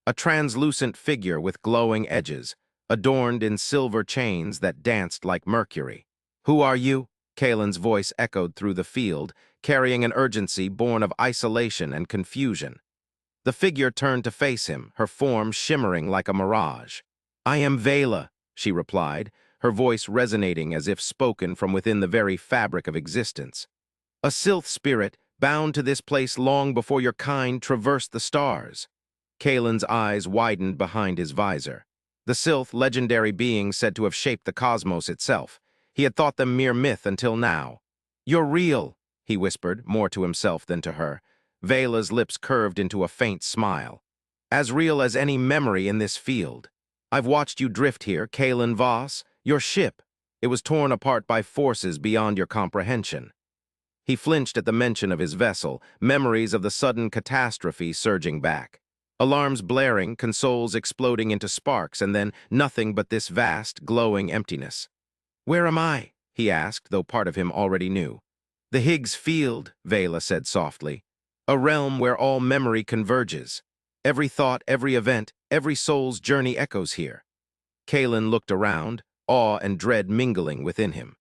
A translucent figure with glowing edges, adorned in silver chains that danced like mercury. Who are you? Kaelen's voice echoed through the field, carrying an urgency born of isolation and confusion. The figure turned to face him, her form shimmering like a mirage. I am Vela, she replied, her voice resonating as if spoken from within the very fabric of existence. A Sylph spirit, bound to this place long before your kind traversed the stars. Kaelen's eyes widened behind his visor. The Sylph, legendary beings said to have shaped the cosmos itself. He had thought them mere myth until now. You're real, he whispered, more to himself than to her. Vela's lips curved into a faint smile. As real as any memory in this field. I've watched you drift here, Kaelen Voss. Your ship. It was torn apart by forces beyond your comprehension. He flinched at the mention of his vessel, memories of the sudden catastrophe surging back. Alarms blaring, consoles exploding into sparks, and then nothing but this vast, glowing emptiness. Where am I? He asked, though part of him already knew. The Higgs Field, Vela said softly. A realm where all memory converges. Every thought, every event, every soul's journey echoes here. Kaelen looked around, awe and dread mingling within him.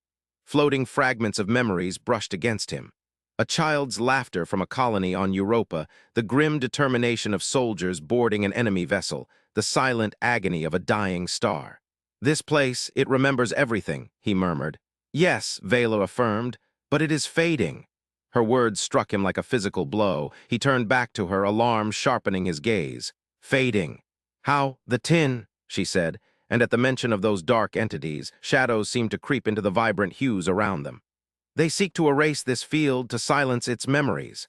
Floating fragments of memories brushed against him. A child's laughter from a colony on Europa, the grim determination of soldiers boarding an enemy vessel, the silent agony of a dying star. This place, it remembers everything, he murmured. Yes, Vela affirmed, but it is fading. Her words struck him like a physical blow. He turned back to her, alarm sharpening his gaze. Fading. How? The tin, she said, and at the mention of those dark entities, shadows seemed to creep into the vibrant hues around them. They seek to erase this field, to silence its memories.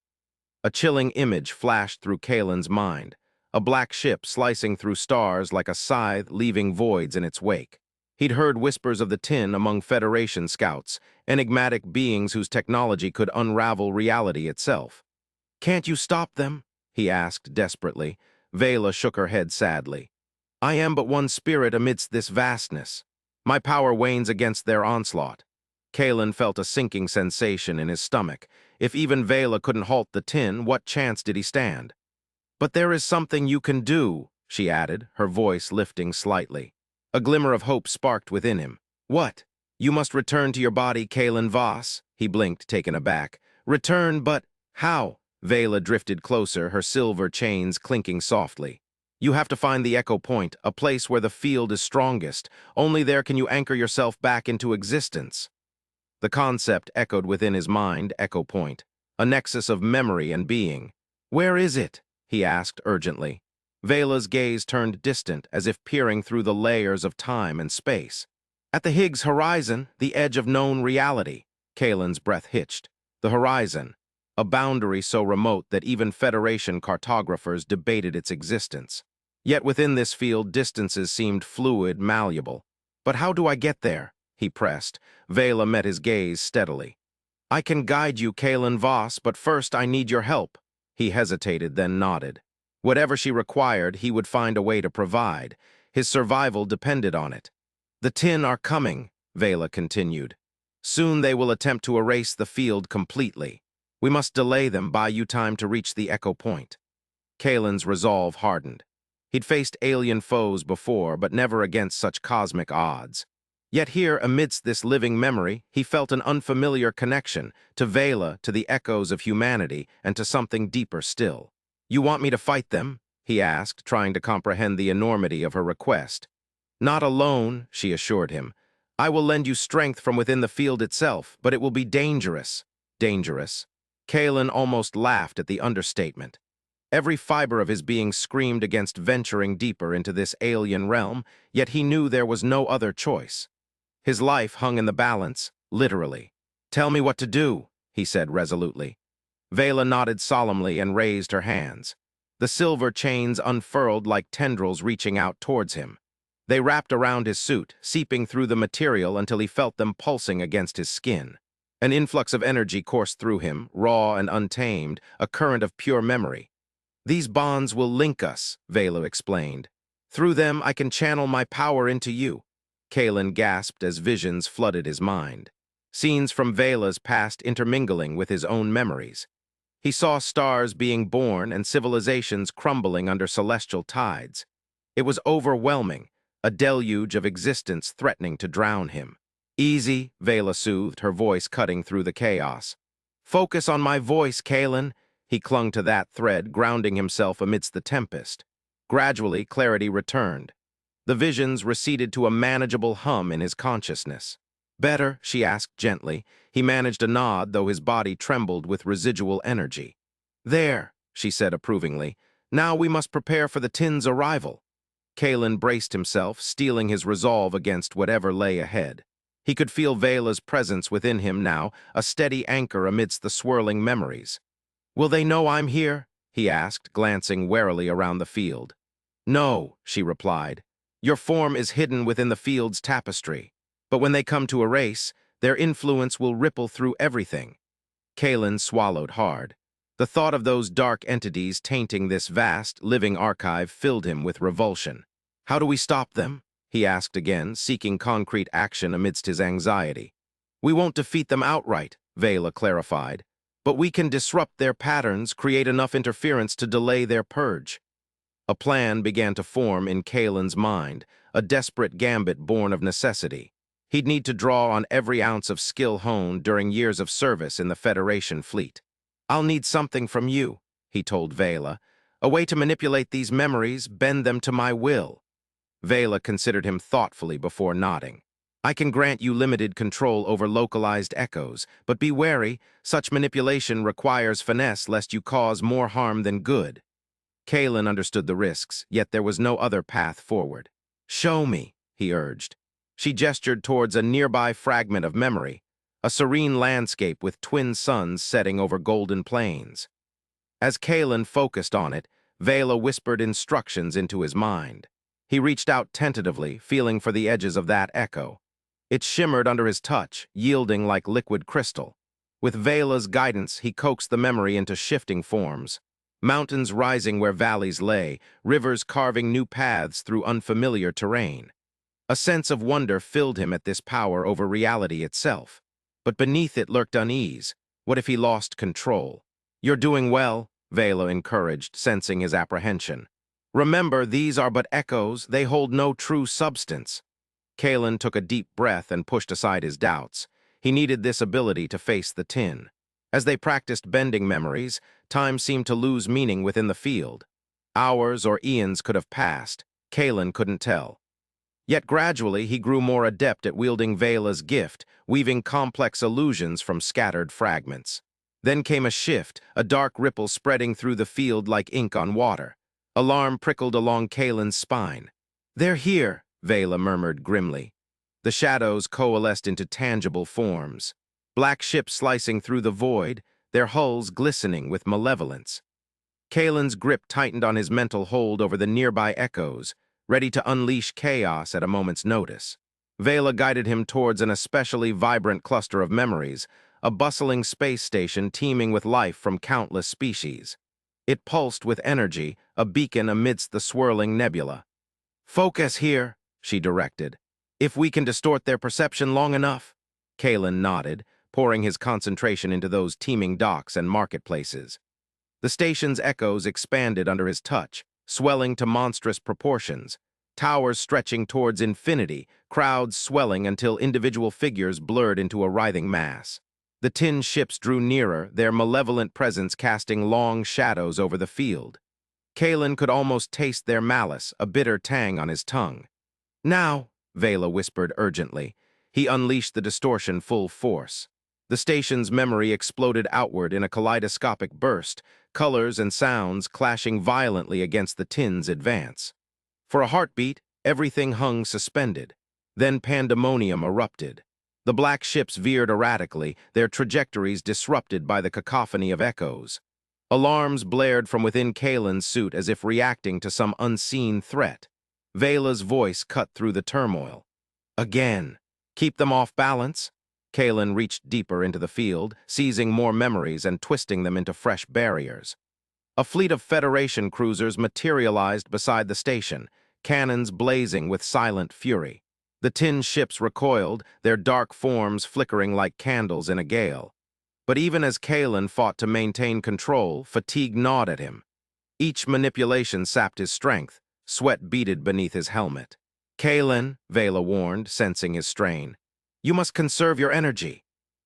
A chilling image flashed through Kaelen's mind, a black ship slicing through stars like a scythe leaving voids in its wake. He'd heard whispers of the tin among Federation scouts, enigmatic beings whose technology could unravel reality itself. Can't you stop them? He asked desperately. Vela shook her head sadly. I am but one spirit amidst this vastness. My power wanes against their onslaught. Kaelen felt a sinking sensation in his stomach. If even Vela couldn't halt the tin, what chance did he stand? But there is something you can do, she added, her voice lifting slightly. A glimmer of hope sparked within him. What? You must return to your body, Kaelen Voss, he blinked, taken aback. Return, but how? Vela drifted closer, her silver chains clinking softly. You have to find the echo point, a place where the field is strongest. Only there can you anchor yourself back into existence. The concept echoed within his mind, echo point, a nexus of memory and being. Where is it? He asked urgently. Vela's gaze turned distant, as if peering through the layers of time and space. At the Higgs Horizon, the edge of known reality. Kaelen's breath hitched. The horizon, a boundary so remote that even Federation cartographers debated its existence. Yet within this field, distances seemed fluid, malleable. But how do I get there? He pressed. Vela met his gaze steadily. I can guide you, Kaelen Voss, but first I need your help. He hesitated, then nodded. Whatever she required, he would find a way to provide. His survival depended on it. The tin are coming, Vela continued. Soon they will attempt to erase the field completely. We must delay them, buy you time to reach the echo point. Kaelen's resolve hardened. He'd faced alien foes before, but never against such cosmic odds. Yet here, amidst this living memory, he felt an unfamiliar connection to Vela, to the echoes of humanity, and to something deeper still. You want me to fight them? He asked, trying to comprehend the enormity of her request. Not alone, she assured him. I will lend you strength from within the field itself, but it will be dangerous. Dangerous? Kaelen almost laughed at the understatement. Every fiber of his being screamed against venturing deeper into this alien realm, yet he knew there was no other choice. His life hung in the balance, literally. Tell me what to do, he said resolutely. Vela nodded solemnly and raised her hands. The silver chains unfurled like tendrils reaching out towards him. They wrapped around his suit, seeping through the material until he felt them pulsing against his skin. An influx of energy coursed through him, raw and untamed, a current of pure memory. These bonds will link us, Vela explained. Through them I can channel my power into you. Kaelen gasped as visions flooded his mind. Scenes from Vela's past intermingling with his own memories. He saw stars being born and civilizations crumbling under celestial tides. It was overwhelming, a deluge of existence threatening to drown him. Easy, Vela soothed, her voice cutting through the chaos. Focus on my voice, Kaelen. He clung to that thread, grounding himself amidst the tempest. Gradually, clarity returned. The visions receded to a manageable hum in his consciousness. Better, she asked gently. He managed a nod, though his body trembled with residual energy. There, she said approvingly. Now we must prepare for the tin's arrival. Kaelen braced himself, steeling his resolve against whatever lay ahead. He could feel Vela's presence within him now, a steady anchor amidst the swirling memories. Will they know I'm here? He asked, glancing warily around the field. No, she replied. Your form is hidden within the field's tapestry. But when they come to erase, their influence will ripple through everything. Kaelen swallowed hard. The thought of those dark entities tainting this vast, living archive filled him with revulsion. How do we stop them? He asked again, seeking concrete action amidst his anxiety. We won't defeat them outright, Vela clarified, but we can disrupt their patterns, create enough interference to delay their purge. A plan began to form in Kaelen's mind, a desperate gambit born of necessity. He'd need to draw on every ounce of skill honed during years of service in the Federation fleet. I'll need something from you, he told Vela, a way to manipulate these memories, bend them to my will. Vela considered him thoughtfully before nodding. I can grant you limited control over localized echoes, but be wary, such manipulation requires finesse lest you cause more harm than good. Kaelen understood the risks, yet there was no other path forward. Show me, he urged. She gestured towards a nearby fragment of memory, a serene landscape with twin suns setting over golden plains. As Kaelen focused on it, Vela whispered instructions into his mind. He reached out tentatively, feeling for the edges of that echo. It shimmered under his touch, yielding like liquid crystal. With Vela's guidance, he coaxed the memory into shifting forms. Mountains rising where valleys lay, rivers carving new paths through unfamiliar terrain. A sense of wonder filled him at this power over reality itself. But beneath it lurked unease. What if he lost control? You're doing well, Vela encouraged, sensing his apprehension. Remember, these are but echoes, they hold no true substance. Kaelen took a deep breath and pushed aside his doubts. He needed this ability to face the tin. As they practiced bending memories, time seemed to lose meaning within the field. Hours or eons could have passed. Kaelen couldn't tell. Yet gradually he grew more adept at wielding Vela's gift, weaving complex illusions from scattered fragments. Then came a shift, a dark ripple spreading through the field like ink on water. Alarm prickled along Kaelen's spine. They're here, Vela murmured grimly. The shadows coalesced into tangible forms. Black ships slicing through the void, their hulls glistening with malevolence. Kaelen's grip tightened on his mental hold over the nearby echoes, ready to unleash chaos at a moment's notice. Vela guided him towards an especially vibrant cluster of memories, a bustling space station teeming with life from countless species. It pulsed with energy, a beacon amidst the swirling nebula. Focus here, she directed. If we can distort their perception long enough. Kaelen nodded, pouring his concentration into those teeming docks and marketplaces. The station's echoes expanded under his touch, swelling to monstrous proportions, towers stretching towards infinity, crowds swelling until individual figures blurred into a writhing mass. The tin ships drew nearer, their malevolent presence casting long shadows over the field. Kaelen could almost taste their malice, a bitter tang on his tongue. Now, Vela whispered urgently. He unleashed the distortion full force. The station's memory exploded outward in a kaleidoscopic burst, colors and sounds clashing violently against the tin's advance. For a heartbeat, everything hung suspended. Then pandemonium erupted. The black ships veered erratically, their trajectories disrupted by the cacophony of echoes. Alarms blared from within Kaelen's suit as if reacting to some unseen threat. Vela's voice cut through the turmoil. Again. Keep them off balance? Kaelen reached deeper into the field, seizing more memories and twisting them into fresh barriers. A fleet of Federation cruisers materialized beside the station, cannons blazing with silent fury. The tin ships recoiled, their dark forms flickering like candles in a gale. But even as Kaelen fought to maintain control, fatigue gnawed at him. Each manipulation sapped his strength, sweat beaded beneath his helmet. Kaelen, Vela warned, sensing his strain. You must conserve your energy.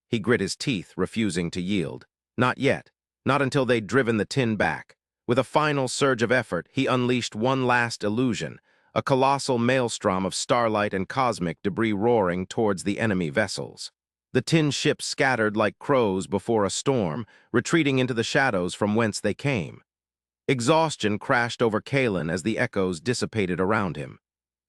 He grit his teeth, refusing to yield. Not yet. Not until they'd driven the tin back. With a final surge of effort, he unleashed one last illusion, a colossal maelstrom of starlight and cosmic debris roaring towards the enemy vessels. The tin ships scattered like crows before a storm, retreating into the shadows from whence they came. Exhaustion crashed over Kaelen as the echoes dissipated around him.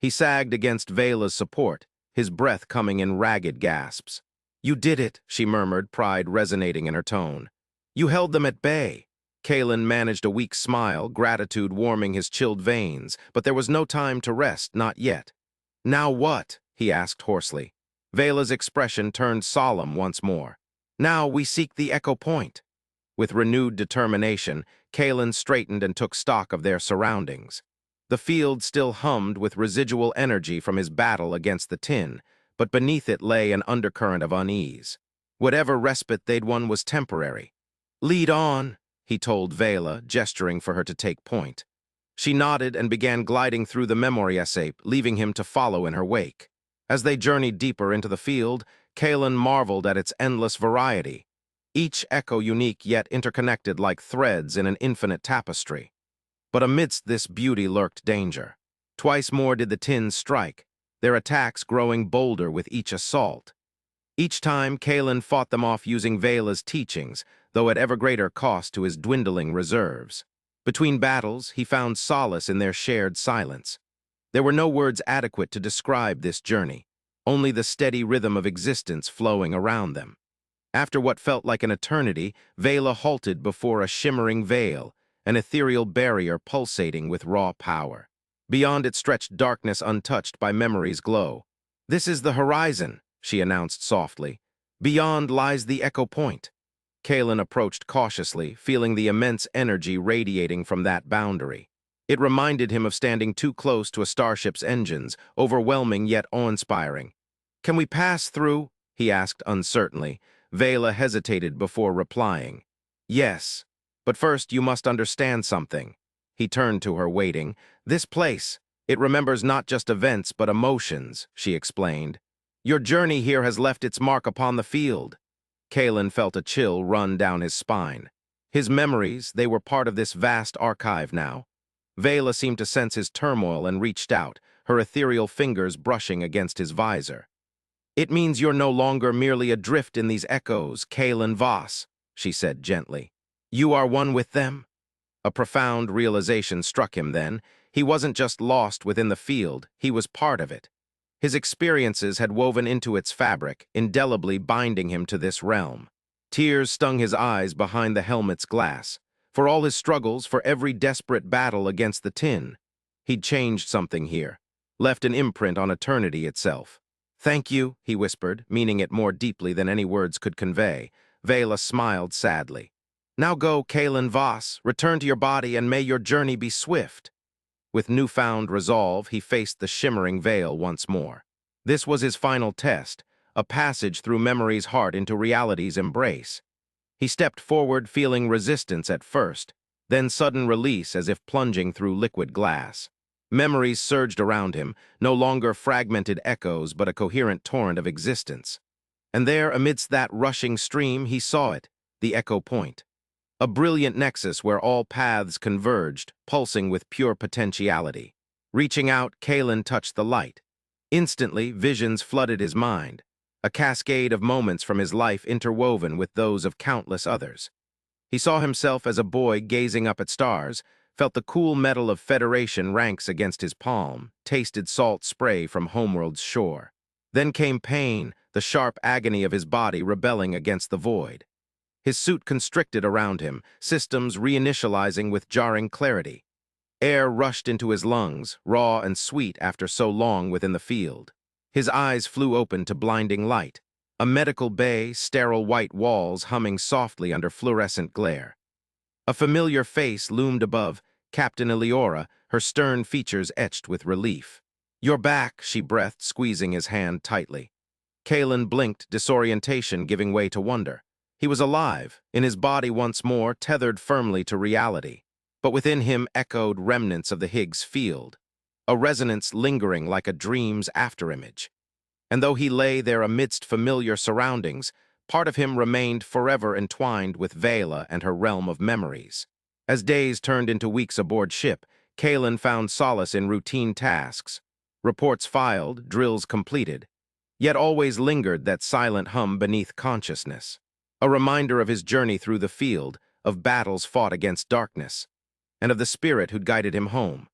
He sagged against Vela's support, his breath coming in ragged gasps. "You did it," she murmured, pride resonating in her tone. "You held them at bay." Kaelen managed a weak smile, gratitude warming his chilled veins, but there was no time to rest, not yet. "Now what?" he asked hoarsely. Vela's expression turned solemn once more. "Now we seek the Echo Point." With renewed determination, Kaelen straightened and took stock of their surroundings. The field still hummed with residual energy from his battle against the tin, but beneath it lay an undercurrent of unease. Whatever respite they'd won was temporary. "Lead on," he told Vela, gesturing for her to take point. She nodded and began gliding through the memory essay, leaving him to follow in her wake. As they journeyed deeper into the field, Kaelen marveled at its endless variety, each echo unique yet interconnected like threads in an infinite tapestry. But amidst this beauty lurked danger. Twice more did the tins strike, their attacks growing bolder with each assault. Each time, Kaelen fought them off using Vela's teachings, though at ever greater cost to his dwindling reserves. Between battles, he found solace in their shared silence. There were no words adequate to describe this journey, only the steady rhythm of existence flowing around them. After what felt like an eternity, Vela halted before a shimmering veil, an ethereal barrier pulsating with raw power. Beyond it stretched darkness untouched by memory's glow. "This is the horizon," she announced softly. "Beyond lies the Echo Point." Kaelen approached cautiously, feeling the immense energy radiating from that boundary. It reminded him of standing too close to a starship's engines, overwhelming yet awe-inspiring. "Can we pass through?" he asked uncertainly. Vela hesitated before replying. "Yes, but first you must understand something." He turned to her, waiting. "This place, it remembers not just events but emotions," she explained. "Your journey here has left its mark upon the field." Kaelen felt a chill run down his spine. His memories, they were part of this vast archive now. Vela seemed to sense his turmoil and reached out, her ethereal fingers brushing against his visor. "It means you're no longer merely adrift in these echoes, Kaelen Voss," she said gently. "You are one with them." A profound realization struck him then. He wasn't just lost within the field, he was part of it. His experiences had woven into its fabric, indelibly binding him to this realm. Tears stung his eyes behind the helmet's glass. For all his struggles, for every desperate battle against the tin, he'd changed something here, left an imprint on eternity itself. "Thank you," he whispered, meaning it more deeply than any words could convey. Vela smiled sadly. "Now go, Kaelen Voss, return to your body and may your journey be swift." With newfound resolve, he faced the shimmering veil once more. This was his final test, a passage through memory's heart into reality's embrace. He stepped forward, feeling resistance at first, then sudden release as if plunging through liquid glass. Memories surged around him, no longer fragmented echoes but a coherent torrent of existence. And there, amidst that rushing stream, he saw it, the Echo Point. A brilliant nexus where all paths converged, pulsing with pure potentiality. Reaching out, Kaelen touched the light. Instantly, visions flooded his mind, a cascade of moments from his life interwoven with those of countless others. He saw himself as a boy gazing up at stars, felt the cool metal of Federation ranks against his palm, tasted salt spray from homeworld's shore. Then came pain, the sharp agony of his body rebelling against the void. His suit constricted around him, systems reinitializing with jarring clarity. Air rushed into his lungs, raw and sweet after so long within the field. His eyes flew open to blinding light, a medical bay, sterile white walls humming softly under fluorescent glare. A familiar face loomed above, Captain Eleora, her stern features etched with relief. "You're back," she breathed, squeezing his hand tightly. Kaelen blinked, disorientation giving way to wonder. He was alive, in his body once more, tethered firmly to reality. But within him echoed remnants of the Higgs Field, a resonance lingering like a dream's afterimage. And though he lay there amidst familiar surroundings, part of him remained forever entwined with Vela and her realm of memories. As days turned into weeks aboard ship, Kaelen found solace in routine tasks. Reports filed, drills completed, yet always lingered that silent hum beneath consciousness. A reminder of his journey through the field, of battles fought against darkness, and of the spirit who'd guided him home.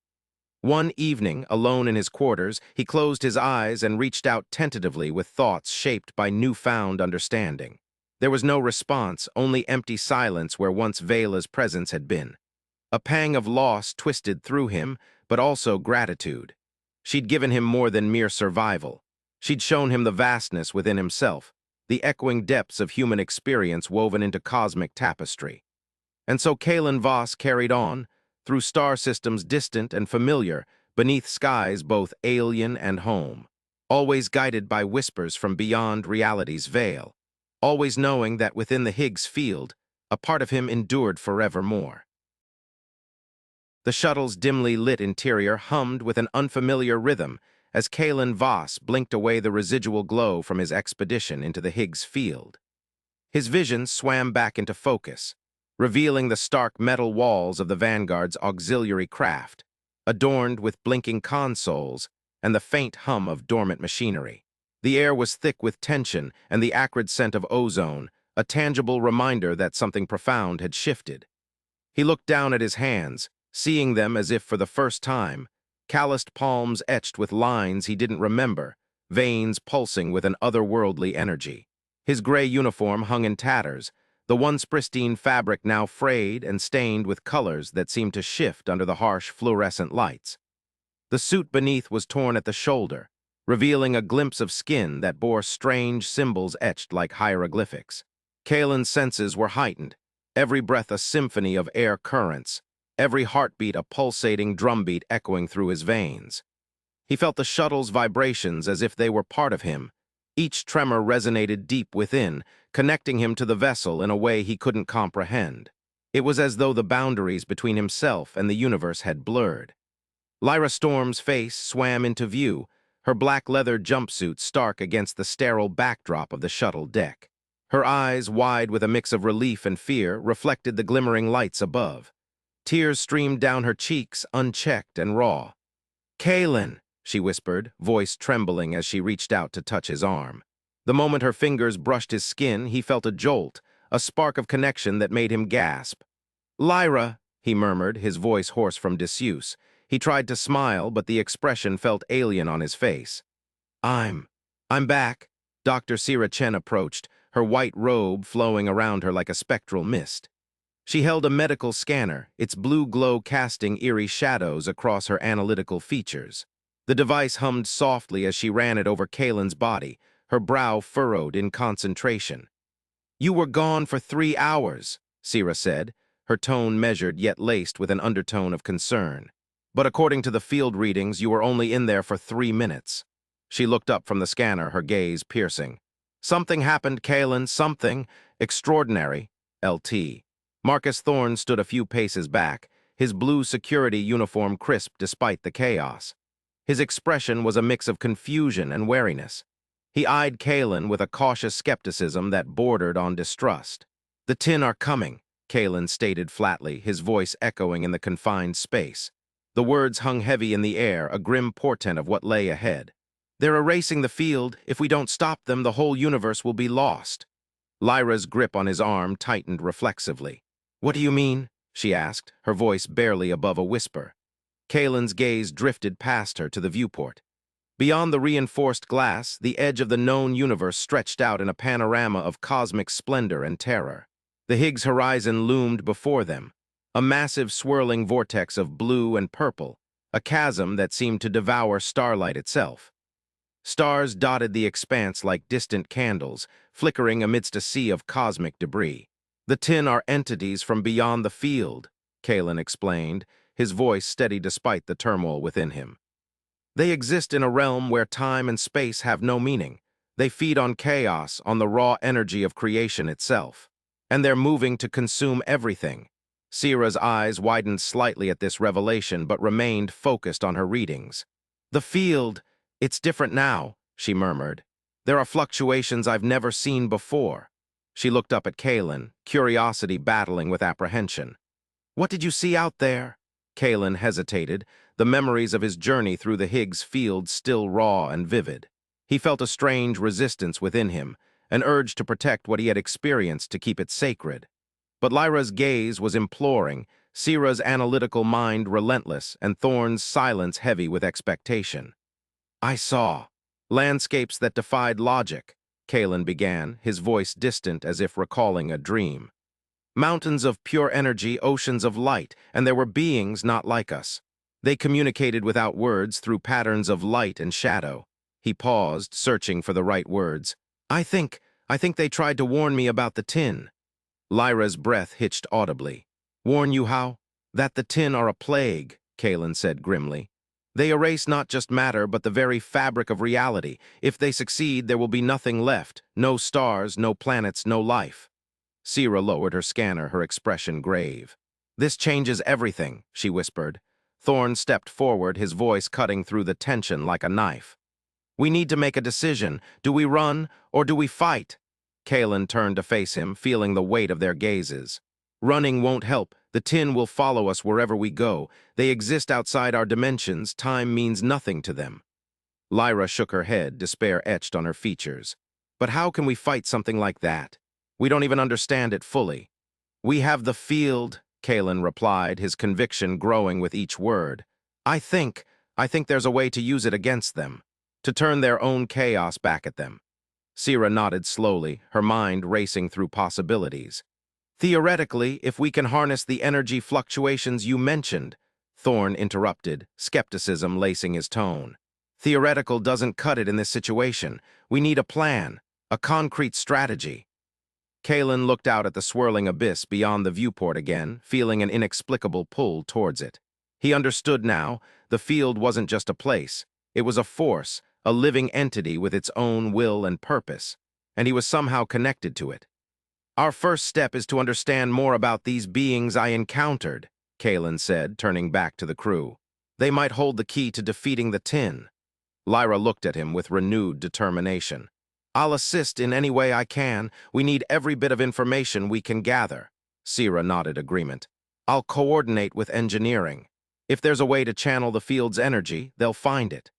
One evening, alone in his quarters, he closed his eyes and reached out tentatively with thoughts shaped by newfound understanding. There was no response, only empty silence where once Vela's presence had been. A pang of loss twisted through him, but also gratitude. She'd given him more than mere survival. She'd shown him the vastness within himself, the echoing depths of human experience woven into cosmic tapestry. And so Kaelen Voss carried on, through star systems distant and familiar, beneath skies both alien and home, always guided by whispers from beyond reality's veil, always knowing that within the Higgs Field, a part of him endured forevermore. The shuttle's dimly lit interior hummed with an unfamiliar rhythm as Kaelen Voss blinked away the residual glow from his expedition into the Higgs Field. His vision swam back into focus, revealing the stark metal walls of the Vanguard's auxiliary craft, adorned with blinking consoles and the faint hum of dormant machinery. The air was thick with tension and the acrid scent of ozone, a tangible reminder that something profound had shifted. He looked down at his hands, seeing them as if for the first time, calloused palms etched with lines he didn't remember, veins pulsing with an otherworldly energy. His gray uniform hung in tatters, the once pristine fabric now frayed and stained with colors that seemed to shift under the harsh fluorescent lights. The suit beneath was torn at the shoulder, revealing a glimpse of skin that bore strange symbols etched like hieroglyphics. Kaelen's senses were heightened, every breath a symphony of air currents, every heartbeat a pulsating drumbeat echoing through his veins. He felt the shuttle's vibrations as if they were part of him. Each tremor resonated deep within, connecting him to the vessel in a way he couldn't comprehend. It was as though the boundaries between himself and the universe had blurred. Lyra Storm's face swam into view, her black leather jumpsuit stark against the sterile backdrop of the shuttle deck. Her eyes, wide with a mix of relief and fear, reflected the glimmering lights above. Tears streamed down her cheeks, unchecked and raw. "Kaelen," she whispered, voice trembling as she reached out to touch his arm. The moment her fingers brushed his skin, he felt a jolt, a spark of connection that made him gasp. "Lyra," he murmured, his voice hoarse from disuse. He tried to smile, but the expression felt alien on his face. I'm back." Dr. Sira Chen approached, her white robe flowing around her like a spectral mist. She held a medical scanner, its blue glow casting eerie shadows across her analytical features. The device hummed softly as she ran it over Kaelen's body, her brow furrowed in concentration. "You were gone for 3 hours," Sira said, her tone measured yet laced with an undertone of concern. "But according to the field readings, you were only in there for 3 minutes." She looked up from the scanner, her gaze piercing. "Something happened, Kaelen, something extraordinary, LT." Marcus Thorne stood a few paces back, his blue security uniform crisp despite the chaos. His expression was a mix of confusion and wariness. He eyed Kaelen with a cautious skepticism that bordered on distrust. "The 10 are coming," Kaelen stated flatly, his voice echoing in the confined space. The words hung heavy in the air, a grim portent of what lay ahead. "They're erasing the field. If we don't stop them, the whole universe will be lost." Lyra's grip on his arm tightened reflexively. "What do you mean?" she asked, her voice barely above a whisper. Kaelen's gaze drifted past her to the viewport. Beyond the reinforced glass, the edge of the known universe stretched out in a panorama of cosmic splendor and terror. The Higgs Horizon loomed before them, a massive swirling vortex of blue and purple, a chasm that seemed to devour starlight itself. Stars dotted the expanse like distant candles, flickering amidst a sea of cosmic debris. "The 10 are entities from beyond the field," Kaelen explained, his voice steady despite the turmoil within him. "They exist in a realm where time and space have no meaning. They feed on chaos, on the raw energy of creation itself. And they're moving to consume everything." Sira's eyes widened slightly at this revelation but remained focused on her readings. "The field, it's different now," she murmured. "There are fluctuations I've never seen before." She looked up at Kaelen, curiosity battling with apprehension. "What did you see out there?" Kaelen hesitated, the memories of his journey through the Higgs Field still raw and vivid. He felt a strange resistance within him, an urge to protect what he had experienced to keep it sacred. But Lyra's gaze was imploring, Sira's analytical mind relentless, and Thorn's silence heavy with expectation. "I saw landscapes that defied logic," Kaelen began, his voice distant as if recalling a dream. "Mountains of pure energy, oceans of light, and there were beings not like us. They communicated without words through patterns of light and shadow." He paused, searching for the right words. I think they tried to warn me about the tin." Lyra's breath hitched audibly. "Warn you how?" "That the tin are a plague," Kaelen said grimly. "They erase not just matter, but the very fabric of reality. If they succeed, there will be nothing left. No stars, no planets, no life." Sira lowered her scanner, her expression grave. "This changes everything," she whispered. Thorn stepped forward, his voice cutting through the tension like a knife. "We need to make a decision. Do we run, or do we fight?" Kaelen turned to face him, feeling the weight of their gazes. "Running won't help. The tin will follow us wherever we go. They exist outside our dimensions. Time means nothing to them." Lyra shook her head, despair etched on her features. "But how can we fight something like that? We don't even understand it fully." "We have the field," Kaelen replied, his conviction growing with each word. I think there's a way to use it against them, to turn their own chaos back at them." Sira nodded slowly, her mind racing through possibilities. "Theoretically, if we can harness the energy fluctuations you mentioned," Thorn interrupted, skepticism lacing his tone. "Theoretical doesn't cut it in this situation. We need a plan, a concrete strategy." Kaelen looked out at the swirling abyss beyond the viewport again, feeling an inexplicable pull towards it. He understood now, the field wasn't just a place. It was a force, a living entity with its own will and purpose, and he was somehow connected to it. "Our first step is to understand more about these beings I encountered," Kaelen said, turning back to the crew. "They might hold the key to defeating the tin." Lyra looked at him with renewed determination. "I'll assist in any way I can. We need every bit of information we can gather." Sira nodded agreement. "I'll coordinate with engineering. If there's a way to channel the field's energy, they'll find it."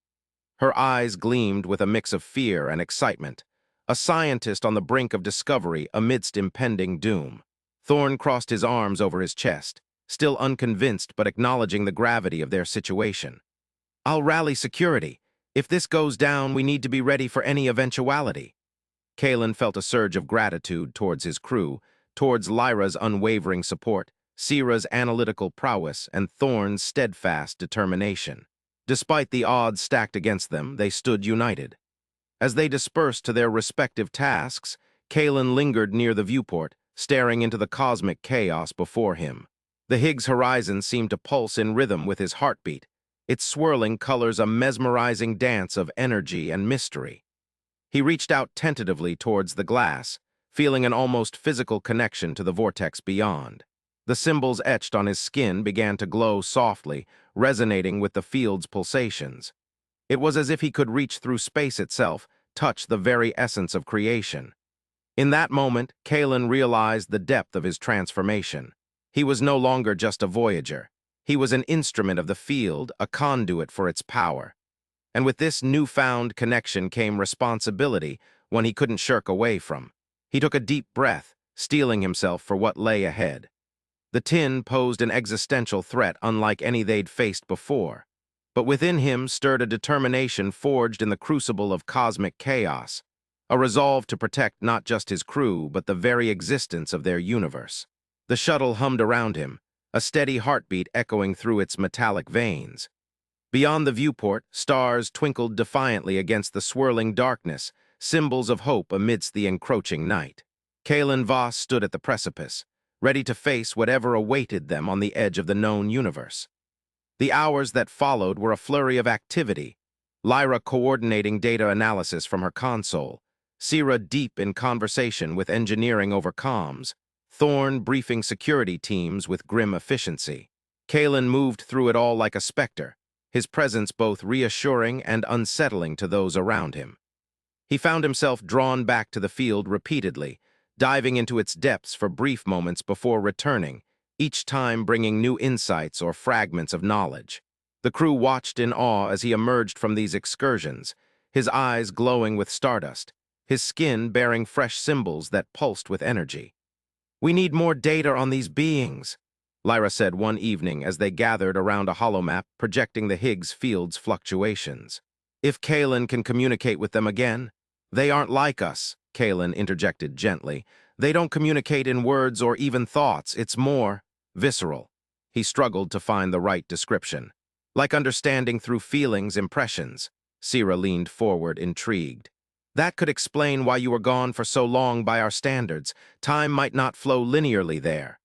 Her eyes gleamed with a mix of fear and excitement. A scientist on the brink of discovery amidst impending doom. Thorn crossed his arms over his chest, still unconvinced but acknowledging the gravity of their situation. "I'll rally security. If this goes down, we need to be ready for any eventuality." Kaelen felt a surge of gratitude towards his crew, towards Lyra's unwavering support, Sira's analytical prowess, and Thorn's steadfast determination. Despite the odds stacked against them, they stood united. As they dispersed to their respective tasks, Kaelen lingered near the viewport, staring into the cosmic chaos before him. The Higgs Horizon seemed to pulse in rhythm with his heartbeat, its swirling colors a mesmerizing dance of energy and mystery. He reached out tentatively towards the glass, feeling an almost physical connection to the vortex beyond. The symbols etched on his skin began to glow softly, resonating with the field's pulsations. It was as if he could reach through space itself, touch the very essence of creation. In that moment, Kaelen realized the depth of his transformation. He was no longer just a Voyager. He was an instrument of the field, a conduit for its power. And with this newfound connection came responsibility, one he couldn't shirk away from. He took a deep breath, steeling himself for what lay ahead. The tin posed an existential threat unlike any they'd faced before. But within him stirred a determination forged in the crucible of cosmic chaos, a resolve to protect not just his crew, but the very existence of their universe. The shuttle hummed around him, a steady heartbeat echoing through its metallic veins. Beyond the viewport, stars twinkled defiantly against the swirling darkness, symbols of hope amidst the encroaching night. Kaelen Voss stood at the precipice, ready to face whatever awaited them on the edge of the known universe. The hours that followed were a flurry of activity, Lyra coordinating data analysis from her console, Sira deep in conversation with engineering over comms, Thorn briefing security teams with grim efficiency. Kaelen moved through it all like a specter, his presence both reassuring and unsettling to those around him. He found himself drawn back to the field repeatedly, diving into its depths for brief moments before returning, each time bringing new insights or fragments of knowledge. The crew watched in awe as he emerged from these excursions, his eyes glowing with stardust, his skin bearing fresh symbols that pulsed with energy. "We need more data on these beings," Lyra said one evening as they gathered around a holomap projecting the Higgs Field's fluctuations. "If Kaelen can communicate with them again—" "They aren't like us," Kaelen interjected gently. "They don't communicate in words or even thoughts. It's more visceral." He struggled to find the right description. "Like understanding through feelings, impressions." Sierra leaned forward, intrigued. "That could explain why you were gone for so long by our standards. Time might not flow linearly there."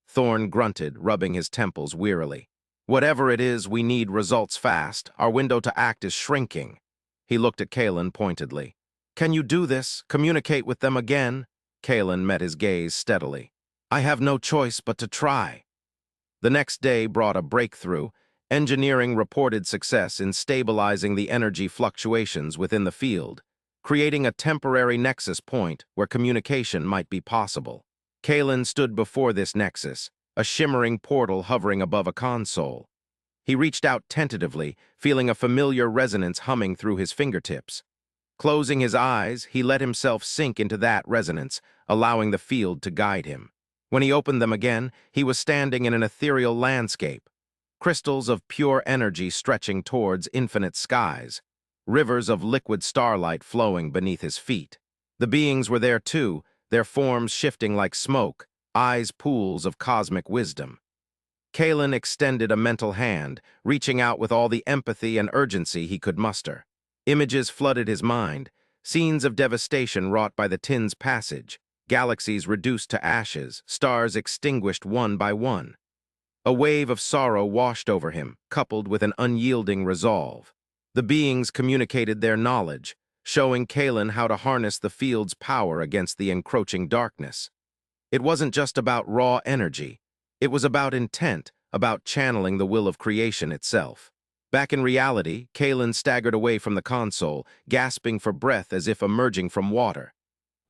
Thorne grunted, rubbing his temples wearily. "Whatever it is, we need results fast. Our window to act is shrinking." He looked at Kaelen pointedly. "Can you do this? Communicate with them again?" Kaelen met his gaze steadily. "I have no choice but to try." The next day brought a breakthrough. Engineering reported success in stabilizing the energy fluctuations within the field, creating a temporary nexus point where communication might be possible. Kaelen stood before this nexus, a shimmering portal hovering above a console. He reached out tentatively, feeling a familiar resonance humming through his fingertips. Closing his eyes, he let himself sink into that resonance, allowing the field to guide him. When he opened them again, he was standing in an ethereal landscape. Crystals of pure energy stretching towards infinite skies, rivers of liquid starlight flowing beneath his feet. The beings were there too, their forms shifting like smoke, eyes pools of cosmic wisdom. Kaelen extended a mental hand, reaching out with all the empathy and urgency he could muster. Images flooded his mind, scenes of devastation wrought by the tin's passage, galaxies reduced to ashes, stars extinguished one by one. A wave of sorrow washed over him, coupled with an unyielding resolve. The beings communicated their knowledge, showing Kaelen how to harness the field's power against the encroaching darkness. It wasn't just about raw energy. It was about intent, about channeling the will of creation itself. Back in reality, Kaelen staggered away from the console, gasping for breath as if emerging from water.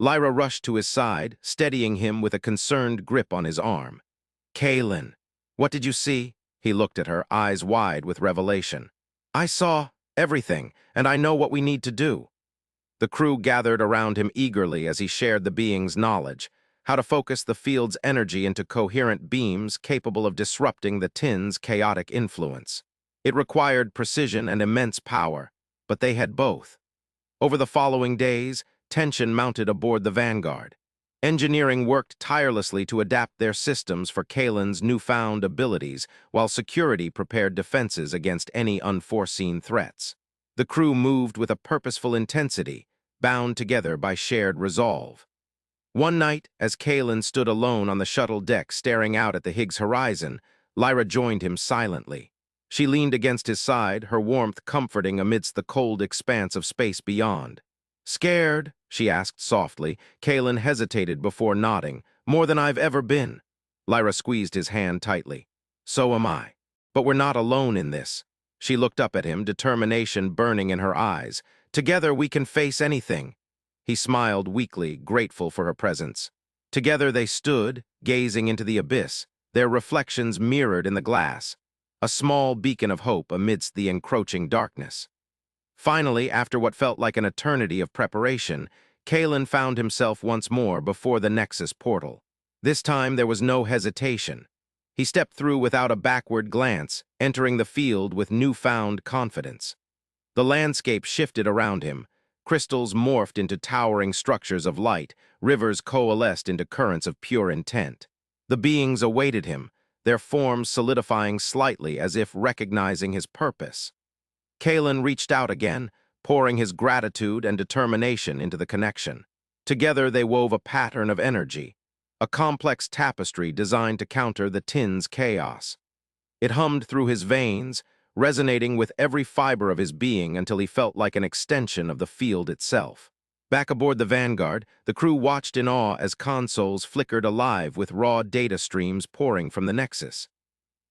Lyra rushed to his side, steadying him with a concerned grip on his arm. "Kaelen, what did you see?" He looked at her, eyes wide with revelation. "I saw everything, and I know what we need to do." The crew gathered around him eagerly as he shared the being's knowledge, how to focus the field's energy into coherent beams capable of disrupting the tin's chaotic influence. It required precision and immense power, but they had both. Over the following days, tension mounted aboard the Vanguard. Engineering worked tirelessly to adapt their systems for Kaelen's newfound abilities, while security prepared defenses against any unforeseen threats. The crew moved with a purposeful intensity, bound together by shared resolve. One night, as Kaelen stood alone on the shuttle deck staring out at the Higgs Horizon, Lyra joined him silently. She leaned against his side, her warmth comforting amidst the cold expanse of space beyond. "Scared?" she asked softly. Kaelen hesitated before nodding. "More than I've ever been." Lyra squeezed his hand tightly. "So am I. But we're not alone in this." She looked up at him, determination burning in her eyes. "Together we can face anything." He smiled weakly, grateful for her presence. Together they stood, gazing into the abyss, their reflections mirrored in the glass, a small beacon of hope amidst the encroaching darkness. Finally, after what felt like an eternity of preparation, Kaelen found himself once more before the Nexus portal. This time there was no hesitation. He stepped through without a backward glance, entering the field with newfound confidence. The landscape shifted around him. Crystals morphed into towering structures of light, rivers coalesced into currents of pure intent. The beings awaited him, their forms solidifying slightly as if recognizing his purpose. Kaelen reached out again, pouring his gratitude and determination into the connection. Together they wove a pattern of energy, a complex tapestry designed to counter the tin's chaos. It hummed through his veins, resonating with every fiber of his being until he felt like an extension of the field itself. Back aboard the Vanguard, the crew watched in awe as consoles flickered alive with raw data streams pouring from the Nexus.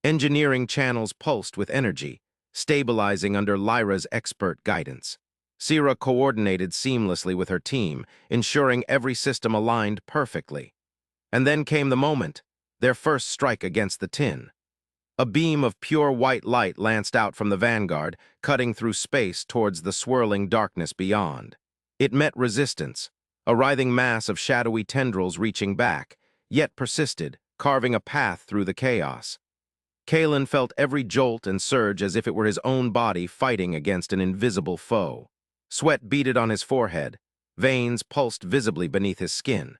Engineering channels pulsed with energy, stabilizing under Lyra's expert guidance. Sierra coordinated seamlessly with her team, ensuring every system aligned perfectly. And then came the moment, their first strike against the tin. A beam of pure white light lanced out from the Vanguard, cutting through space towards the swirling darkness beyond. It met resistance, a writhing mass of shadowy tendrils reaching back, yet persisted, carving a path through the chaos. Kaelen felt every jolt and surge as if it were his own body fighting against an invisible foe. Sweat beaded on his forehead, veins pulsed visibly beneath his skin.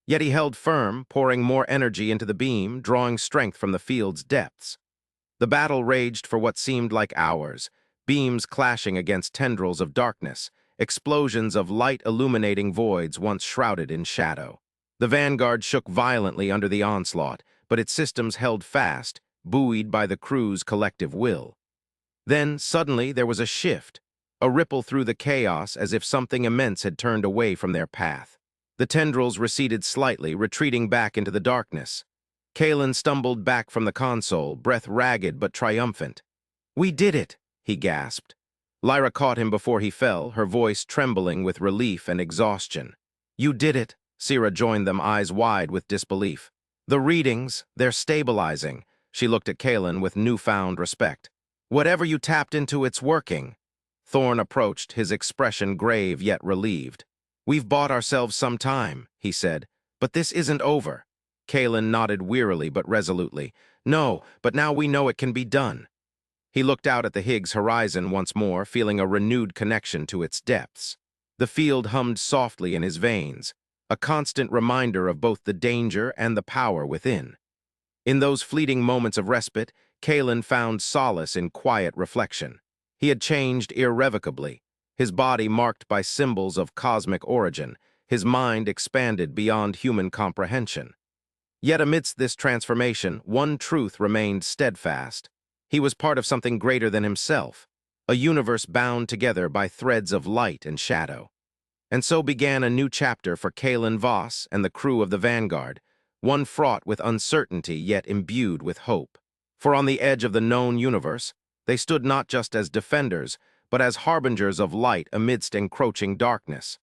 Yet he held firm, pouring more energy into the beam, drawing strength from the field's depths. The battle raged for what seemed like hours, beams clashing against tendrils of darkness, explosions of light illuminating voids once shrouded in shadow. The Vanguard shook violently under the onslaught, but its systems held fast, buoyed by the crew's collective will. Then, suddenly, there was a shift, a ripple through the chaos as if something immense had turned away from their path. The tendrils receded slightly, retreating back into the darkness. Kaelen stumbled back from the console, breath ragged but triumphant. "We did it," he gasped. Lyra caught him before he fell, her voice trembling with relief and exhaustion. "You did it," Sierra joined them, eyes wide with disbelief. "The readings, they're stabilizing." She looked at Kaelen with newfound respect. "Whatever you tapped into, it's working." Thorne approached, his expression grave yet relieved. "We've bought ourselves some time," he said, "but this isn't over." Kaelen nodded wearily but resolutely. "No, but now we know it can be done." He looked out at the Higgs Horizon once more, feeling a renewed connection to its depths. The field hummed softly in his veins, a constant reminder of both the danger and the power within. In those fleeting moments of respite, Kaelen found solace in quiet reflection. He had changed irrevocably, his body marked by symbols of cosmic origin, his mind expanded beyond human comprehension. Yet amidst this transformation, one truth remained steadfast. He was part of something greater than himself, a universe bound together by threads of light and shadow. And so began a new chapter for Kaelen Voss and the crew of the Vanguard, one fraught with uncertainty yet imbued with hope. For on the edge of the known universe, they stood not just as defenders, but as harbingers of light amidst encroaching darkness,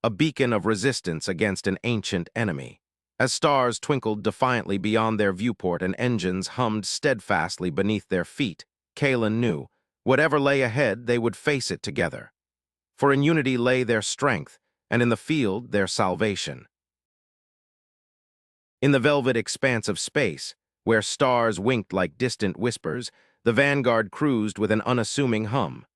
a beacon of resistance against an ancient enemy. As stars twinkled defiantly beyond their viewport and engines hummed steadfastly beneath their feet, Kaelen knew, whatever lay ahead, they would face it together. For in unity lay their strength, and in the field their salvation. In the velvet expanse of space, where stars winked like distant whispers, the Vanguard cruised with an unassuming hum.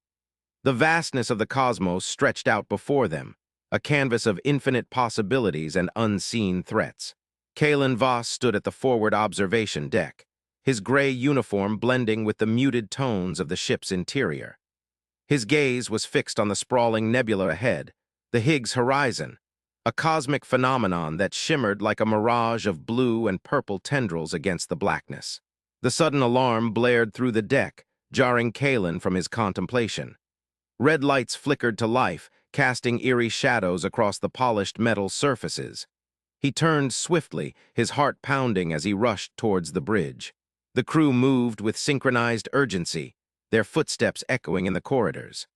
The vastness of the cosmos stretched out before them, a canvas of infinite possibilities and unseen threats. Kaelen Voss stood at the forward observation deck, his gray uniform blending with the muted tones of the ship's interior. His gaze was fixed on the sprawling nebula ahead, the Higgs Horizon, a cosmic phenomenon that shimmered like a mirage of blue and purple tendrils against the blackness. The sudden alarm blared through the deck, jarring Kaelen from his contemplation. Red lights flickered to life, casting eerie shadows across the polished metal surfaces. He turned swiftly, his heart pounding as he rushed towards the bridge. The crew moved with synchronized urgency, their footsteps echoing in the corridors.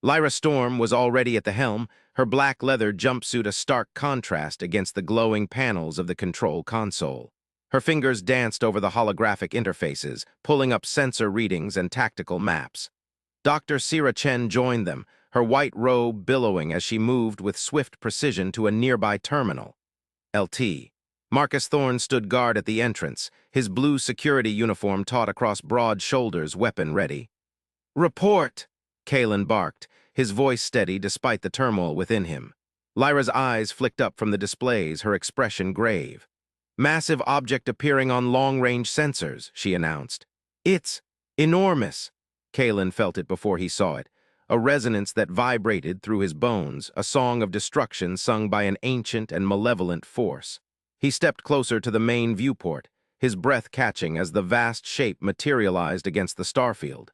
Lyra Storm was already at the helm, her black leather jumpsuit a stark contrast against the glowing panels of the control console. Her fingers danced over the holographic interfaces, pulling up sensor readings and tactical maps. Dr. Sierra Chen joined them, her white robe billowing as she moved with swift precision to a nearby terminal. LT. Marcus Thorne stood guard at the entrance, his blue security uniform taut across broad shoulders, weapon ready. "Report!" Kaelen barked, his voice steady despite the turmoil within him. Lyra's eyes flicked up from the displays, her expression grave. "Massive object appearing on long-range sensors," she announced. "It's enormous." Kaelen felt it before he saw it, a resonance that vibrated through his bones, a song of destruction sung by an ancient and malevolent force. He stepped closer to the main viewport, his breath catching as the vast shape materialized against the starfield.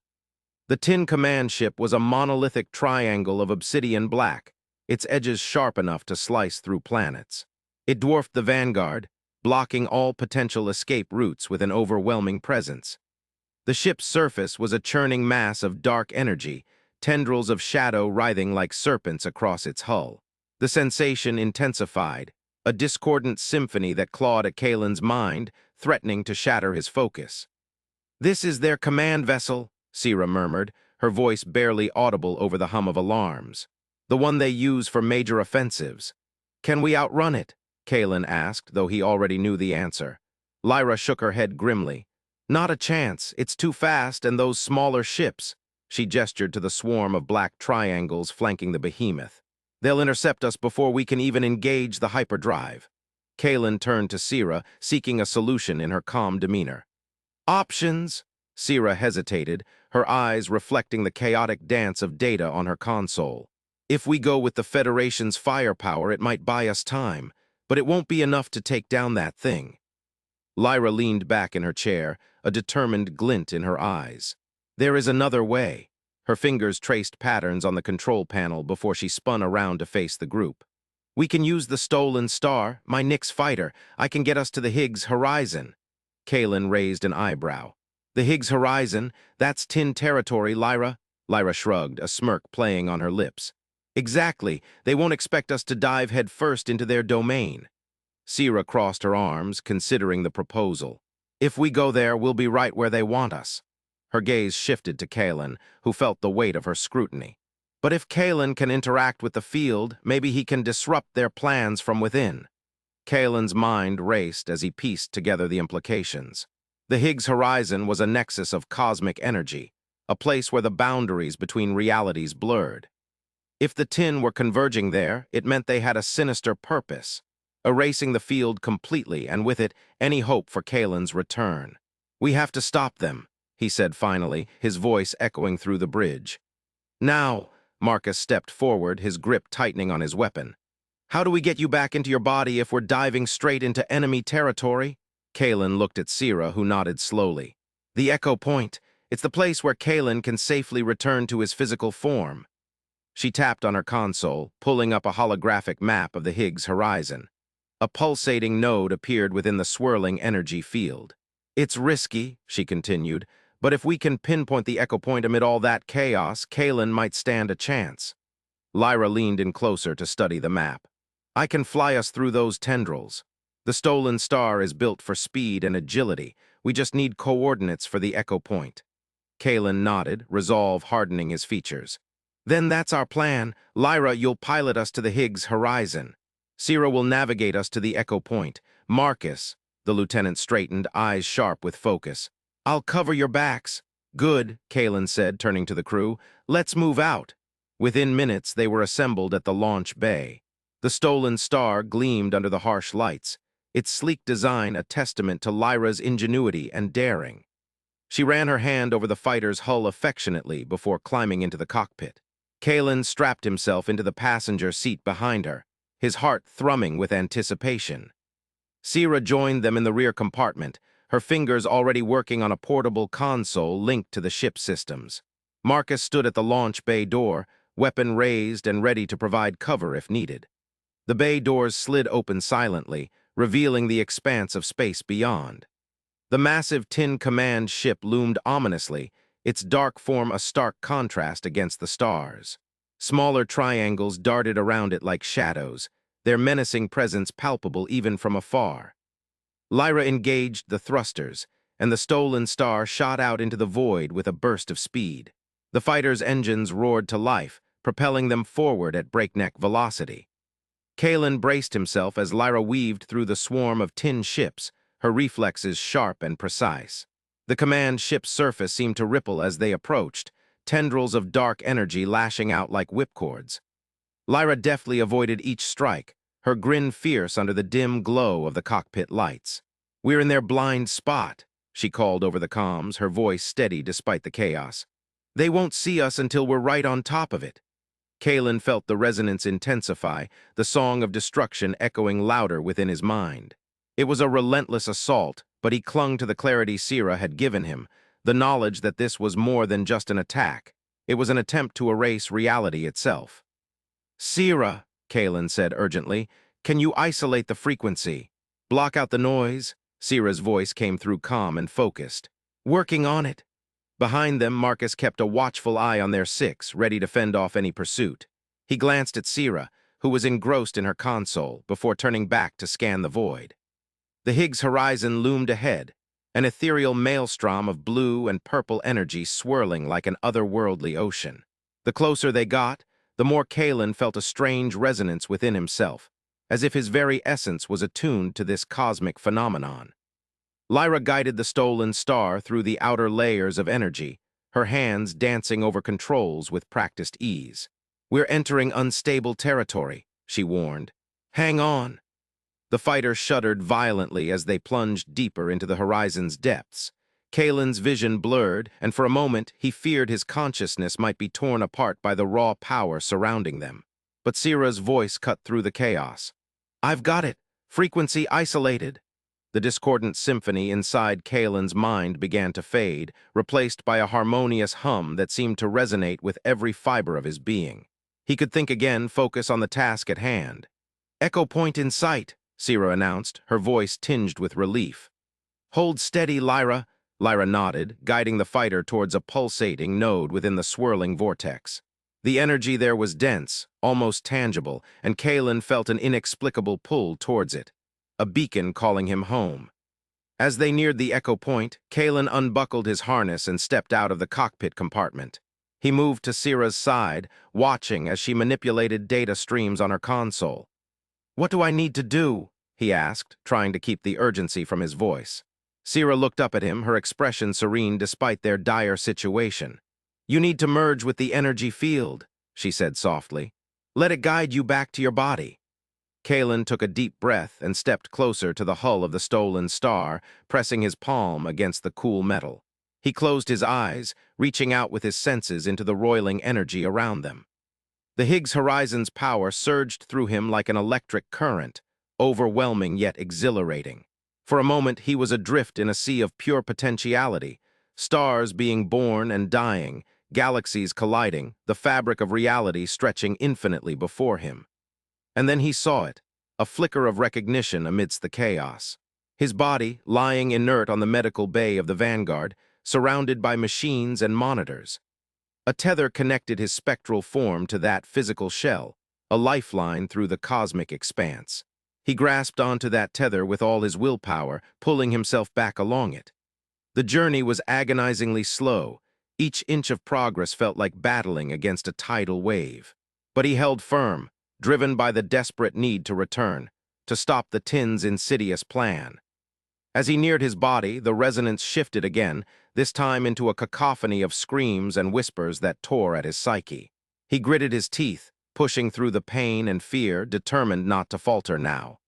The tin command ship was a monolithic triangle of obsidian black, its edges sharp enough to slice through planets. It dwarfed the Vanguard, blocking all potential escape routes with an overwhelming presence. The ship's surface was a churning mass of dark energy, tendrils of shadow writhing like serpents across its hull. The sensation intensified, a discordant symphony that clawed at Kaelen's mind, threatening to shatter his focus. "This is their command vessel," Sira murmured, her voice barely audible over the hum of alarms. "The one they use for major offensives." "Can we outrun it?" Kaelen asked, though he already knew the answer. Lyra shook her head grimly. "Not a chance. It's too fast, and those smaller ships." She gestured to the swarm of black triangles flanking the behemoth. "They'll intercept us before we can even engage the hyperdrive." Kaelen turned to Sira, seeking a solution in her calm demeanor. "Options?" Sira hesitated, her eyes reflecting the chaotic dance of data on her console. "If we go with the Federation's firepower, it might buy us time, but it won't be enough to take down that thing." Lyra leaned back in her chair, a determined glint in her eyes. "There is another way." Her fingers traced patterns on the control panel before she spun around to face the group. "We can use the stolen star, my Nyx fighter. I can get us to the Higgs Horizon." Kaelen raised an eyebrow. "The Higgs Horizon? That's Tin territory, Lyra." Lyra shrugged, a smirk playing on her lips. "Exactly. They won't expect us to dive headfirst into their domain." Sira crossed her arms, considering the proposal. "If we go there, we'll be right where they want us." Her gaze shifted to Kaelen, who felt the weight of her scrutiny. "But if Kaelen can interact with the field, maybe he can disrupt their plans from within." Kaelen's mind raced as he pieced together the implications. The Higgs Horizon was a nexus of cosmic energy, a place where the boundaries between realities blurred. If the Tin were converging there, it meant they had a sinister purpose, erasing the field completely and with it any hope for Kaelen's return. "We have to stop them," he said finally, his voice echoing through the bridge. "Now," Marcus stepped forward, his grip tightening on his weapon. "How do we get you back into your body if we're diving straight into enemy territory?" Kaelen looked at Sira, who nodded slowly. "The Echo Point. It's the place where Kaelen can safely return to his physical form." She tapped on her console, pulling up a holographic map of the Higgs Horizon. A pulsating node appeared within the swirling energy field. "It's risky," she continued, "but if we can pinpoint the Echo Point amid all that chaos, Kaelen might stand a chance." Lyra leaned in closer to study the map. "I can fly us through those tendrils. The stolen star is built for speed and agility. We just need coordinates for the Echo Point." Kaelen nodded, resolve hardening his features. "Then that's our plan. Lyra, you'll pilot us to the Higgs Horizon. Sira will navigate us to the Echo Point. Marcus," the lieutenant straightened, eyes sharp with focus, "I'll cover your backs." "Good," Kaelen said, turning to the crew. "Let's move out." Within minutes, they were assembled at the launch bay. The stolen star gleamed under the harsh lights, its sleek design a testament to Lyra's ingenuity and daring. She ran her hand over the fighter's hull affectionately before climbing into the cockpit. Kaelen strapped himself into the passenger seat behind her, his heart thrumming with anticipation. Sira joined them in the rear compartment, her fingers already working on a portable console linked to the ship systems. Marcus stood at the launch bay door, weapon raised and ready to provide cover if needed. The bay doors slid open silently, revealing the expanse of space beyond. The massive tin command ship loomed ominously, its dark form a stark contrast against the stars. Smaller triangles darted around it like shadows, their menacing presence palpable even from afar. Lyra engaged the thrusters, and the stolen star shot out into the void with a burst of speed. The fighter's engines roared to life, propelling them forward at breakneck velocity. Kaelen braced himself as Lyra weaved through the swarm of tin ships, her reflexes sharp and precise. The command ship's surface seemed to ripple as they approached, tendrils of dark energy lashing out like whipcords. Lyra deftly avoided each strike, her grin fierce under the dim glow of the cockpit lights. "We're in their blind spot," she called over the comms, her voice steady despite the chaos. "They won't see us until we're right on top of it." Kaelen felt the resonance intensify, the song of destruction echoing louder within his mind. It was a relentless assault, but he clung to the clarity Sira had given him, the knowledge that this was more than just an attack. It was an attempt to erase reality itself. "Sira," Kaelen said urgently, "can you isolate the frequency? Block out the noise?" Sira's voice came through calm and focused. "Working on it." Behind them, Marcus kept a watchful eye on their six, ready to fend off any pursuit. He glanced at Sierra, who was engrossed in her console, before turning back to scan the void. The Higgs Horizon loomed ahead, an ethereal maelstrom of blue and purple energy swirling like an otherworldly ocean. The closer they got, the more Kaelen felt a strange resonance within himself, as if his very essence was attuned to this cosmic phenomenon. Lyra guided the stolen star through the outer layers of energy, her hands dancing over controls with practiced ease. "We're entering unstable territory," she warned. "Hang on." The fighter shuddered violently as they plunged deeper into the horizon's depths. Kaelen's vision blurred, and for a moment he feared his consciousness might be torn apart by the raw power surrounding them. But Sierra's voice cut through the chaos. "I've got it. Frequency isolated." The discordant symphony inside Kaelen's mind began to fade, replaced by a harmonious hum that seemed to resonate with every fiber of his being. He could think again, focus on the task at hand. "Echo point in sight," Sierra announced, her voice tinged with relief. "Hold steady, Lyra." Lyra nodded, guiding the fighter towards a pulsating node within the swirling vortex. The energy there was dense, almost tangible, and Kaelen felt an inexplicable pull towards it, a beacon calling him home. As they neared the echo point, Kaelen unbuckled his harness and stepped out of the cockpit compartment. He moved to Sierra's side, watching as she manipulated data streams on her console. "What do I need to do?" he asked, trying to keep the urgency from his voice. Sierra looked up at him, her expression serene despite their dire situation. "You need to merge with the energy field," she said softly. "Let it guide you back to your body." Kaelen took a deep breath and stepped closer to the hull of the stolen star, pressing his palm against the cool metal. He closed his eyes, reaching out with his senses into the roiling energy around them. The Higgs Horizon's power surged through him like an electric current, overwhelming yet exhilarating. For a moment, he was adrift in a sea of pure potentiality, stars being born and dying, galaxies colliding, the fabric of reality stretching infinitely before him. And then he saw it, a flicker of recognition amidst the chaos. His body, lying inert on the medical bay of the Vanguard, surrounded by machines and monitors. A tether connected his spectral form to that physical shell, a lifeline through the cosmic expanse. He grasped onto that tether with all his willpower, pulling himself back along it. The journey was agonizingly slow. Each inch of progress felt like battling against a tidal wave. But he held firm, driven by the desperate need to return, to stop the tin's insidious plan. As he neared his body, the resonance shifted again, this time into a cacophony of screams and whispers that tore at his psyche. He gritted his teeth, pushing through the pain and fear, determined not to falter now.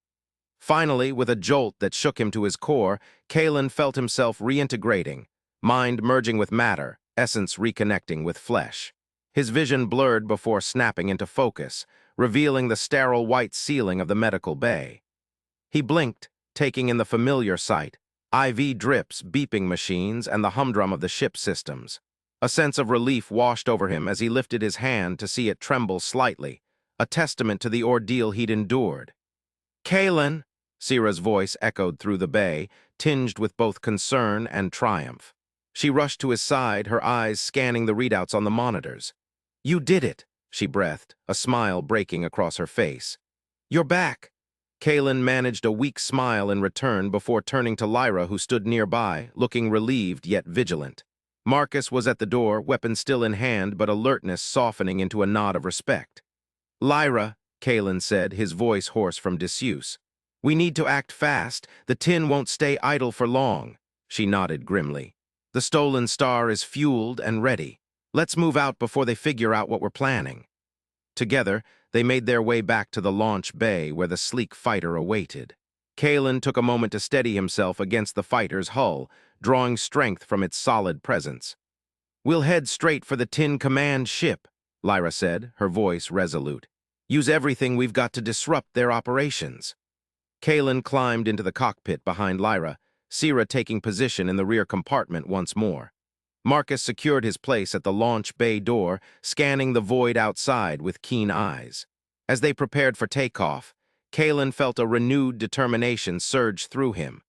Finally, with a jolt that shook him to his core, Kaelen felt himself reintegrating, mind merging with matter, essence reconnecting with flesh. His vision blurred before snapping into focus, revealing the sterile white ceiling of the medical bay. He blinked, taking in the familiar sight, IV drips, beeping machines, and the humdrum of the ship systems. A sense of relief washed over him as he lifted his hand to see it tremble slightly, a testament to the ordeal he'd endured. "Kaelen!" Sierra's voice echoed through the bay, tinged with both concern and triumph. She rushed to his side, her eyes scanning the readouts on the monitors. "You did it," she breathed, a smile breaking across her face. "You're back." Kaelen managed a weak smile in return before turning to Lyra, who stood nearby, looking relieved yet vigilant. Marcus was at the door, weapon still in hand, but alertness softening into a nod of respect. "Lyra," Kaelen said, his voice hoarse from disuse. "We need to act fast. The tin won't stay idle for long." She nodded grimly. "The stolen star is fueled and ready. Let's move out before they figure out what we're planning." Together, they made their way back to the launch bay where the sleek fighter awaited. Kaelen took a moment to steady himself against the fighter's hull, drawing strength from its solid presence. "We'll head straight for the tin command ship," Lyra said, her voice resolute. "Use everything we've got to disrupt their operations." Kaelen climbed into the cockpit behind Lyra, Sierra taking position in the rear compartment once more. Marcus secured his place at the launch bay door, scanning the void outside with keen eyes. As they prepared for takeoff, Kaelen felt a renewed determination surge through him.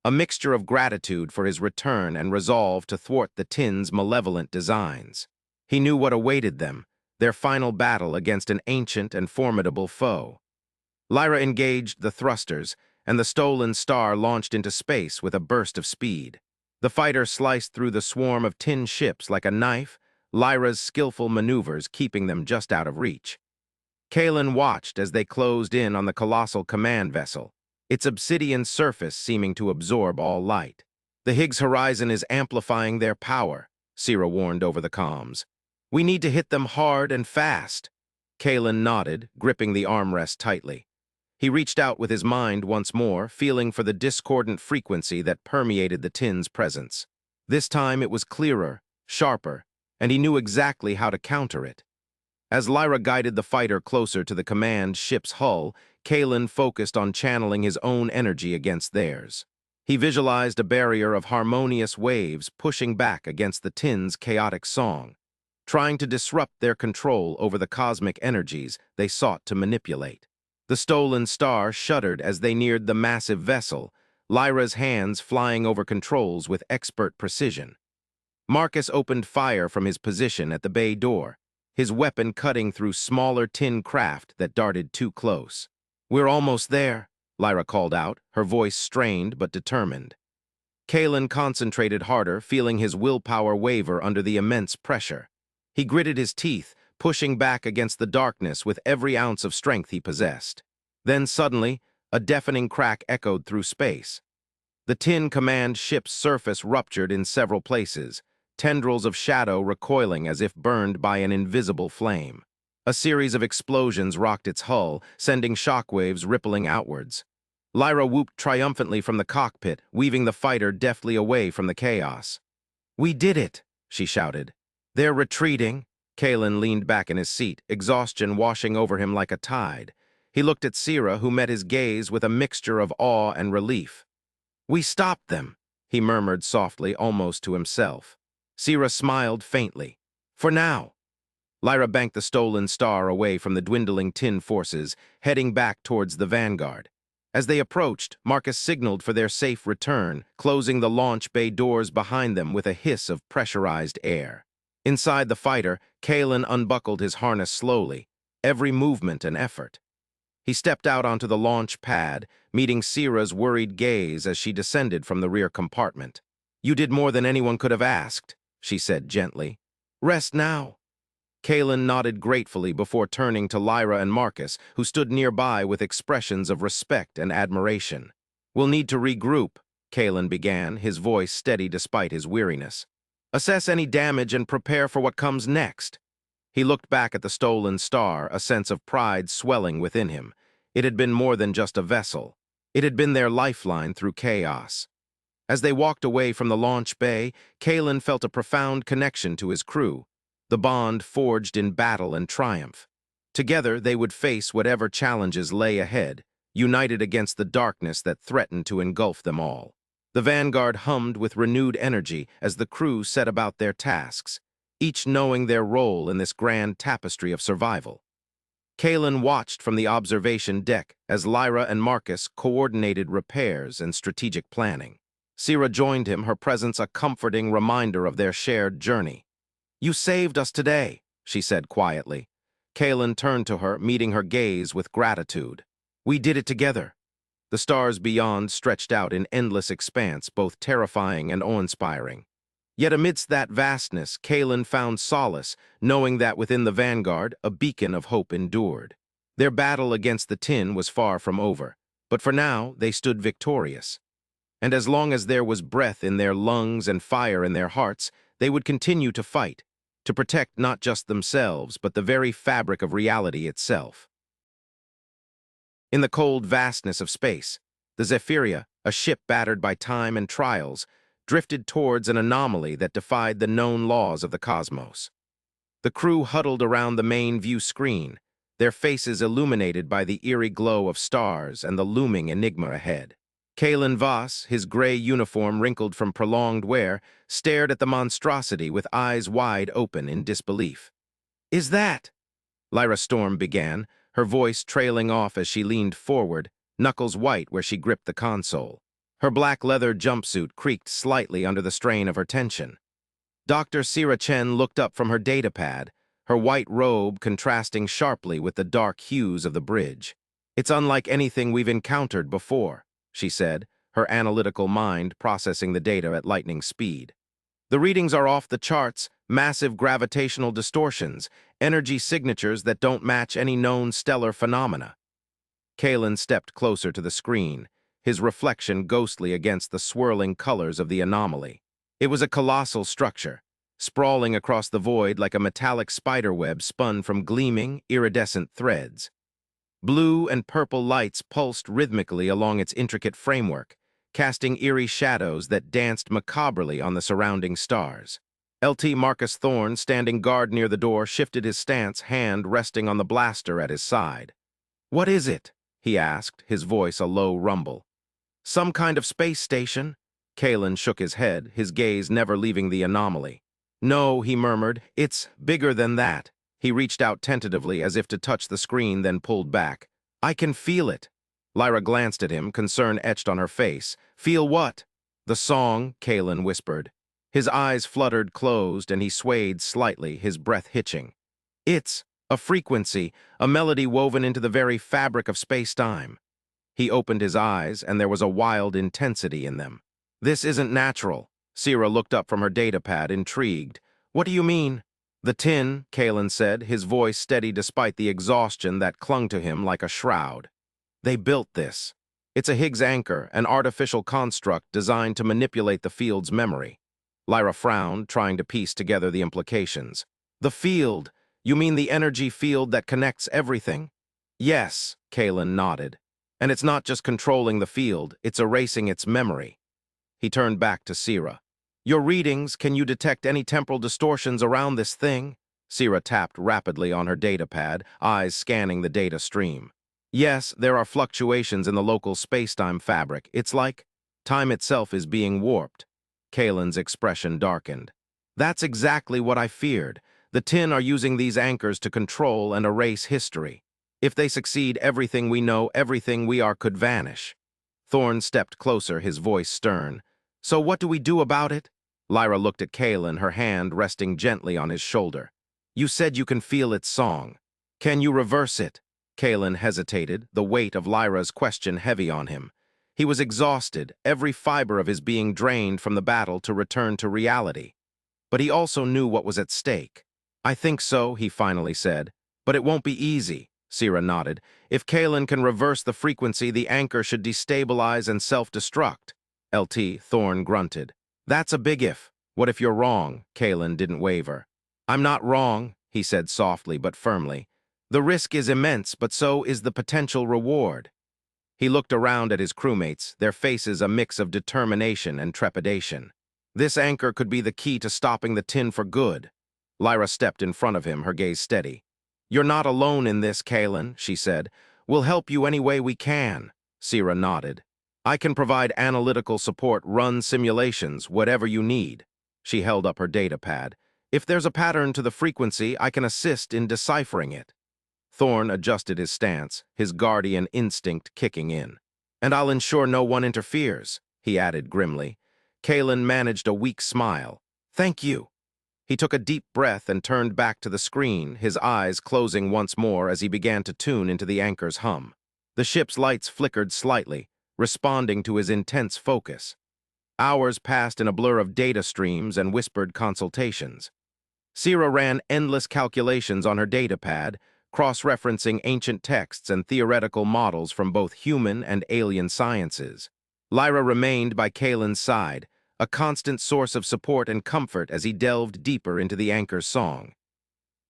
a mixture of gratitude for his return and resolve to thwart the tin's malevolent designs. He knew what awaited them, their final battle against an ancient and formidable foe. Lyra engaged the thrusters, and the stolen star launched into space with a burst of speed. The fighter sliced through the swarm of tin ships like a knife, Lyra's skillful maneuvers keeping them just out of reach. Kaelen watched as they closed in on the colossal command vessel, its obsidian surface seeming to absorb all light. "The Higgs Horizon is amplifying their power," Sira warned over the comms. "We need to hit them hard and fast." Kaelen nodded, gripping the armrest tightly. He reached out with his mind once more, feeling for the discordant frequency that permeated the tin's presence. This time it was clearer, sharper, and he knew exactly how to counter it. As Lyra guided the fighter closer to the command ship's hull, Kaelen focused on channeling his own energy against theirs. He visualized a barrier of harmonious waves pushing back against the tin's chaotic song, trying to disrupt their control over the cosmic energies they sought to manipulate. The stolen star shuddered as they neared the massive vessel, Lyra's hands flying over controls with expert precision. Marcus opened fire from his position at the bay door, his weapon cutting through smaller tin craft that darted too close. "We're almost there," Lyra called out, her voice strained but determined. Kaelen concentrated harder, feeling his willpower waver under the immense pressure. He gritted his teeth, pushing back against the darkness with every ounce of strength he possessed. Then suddenly, a deafening crack echoed through space. The tin command ship's surface ruptured in several places, tendrils of shadow recoiling as if burned by an invisible flame. A series of explosions rocked its hull, sending shockwaves rippling outwards. Lyra whooped triumphantly from the cockpit, weaving the fighter deftly away from the chaos. "We did it!" she shouted. "They're retreating." Kaelen leaned back in his seat, exhaustion washing over him like a tide. He looked at Sira, who met his gaze with a mixture of awe and relief. "We stopped them," he murmured softly, almost to himself. Sira smiled faintly. "For now." Lyra banked the stolen star away from the dwindling tin forces, heading back towards the Vanguard. As they approached, Marcus signaled for their safe return, closing the launch bay doors behind them with a hiss of pressurized air. Inside the fighter, Kaelen unbuckled his harness slowly, every movement an effort. He stepped out onto the launch pad, meeting Sira's worried gaze as she descended from the rear compartment. "You did more than anyone could have asked," she said gently. "Rest now." Kaelen nodded gratefully before turning to Lyra and Marcus, who stood nearby with expressions of respect and admiration. "We'll need to regroup," Kaelen began, his voice steady despite his weariness. "Assess any damage and prepare for what comes next." He looked back at the stolen star, a sense of pride swelling within him. It had been more than just a vessel. It had been their lifeline through chaos. As they walked away from the launch bay, Kaelen felt a profound connection to his crew, the bond forged in battle and triumph. Together, they would face whatever challenges lay ahead, united against the darkness that threatened to engulf them all. The Vanguard hummed with renewed energy as the crew set about their tasks, each knowing their role in this grand tapestry of survival. Kaelen watched from the observation deck as Lyra and Marcus coordinated repairs and strategic planning. Sira joined him, her presence a comforting reminder of their shared journey. "You saved us today," she said quietly. Kaelen turned to her, meeting her gaze with gratitude. "We did it together." The stars beyond stretched out in endless expanse, both terrifying and awe-inspiring. Yet amidst that vastness, Kaelen found solace, knowing that within the Vanguard, a beacon of hope endured. Their battle against the tin was far from over, but for now they stood victorious. And as long as there was breath in their lungs and fire in their hearts, they would continue to fight, to protect not just themselves, but the very fabric of reality itself. In the cold vastness of space, the Zephyria, a ship battered by time and trials, drifted towards an anomaly that defied the known laws of the cosmos. The crew huddled around the main view screen, their faces illuminated by the eerie glow of stars and the looming enigma ahead. Kaelen Voss, his gray uniform wrinkled from prolonged wear, stared at the monstrosity with eyes wide open in disbelief. "Is that?" Lyra Storm began, her voice trailing off as she leaned forward, knuckles white where she gripped the console. Her black leather jumpsuit creaked slightly under the strain of her tension. Dr. Sira Chen looked up from her datapad, her white robe contrasting sharply with the dark hues of the bridge. "It's unlike anything we've encountered before," she said, her analytical mind processing the data at lightning speed. "The readings are off the charts, massive gravitational distortions, energy signatures that don't match any known stellar phenomena." Kaelen stepped closer to the screen, his reflection ghostly against the swirling colors of the anomaly. It was a colossal structure, sprawling across the void like a metallic spiderweb spun from gleaming, iridescent threads. Blue and purple lights pulsed rhythmically along its intricate framework, casting eerie shadows that danced macabrely on the surrounding stars. Lt. Marcus Thorne, standing guard near the door, shifted his stance, hand resting on the blaster at his side. "What is it?" he asked, his voice a low rumble. "Some kind of space station?" Kaelen shook his head, his gaze never leaving the anomaly. "No," he murmured, "it's bigger than that." He reached out tentatively as if to touch the screen, then pulled back. "I can feel it." Lyra glanced at him, concern etched on her face. "Feel what?" "The song," Kaelen whispered. His eyes fluttered closed, and he swayed slightly, his breath hitching. "It's a frequency, a melody woven into the very fabric of space-time." He opened his eyes, and there was a wild intensity in them. "This isn't natural." Sira looked up from her datapad, intrigued. "What do you mean?" "The tin," Kaelen said, his voice steady despite the exhaustion that clung to him like a shroud. "They built this. It's a Higgs anchor, an artificial construct designed to manipulate the field's memory." Lyra frowned, trying to piece together the implications. "The field? You mean the energy field that connects everything?" "Yes," Kaelen nodded. "And it's not just controlling the field, it's erasing its memory." He turned back to Sira. "Your readings, can you detect any temporal distortions around this thing?" Sira tapped rapidly on her datapad, eyes scanning the data stream. "Yes, there are fluctuations in the local spacetime fabric. It's like time itself is being warped." Kaelen's expression darkened. "That's exactly what I feared. The Tin are using these anchors to control and erase history. If they succeed, everything we know, everything we are could vanish." Thorne stepped closer, his voice stern. "So what do we do about it?" Lyra looked at Kaelen, her hand resting gently on his shoulder. "You said you can feel its song. Can you reverse it?" Kaelen hesitated, the weight of Lyra's question heavy on him. He was exhausted, every fiber of his being drained from the battle to return to reality. But he also knew what was at stake. "I think so," he finally said. "But it won't be easy." Sira nodded. "If Kaelen can reverse the frequency, the anchor should destabilize and self-destruct." Lt. Thorne grunted. "That's a big if. What if you're wrong?" Kaelen didn't waver. "I'm not wrong," he said softly but firmly. "The risk is immense, but so is the potential reward." He looked around at his crewmates, their faces a mix of determination and trepidation. This anchor could be the key to stopping the Tin for good. Lyra stepped in front of him, her gaze steady. "You're not alone in this, Kaelen," she said. "We'll help you any way we can." Sira nodded. "I can provide analytical support, run simulations, whatever you need." She held up her datapad. "If there's a pattern to the frequency, I can assist in deciphering it." Thorne adjusted his stance, his guardian instinct kicking in. "And I'll ensure no one interferes," he added grimly. Kaelen managed a weak smile. "Thank you." He took a deep breath and turned back to the screen, his eyes closing once more as he began to tune into the anchor's hum. The ship's lights flickered slightly, responding to his intense focus. Hours passed in a blur of data streams and whispered consultations. Sira ran endless calculations on her datapad, cross-referencing ancient texts and theoretical models from both human and alien sciences. Lyra remained by Kaelen's side, a constant source of support and comfort as he delved deeper into the anchor's song.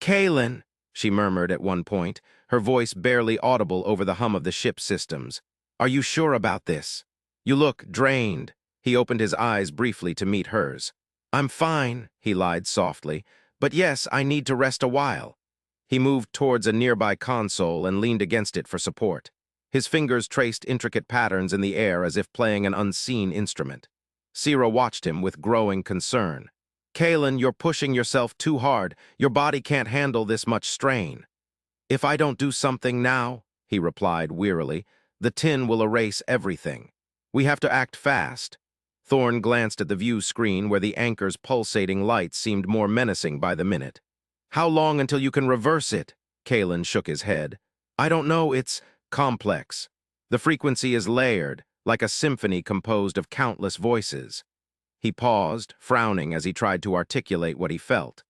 "Kaelen," she murmured at one point, her voice barely audible over the hum of the ship's systems. "Are you sure about this? You look drained." He opened his eyes briefly to meet hers. "I'm fine," he lied softly, "but yes, I need to rest a while." He moved towards a nearby console and leaned against it for support. His fingers traced intricate patterns in the air as if playing an unseen instrument. Sira watched him with growing concern. "Kaelen, you're pushing yourself too hard. Your body can't handle this much strain." "If I don't do something now," he replied wearily, "the Tin will erase everything. We have to act fast. Thorne glanced at the view screen where the anchor's pulsating lights seemed more menacing by the minute. How long until you can reverse it? Kaelen shook his head. I don't know, it's complex. The frequency is layered, like a symphony composed of countless voices. He paused, frowning as he tried to articulate what he felt.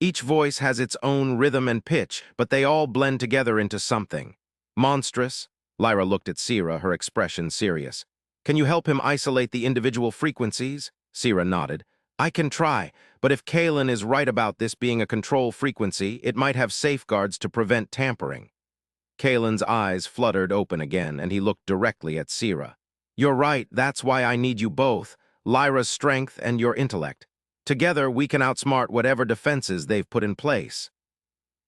Each voice has its own rhythm and pitch, but they all blend together into something. Monstrous. Lyra looked at Sierra, her expression serious. Can you help him isolate the individual frequencies? Sierra nodded. I can try, but if Kaelen is right about this being a control frequency, it might have safeguards to prevent tampering. Kaelen's eyes fluttered open again, and he looked directly at Sierra. You're right, that's why I need you both, Lyra's strength and your intellect. Together, we can outsmart whatever defenses they've put in place.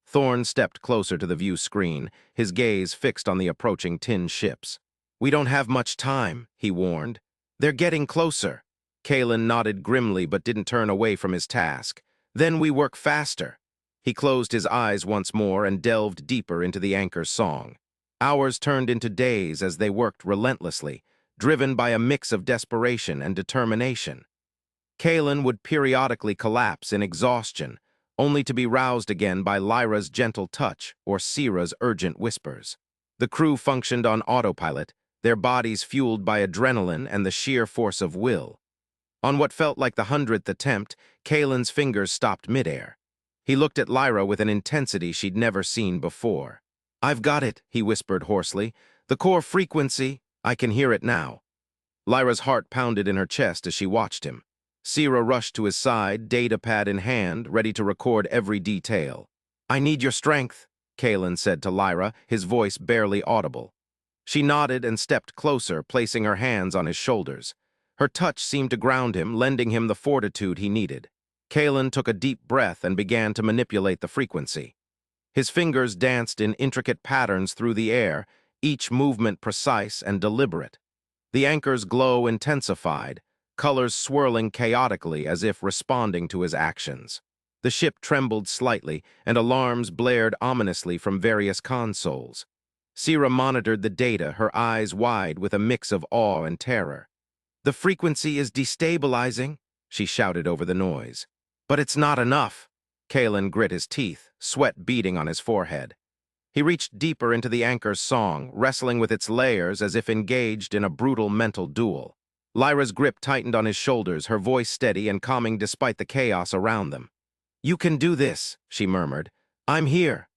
Thorne stepped closer to the view screen, his gaze fixed on the approaching tin ships. We don't have much time, he warned. They're getting closer. Kaelen nodded grimly but didn't turn away from his task. Then we work faster. He closed his eyes once more and delved deeper into the anchor's song. Hours turned into days as they worked relentlessly, driven by a mix of desperation and determination. Kaelen would periodically collapse in exhaustion, only to be roused again by Lyra's gentle touch or Sierra's urgent whispers. The crew functioned on autopilot, their bodies fueled by adrenaline and the sheer force of will. On what felt like the 100th attempt, Kaelen's fingers stopped midair. He looked at Lyra with an intensity she'd never seen before. I've got it, he whispered hoarsely. The core frequency, I can hear it now. Lyra's heart pounded in her chest as she watched him. Sierra rushed to his side, datapad in hand, ready to record every detail. I need your strength, Kaelen said to Lyra, his voice barely audible. She nodded and stepped closer, placing her hands on his shoulders. Her touch seemed to ground him, lending him the fortitude he needed. Kaelen took a deep breath and began to manipulate the frequency. His fingers danced in intricate patterns through the air, each movement precise and deliberate. The anchor's glow intensified, colors swirling chaotically as if responding to his actions. The ship trembled slightly, and alarms blared ominously from various consoles. Sierra monitored the data, her eyes wide with a mix of awe and terror. The frequency is destabilizing, she shouted over the noise. But it's not enough. Kaelen grit his teeth, sweat beading on his forehead. He reached deeper into the anchor's song, wrestling with its layers as if engaged in a brutal mental duel. Lyra's grip tightened on his shoulders, her voice steady and calming despite the chaos around them. You can do this, she murmured. I'm here.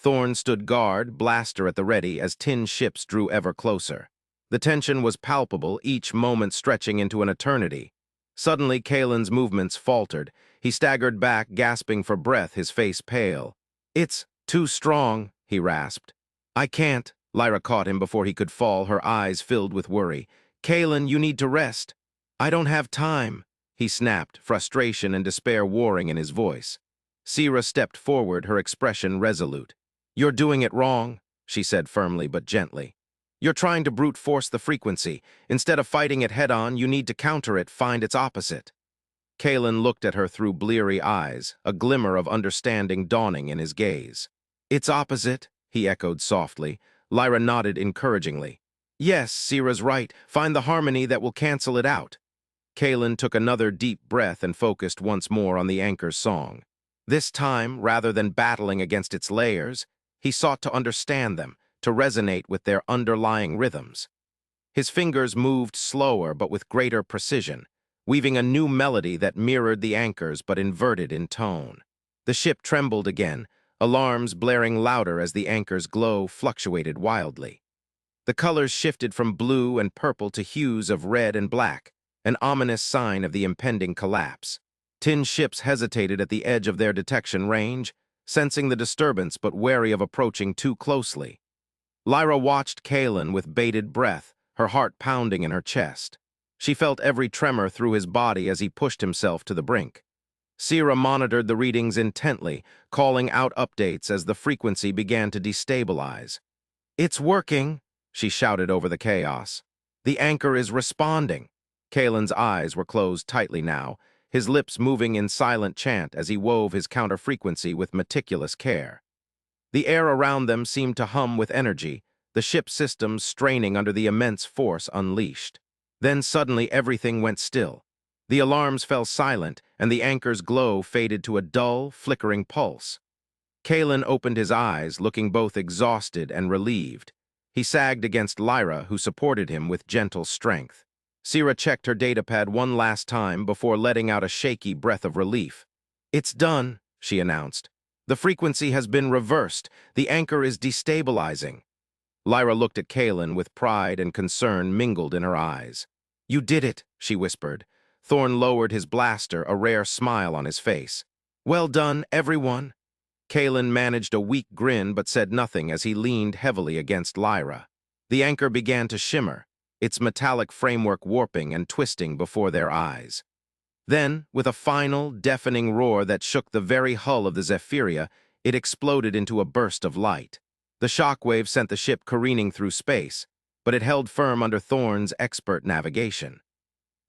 Thorne stood guard, blaster at the ready, as tin ships drew ever closer. The tension was palpable, each moment stretching into an eternity. Suddenly, Kaelen's movements faltered. He staggered back, gasping for breath, his face pale. It's too strong, he rasped. I can't. Lyra caught him before he could fall, her eyes filled with worry. Kaelen, you need to rest. I don't have time, he snapped, frustration and despair warring in his voice. Sierra stepped forward, her expression resolute. You're doing it wrong, she said firmly but gently. You're trying to brute force the frequency. Instead of fighting it head-on, you need to counter it, find its opposite. Kaelen looked at her through bleary eyes, a glimmer of understanding dawning in his gaze. Its opposite, he echoed softly. Lyra nodded encouragingly. Yes, Sierra's right. Find the harmony that will cancel it out. Kaelen took another deep breath and focused once more on the anchor's song. This time, rather than battling against its layers, he sought to understand them, to resonate with their underlying rhythms. His fingers moved slower but with greater precision, weaving a new melody that mirrored the anchor's but inverted in tone. The ship trembled again, alarms blaring louder as the anchor's glow fluctuated wildly. The colors shifted from blue and purple to hues of red and black, an ominous sign of the impending collapse. Tin ships hesitated at the edge of their detection range, sensing the disturbance but wary of approaching too closely. Lyra watched Kaelen with bated breath, her heart pounding in her chest. She felt every tremor through his body as he pushed himself to the brink. Sierra monitored the readings intently, calling out updates as the frequency began to destabilize. It's working, she shouted over the chaos. The anchor is responding. Kaelen's eyes were closed tightly now, his lips moving in silent chant as he wove his counter-frequency with meticulous care. The air around them seemed to hum with energy, the ship's systems straining under the immense force unleashed. Then suddenly everything went still. The alarms fell silent, and the anchor's glow faded to a dull, flickering pulse. Kaelen opened his eyes, looking both exhausted and relieved. He sagged against Lyra, who supported him with gentle strength. Sira checked her datapad one last time before letting out a shaky breath of relief. "It's done," she announced. "The frequency has been reversed. The anchor is destabilizing." Lyra looked at Kaelen with pride and concern mingled in her eyes. "You did it," she whispered. Thorne lowered his blaster, a rare smile on his face. "Well done, everyone." Kaelen managed a weak grin but said nothing as he leaned heavily against Lyra. The anchor began to shimmer, its metallic framework warping and twisting before their eyes. Then, with a final, deafening roar that shook the very hull of the Zephyria, it exploded into a burst of light. The shockwave sent the ship careening through space, but it held firm under Thorne's expert navigation.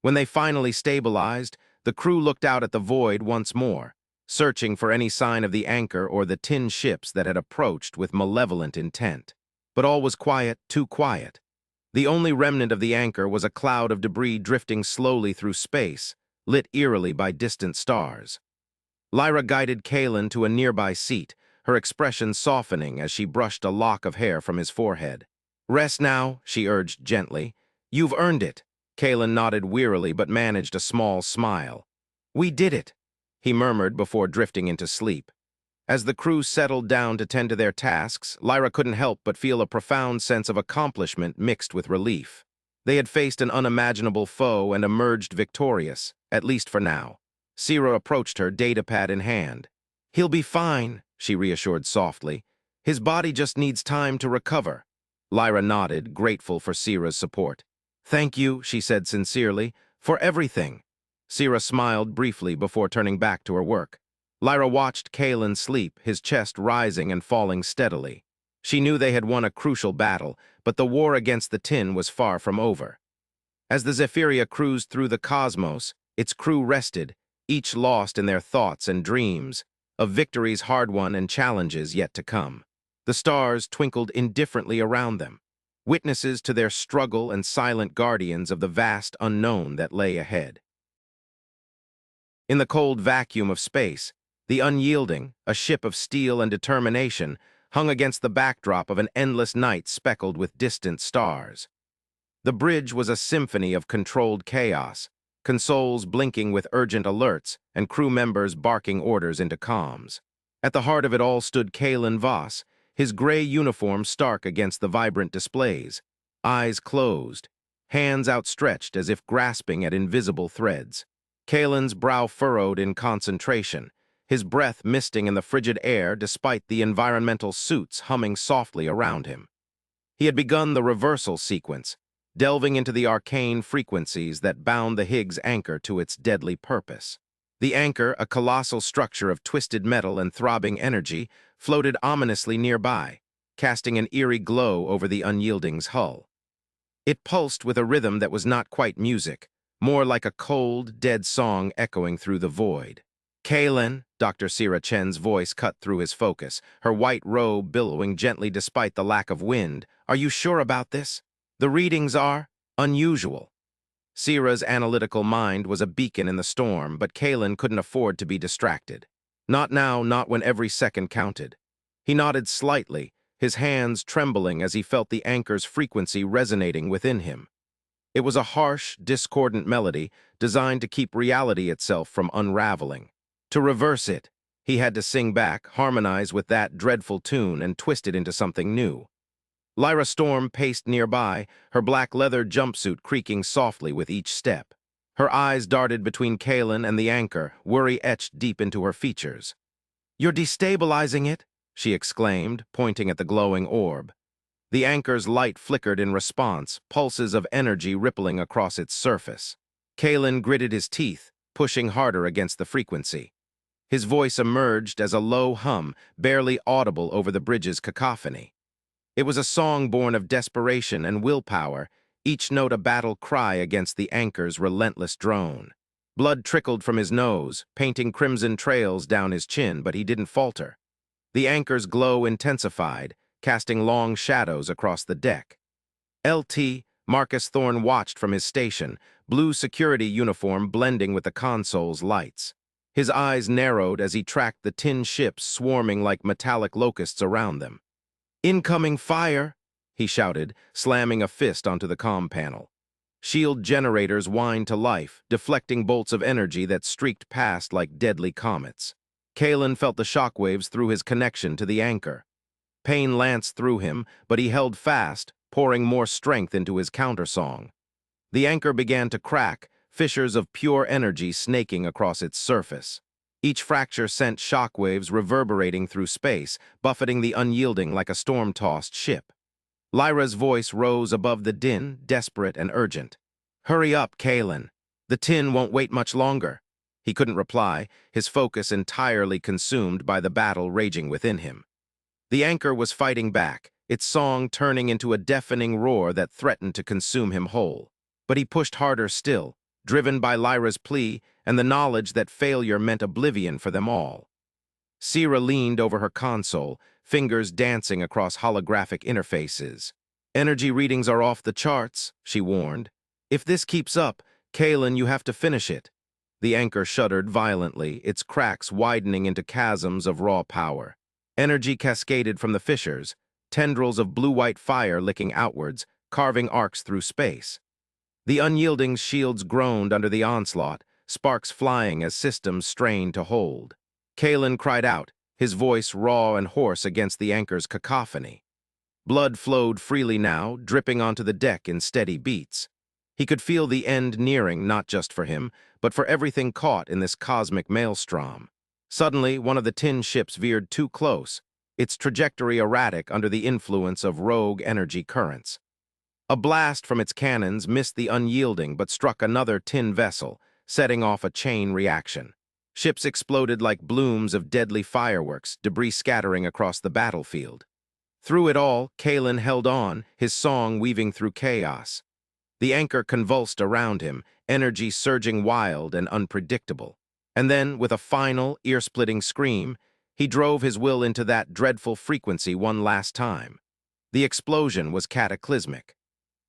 When they finally stabilized, the crew looked out at the void once more, searching for any sign of the anchor or the tin ships that had approached with malevolent intent. But all was quiet, too quiet. The only remnant of the anchor was a cloud of debris drifting slowly through space, lit eerily by distant stars. Lyra guided Kaelen to a nearby seat, her expression softening as she brushed a lock of hair from his forehead. "Rest now," she urged gently. "You've earned it." Kaelen nodded wearily but managed a small smile. "We did it," he murmured before drifting into sleep. As the crew settled down to tend to their tasks, Lyra couldn't help but feel a profound sense of accomplishment mixed with relief. They had faced an unimaginable foe and emerged victorious, at least for now. Sira approached her, datapad in hand. "He'll be fine," she reassured softly. "His body just needs time to recover." Lyra nodded, grateful for Sira's support. "Thank you," she said sincerely, "for everything." Sira smiled briefly before turning back to her work. Lyra watched Kaelen sleep, his chest rising and falling steadily. She knew they had won a crucial battle, but the war against the tin was far from over. As the Zephyria cruised through the cosmos, its crew rested, each lost in their thoughts and dreams, of victories hard-won and challenges yet to come. The stars twinkled indifferently around them, witnesses to their struggle and silent guardians of the vast unknown that lay ahead. In the cold vacuum of space, the Unyielding, a ship of steel and determination, hung against the backdrop of an endless night speckled with distant stars. The bridge was a symphony of controlled chaos, consoles blinking with urgent alerts and crew members barking orders into comms. At the heart of it all stood Kaelen Voss, his gray uniform stark against the vibrant displays, eyes closed, hands outstretched as if grasping at invisible threads. Kaelen's brow furrowed in concentration, his breath misting in the frigid air despite the environmental suits humming softly around him. He had begun the reversal sequence, delving into the arcane frequencies that bound the Higgs anchor to its deadly purpose. The anchor, a colossal structure of twisted metal and throbbing energy, floated ominously nearby, casting an eerie glow over the Unyielding's hull. It pulsed with a rhythm that was not quite music, more like a cold, dead song echoing through the void. "Kaelen," Dr. Sira Chen's voice cut through his focus, her white robe billowing gently despite the lack of wind. "Are you sure about this? The readings are unusual." Sira's analytical mind was a beacon in the storm, but Kaelen couldn't afford to be distracted. Not now, not when every second counted. He nodded slightly, his hands trembling as he felt the anchor's frequency resonating within him. It was a harsh, discordant melody designed to keep reality itself from unraveling. To reverse it, he had to sing back, harmonize with that dreadful tune, and twist it into something new. Lyra Storm paced nearby, her black leather jumpsuit creaking softly with each step. Her eyes darted between Kaelen and the anchor, worry etched deep into her features. "You're destabilizing it," she exclaimed, pointing at the glowing orb. The anchor's light flickered in response, pulses of energy rippling across its surface. Kaelen gritted his teeth, pushing harder against the frequency. His voice emerged as a low hum, barely audible over the bridge's cacophony. It was a song born of desperation and willpower, each note a battle cry against the anchor's relentless drone. Blood trickled from his nose, painting crimson trails down his chin, but he didn't falter. The anchor's glow intensified, casting long shadows across the deck. "LT, Marcus Thorne watched from his station, blue security uniform blending with the console's lights. His eyes narrowed as he tracked the tin ships swarming like metallic locusts around them. "Incoming fire!" he shouted, slamming a fist onto the comm panel. Shield generators whined to life, deflecting bolts of energy that streaked past like deadly comets. Kaelen felt the shockwaves through his connection to the anchor. Pain lanced through him, but he held fast, pouring more strength into his countersong. The anchor began to crack, fissures of pure energy snaking across its surface. Each fracture sent shockwaves reverberating through space, buffeting the unyielding like a storm-tossed ship. Lyra's voice rose above the din, desperate and urgent. "Hurry up, Kaelen. The tin won't wait much longer." He couldn't reply, his focus entirely consumed by the battle raging within him. The anchor was fighting back, its song turning into a deafening roar that threatened to consume him whole. But he pushed harder still, driven by Lyra's plea and the knowledge that failure meant oblivion for them all. Sierra leaned over her console, fingers dancing across holographic interfaces. "Energy readings are off the charts," she warned. "If this keeps up, Kaelen, you have to finish it." The anchor shuddered violently, its cracks widening into chasms of raw power. Energy cascaded from the fissures, tendrils of blue-white fire licking outwards, carving arcs through space. The unyielding shields groaned under the onslaught, sparks flying as systems strained to hold. Kaelen cried out, his voice raw and hoarse against the anchor's cacophony. Blood flowed freely now, dripping onto the deck in steady beats. He could feel the end nearing, not just for him, but for everything caught in this cosmic maelstrom. Suddenly, one of the tin ships veered too close, its trajectory erratic under the influence of rogue energy currents. A blast from its cannons missed the unyielding but struck another tin vessel, setting off a chain reaction. Ships exploded like blooms of deadly fireworks, debris scattering across the battlefield. Through it all, Kaelen held on, his song weaving through chaos. The anchor convulsed around him, energy surging wild and unpredictable. And then, with a final, ear-splitting scream, he drove his will into that dreadful frequency one last time. The explosion was cataclysmic.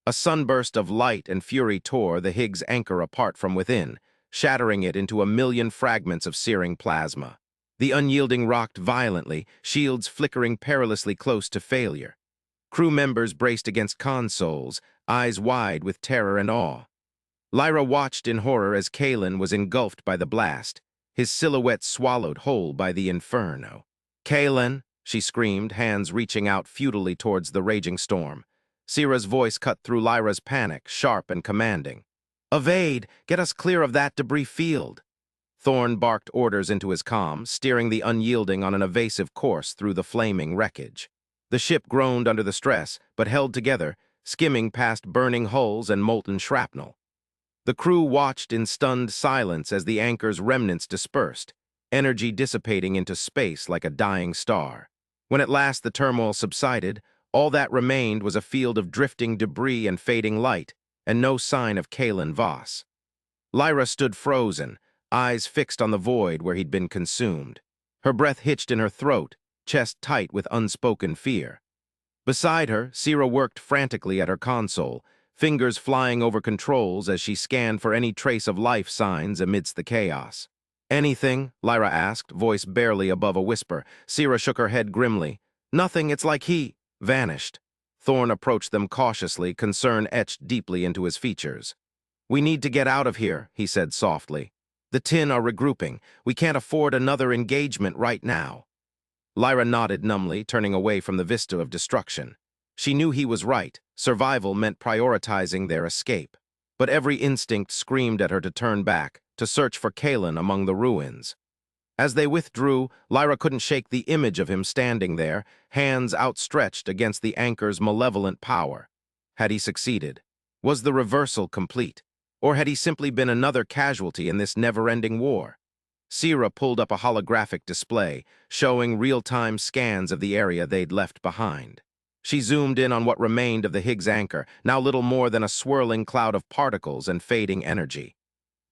A sunburst of light and fury tore the Higgs anchor apart from within, shattering it into a million fragments of searing plasma. The unyielding rocked violently, shields flickering perilously close to failure. Crew members braced against consoles, eyes wide with terror and awe. Lyra watched in horror as Kaelen was engulfed by the blast, his silhouette swallowed whole by the inferno. "Kaelen," she screamed, hands reaching out futilely towards the raging storm. Sierra's voice cut through Lyra's panic, sharp and commanding. "Evade! Get us clear of that debris field!" Thorne barked orders into his comm, steering the unyielding on an evasive course through the flaming wreckage. The ship groaned under the stress, but held together, skimming past burning hulls and molten shrapnel. The crew watched in stunned silence as the anchor's remnants dispersed, energy dissipating into space like a dying star. When at last the turmoil subsided, all that remained was a field of drifting debris and fading light, and no sign of Kaelen Voss. Lyra stood frozen, eyes fixed on the void where he'd been consumed. Her breath hitched in her throat, chest tight with unspoken fear. Beside her, Sierra worked frantically at her console, fingers flying over controls as she scanned for any trace of life signs amidst the chaos. "Anything?" Lyra asked, voice barely above a whisper. Sierra shook her head grimly. "Nothing, it's like he vanished." Thorne approached them cautiously, concern etched deeply into his features. "We need to get out of here," he said softly. "The tin are regrouping. We can't afford another engagement right now." Lyra nodded numbly, turning away from the vista of destruction. She knew he was right. Survival meant prioritizing their escape. But every instinct screamed at her to turn back, to search for Kaelen among the ruins. As they withdrew, Lyra couldn't shake the image of him standing there, hands outstretched against the anchor's malevolent power. Had he succeeded? Was the reversal complete? Or had he simply been another casualty in this never-ending war? Sierra pulled up a holographic display, showing real-time scans of the area they'd left behind. She zoomed in on what remained of the Higgs anchor, now little more than a swirling cloud of particles and fading energy.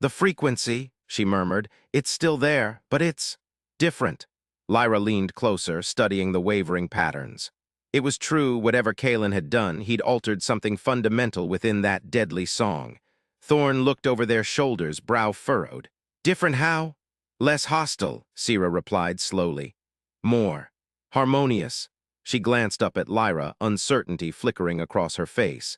"The frequency," she murmured, "it's still there, but it's different." Lyra leaned closer, studying the wavering patterns. It was true, whatever Kaelen had done, he'd altered something fundamental within that deadly song. Thorn looked over their shoulders, brow furrowed. Different how? Less hostile, Sira replied slowly. More. Harmonious. She glanced up at Lyra, uncertainty flickering across her face.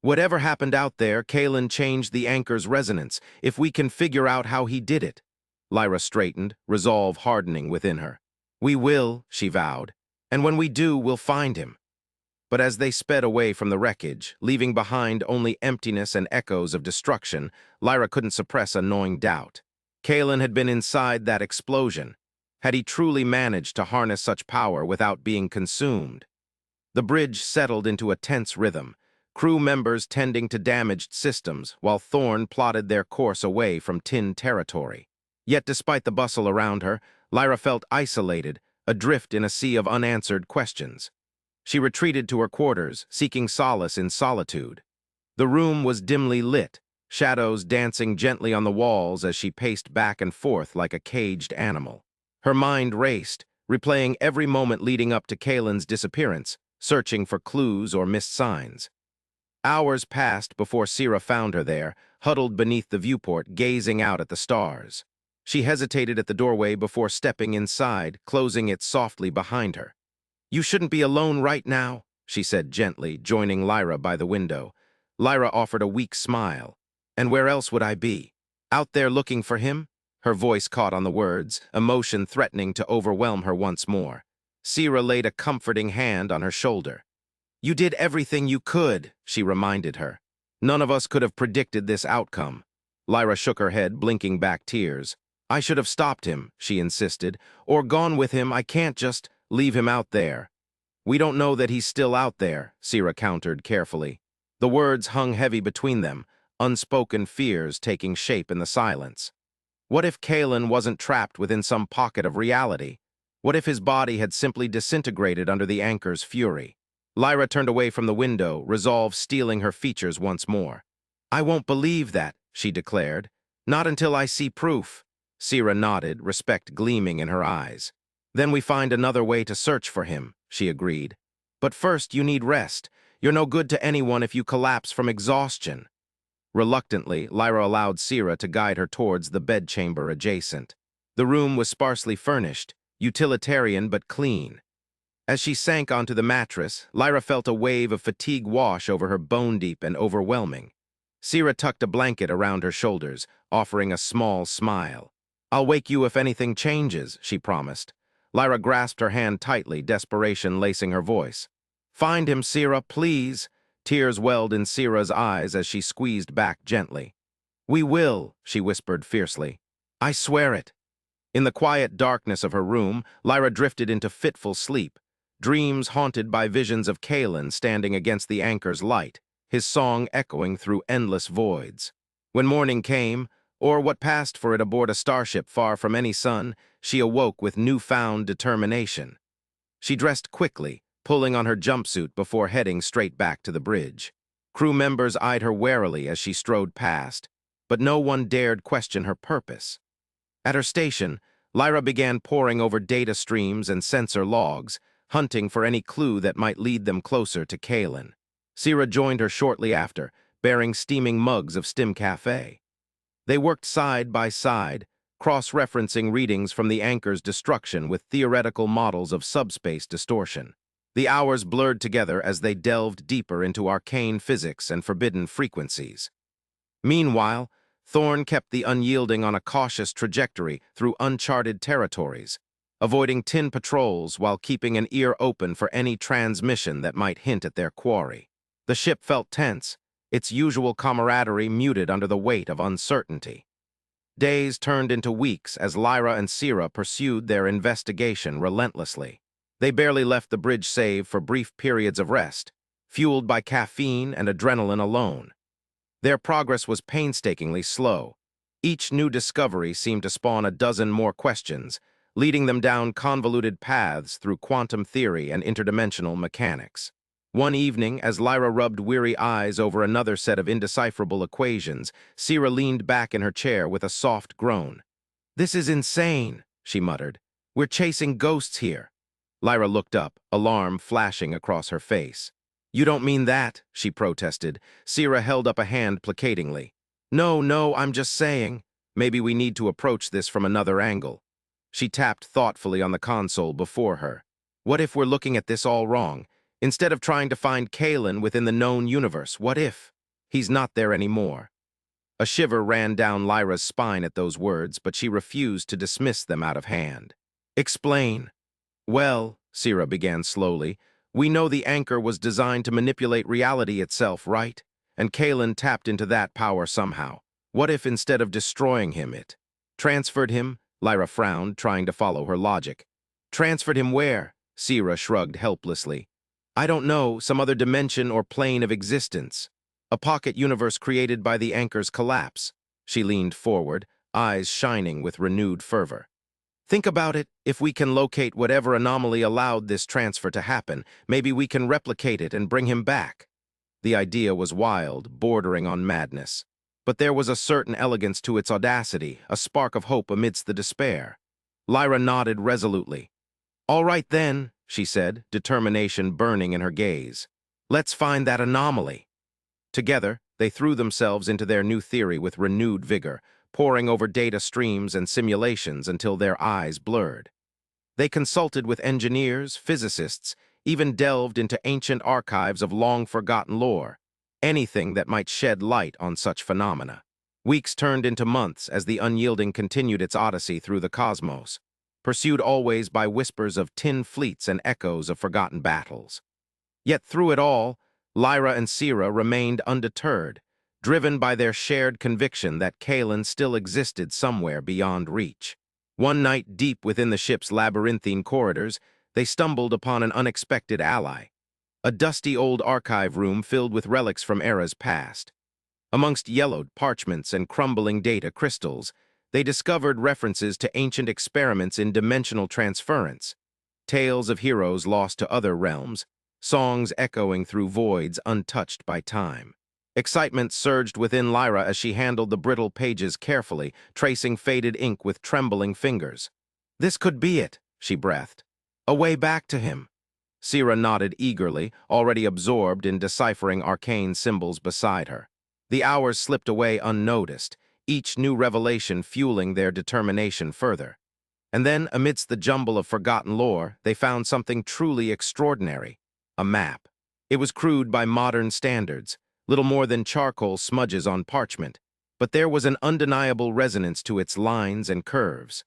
Whatever happened out there, Kaelen changed the anchor's resonance, if we can figure out how he did it. Lyra straightened, resolve hardening within her. We will, she vowed, and when we do, we'll find him. But as they sped away from the wreckage, leaving behind only emptiness and echoes of destruction, Lyra couldn't suppress a gnawing doubt. Kaelen had been inside that explosion. Had he truly managed to harness such power without being consumed? The bridge settled into a tense rhythm, crew members tending to damaged systems, while Thorn plotted their course away from Tin territory. Yet despite the bustle around her, Lyra felt isolated, adrift in a sea of unanswered questions. She retreated to her quarters, seeking solace in solitude. The room was dimly lit, shadows dancing gently on the walls as she paced back and forth like a caged animal. Her mind raced, replaying every moment leading up to Kaelen's disappearance, searching for clues or missed signs. Hours passed before Sira found her there, huddled beneath the viewport, gazing out at the stars. She hesitated at the doorway before stepping inside, closing it softly behind her. You shouldn't be alone right now, she said gently, joining Lyra by the window. Lyra offered a weak smile. And where else would I be? Out there looking for him? Her voice caught on the words, emotion threatening to overwhelm her once more. Sira laid a comforting hand on her shoulder. You did everything you could, she reminded her. None of us could have predicted this outcome. Lyra shook her head, blinking back tears. I should have stopped him, she insisted, or gone with him. I can't just leave him out there. We don't know that he's still out there, Sira countered carefully. The words hung heavy between them, unspoken fears taking shape in the silence. What if Kaelen wasn't trapped within some pocket of reality? What if his body had simply disintegrated under the anchor's fury? Lyra turned away from the window, resolve steeling her features once more. I won't believe that, she declared. Not until I see proof. Sira nodded, respect gleaming in her eyes. Then we find another way to search for him, she agreed. But first you need rest. You're no good to anyone if you collapse from exhaustion. Reluctantly, Lyra allowed Sira to guide her towards the bedchamber adjacent. The room was sparsely furnished, utilitarian but clean. As she sank onto the mattress, Lyra felt a wave of fatigue wash over her, bone-deep and overwhelming. Sira tucked a blanket around her shoulders, offering a small smile. I'll wake you if anything changes, she promised. Lyra grasped her hand tightly, desperation lacing her voice. Find him, Sira, please. Tears welled in Sira's eyes as she squeezed back gently. We will, she whispered fiercely. I swear it. In the quiet darkness of her room, Lyra drifted into fitful sleep, dreams haunted by visions of Kaelen standing against the anchor's light, his song echoing through endless voids. When morning came, or what passed for it aboard a starship far from any sun, she awoke with newfound determination. She dressed quickly, pulling on her jumpsuit before heading straight back to the bridge. Crew members eyed her warily as she strode past, but no one dared question her purpose. At her station, Lyra began poring over data streams and sensor logs, hunting for any clue that might lead them closer to Kaelen. Sira joined her shortly after, bearing steaming mugs of Stim Cafe. They worked side by side, cross-referencing readings from the anchor's destruction with theoretical models of subspace distortion. The hours blurred together as they delved deeper into arcane physics and forbidden frequencies. Meanwhile, Thorn kept the unyielding on a cautious trajectory through uncharted territories, avoiding Tin patrols while keeping an ear open for any transmission that might hint at their quarry. The ship felt tense, its usual camaraderie muted under the weight of uncertainty. Days turned into weeks as Lyra and Sira pursued their investigation relentlessly. They barely left the bridge save for brief periods of rest, fueled by caffeine and adrenaline alone. Their progress was painstakingly slow. Each new discovery seemed to spawn a dozen more questions, leading them down convoluted paths through quantum theory and interdimensional mechanics. One evening, as Lyra rubbed weary eyes over another set of indecipherable equations, Sira leaned back in her chair with a soft groan. This is insane, she muttered. We're chasing ghosts here. Lyra looked up, alarm flashing across her face. "You don't mean that," she protested. Sierra held up a hand placatingly. No, I'm just saying. Maybe we need to approach this from another angle." She tapped thoughtfully on the console before her. "What if we're looking at this all wrong? Instead of trying to find Kaelen within the known universe, what if he's not there anymore?" A shiver ran down Lyra's spine at those words, but she refused to dismiss them out of hand. "Explain." "Well," Sierra began slowly, "we know the anchor was designed to manipulate reality itself, right? And Kaelen tapped into that power somehow. What if instead of destroying him, it transferred him?" Lyra frowned, trying to follow her logic. "Transferred him where?" Sierra shrugged helplessly. "I don't know, some other dimension or plane of existence. A pocket universe created by the anchor's collapse." She leaned forward, eyes shining with renewed fervor. "Think about it. If we can locate whatever anomaly allowed this transfer to happen, maybe we can replicate it and bring him back." The idea was wild, bordering on madness. But there was a certain elegance to its audacity, a spark of hope amidst the despair. Lyra nodded resolutely. "All right then," she said, determination burning in her gaze. "Let's find that anomaly." Together, they threw themselves into their new theory with renewed vigor, poring over data streams and simulations until their eyes blurred. They consulted with engineers, physicists, even delved into ancient archives of long-forgotten lore, anything that might shed light on such phenomena. Weeks turned into months as the Unyielding continued its odyssey through the cosmos, pursued always by whispers of tin fleets and echoes of forgotten battles. Yet through it all, Lyra and Sierra remained undeterred, driven by their shared conviction that Kaelen still existed somewhere beyond reach. One night, deep within the ship's labyrinthine corridors, they stumbled upon an unexpected ally, a dusty old archive room filled with relics from eras past. Amongst yellowed parchments and crumbling data crystals, they discovered references to ancient experiments in dimensional transference, tales of heroes lost to other realms, songs echoing through voids untouched by time. Excitement surged within Lyra as she handled the brittle pages carefully, tracing faded ink with trembling fingers. "This could be it," she breathed. "A way back to him." Sierra nodded eagerly, already absorbed in deciphering arcane symbols beside her. The hours slipped away unnoticed, each new revelation fueling their determination further. And then, amidst the jumble of forgotten lore, they found something truly extraordinary. A map. It was crude by modern standards, little more than charcoal smudges on parchment, but there was an undeniable resonance to its lines and curves.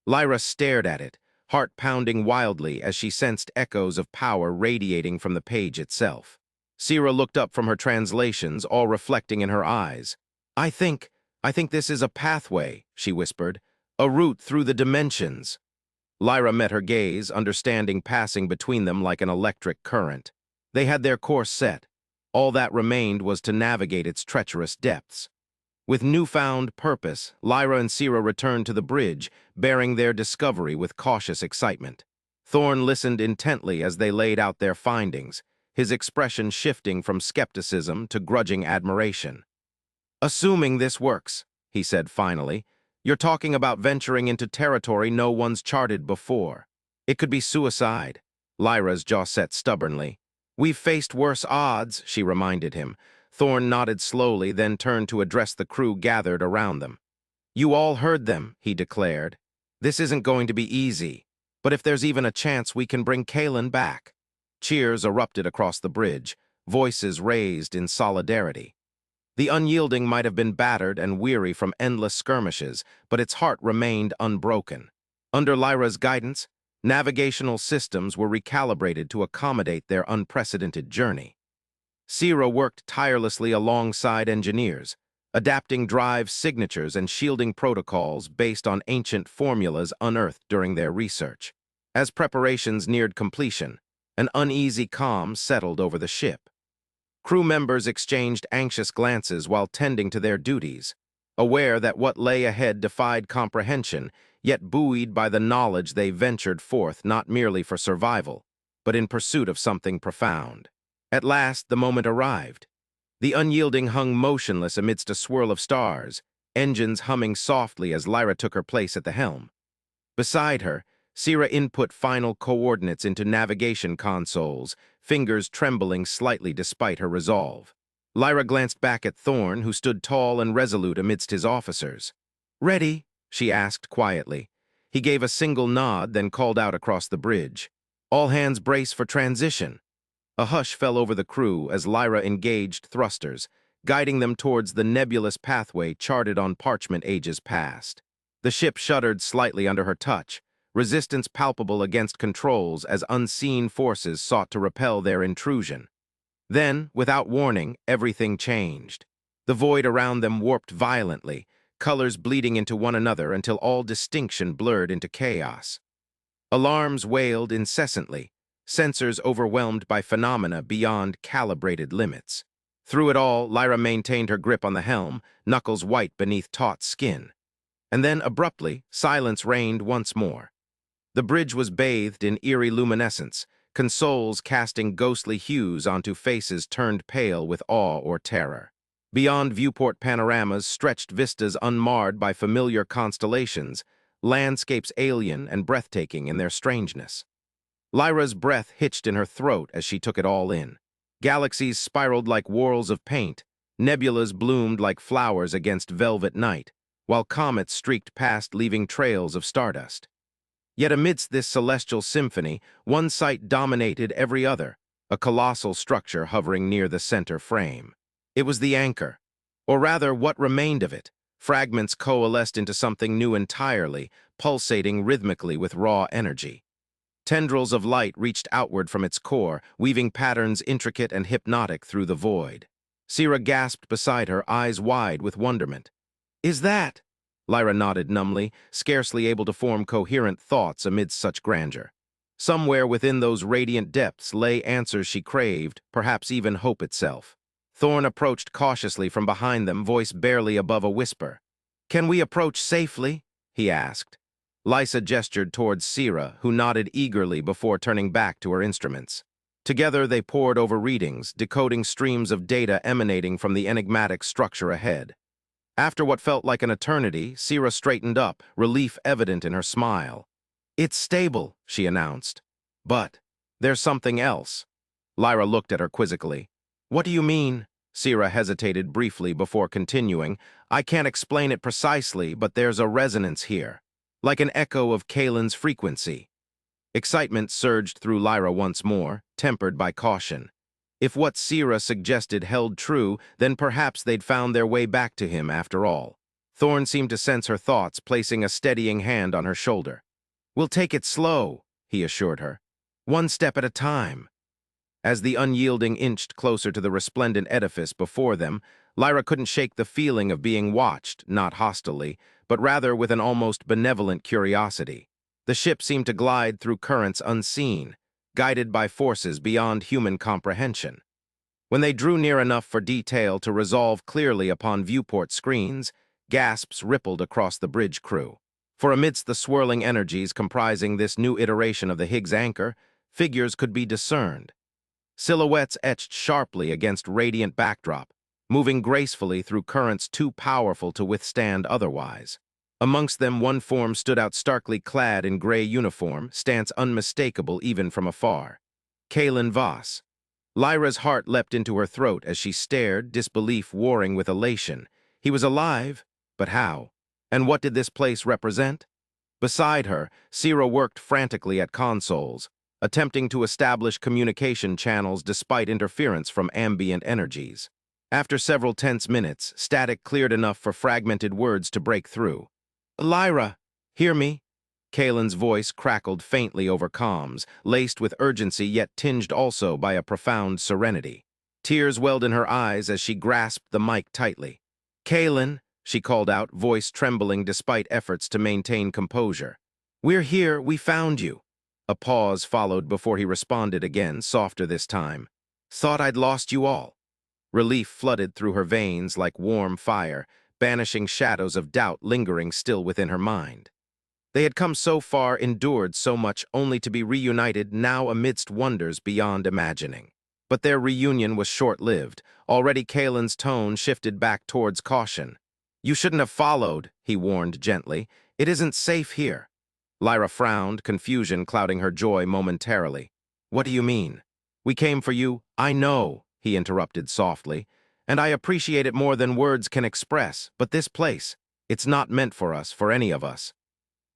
Lyra stared at it, heart pounding wildly as she sensed echoes of power radiating from the page itself. Sierra looked up from her translations, all reflecting in her eyes. I think this is a pathway," she whispered, "a route through the dimensions." Lyra met her gaze, understanding passing between them like an electric current. They had their course set. All that remained was to navigate its treacherous depths. With newfound purpose, Lyra and Sierra returned to the bridge, bearing their discovery with cautious excitement. Thorne listened intently as they laid out their findings, his expression shifting from skepticism to grudging admiration. "Assuming this works," he said finally, "you're talking about venturing into territory no one's charted before. It could be suicide." Lyra's jaw set stubbornly. "We've faced worse odds," she reminded him. Thorne nodded slowly, then turned to address the crew gathered around them. "You all heard them," he declared. "This isn't going to be easy, but if there's even a chance we can bring Kaelen back." Cheers erupted across the bridge, voices raised in solidarity. The Unyielding might have been battered and weary from endless skirmishes, but its heart remained unbroken. Under Lyra's guidance, navigational systems were recalibrated to accommodate their unprecedented journey. Sierra worked tirelessly alongside engineers, adapting drive signatures and shielding protocols based on ancient formulas unearthed during their research. As preparations neared completion, an uneasy calm settled over the ship. Crew members exchanged anxious glances while tending to their duties, aware that what lay ahead defied comprehension, yet buoyed by the knowledge they ventured forth not merely for survival, but in pursuit of something profound. At last, the moment arrived. The Unyielding hung motionless amidst a swirl of stars, engines humming softly as Lyra took her place at the helm. Beside her, Sira input final coordinates into navigation consoles, fingers trembling slightly despite her resolve. Lyra glanced back at Thorn, who stood tall and resolute amidst his officers. "Ready?" she asked quietly. He gave a single nod, then called out across the bridge. "All hands brace for transition." A hush fell over the crew as Lyra engaged thrusters, guiding them towards the nebulous pathway charted on parchment ages past. The ship shuddered slightly under her touch, resistance palpable against controls as unseen forces sought to repel their intrusion. Then, without warning, everything changed. The void around them warped violently, colors bleeding into one another until all distinction blurred into chaos. Alarms wailed incessantly, sensors overwhelmed by phenomena beyond calibrated limits. Through it all, Lyra maintained her grip on the helm, knuckles white beneath taut skin. And then, abruptly, silence reigned once more. The bridge was bathed in eerie luminescence, consoles casting ghostly hues onto faces turned pale with awe or terror. Beyond viewport panoramas stretched vistas unmarred by familiar constellations, landscapes alien and breathtaking in their strangeness. Lyra's breath hitched in her throat as she took it all in. Galaxies spiraled like whorls of paint, nebulas bloomed like flowers against velvet night, while comets streaked past leaving trails of stardust. Yet amidst this celestial symphony, one sight dominated every other, a colossal structure hovering near the center frame. It was the anchor, or rather what remained of it. Fragments coalesced into something new entirely, pulsating rhythmically with raw energy. Tendrils of light reached outward from its core, weaving patterns intricate and hypnotic through the void. Sira gasped beside her, eyes wide with wonderment. "Is that?" Lyra nodded numbly, scarcely able to form coherent thoughts amidst such grandeur. Somewhere within those radiant depths lay answers she craved, perhaps even hope itself. Thorn approached cautiously from behind them, voice barely above a whisper. "Can we approach safely?" he asked. Lysa gestured towards Sira, who nodded eagerly before turning back to her instruments. Together they pored over readings, decoding streams of data emanating from the enigmatic structure ahead. After what felt like an eternity, Sira straightened up, relief evident in her smile. "It's stable," she announced. "But there's something else." Lyra looked at her quizzically. "What do you mean?" Sira hesitated briefly before continuing. "I can't explain it precisely, but there's a resonance here, like an echo of Kaelen's frequency." Excitement surged through Lyra once more, tempered by caution. If what Sira suggested held true, then perhaps they'd found their way back to him after all. Thorn seemed to sense her thoughts, placing a steadying hand on her shoulder. "We'll take it slow," he assured her. "One step at a time." As the unyielding inched closer to the resplendent edifice before them, Lyra couldn't shake the feeling of being watched, not hostilely, but rather with an almost benevolent curiosity. The ship seemed to glide through currents unseen, guided by forces beyond human comprehension. When they drew near enough for detail to resolve clearly upon viewport screens, gasps rippled across the bridge crew. For amidst the swirling energies comprising this new iteration of the Higgs anchor, figures could be discerned. Silhouettes etched sharply against radiant backdrop, moving gracefully through currents too powerful to withstand otherwise. Amongst them, one form stood out starkly clad in gray uniform, stance unmistakable even from afar. Kaelen Voss. Lyra's heart leapt into her throat as she stared, disbelief warring with elation. He was alive, but how? And what did this place represent? Beside her, Sira worked frantically at consoles, attempting to establish communication channels despite interference from ambient energies. After several tense minutes, static cleared enough for fragmented words to break through. "Lyra, hear me?" Kaelen's voice crackled faintly over comms, laced with urgency yet tinged also by a profound serenity. Tears welled in her eyes as she grasped the mic tightly. "Kaelen," she called out, voice trembling despite efforts to maintain composure. "We're here, we found you." A pause followed before he responded again, softer this time. "Thought I'd lost you all." Relief flooded through her veins like warm fire, banishing shadows of doubt lingering still within her mind. They had come so far, endured so much, only to be reunited now amidst wonders beyond imagining. But their reunion was short-lived. Already Kaelen's tone shifted back towards caution. "You shouldn't have followed," he warned gently. "It isn't safe here." Lyra frowned, confusion clouding her joy momentarily. What do you mean? We came for you. I know, he interrupted softly, and I appreciate it more than words can express, but this place, it's not meant for us, for any of us.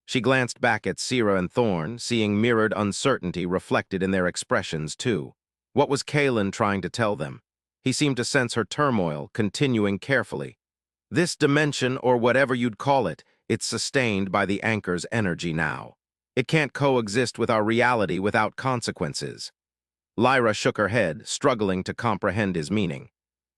She glanced back at Sierra and Thorne, seeing mirrored uncertainty reflected in their expressions, too. What was Kaelen trying to tell them? He seemed to sense her turmoil, continuing carefully. This dimension, or whatever you'd call it, it's sustained by the anchor's energy now. It can't coexist with our reality without consequences. Lyra shook her head, struggling to comprehend his meaning.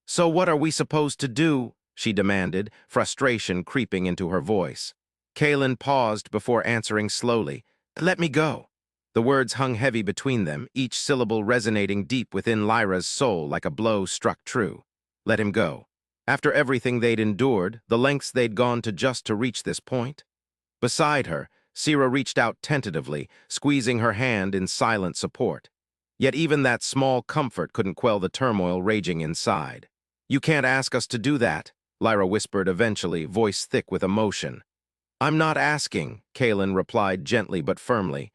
So what are we supposed to do? She demanded, frustration creeping into her voice. Kaelen paused before answering slowly. Let me go. The words hung heavy between them, each syllable resonating deep within Lyra's soul like a blow struck true. Let him go. After everything they'd endured, the lengths they'd gone to just to reach this point. Beside her, Sierra reached out tentatively, squeezing her hand in silent support. Yet even that small comfort couldn't quell the turmoil raging inside. You can't ask us to do that, Lyra whispered eventually, voice thick with emotion. I'm not asking, Kaelen replied gently but firmly.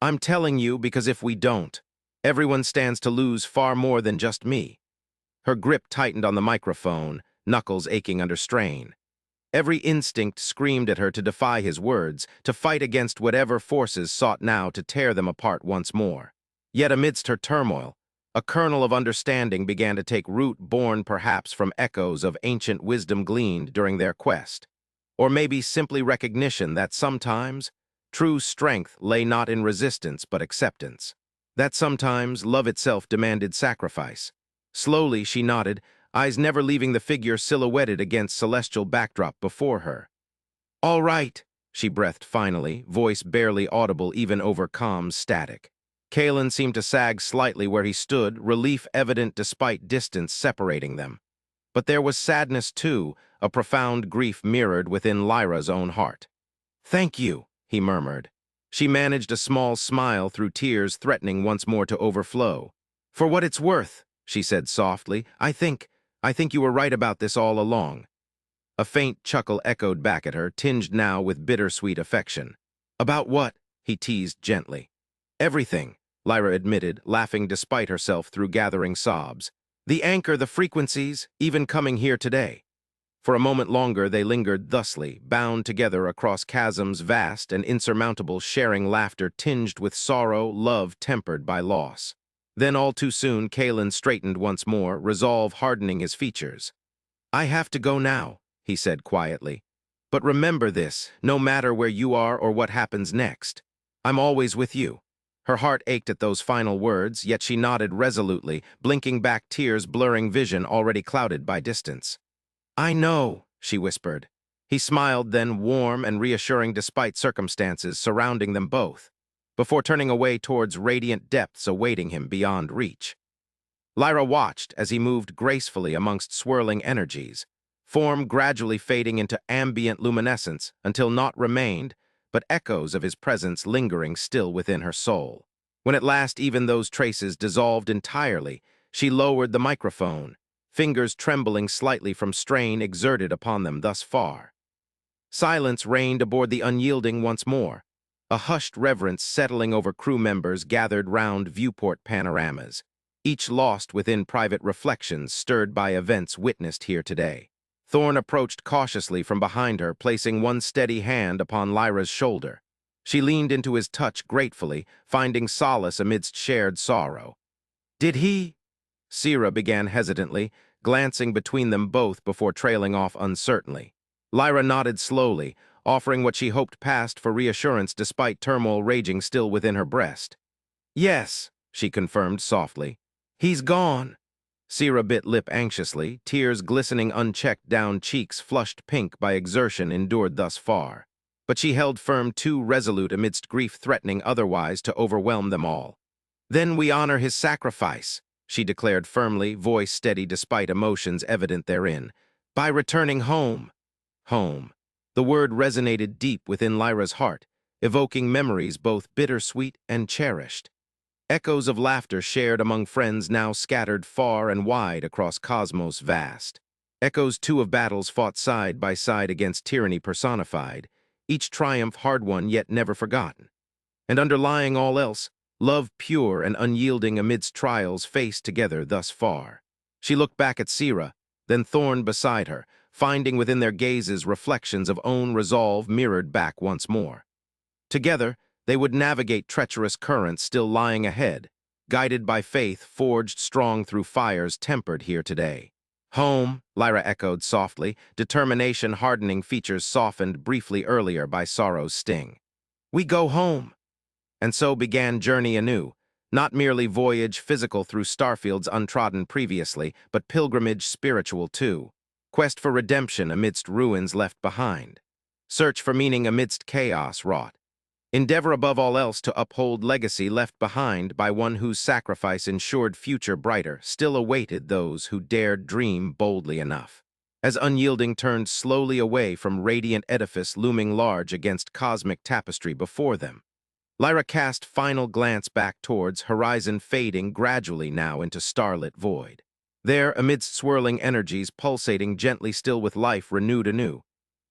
I'm telling you because if we don't, everyone stands to lose far more than just me. Her grip tightened on the microphone, knuckles aching under strain. Every instinct screamed at her to defy his words, to fight against whatever forces sought now to tear them apart once more. Yet amidst her turmoil, a kernel of understanding began to take root, born perhaps from echoes of ancient wisdom gleaned during their quest. Or maybe simply recognition that sometimes true strength lay not in resistance but acceptance. That sometimes love itself demanded sacrifice. Slowly she nodded, eyes never leaving the figure silhouetted against celestial backdrop before her. All right, she breathed finally, voice barely audible even over calm static. Kaelen seemed to sag slightly where he stood, relief evident despite distance separating them. But there was sadness too, a profound grief mirrored within Lyra's own heart. Thank you, he murmured. She managed a small smile through tears threatening once more to overflow. For what it's worth, she said softly, I think you were right about this all along. A faint chuckle echoed back at her, tinged now with bittersweet affection. About what? He teased gently. Everything, Lyra admitted, laughing despite herself through gathering sobs. The anchor, the frequencies, even coming here today. For a moment longer they lingered thusly, bound together across chasms vast and insurmountable, sharing laughter tinged with sorrow, love tempered by loss. Then all too soon Kaelen straightened once more, resolve hardening his features. I have to go now, he said quietly. But remember this, no matter where you are or what happens next. I'm always with you. Her heart ached at those final words, yet she nodded resolutely, blinking back tears blurring vision already clouded by distance. I know, she whispered. He smiled then, warm and reassuring despite circumstances surrounding them both, before turning away towards radiant depths awaiting him beyond reach. Lyra watched as he moved gracefully amongst swirling energies, form gradually fading into ambient luminescence until naught remained but echoes of his presence lingering still within her soul. When at last even those traces dissolved entirely, she lowered the microphone, fingers trembling slightly from strain exerted upon them thus far. Silence reigned aboard the Unyielding once more, a hushed reverence settling over crew members gathered round viewport panoramas, each lost within private reflections stirred by events witnessed here today. Thorne approached cautiously from behind her, placing one steady hand upon Lyra's shoulder. She leaned into his touch gratefully, finding solace amidst shared sorrow. Did he? Sierra began hesitantly, glancing between them both before trailing off uncertainly. Lyra nodded slowly, offering what she hoped passed for reassurance despite turmoil raging still within her breast. Yes, she confirmed softly. He's gone. Sierra bit lip anxiously, tears glistening unchecked down cheeks flushed pink by exertion endured thus far. But she held firm too resolute amidst grief threatening otherwise to overwhelm them all. Then we honor his sacrifice, she declared firmly, voice steady despite emotions evident therein, by returning home. Home. The word resonated deep within Lyra's heart, evoking memories both bittersweet and cherished. Echoes of laughter shared among friends now scattered far and wide across cosmos vast. Echoes too of battles fought side by side against tyranny personified, each triumph hard-won yet never forgotten. And underlying all else, love pure and unyielding amidst trials faced together thus far. She looked back at Sira, then Thorn beside her, finding within their gazes reflections of own resolve mirrored back once more. Together, they would navigate treacherous currents still lying ahead, guided by faith forged strong through fires tempered here today. Home, Lyra echoed softly, determination hardening features softened briefly earlier by sorrow's sting. We go home. And so began journey anew, not merely voyage physical through starfields untrodden previously, but pilgrimage spiritual too. Quest for redemption amidst ruins left behind. Search for meaning amidst chaos wrought. Endeavor above all else to uphold legacy left behind by one whose sacrifice ensured future brighter still awaited those who dared dream boldly enough. As unyielding turned slowly away from radiant edifice looming large against cosmic tapestry before them, Lyra cast final glance back towards horizon fading gradually now into starlit void. There, amidst swirling energies pulsating gently still with life renewed anew,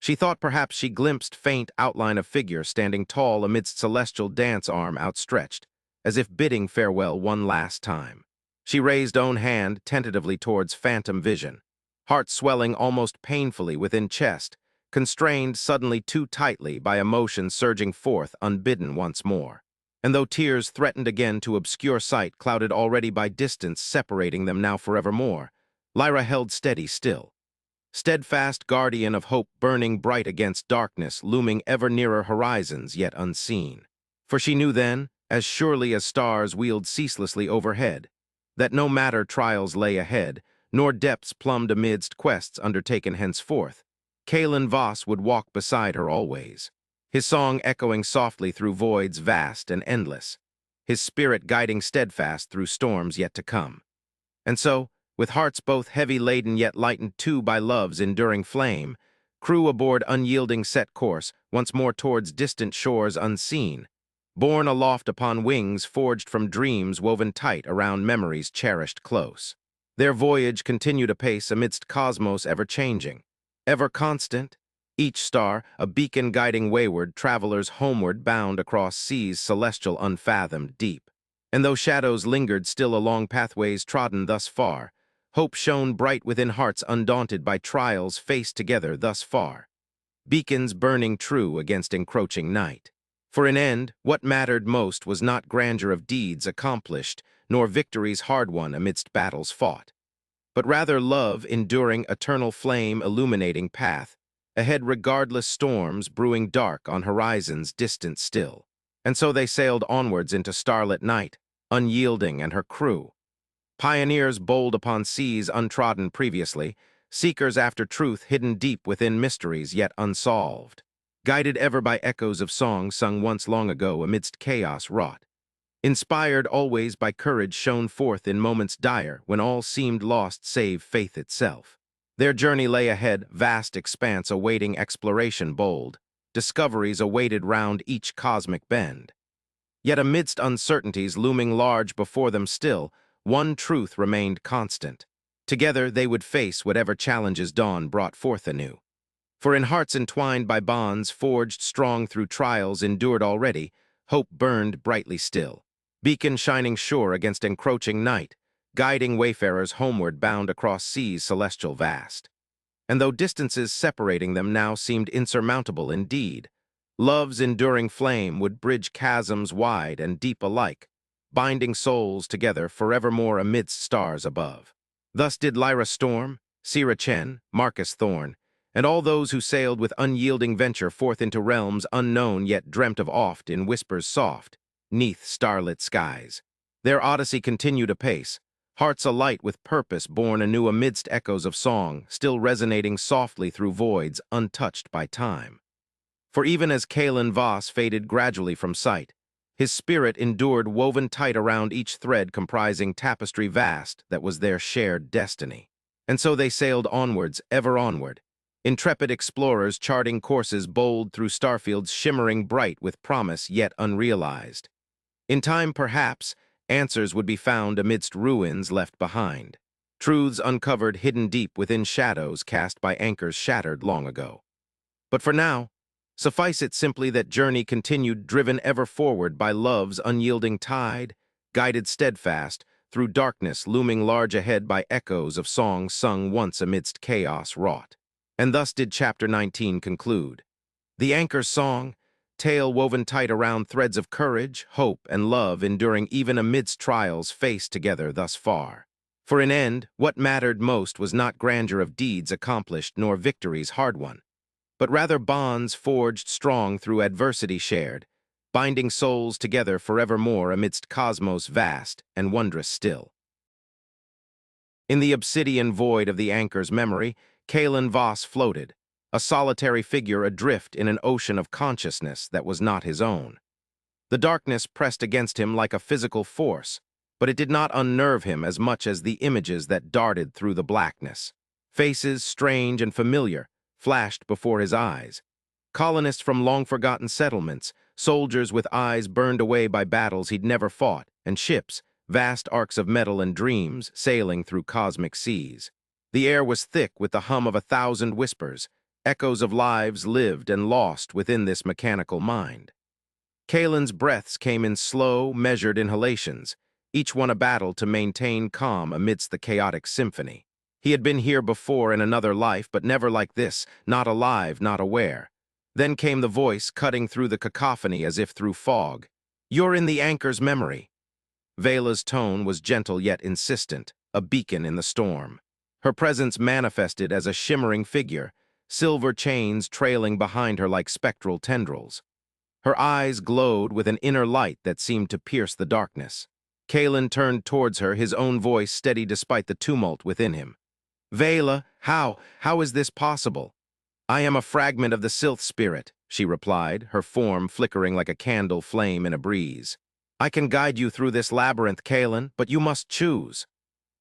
she thought perhaps she glimpsed faint outline of figure standing tall amidst celestial dance arm outstretched, as if bidding farewell one last time. She raised own hand tentatively towards phantom vision, heart swelling almost painfully within chest, constrained suddenly too tightly by emotion surging forth unbidden once more. And though tears threatened again to obscure sight clouded already by distance separating them now forevermore, Lyra held steady still. Steadfast guardian of hope burning bright against darkness looming ever nearer horizons yet unseen. For she knew then, as surely as stars wheeled ceaselessly overhead, that no matter trials lay ahead, nor depths plumbed amidst quests undertaken henceforth, Kaelen Voss would walk beside her always, his song echoing softly through voids vast and endless, his spirit guiding steadfast through storms yet to come. And so, with hearts both heavy-laden yet lightened too by love's enduring flame, crew aboard unyielding set course, once more towards distant shores unseen, borne aloft upon wings forged from dreams woven tight around memories cherished close. Their voyage continued apace amidst cosmos ever-changing, ever constant, each star a beacon guiding wayward travelers homeward bound across seas celestial unfathomed deep. And though shadows lingered still along pathways trodden thus far, hope shone bright within hearts undaunted by trials faced together thus far, beacons burning true against encroaching night. For in end, what mattered most was not grandeur of deeds accomplished, nor victories hard-won amidst battles fought, but rather love enduring eternal flame illuminating path, ahead regardless storms brewing dark on horizons distant still. And so they sailed onwards into starlit night, unyielding and her crew, pioneers bold upon seas untrodden previously, seekers after truth hidden deep within mysteries yet unsolved, guided ever by echoes of songs sung once long ago amidst chaos wrought, inspired always by courage shown forth in moments dire when all seemed lost save faith itself. Their journey lay ahead, vast expanse awaiting exploration bold, discoveries awaited round each cosmic bend. Yet amidst uncertainties looming large before them still, one truth remained constant. Together they would face whatever challenges dawn brought forth anew. For in hearts entwined by bonds forged strong through trials endured already, hope burned brightly still, beacon shining sure against encroaching night, guiding wayfarers homeward bound across seas celestial vast. And though distances separating them now seemed insurmountable indeed, love's enduring flame would bridge chasms wide and deep alike, binding souls together forevermore amidst stars above. Thus did Lyra Storm, Sira Chen, Marcus Thorn, and all those who sailed with unyielding venture forth into realms unknown yet dreamt of oft in whispers soft, neath starlit skies. Their odyssey continued apace, hearts alight with purpose born anew amidst echoes of song, still resonating softly through voids untouched by time. For even as Kaelen Voss faded gradually from sight, his spirit endured woven tight around each thread comprising tapestry vast that was their shared destiny. And so they sailed onwards, ever onward, intrepid explorers charting courses bold through starfields shimmering bright with promise yet unrealized. In time, perhaps, answers would be found amidst ruins left behind, truths uncovered hidden deep within shadows cast by anchors shattered long ago. But for now, Suffice it simply that journey continued, driven ever forward by love's unyielding tide, guided steadfast through darkness looming large ahead by echoes of songs sung once amidst chaos wrought. And thus did Chapter 19 conclude. The anchor's song, tale woven tight around threads of courage, hope, and love enduring even amidst trials faced together thus far. For in end, what mattered most was not grandeur of deeds accomplished nor victories hard-won, but rather bonds forged strong through adversity shared, binding souls together forevermore amidst cosmos vast and wondrous still. In the obsidian void of the anchor's memory, Kaelen Voss floated, a solitary figure adrift in an ocean of consciousness that was not his own. The darkness pressed against him like a physical force, but it did not unnerve him as much as the images that darted through the blackness. Faces, strange and familiar, flashed before his eyes. Colonists from long-forgotten settlements, soldiers with eyes burned away by battles he'd never fought, and ships, vast arcs of metal and dreams, sailing through cosmic seas. The air was thick with the hum of 1,000 whispers, echoes of lives lived and lost within this mechanical mind. Kaelen's breaths came in slow, measured inhalations, each one a battle to maintain calm amidst the chaotic symphony. He had been here before in another life, but never like this, not alive, not aware. Then came the voice, cutting through the cacophony as if through fog. "You're in the anchor's memory." Vela's tone was gentle yet insistent, a beacon in the storm. Her presence manifested as a shimmering figure, silver chains trailing behind her like spectral tendrils. Her eyes glowed with an inner light that seemed to pierce the darkness. Kaelen turned towards her, his own voice steady despite the tumult within him. "Vela, how is this possible?" "I am a fragment of the Sylph spirit," she replied, her form flickering like a candle flame in a breeze. "I can guide you through this labyrinth, Kaelen, but you must choose."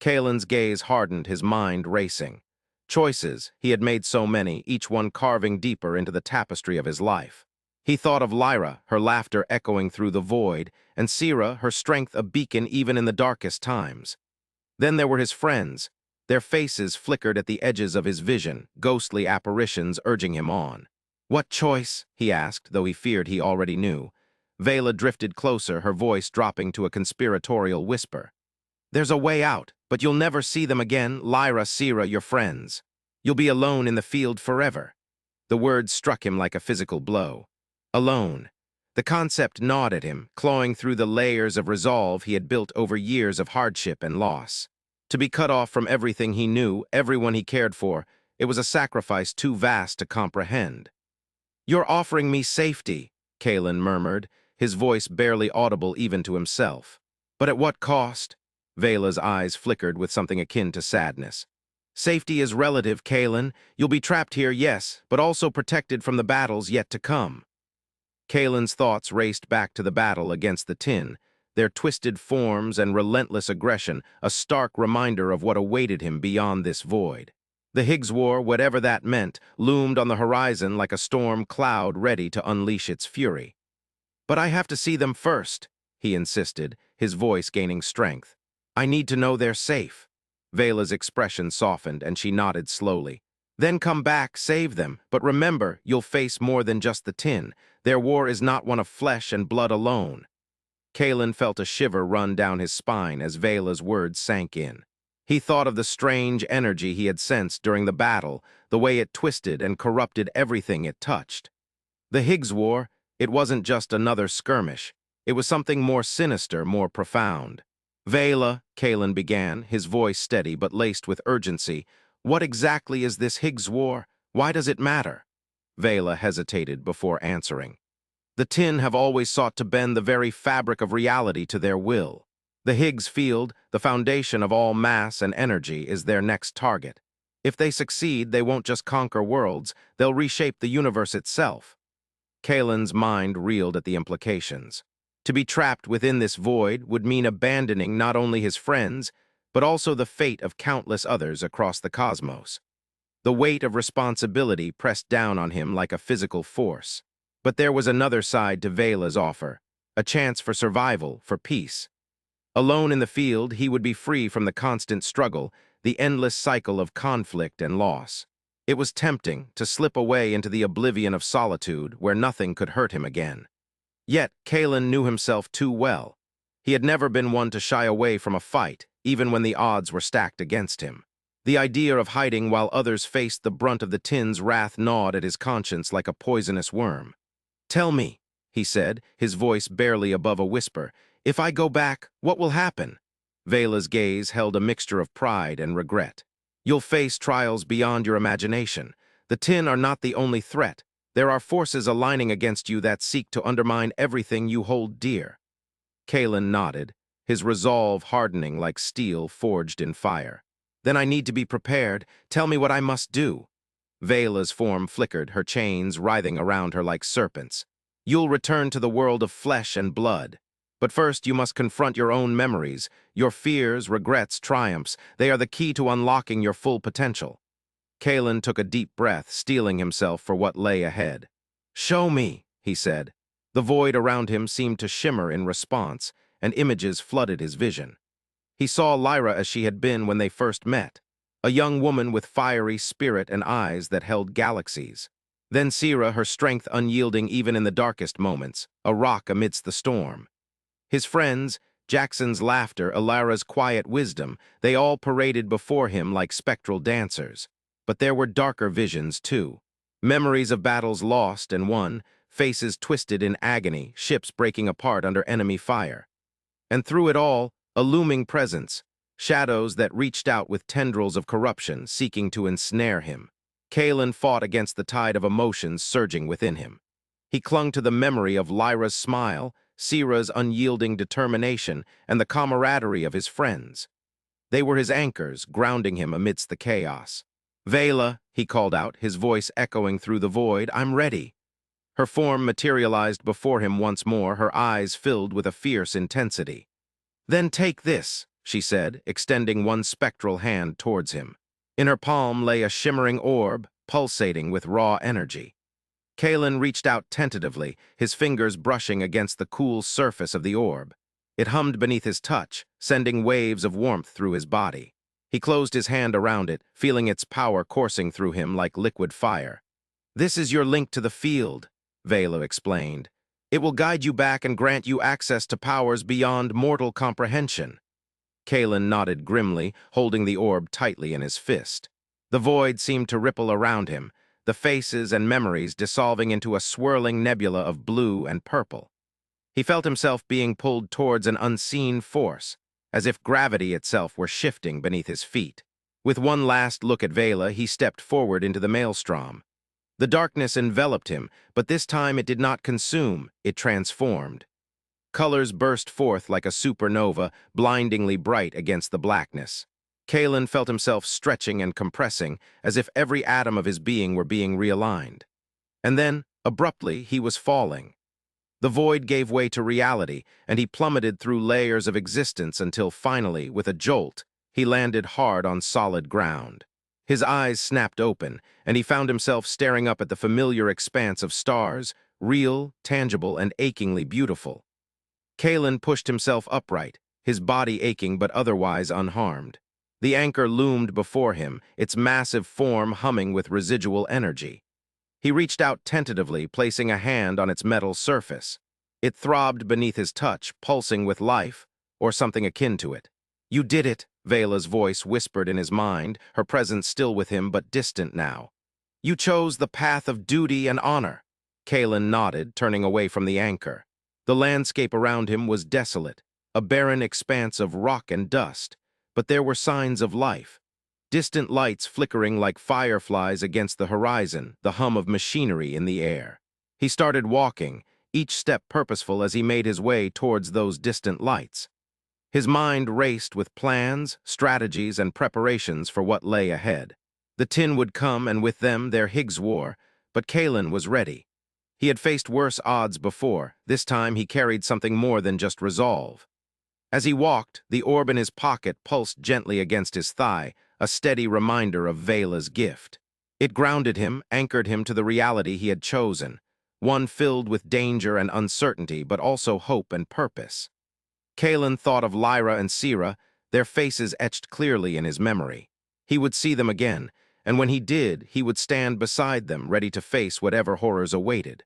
Kaelen's gaze hardened, his mind racing. Choices, he had made so many, each one carving deeper into the tapestry of his life. He thought of Lyra, her laughter echoing through the void, and Sira, her strength a beacon even in the darkest times. Then there were his friends. Their faces flickered at the edges of his vision, ghostly apparitions urging him on. "What choice?" he asked, though he feared he already knew. Vela drifted closer, her voice dropping to a conspiratorial whisper. "There's a way out, but you'll never see them again, Lyra, Sira, your friends. You'll be alone in the field forever." The words struck him like a physical blow. Alone. The concept gnawed at him, clawing through the layers of resolve he had built over years of hardship and loss. To be cut off from everything he knew, everyone he cared for, it was a sacrifice too vast to comprehend. "You're offering me safety," Kaelen murmured, his voice barely audible even to himself. "But at what cost?" Vela's eyes flickered with something akin to sadness. "Safety is relative, Kaelen. You'll be trapped here, yes, but also protected from the battles yet to come." Kaelen's thoughts raced back to the battle against the tin, their twisted forms and relentless aggression a stark reminder of what awaited him beyond this void. The Higgs War, whatever that meant, loomed on the horizon like a storm cloud ready to unleash its fury. "But I have to see them first," he insisted, his voice gaining strength. "I need to know they're safe." Vela's expression softened, and she nodded slowly. "Then come back, save them, but remember, you'll face more than just the tin. Their war is not one of flesh and blood alone." Kaelen felt a shiver run down his spine as Vela's words sank in. He thought of the strange energy he had sensed during the battle, the way it twisted and corrupted everything it touched. The Higgs War, it wasn't just another skirmish. It was something more sinister, more profound. "Vela," Kaelen began, his voice steady but laced with urgency, "what exactly is this Higgs War? Why does it matter?" Vela hesitated before answering. "The tin have always sought to bend the very fabric of reality to their will. The Higgs Field, the foundation of all mass and energy, is their next target. If they succeed, they won't just conquer worlds, they'll reshape the universe itself." Kaelen's mind reeled at the implications. To be trapped within this void would mean abandoning not only his friends, but also the fate of countless others across the cosmos. The weight of responsibility pressed down on him like a physical force. But there was another side to Vela's offer, a chance for survival, for peace. Alone in the field, he would be free from the constant struggle, the endless cycle of conflict and loss. It was tempting to slip away into the oblivion of solitude where nothing could hurt him again. Yet Kaelen knew himself too well. He had never been one to shy away from a fight, even when the odds were stacked against him. The idea of hiding while others faced the brunt of the tin's wrath gnawed at his conscience like a poisonous worm. "Tell me," he said, his voice barely above a whisper, "if I go back, what will happen?" Vela's gaze held a mixture of pride and regret. "You'll face trials beyond your imagination. The tin are not the only threat. There are forces aligning against you that seek to undermine everything you hold dear." Kaelen nodded, his resolve hardening like steel forged in fire. "Then I need to be prepared. Tell me what I must do." Vela's form flickered, her chains writhing around her like serpents. "You'll return to the world of flesh and blood. But first you must confront your own memories, your fears, regrets, triumphs. They are the key to unlocking your full potential." Kaelen took a deep breath, steeling himself for what lay ahead. "Show me," he said. The void around him seemed to shimmer in response, and images flooded his vision. He saw Lyra as she had been when they first met, a young woman with fiery spirit and eyes that held galaxies. Then Sira, her strength unyielding even in the darkest moments, a rock amidst the storm. His friends, Jackson's laughter, Alara's quiet wisdom, they all paraded before him like spectral dancers. But there were darker visions, too. Memories of battles lost and won, faces twisted in agony, ships breaking apart under enemy fire. And through it all, a looming presence, shadows that reached out with tendrils of corruption, seeking to ensnare him. Kaelen fought against the tide of emotions surging within him. He clung to the memory of Lyra's smile, Sira's unyielding determination, and the camaraderie of his friends. They were his anchors, grounding him amidst the chaos. "Vela," he called out, his voice echoing through the void, "I'm ready." Her form materialized before him once more, her eyes filled with a fierce intensity. "Then take this," she said, extending one spectral hand towards him. In her palm lay a shimmering orb, pulsating with raw energy. Kaelen reached out tentatively, his fingers brushing against the cool surface of the orb. It hummed beneath his touch, sending waves of warmth through his body. He closed his hand around it, feeling its power coursing through him like liquid fire. "This is your link to the field," Vela explained. "It will guide you back and grant you access to powers beyond mortal comprehension." Kaelen nodded grimly, holding the orb tightly in his fist. The void seemed to ripple around him, the faces and memories dissolving into a swirling nebula of blue and purple. He felt himself being pulled towards an unseen force, as if gravity itself were shifting beneath his feet. With one last look at Vela, he stepped forward into the maelstrom. The darkness enveloped him, but this time it did not consume, it transformed. Colors burst forth like a supernova, blindingly bright against the blackness. Kaelen felt himself stretching and compressing, as if every atom of his being were being realigned. And then, abruptly, he was falling. The void gave way to reality, and he plummeted through layers of existence until finally, with a jolt, he landed hard on solid ground. His eyes snapped open, and he found himself staring up at the familiar expanse of stars, real, tangible, and achingly beautiful. Kaelen pushed himself upright, his body aching but otherwise unharmed. The anchor loomed before him, its massive form humming with residual energy. He reached out tentatively, placing a hand on its metal surface. It throbbed beneath his touch, pulsing with life, or something akin to it. "You did it," Vela's voice whispered in his mind, her presence still with him but distant now. "You chose the path of duty and honor." Kaelen nodded, turning away from the anchor. The landscape around him was desolate, a barren expanse of rock and dust, but there were signs of life. Distant lights flickering like fireflies against the horizon, the hum of machinery in the air. He started walking, each step purposeful as he made his way towards those distant lights. His mind raced with plans, strategies, and preparations for what lay ahead. The tin would come, and with them their Higgs war, but Kaelen was ready. He had faced worse odds before. This time he carried something more than just resolve. As he walked, the orb in his pocket pulsed gently against his thigh, a steady reminder of Vela's gift. It grounded him, anchored him to the reality he had chosen, one filled with danger and uncertainty, but also hope and purpose. Kaelen thought of Lyra and Sira, their faces etched clearly in his memory. He would see them again, and when he did, he would stand beside them, ready to face whatever horrors awaited.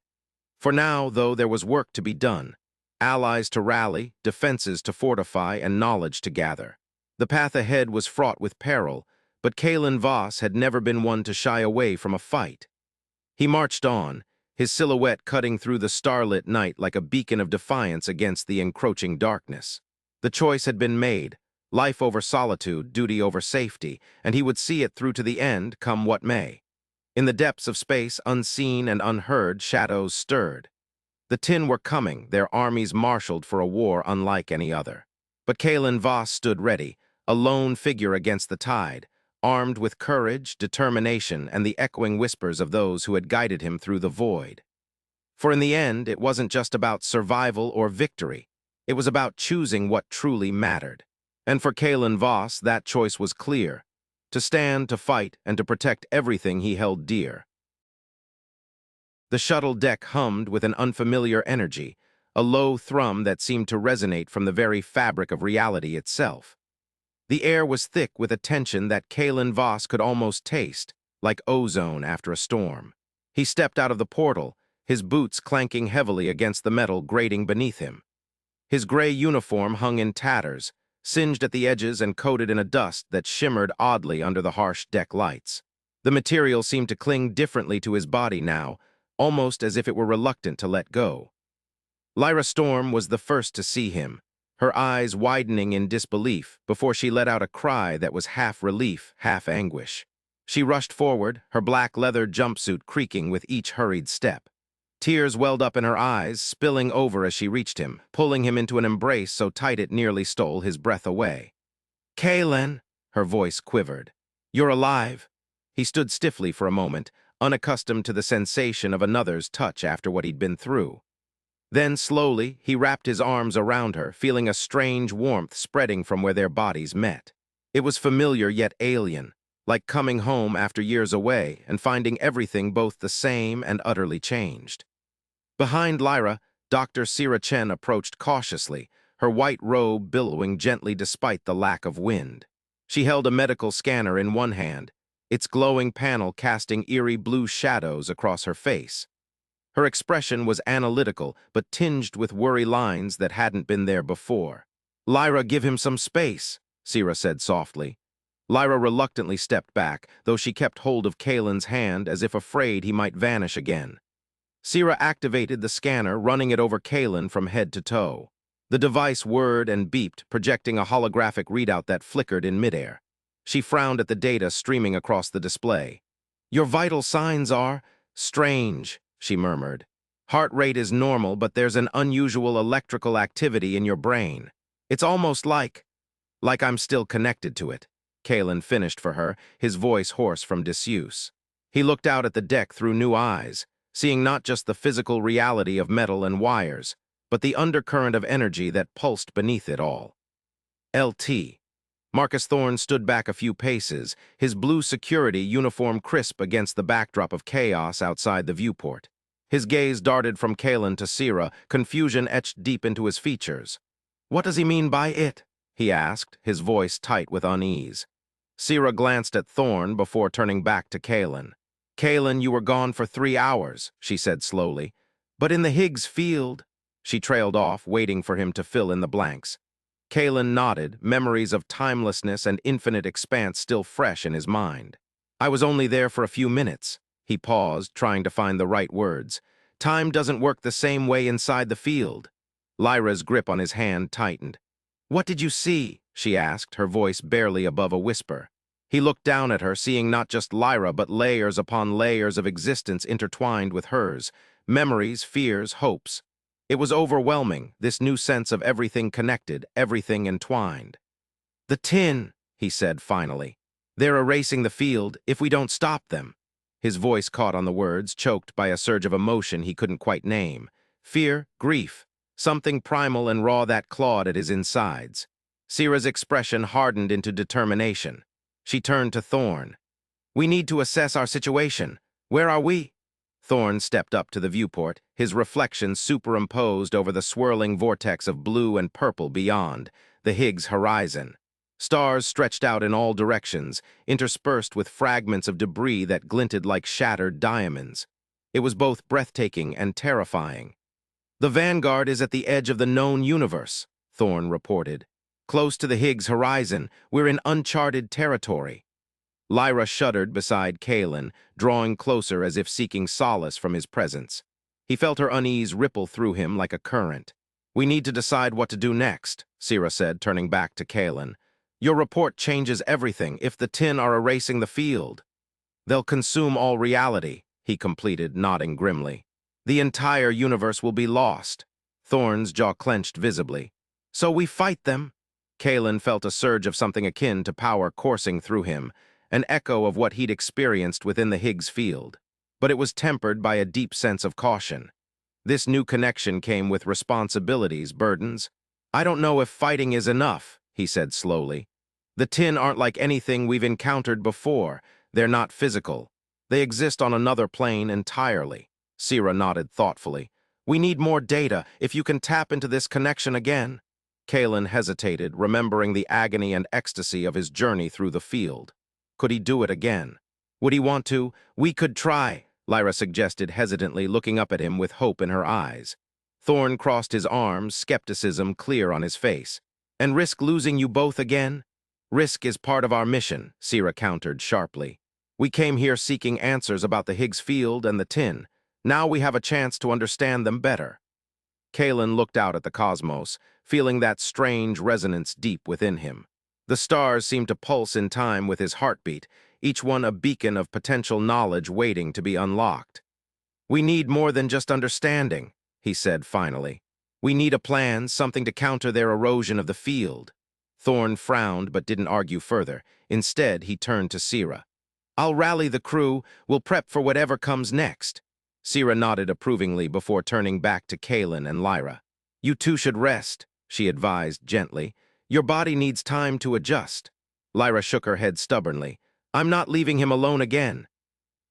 For now, though, there was work to be done. Allies to rally, defenses to fortify, and knowledge to gather. The path ahead was fraught with peril, but Kaelen Voss had never been one to shy away from a fight. He marched on, his silhouette cutting through the starlit night like a beacon of defiance against the encroaching darkness. The choice had been made, life over solitude, duty over safety, and he would see it through to the end, come what may. In the depths of space, unseen and unheard, shadows stirred. The Tin were coming, their armies marshaled for a war unlike any other. But Kaelen Voss stood ready, a lone figure against the tide, armed with courage, determination, and the echoing whispers of those who had guided him through the void. For in the end, it wasn't just about survival or victory. It was about choosing what truly mattered. And for Kaelen Voss, that choice was clear: to stand, to fight, and to protect everything he held dear. The shuttle deck hummed with an unfamiliar energy, a low thrum that seemed to resonate from the very fabric of reality itself. The air was thick with a tension that Kaelen Voss could almost taste, like ozone after a storm. He stepped out of the portal, his boots clanking heavily against the metal grating beneath him. His gray uniform hung in tatters, singed at the edges and coated in a dust that shimmered oddly under the harsh deck lights. The material seemed to cling differently to his body now, almost as if it were reluctant to let go. Lyra Storm was the first to see him, her eyes widening in disbelief before she let out a cry that was half relief, half anguish. She rushed forward, her black leather jumpsuit creaking with each hurried step. Tears welled up in her eyes, spilling over as she reached him, pulling him into an embrace so tight it nearly stole his breath away. "Kaelen," her voice quivered. "You're alive." He stood stiffly for a moment, unaccustomed to the sensation of another's touch after what he'd been through. Then, slowly, he wrapped his arms around her, feeling a strange warmth spreading from where their bodies met. It was familiar yet alien, like coming home after years away and finding everything both the same and utterly changed. Behind Lyra, Dr. Sira Chen approached cautiously, her white robe billowing gently despite the lack of wind. She held a medical scanner in one hand, its glowing panel casting eerie blue shadows across her face. Her expression was analytical, but tinged with worry lines that hadn't been there before. "Lyra, give him some space," Sira said softly. Lyra reluctantly stepped back, though she kept hold of Kaelen's hand as if afraid he might vanish again. Sira activated the scanner, running it over Kaelen from head to toe. The device whirred and beeped, projecting a holographic readout that flickered in midair. She frowned at the data streaming across the display. "Your vital signs are strange," she murmured. "Heart rate is normal, but there's an unusual electrical activity in your brain. It's almost like I'm still connected to it," Kaelen finished for her, his voice hoarse from disuse. He looked out at the deck through new eyes, seeing not just the physical reality of metal and wires, but the undercurrent of energy that pulsed beneath it all. LT. Marcus Thorne stood back a few paces, his blue security uniform crisp against the backdrop of chaos outside the viewport. His gaze darted from Kaelen to Sira, confusion etched deep into his features. "What does he mean by it?" he asked, his voice tight with unease. Sira glanced at Thorne before turning back to Kaelen. "Kaelen, you were gone for 3 hours," she said slowly. "But in the Higgs Field—" She trailed off, waiting for him to fill in the blanks. Kaelen nodded, memories of timelessness and infinite expanse still fresh in his mind. "I was only there for a few minutes." He paused, trying to find the right words. "Time doesn't work the same way inside the field." Lyra's grip on his hand tightened. "What did you see?" she asked, her voice barely above a whisper. He looked down at her, seeing not just Lyra, but layers upon layers of existence intertwined with hers, memories, fears, hopes. It was overwhelming, this new sense of everything connected, everything entwined. "The Tin," he said finally. "They're erasing the field if we don't stop them." His voice caught on the words, choked by a surge of emotion he couldn't quite name. Fear, grief, something primal and raw that clawed at his insides. Sira's expression hardened into determination. She turned to Thorne. "We need to assess our situation. Where are we?" Thorne stepped up to the viewport, his reflection superimposed over the swirling vortex of blue and purple beyond, the Higgs Horizon. Stars stretched out in all directions, interspersed with fragments of debris that glinted like shattered diamonds. It was both breathtaking and terrifying. "The Vanguard is at the edge of the known universe," Thorne reported. "Close to the Higgs Horizon, we're in uncharted territory." Lyra shuddered beside Kaelen, drawing closer as if seeking solace from his presence. He felt her unease ripple through him like a current. "We need to decide what to do next," Sira said, turning back to Kaelen. "Your report changes everything if the Tin are erasing the field." "They'll consume all reality," he completed, nodding grimly. "The entire universe will be lost." Thorne's jaw clenched visibly. "So we fight them?" Kaelen felt a surge of something akin to power coursing through him, an echo of what he'd experienced within the Higgs Field. But it was tempered by a deep sense of caution. This new connection came with responsibilities, burdens. "I don't know if fighting is enough," he said slowly. "The Tin aren't like anything we've encountered before. They're not physical. They exist on another plane entirely." Sira nodded thoughtfully. "We need more data, if you can tap into this connection again." Kaelen hesitated, remembering the agony and ecstasy of his journey through the field. Could he do it again? Would he want to? "We could try," Lyra suggested hesitantly, looking up at him with hope in her eyes. Thorne crossed his arms, skepticism clear on his face. "And risk losing you both again?" "Risk is part of our mission," Sira countered sharply. "We came here seeking answers about the Higgs Field and the Tin. Now we have a chance to understand them better." Kaelen looked out at the cosmos, feeling that strange resonance deep within him. The stars seemed to pulse in time with his heartbeat, each one a beacon of potential knowledge waiting to be unlocked. "We need more than just understanding," he said finally. "We need a plan, something to counter their erosion of the field." Thorne frowned but didn't argue further. Instead, he turned to Sira. "I'll rally the crew. We'll prep for whatever comes next." Sira nodded approvingly before turning back to Kaelen and Lyra. "You two should rest," she advised gently. "Your body needs time to adjust." Lyra shook her head stubbornly. "I'm not leaving him alone again."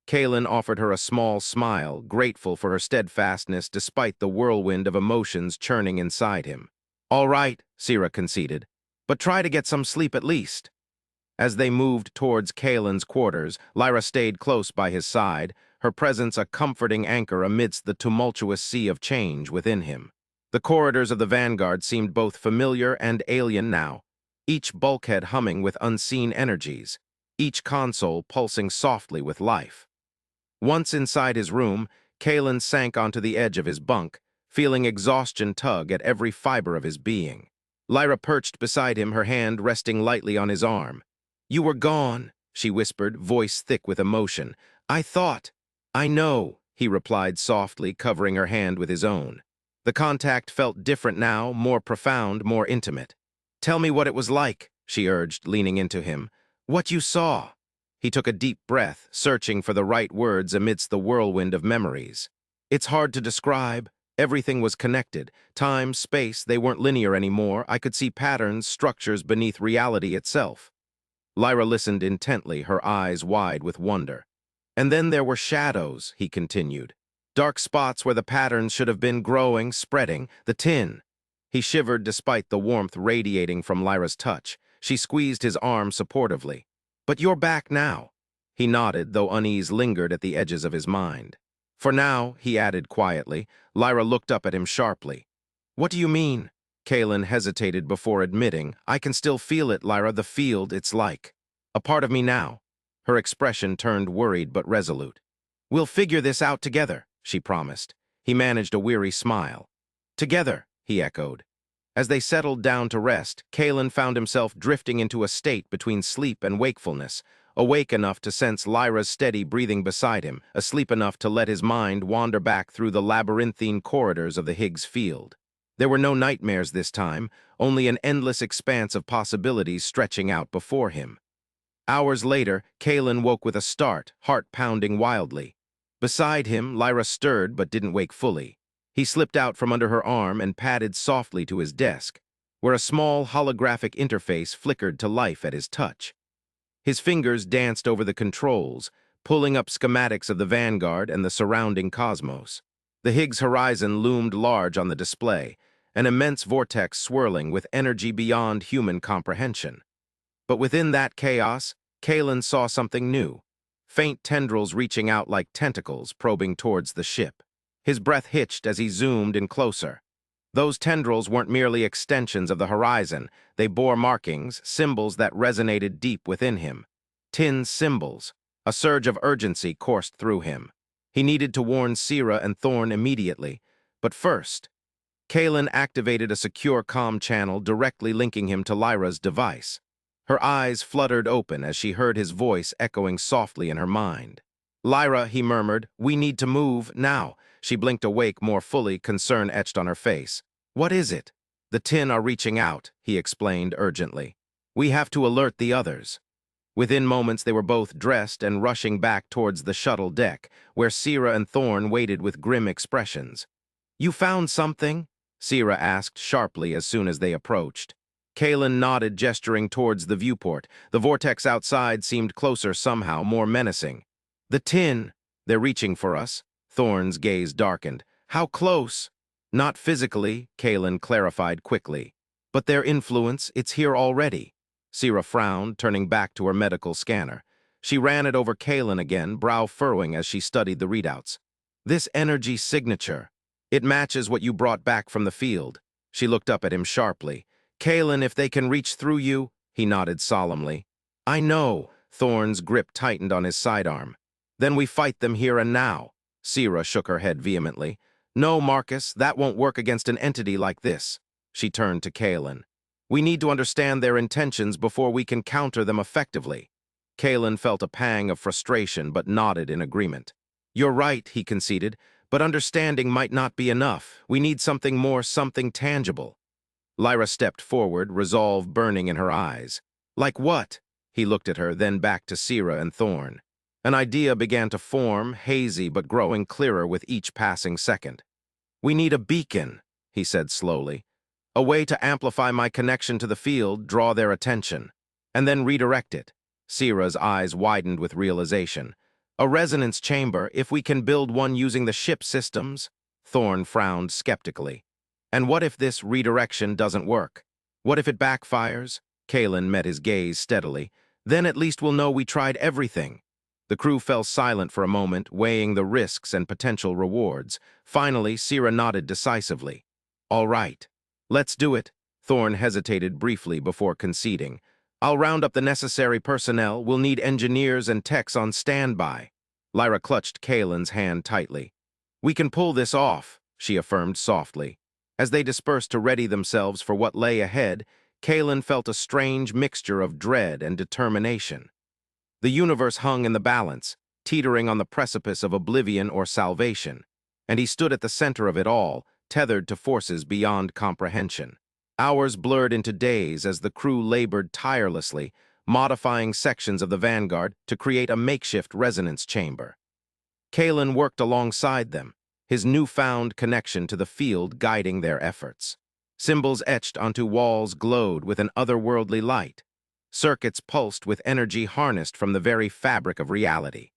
Kaelen offered her a small smile, grateful for her steadfastness despite the whirlwind of emotions churning inside him. "All right," Sira conceded, "but try to get some sleep at least." As they moved towards Kaelen's quarters, Lyra stayed close by his side, her presence a comforting anchor amidst the tumultuous sea of change within him. The corridors of the Vanguard seemed both familiar and alien now, each bulkhead humming with unseen energies, each console pulsing softly with life. Once inside his room, Kaelen sank onto the edge of his bunk, feeling exhaustion tug at every fiber of his being. Lyra perched beside him, her hand resting lightly on his arm. "You were gone," she whispered, voice thick with emotion. "I thought—" "I know," he replied softly, covering her hand with his own. The contact felt different now, more profound, more intimate. "Tell me what it was like," she urged, leaning into him. "What you saw." He took a deep breath, searching for the right words amidst the whirlwind of memories. "It's hard to describe. Everything was connected. Time, space, they weren't linear anymore. I could see patterns, structures beneath reality itself." Lyra listened intently, her eyes wide with wonder. "And then there were shadows," he continued. "Dark spots where the patterns should have been growing, spreading, the Tin." He shivered despite the warmth radiating from Lyra's touch. She squeezed his arm supportively. "But you're back now." He nodded, though unease lingered at the edges of his mind. "For now," he added quietly. Lyra looked up at him sharply. "What do you mean?" Kaelen hesitated before admitting. "I can still feel it, Lyra, the field it's like. A part of me now." Her expression turned worried but resolute. "We'll figure this out together," she promised. He managed a weary smile. "Together," he echoed. As they settled down to rest, Kaelen found himself drifting into a state between sleep and wakefulness, awake enough to sense Lyra's steady breathing beside him, asleep enough to let his mind wander back through the labyrinthine corridors of the Higgs Field. There were no nightmares this time, only an endless expanse of possibilities stretching out before him. Hours later, Kaelen woke with a start, heart pounding wildly. Beside him, Lyra stirred but didn't wake fully. He slipped out from under her arm and padded softly to his desk, where a small holographic interface flickered to life at his touch. His fingers danced over the controls, pulling up schematics of the Vanguard and the surrounding cosmos. The Higgs Horizon loomed large on the display, an immense vortex swirling with energy beyond human comprehension. But within that chaos, Kaelen saw something new. Faint tendrils reaching out like tentacles probing towards the ship. His breath hitched as he zoomed in closer. Those tendrils weren't merely extensions of the horizon. They bore markings, symbols that resonated deep within him. Tin symbols. A surge of urgency coursed through him. He needed to warn Sierra and Thorn immediately. But first, Kaelen activated a secure comm channel directly linking him to Lyra's device. Her eyes fluttered open as she heard his voice echoing softly in her mind. "Lyra," he murmured, "we need to move, now." She blinked awake more fully, concern etched on her face. "What is it?" "The tin are reaching out," he explained urgently. "We have to alert the others." Within moments they were both dressed and rushing back towards the shuttle deck, where Sierra and Thorn waited with grim expressions. "You found something?" Sierra asked sharply as soon as they approached. Kaelen nodded, gesturing towards the viewport. The vortex outside seemed closer somehow, more menacing. "The tin! They're reaching for us." Thorn's gaze darkened. "How close?" "Not physically," Kaelen clarified quickly. "But their influence, it's here already." Sierra frowned, turning back to her medical scanner. She ran it over Kaelen again, brow furrowing as she studied the readouts. "This energy signature. It matches what you brought back from the field." She looked up at him sharply. "Kaelen, if they can reach through you," he nodded solemnly. "I know." Thorn's grip tightened on his sidearm. "Then we fight them here and now." Sierra shook her head vehemently. "No, Marcus, that won't work against an entity like this." She turned to Kaelen. "We need to understand their intentions before we can counter them effectively." Kaelen felt a pang of frustration but nodded in agreement. "You're right," he conceded, "but understanding might not be enough. We need something more, something tangible." Lyra stepped forward, resolve burning in her eyes. "Like what?" He looked at her, then back to Sierra and Thorn. An idea began to form, hazy but growing clearer with each passing second. "We need a beacon," he said slowly. "A way to amplify my connection to the field, draw their attention, and then redirect it." Sierra's eyes widened with realization. "A resonance chamber, if we can build one using the ship systems." Thorn frowned skeptically. "And what if this redirection doesn't work? What if it backfires?" Kaelen met his gaze steadily. "Then at least we'll know we tried everything." The crew fell silent for a moment, weighing the risks and potential rewards. Finally, Sierra nodded decisively. "All right. Let's do it." Thorn hesitated briefly before conceding. "I'll round up the necessary personnel. We'll need engineers and techs on standby." Lyra clutched Kaelen's hand tightly. "We can pull this off," she affirmed softly. As they dispersed to ready themselves for what lay ahead, Kaelen felt a strange mixture of dread and determination. The universe hung in the balance, teetering on the precipice of oblivion or salvation, and he stood at the center of it all, tethered to forces beyond comprehension. Hours blurred into days as the crew labored tirelessly, modifying sections of the Vanguard to create a makeshift resonance chamber. Kaelen worked alongside them, his newfound connection to the field guiding their efforts. Symbols etched onto walls glowed with an otherworldly light. Circuits pulsed with energy harnessed from the very fabric of reality.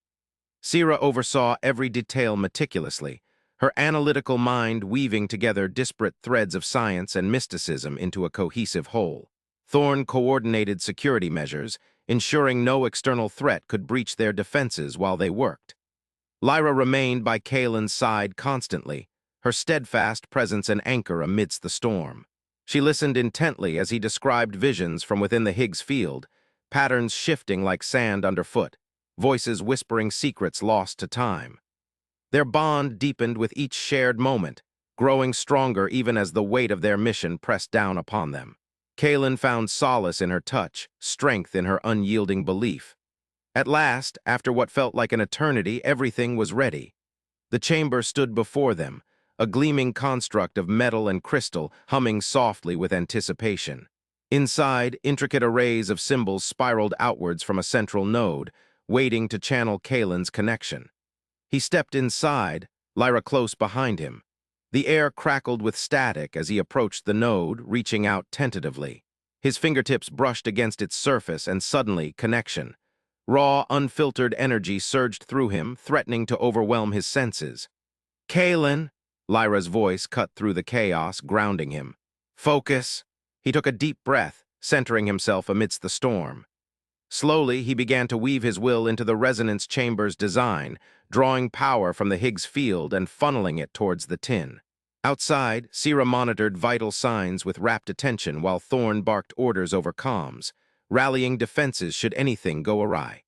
Sierra oversaw every detail meticulously, her analytical mind weaving together disparate threads of science and mysticism into a cohesive whole. Thorn coordinated security measures, ensuring no external threat could breach their defenses while they worked. Lyra remained by Kaelen's side constantly, her steadfast presence an anchor amidst the storm. She listened intently as he described visions from within the Higgs Field, patterns shifting like sand underfoot, voices whispering secrets lost to time. Their bond deepened with each shared moment, growing stronger even as the weight of their mission pressed down upon them. Kaelen found solace in her touch, strength in her unyielding belief. At last, after what felt like an eternity, everything was ready. The chamber stood before them, a gleaming construct of metal and crystal humming softly with anticipation. Inside, intricate arrays of symbols spiraled outwards from a central node, waiting to channel Kaelen's connection. He stepped inside, Lyra close behind him. The air crackled with static as he approached the node, reaching out tentatively. His fingertips brushed against its surface, and suddenly, connection. Raw, unfiltered energy surged through him, threatening to overwhelm his senses. "Kaelen!" Lyra's voice cut through the chaos, grounding him. "Focus!" He took a deep breath, centering himself amidst the storm. Slowly, he began to weave his will into the resonance chamber's design, drawing power from the Higgs field and funneling it towards the tin. Outside, Sira monitored vital signs with rapt attention while Thorn barked orders over comms, rallying defenses should anything go awry.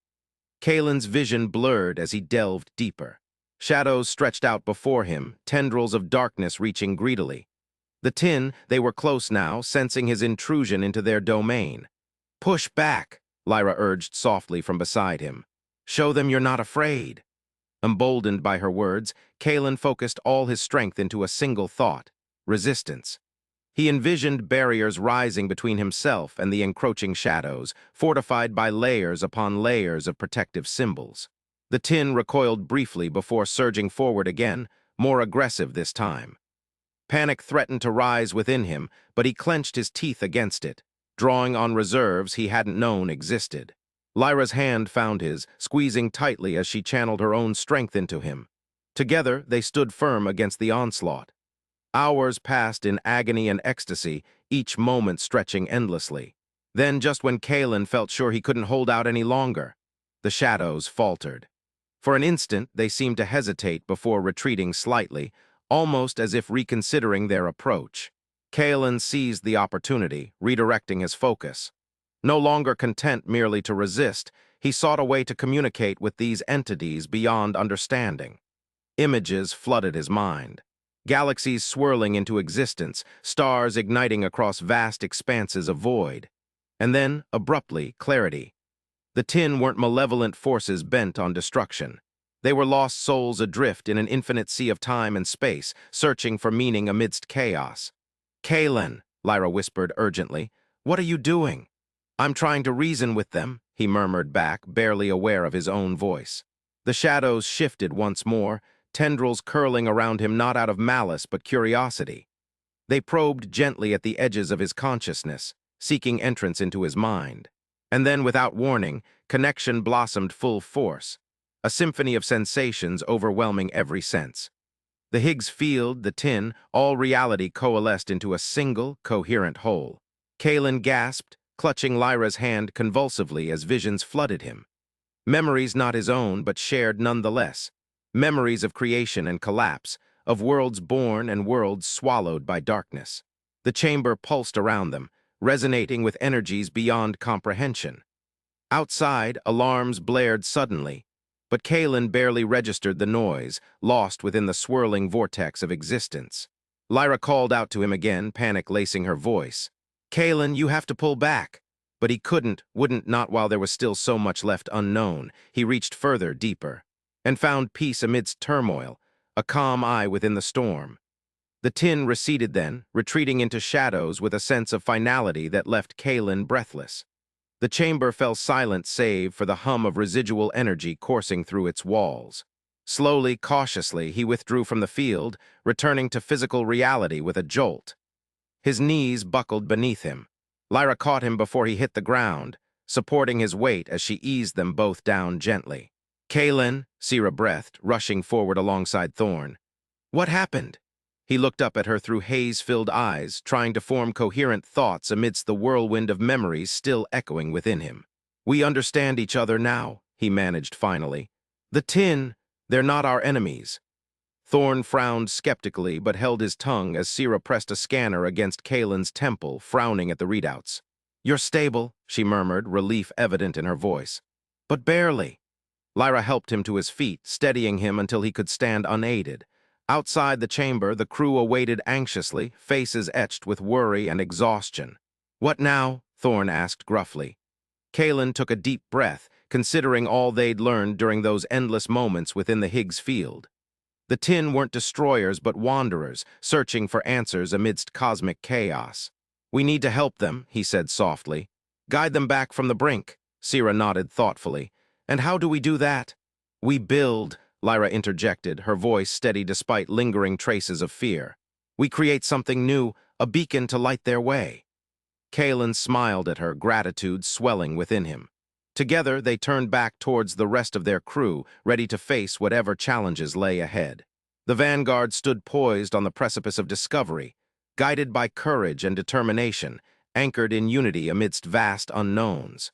Kaelen's vision blurred as he delved deeper. Shadows stretched out before him, tendrils of darkness reaching greedily. The tin, they were close now, sensing his intrusion into their domain. "Push back," Lyra urged softly from beside him. "Show them you're not afraid." Emboldened by her words, Kaelen focused all his strength into a single thought: resistance. He envisioned barriers rising between himself and the encroaching shadows, fortified by layers upon layers of protective symbols. The tin recoiled briefly before surging forward again, more aggressive this time. Panic threatened to rise within him, but he clenched his teeth against it, drawing on reserves he hadn't known existed. Lyra's hand found his, squeezing tightly as she channeled her own strength into him. Together, they stood firm against the onslaught. Hours passed in agony and ecstasy, each moment stretching endlessly. Then, just when Kaelen felt sure he couldn't hold out any longer, the shadows faltered. For an instant, they seemed to hesitate before retreating slightly, almost as if reconsidering their approach. Kaelen seized the opportunity, redirecting his focus. No longer content merely to resist, he sought a way to communicate with these entities beyond understanding. Images flooded his mind. Galaxies swirling into existence, stars igniting across vast expanses of void. And then, abruptly, clarity. The tin weren't malevolent forces bent on destruction. They were lost souls adrift in an infinite sea of time and space, searching for meaning amidst chaos. "Kaelen," Lyra whispered urgently, "what are you doing?" "I'm trying to reason with them," he murmured back, barely aware of his own voice. The shadows shifted once more, tendrils curling around him not out of malice but curiosity. They probed gently at the edges of his consciousness, seeking entrance into his mind. And then, without warning, connection blossomed full force, a symphony of sensations overwhelming every sense. The Higgs field, the tin, all reality coalesced into a single, coherent whole. Kaelen gasped, clutching Lyra's hand convulsively as visions flooded him. Memories not his own, but shared nonetheless. Memories of creation and collapse, of worlds born and worlds swallowed by darkness. The chamber pulsed around them, resonating with energies beyond comprehension. Outside, alarms blared suddenly, but Kaelen barely registered the noise, lost within the swirling vortex of existence. Lyra called out to him again, panic lacing her voice. "Kaelen, you have to pull back." But he wouldn't not while there was still so much left unknown. He reached further, deeper, and found peace amidst turmoil, a calm eye within the storm. The tin receded then, retreating into shadows with a sense of finality that left Kaelen breathless. The chamber fell silent save for the hum of residual energy coursing through its walls. Slowly, cautiously, he withdrew from the field, returning to physical reality with a jolt. His knees buckled beneath him. Lyra caught him before he hit the ground, supporting his weight as she eased them both down gently. "Kaelen," Sira breathed, rushing forward alongside Thorn. "What happened?" He looked up at her through haze-filled eyes, trying to form coherent thoughts amidst the whirlwind of memories still echoing within him. "We understand each other now," he managed finally. "The tin, they're not our enemies." Thorn frowned skeptically but held his tongue as Sira pressed a scanner against Kaelen's temple, frowning at the readouts. "You're stable," she murmured, relief evident in her voice. "But barely." Lyra helped him to his feet, steadying him until he could stand unaided. Outside the chamber, the crew awaited anxiously, faces etched with worry and exhaustion. "What now?" Thorn asked gruffly. Kaelen took a deep breath, considering all they'd learned during those endless moments within the Higgs field. The tin weren't destroyers but wanderers, searching for answers amidst cosmic chaos. "We need to help them," he said softly. "Guide them back from the brink." Sira nodded thoughtfully. "And how do we do that?" "We build," Lyra interjected, her voice steady despite lingering traces of fear. "We create something new, a beacon to light their way." Kaelen smiled at her, gratitude swelling within him. Together, they turned back towards the rest of their crew, ready to face whatever challenges lay ahead. The Vanguard stood poised on the precipice of discovery, guided by courage and determination, anchored in unity amidst vast unknowns.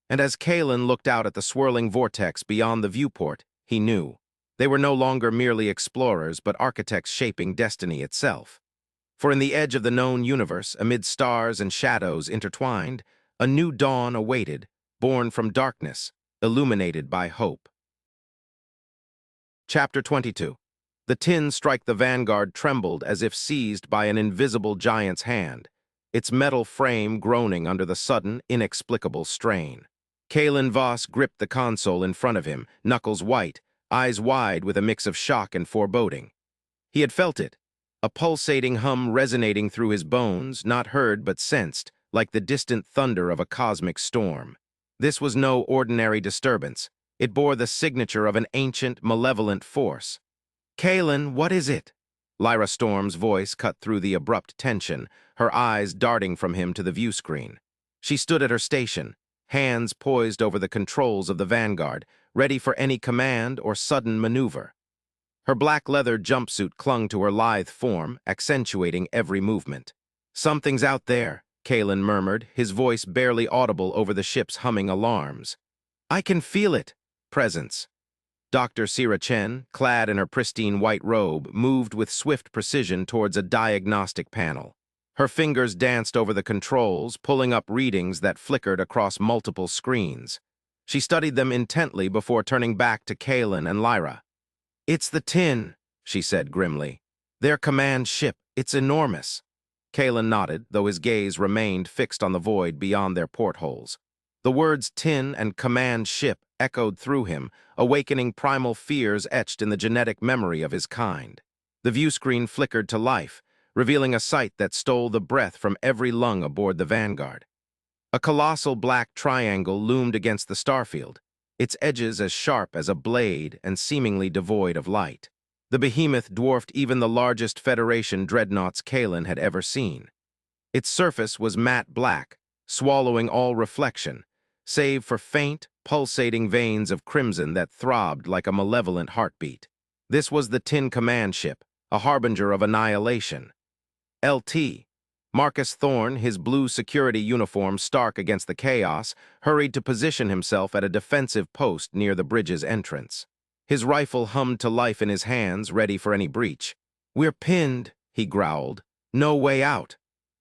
And as Kaelen looked out at the swirling vortex beyond the viewport, he knew. They were no longer merely explorers, but architects shaping destiny itself. For in the edge of the known universe, amid stars and shadows intertwined, a new dawn awaited, born from darkness, illuminated by hope. Chapter 22. The tin strike the Vanguard trembled as if seized by an invisible giant's hand, its metal frame groaning under the sudden, inexplicable strain. Kaelen Voss gripped the console in front of him, knuckles white, eyes wide with a mix of shock and foreboding. He had felt it, a pulsating hum resonating through his bones, not heard but sensed, like the distant thunder of a cosmic storm. This was no ordinary disturbance. It bore the signature of an ancient, malevolent force. "Kaelen, what is it?" Lyra Storm's voice cut through the abrupt tension, her eyes darting from him to the viewscreen. She stood at her station, hands poised over the controls of the Vanguard, ready for any command or sudden maneuver. Her black leather jumpsuit clung to her lithe form, accentuating every movement. "Something's out there," Kaelen murmured, his voice barely audible over the ship's humming alarms. "I can feel it." Presence. Dr. Sira Chen, clad in her pristine white robe, moved with swift precision towards a diagnostic panel. Her fingers danced over the controls, pulling up readings that flickered across multiple screens. She studied them intently before turning back to Kaelen and Lyra. "It's the tin," she said grimly. "Their command ship. It's enormous." Kaelen nodded, though his gaze remained fixed on the void beyond their portholes. The words tin and command ship echoed through him, awakening primal fears etched in the genetic memory of his kind. The viewscreen flickered to life, revealing a sight that stole the breath from every lung aboard the Vanguard. A colossal black triangle loomed against the starfield, its edges as sharp as a blade and seemingly devoid of light. The behemoth dwarfed even the largest Federation dreadnoughts Kaelen had ever seen. Its surface was matte black, swallowing all reflection, save for faint, pulsating veins of crimson that throbbed like a malevolent heartbeat. This was the tin command ship, a harbinger of annihilation. LT. Marcus Thorne, his blue security uniform stark against the chaos, hurried to position himself at a defensive post near the bridge's entrance. His rifle hummed to life in his hands, ready for any breach. "We're pinned," he growled. "No way out."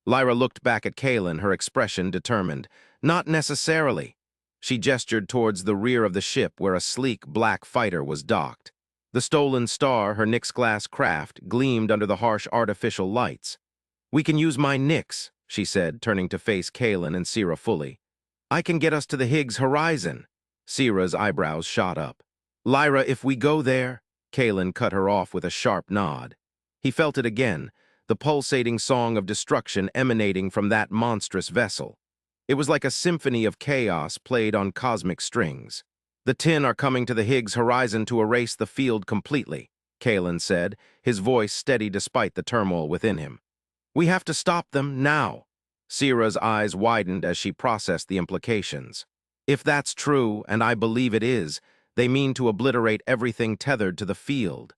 Lyra looked back at Kaelen, her expression determined. "Not necessarily." She gestured towards the rear of the ship where a sleek black fighter was docked. The stolen star, her Nyx-class craft, gleamed under the harsh artificial lights. "We can use my Nyx," she said, turning to face Kaelen and Sira fully. "I can get us to the Higgs Horizon." Sira's eyebrows shot up. "Lyra, if we go there—" Kaelen cut her off with a sharp nod. He felt it again, the pulsating song of destruction emanating from that monstrous vessel. It was like a symphony of chaos played on cosmic strings. "The tin are coming to the Higgs Horizon to erase the field completely," Kaelen said, his voice steady despite the turmoil within him. "We have to stop them now." Sira's eyes widened as she processed the implications. "If that's true, and I believe it is, they mean to obliterate everything tethered to the field."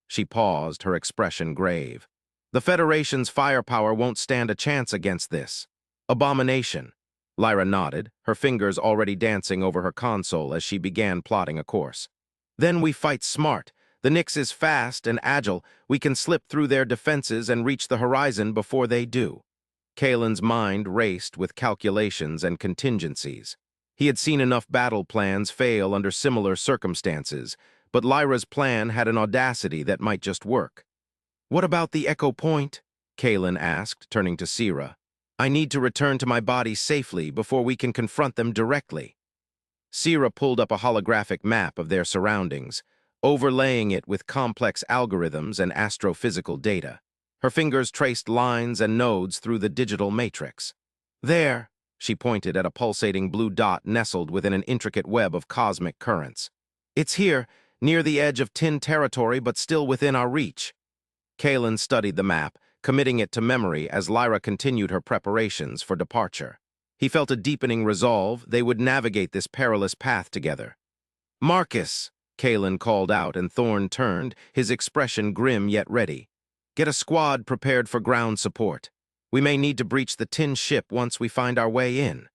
She paused, her expression grave. "The Federation's firepower won't stand a chance against this. Abomination." Lyra nodded, her fingers already dancing over her console as she began plotting a course. "Then we fight smart. The Nyx is fast and agile. We can slip through their defenses and reach the horizon before they do." Kaelen's mind raced with calculations and contingencies. He had seen enough battle plans fail under similar circumstances, but Lyra's plan had an audacity that might just work. "What about the Echo Point?" Kaelen asked, turning to Sira. "I need to return to my body safely before we can confront them directly." Sira pulled up a holographic map of their surroundings, overlaying it with complex algorithms and astrophysical data. Her fingers traced lines and nodes through the digital matrix. "There," she pointed at a pulsating blue dot nestled within an intricate web of cosmic currents. "It's here, near the edge of tin territory, but still within our reach." Kaelen studied the map, committing it to memory as Lyra continued her preparations for departure. He felt a deepening resolve they would navigate this perilous path together. "Marcus," Kaelen called out, and Thorne turned, his expression grim yet ready. "Get a squad prepared for ground support." We may need to breach the tin ship once we find our way in.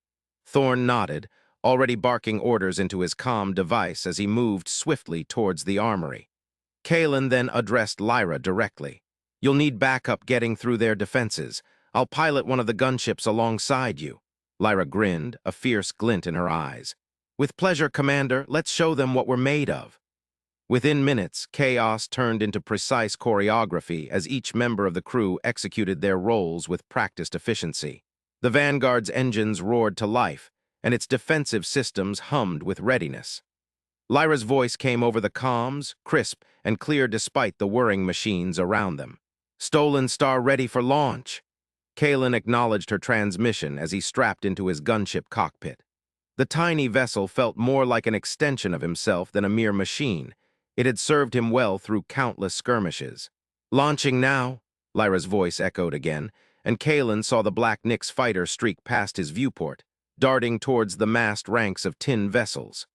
Thorne nodded, already barking orders into his comm device as he moved swiftly towards the armory. Kaelen then addressed Lyra directly. You'll need backup getting through their defenses. I'll pilot one of the gunships alongside you. Lyra grinned, a fierce glint in her eyes. With pleasure, Commander, let's show them what we're made of. Within minutes, chaos turned into precise choreography as each member of the crew executed their roles with practiced efficiency. The Vanguard's engines roared to life, and its defensive systems hummed with readiness. Lyra's voice came over the comms, crisp and clear despite the whirring machines around them. Stolen Star ready for launch. Kaelen acknowledged her transmission as he strapped into his gunship cockpit. The tiny vessel felt more like an extension of himself than a mere machine. It had served him well through countless skirmishes. Launching now, Lyra's voice echoed again, and Kaelen saw the Black Nyx fighter streak past his viewport, darting towards the massed ranks of tin vessels.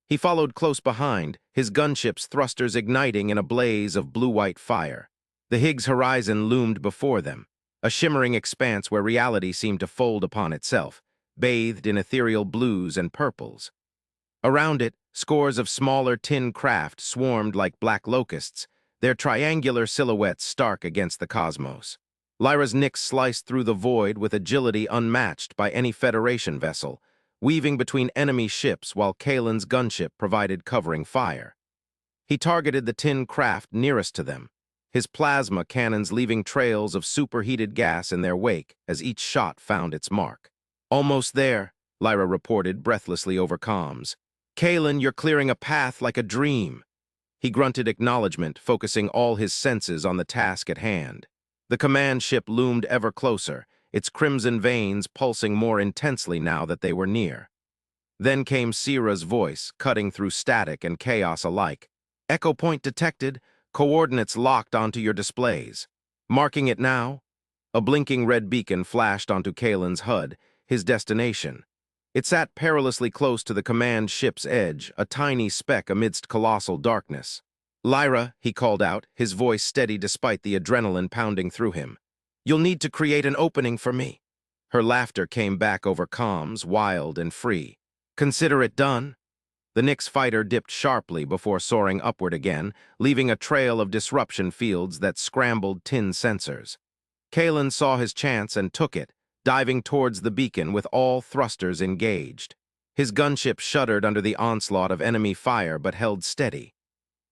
He followed close behind, his gunship's thrusters igniting in a blaze of blue-white fire. The Higgs Horizon loomed before them, a shimmering expanse where reality seemed to fold upon itself, bathed in ethereal blues and purples. Around it, scores of smaller tin craft swarmed like black locusts, their triangular silhouettes stark against the cosmos. Lyra's Nyx sliced through the void with agility unmatched by any Federation vessel, weaving between enemy ships while Kaelen's gunship provided covering fire. He targeted the tin craft nearest to them, his plasma cannons leaving trails of superheated gas in their wake as each shot found its mark. Almost there, Lyra reported breathlessly over comms. Kaelen, you're clearing a path like a dream. He grunted acknowledgement, focusing all his senses on the task at hand. The command ship loomed ever closer, its crimson veins pulsing more intensely now that they were near. Then came Sierra's voice, cutting through static and chaos alike. Echo point detected, coordinates locked onto your displays. Marking it now? A blinking red beacon flashed onto Kaelen's HUD, his destination. It sat perilously close to the command ship's edge, a tiny speck amidst colossal darkness. Lyra, he called out, his voice steady despite the adrenaline pounding through him. You'll need to create an opening for me. Her laughter came back over comms, wild and free. Consider it done. The Nyx fighter dipped sharply before soaring upward again, leaving a trail of disruption fields that scrambled tin sensors. Kaelen saw his chance and took it, diving towards the beacon with all thrusters engaged. His gunship shuddered under the onslaught of enemy fire but held steady.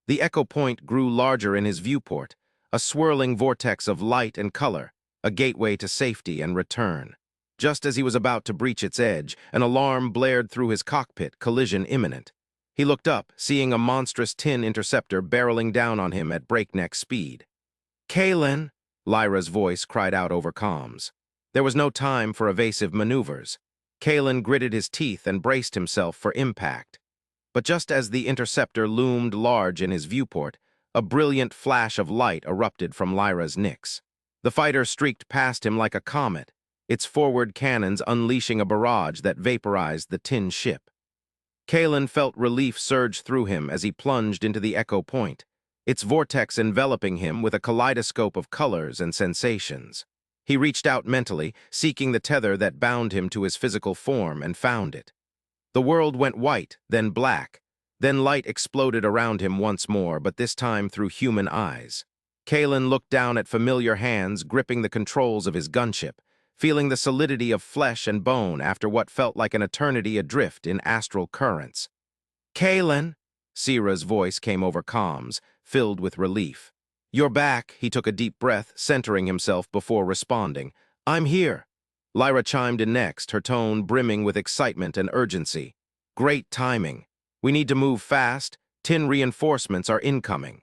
The echo point grew larger in his viewport, a swirling vortex of light and color, a gateway to safety and return. Just as he was about to breach its edge, an alarm blared through his cockpit, collision imminent. He looked up, seeing a monstrous tin interceptor barreling down on him at breakneck speed. Kaelen, Lyra's voice cried out over comms. There was no time for evasive maneuvers. Kaelen gritted his teeth and braced himself for impact. But just as the interceptor loomed large in his viewport, a brilliant flash of light erupted from Lyra's Nyx. The fighter streaked past him like a comet, its forward cannons unleashing a barrage that vaporized the tin ship. Kaelen felt relief surge through him as he plunged into the echo point, its vortex enveloping him with a kaleidoscope of colors and sensations. He reached out mentally, seeking the tether that bound him to his physical form, and found it. The world went white, then black. Then light exploded around him once more, but this time through human eyes. Kaelen looked down at familiar hands gripping the controls of his gunship, feeling the solidity of flesh and bone after what felt like an eternity adrift in astral currents. Kaelen, Sierra's voice came over comms, filled with relief. You're back, he took a deep breath, centering himself before responding. I'm here. Lyra chimed in next, her tone brimming with excitement and urgency. Great timing. We need to move fast. Tin reinforcements are incoming.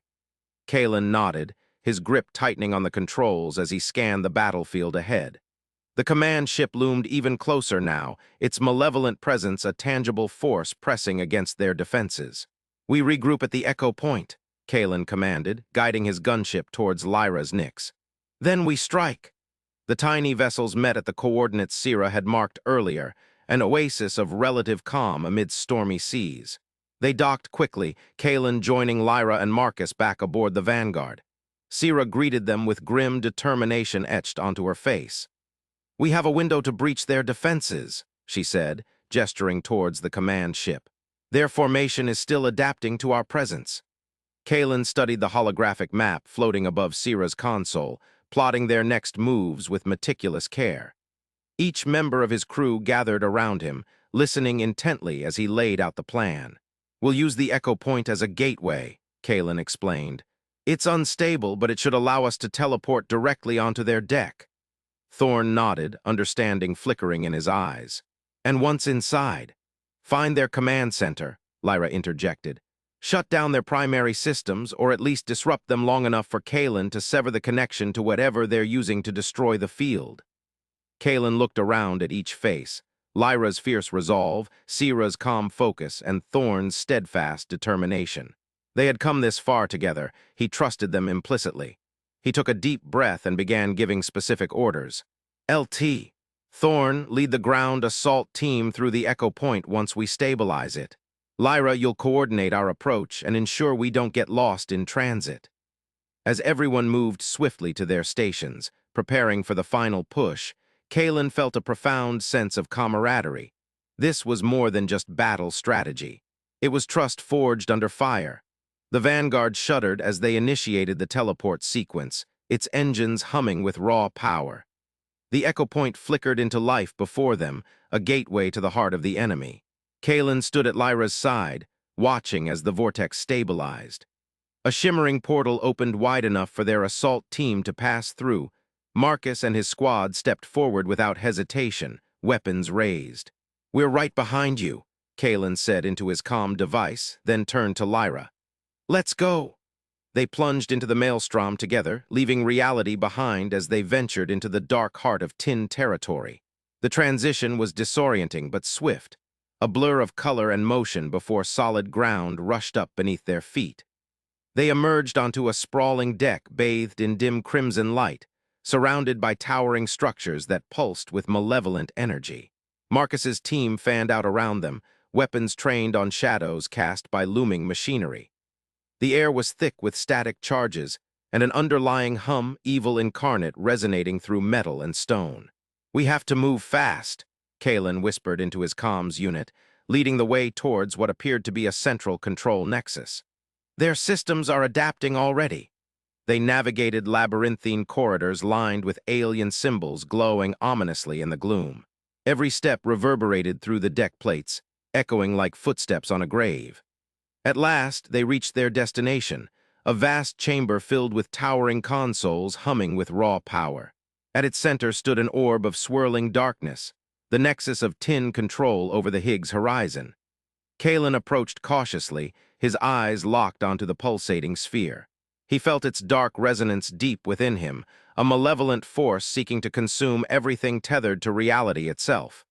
Kaelen nodded, his grip tightening on the controls as he scanned the battlefield ahead. The command ship loomed even closer now, its malevolent presence a tangible force pressing against their defenses. We regroup at the echo point, Kaelen commanded, guiding his gunship towards Lyra's Nyx. Then we strike. The tiny vessels met at the coordinates Sierra had marked earlier, an oasis of relative calm amidst stormy seas. They docked quickly, Kaelen joining Lyra and Marcus back aboard the Vanguard. Sierra greeted them with grim determination etched onto her face. "We have a window to breach their defenses," she said, gesturing towards the command ship. "Their formation is still adapting to our presence." Kaelen studied the holographic map floating above Sierra's console, plotting their next moves with meticulous care. Each member of his crew gathered around him, listening intently as he laid out the plan. "We'll use the Echo Point as a gateway," Kaelen explained. "It's unstable, but it should allow us to teleport directly onto their deck." Thorne nodded, understanding flickering in his eyes. "And once inside, find their command center," Lyra interjected. "Shut down their primary systems, or at least disrupt them long enough for Kaelen to sever the connection to whatever they're using to destroy the field." Kaelen looked around at each face, Lyra's fierce resolve, Sierra's calm focus, and Thorne's steadfast determination. They had come this far together. He trusted them implicitly. He took a deep breath and began giving specific orders. "LT, Thorne, lead the ground assault team through the Echo Point once we stabilize it. Lyra, you'll coordinate our approach and ensure we don't get lost in transit." As everyone moved swiftly to their stations, preparing for the final push, Kaelen felt a profound sense of camaraderie. This was more than just battle strategy. It was trust forged under fire. The Vanguard shuddered as they initiated the teleport sequence, its engines humming with raw power. The Echo Point flickered into life before them, a gateway to the heart of the enemy. Kaelen stood at Lyra's side, watching as the vortex stabilized. A shimmering portal opened wide enough for their assault team to pass through. Marcus and his squad stepped forward without hesitation, weapons raised. "We're right behind you," Kaelen said into his comm device, then turned to Lyra. "Let's go." They plunged into the maelstrom together, leaving reality behind as they ventured into the dark heart of Tin territory. The transition was disorienting but swift, a blur of color and motion before solid ground rushed up beneath their feet. They emerged onto a sprawling deck bathed in dim crimson light, surrounded by towering structures that pulsed with malevolent energy. Marcus's team fanned out around them, weapons trained on shadows cast by looming machinery. The air was thick with static charges, and an underlying hum, evil incarnate, resonating through metal and stone. "We have to move fast," Kaelen whispered into his comms unit, leading the way towards what appeared to be a central control nexus. "Their systems are adapting already." They navigated labyrinthine corridors lined with alien symbols glowing ominously in the gloom. Every step reverberated through the deck plates, echoing like footsteps on a grave. At last, they reached their destination, a vast chamber filled with towering consoles humming with raw power. At its center stood an orb of swirling darkness, the nexus of Tin control over the Higgs Horizon. Kaelen approached cautiously, his eyes locked onto the pulsating sphere. He felt its dark resonance deep within him, a malevolent force seeking to consume everything tethered to reality itself.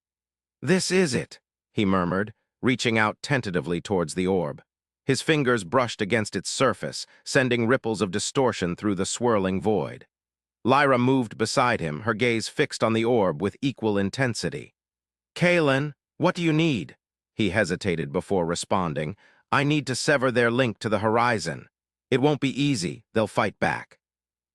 "This is it," he murmured, reaching out tentatively towards the orb. His fingers brushed against its surface, sending ripples of distortion through the swirling void. Lyra moved beside him, her gaze fixed on the orb with equal intensity. "Kaelen, what do you need?" He hesitated before responding. "I need to sever their link to the horizon. It won't be easy, they'll fight back."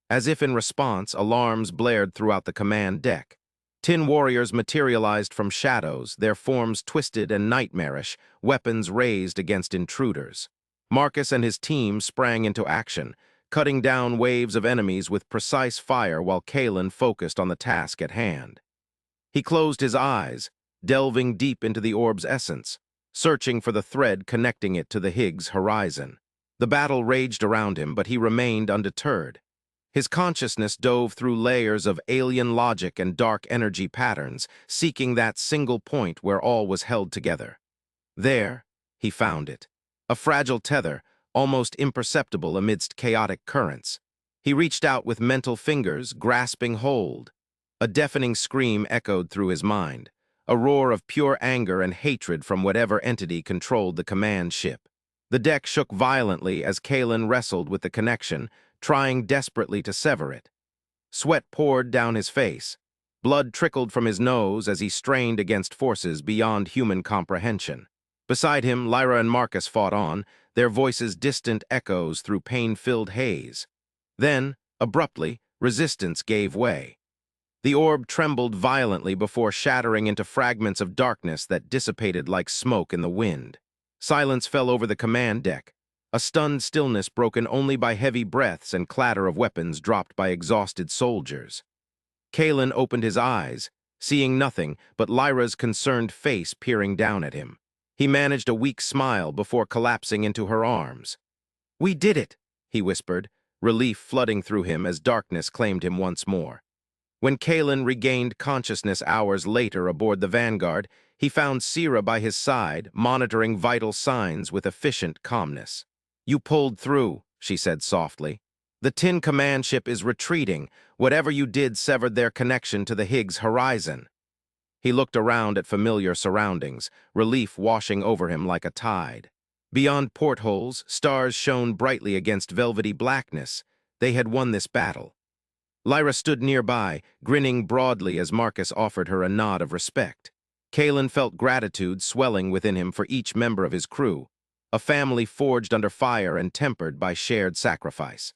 As if in response, alarms blared throughout the command deck. Tin warriors materialized from shadows, their forms twisted and nightmarish, weapons raised against intruders. Marcus and his team sprang into action, cutting down waves of enemies with precise fire while Kaelen focused on the task at hand. He closed his eyes, delving deep into the orb's essence, searching for the thread connecting it to the Higgs Horizon. The battle raged around him, but he remained undeterred. His consciousness dove through layers of alien logic and dark energy patterns, seeking that single point where all was held together. There, he found it, a fragile tether, almost imperceptible amidst chaotic currents. He reached out with mental fingers, grasping hold. A deafening scream echoed through his mind, a roar of pure anger and hatred from whatever entity controlled the command ship. The deck shook violently as Kaelen wrestled with the connection, trying desperately to sever it. Sweat poured down his face. Blood trickled from his nose as he strained against forces beyond human comprehension. Beside him, Lyra and Marcus fought on, their voices distant echoes through pain-filled haze. Then, abruptly, resistance gave way. The orb trembled violently before shattering into fragments of darkness that dissipated like smoke in the wind. Silence fell over the command deck, a stunned stillness broken only by heavy breaths and clatter of weapons dropped by exhausted soldiers. Kaelen opened his eyes, seeing nothing but Lyra's concerned face peering down at him. He managed a weak smile before collapsing into her arms. "We did it," he whispered, relief flooding through him as darkness claimed him once more. When Kaelen regained consciousness hours later aboard the Vanguard, he found Sira by his side, monitoring vital signs with efficient calmness. "You pulled through," she said softly. "The Tin command ship is retreating. Whatever you did severed their connection to the Higgs Horizon." He looked around at familiar surroundings, relief washing over him like a tide. Beyond portholes, stars shone brightly against velvety blackness. They had won this battle. Lyra stood nearby, grinning broadly as Marcus offered her a nod of respect. Kaelen felt gratitude swelling within him for each member of his crew, a family forged under fire and tempered by shared sacrifice.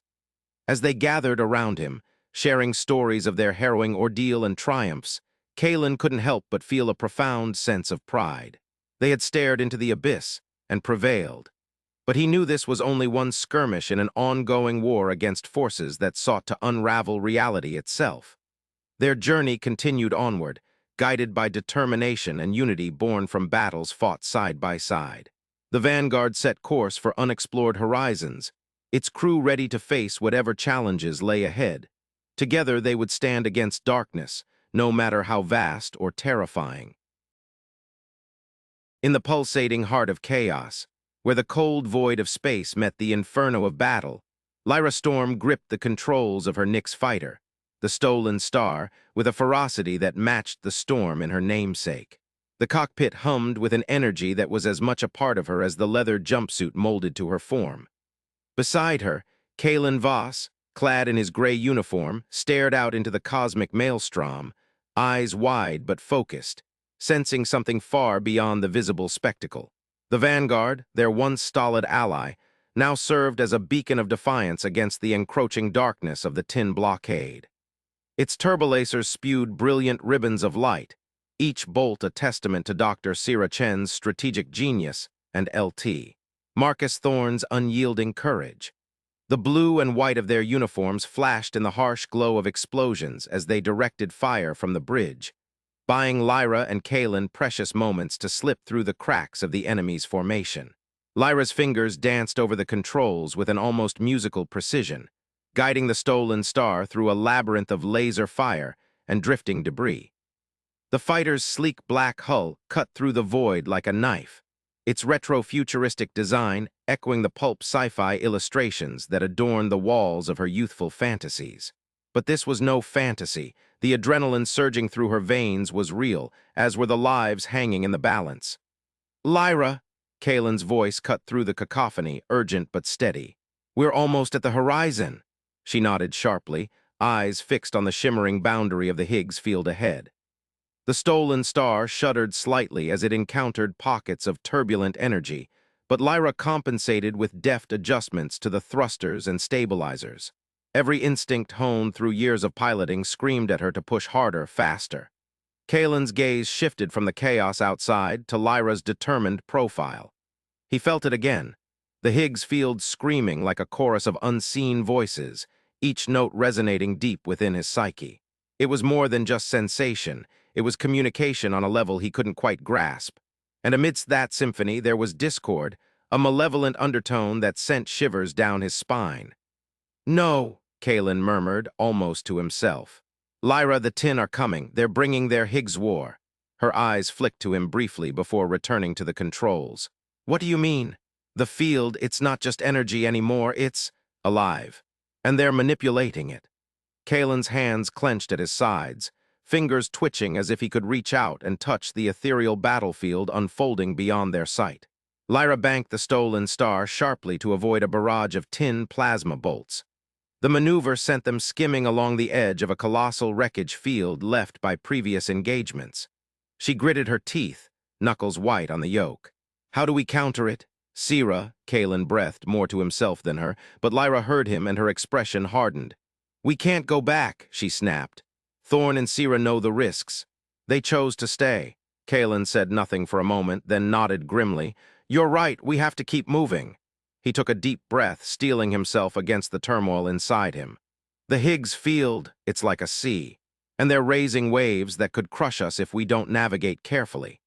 As they gathered around him, sharing stories of their harrowing ordeal and triumphs, Kaelen couldn't help but feel a profound sense of pride. They had stared into the abyss and prevailed. But he knew this was only one skirmish in an ongoing war against forces that sought to unravel reality itself. Their journey continued onward, guided by determination and unity born from battles fought side by side. The Vanguard set course for unexplored horizons, its crew ready to face whatever challenges lay ahead. Together they would stand against darkness, no matter how vast or terrifying. In the pulsating heart of chaos, where the cold void of space met the inferno of battle, Lyra Storm gripped the controls of her Nyx fighter, the stolen star, with a ferocity that matched the storm in her namesake. The cockpit hummed with an energy that was as much a part of her as the leather jumpsuit molded to her form. Beside her, Kaelen Voss, clad in his gray uniform, stared out into the cosmic maelstrom, eyes wide but focused, sensing something far beyond the visible spectacle. The Vanguard, their once stolid ally, now served as a beacon of defiance against the encroaching darkness of the Tin blockade. Its turbolasers spewed brilliant ribbons of light, each bolt a testament to Dr. Sira Chen's strategic genius and LT. Marcus Thorne's unyielding courage. The blue and white of their uniforms flashed in the harsh glow of explosions as they directed fire from the bridge, buying Lyra and Kaelen precious moments to slip through the cracks of the enemy's formation. Lyra's fingers danced over the controls with an almost musical precision, guiding the stolen star through a labyrinth of laser fire and drifting debris. The fighter's sleek black hull cut through the void like a knife, its retro-futuristic design echoing the pulp sci-fi illustrations that adorned the walls of her youthful fantasies. But this was no fantasy. The adrenaline surging through her veins was real, as were the lives hanging in the balance. "Lyra," Kaelen's voice cut through the cacophony, urgent but steady. "We're almost at the horizon." She nodded sharply, eyes fixed on the shimmering boundary of the Higgs Field ahead. The stolen star shuddered slightly as it encountered pockets of turbulent energy, but Lyra compensated with deft adjustments to the thrusters and stabilizers. Every instinct honed through years of piloting screamed at her to push harder, faster. Kaelen's gaze shifted from the chaos outside to Lyra's determined profile. He felt it again, the Higgs Field screaming like a chorus of unseen voices, each note resonating deep within his psyche. It was more than just sensation, it was communication on a level he couldn't quite grasp. And amidst that symphony there was discord, a malevolent undertone that sent shivers down his spine. "No," Kaelen murmured, almost to himself. "Lyra, the Tin are coming. They're bringing their Higgs war." Her eyes flicked to him briefly before returning to the controls. "What do you mean?" "The field, it's not just energy anymore, it's alive. And they're manipulating it." Kaelen's hands clenched at his sides, fingers twitching as if he could reach out and touch the ethereal battlefield unfolding beyond their sight. Lyra banked the stolen star sharply to avoid a barrage of tin plasma bolts. The maneuver sent them skimming along the edge of a colossal wreckage field left by previous engagements. She gritted her teeth, knuckles white on the yoke. "How do we counter it?" "Sira," Kaelen breathed more to himself than her, but Lyra heard him and her expression hardened. "We can't go back," she snapped. Thorne and Sierra know the risks. They chose to stay. Kaelen said nothing for a moment, then nodded grimly. You're right, we have to keep moving. He took a deep breath, steeling himself against the turmoil inside him. The Higgs Field, it's like a sea, and they're raising waves that could crush us if we don't navigate carefully.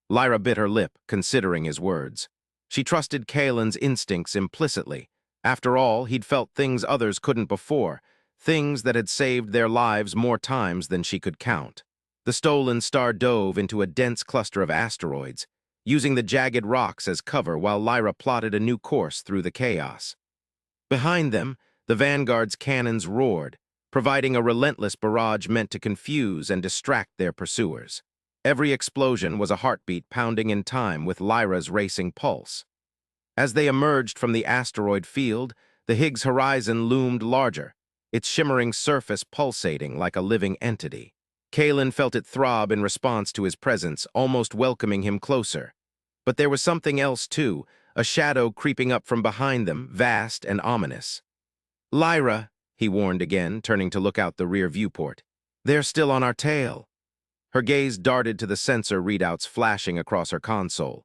Lyra bit her lip, considering his words. She trusted Kaelen's instincts implicitly. After all, he'd felt things others couldn't before, things that had saved their lives more times than she could count. The stolen star dove into a dense cluster of asteroids, using the jagged rocks as cover while Lyra plotted a new course through the chaos. Behind them, the Vanguard's cannons roared, providing a relentless barrage meant to confuse and distract their pursuers. Every explosion was a heartbeat pounding in time with Lyra's racing pulse. As they emerged from the asteroid field, the Higgs Horizon loomed larger, its shimmering surface pulsating like a living entity. Kaelen felt it throb in response to his presence, almost welcoming him closer. But there was something else, too, a shadow creeping up from behind them, vast and ominous. Lyra, he warned again, turning to look out the rear viewport. They're still on our tail. Her gaze darted to the sensor readouts flashing across her console.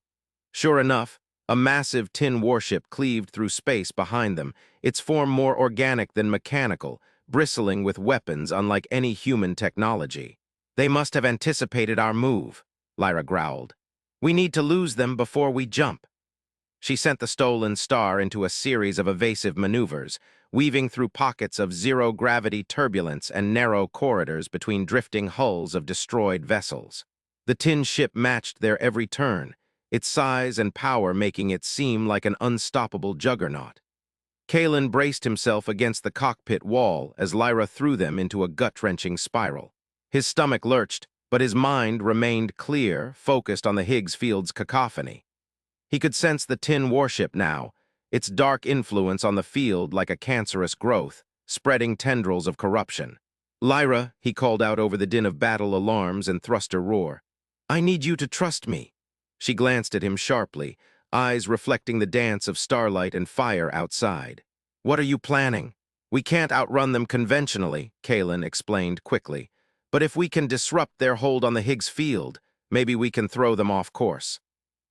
Sure enough, a massive tin warship cleaved through space behind them, its form more organic than mechanical, bristling with weapons unlike any human technology. They must have anticipated our move, Lyra growled. We need to lose them before we jump. She sent the stolen star into a series of evasive maneuvers, weaving through pockets of zero-gravity turbulence and narrow corridors between drifting hulls of destroyed vessels. The tin ship matched their every turn, its size and power making it seem like an unstoppable juggernaut. Kaelen braced himself against the cockpit wall as Lyra threw them into a gut-wrenching spiral. His stomach lurched, but his mind remained clear, focused on the Higgs Field's cacophony. He could sense the tin warship now, its dark influence on the field like a cancerous growth, spreading tendrils of corruption. Lyra, he called out over the din of battle alarms and thruster roar. I need you to trust me. She glanced at him sharply, eyes reflecting the dance of starlight and fire outside. What are you planning? We can't outrun them conventionally, Kaelen explained quickly. But if we can disrupt their hold on the Higgs Field, maybe we can throw them off course.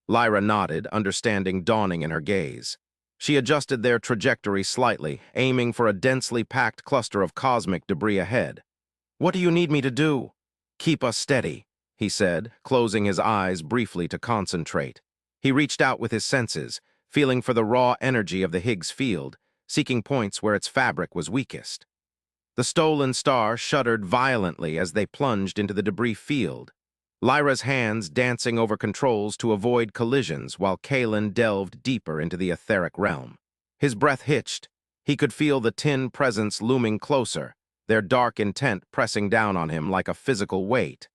Lyra nodded, understanding dawning in her gaze. She adjusted their trajectory slightly, aiming for a densely packed cluster of cosmic debris ahead. What do you need me to do? Keep us steady, he said, closing his eyes briefly to concentrate. He reached out with his senses, feeling for the raw energy of the Higgs Field, seeking points where its fabric was weakest. The stolen star shuddered violently as they plunged into the debris field, Lyra's hands dancing over controls to avoid collisions while Kaelen delved deeper into the etheric realm. His breath hitched. He could feel the tin presence looming closer, their dark intent pressing down on him like a physical weight.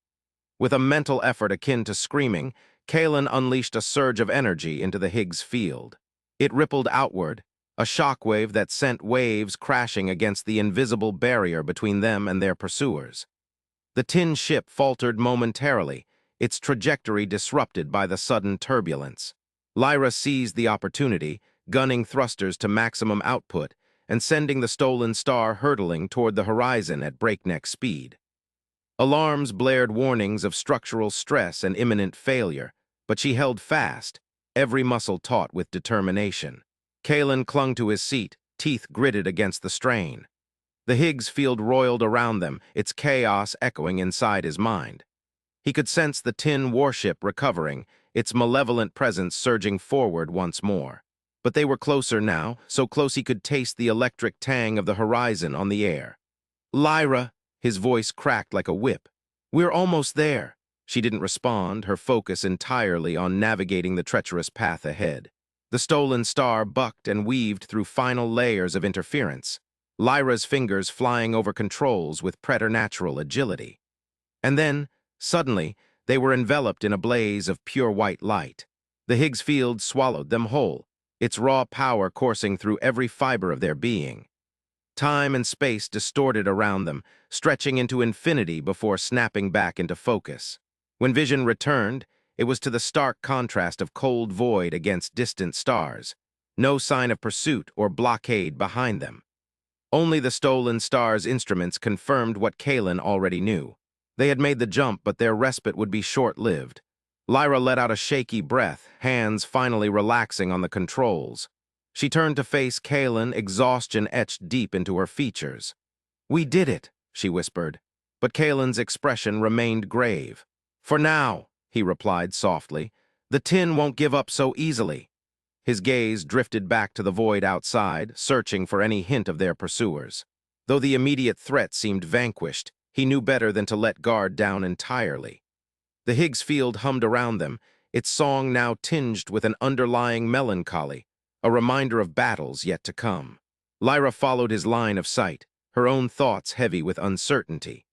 With a mental effort akin to screaming, Kaelen unleashed a surge of energy into the Higgs Field. It rippled outward, a shockwave that sent waves crashing against the invisible barrier between them and their pursuers. The tin ship faltered momentarily, its trajectory disrupted by the sudden turbulence. Lyra seized the opportunity, gunning thrusters to maximum output and sending the stolen star hurtling toward the horizon at breakneck speed. Alarms blared warnings of structural stress and imminent failure, but she held fast, every muscle taut with determination. Kaelen clung to his seat, teeth gritted against the strain. The Higgs Field roiled around them, its chaos echoing inside his mind. He could sense the tin warship recovering, its malevolent presence surging forward once more. But they were closer now, so close he could taste the electric tang of the horizon on the air. Lyra, his voice cracked like a whip. We're almost there. She didn't respond, her focus entirely on navigating the treacherous path ahead. The stolen star bucked and weaved through final layers of interference, Lyra's fingers flying over controls with preternatural agility. And then, suddenly, they were enveloped in a blaze of pure white light. The Higgs Field swallowed them whole, its raw power coursing through every fiber of their being. Time and space distorted around them, stretching into infinity before snapping back into focus. When vision returned, it was to the stark contrast of cold void against distant stars, no sign of pursuit or blockade behind them. Only the stolen star's instruments confirmed what Kaelen already knew. They had made the jump, but their respite would be short-lived. Lyra let out a shaky breath, hands finally relaxing on the controls. She turned to face Kaelen, exhaustion etched deep into her features. "We did it," she whispered, but Kaelen's expression remained grave. "For now," he replied softly. "The tin won't give up so easily." His gaze drifted back to the void outside, searching for any hint of their pursuers. Though the immediate threat seemed vanquished, he knew better than to let guard down entirely. The Higgs Field hummed around them, its song now tinged with an underlying melancholy, a reminder of battles yet to come. Lyra followed his line of sight, her own thoughts heavy with uncertainty.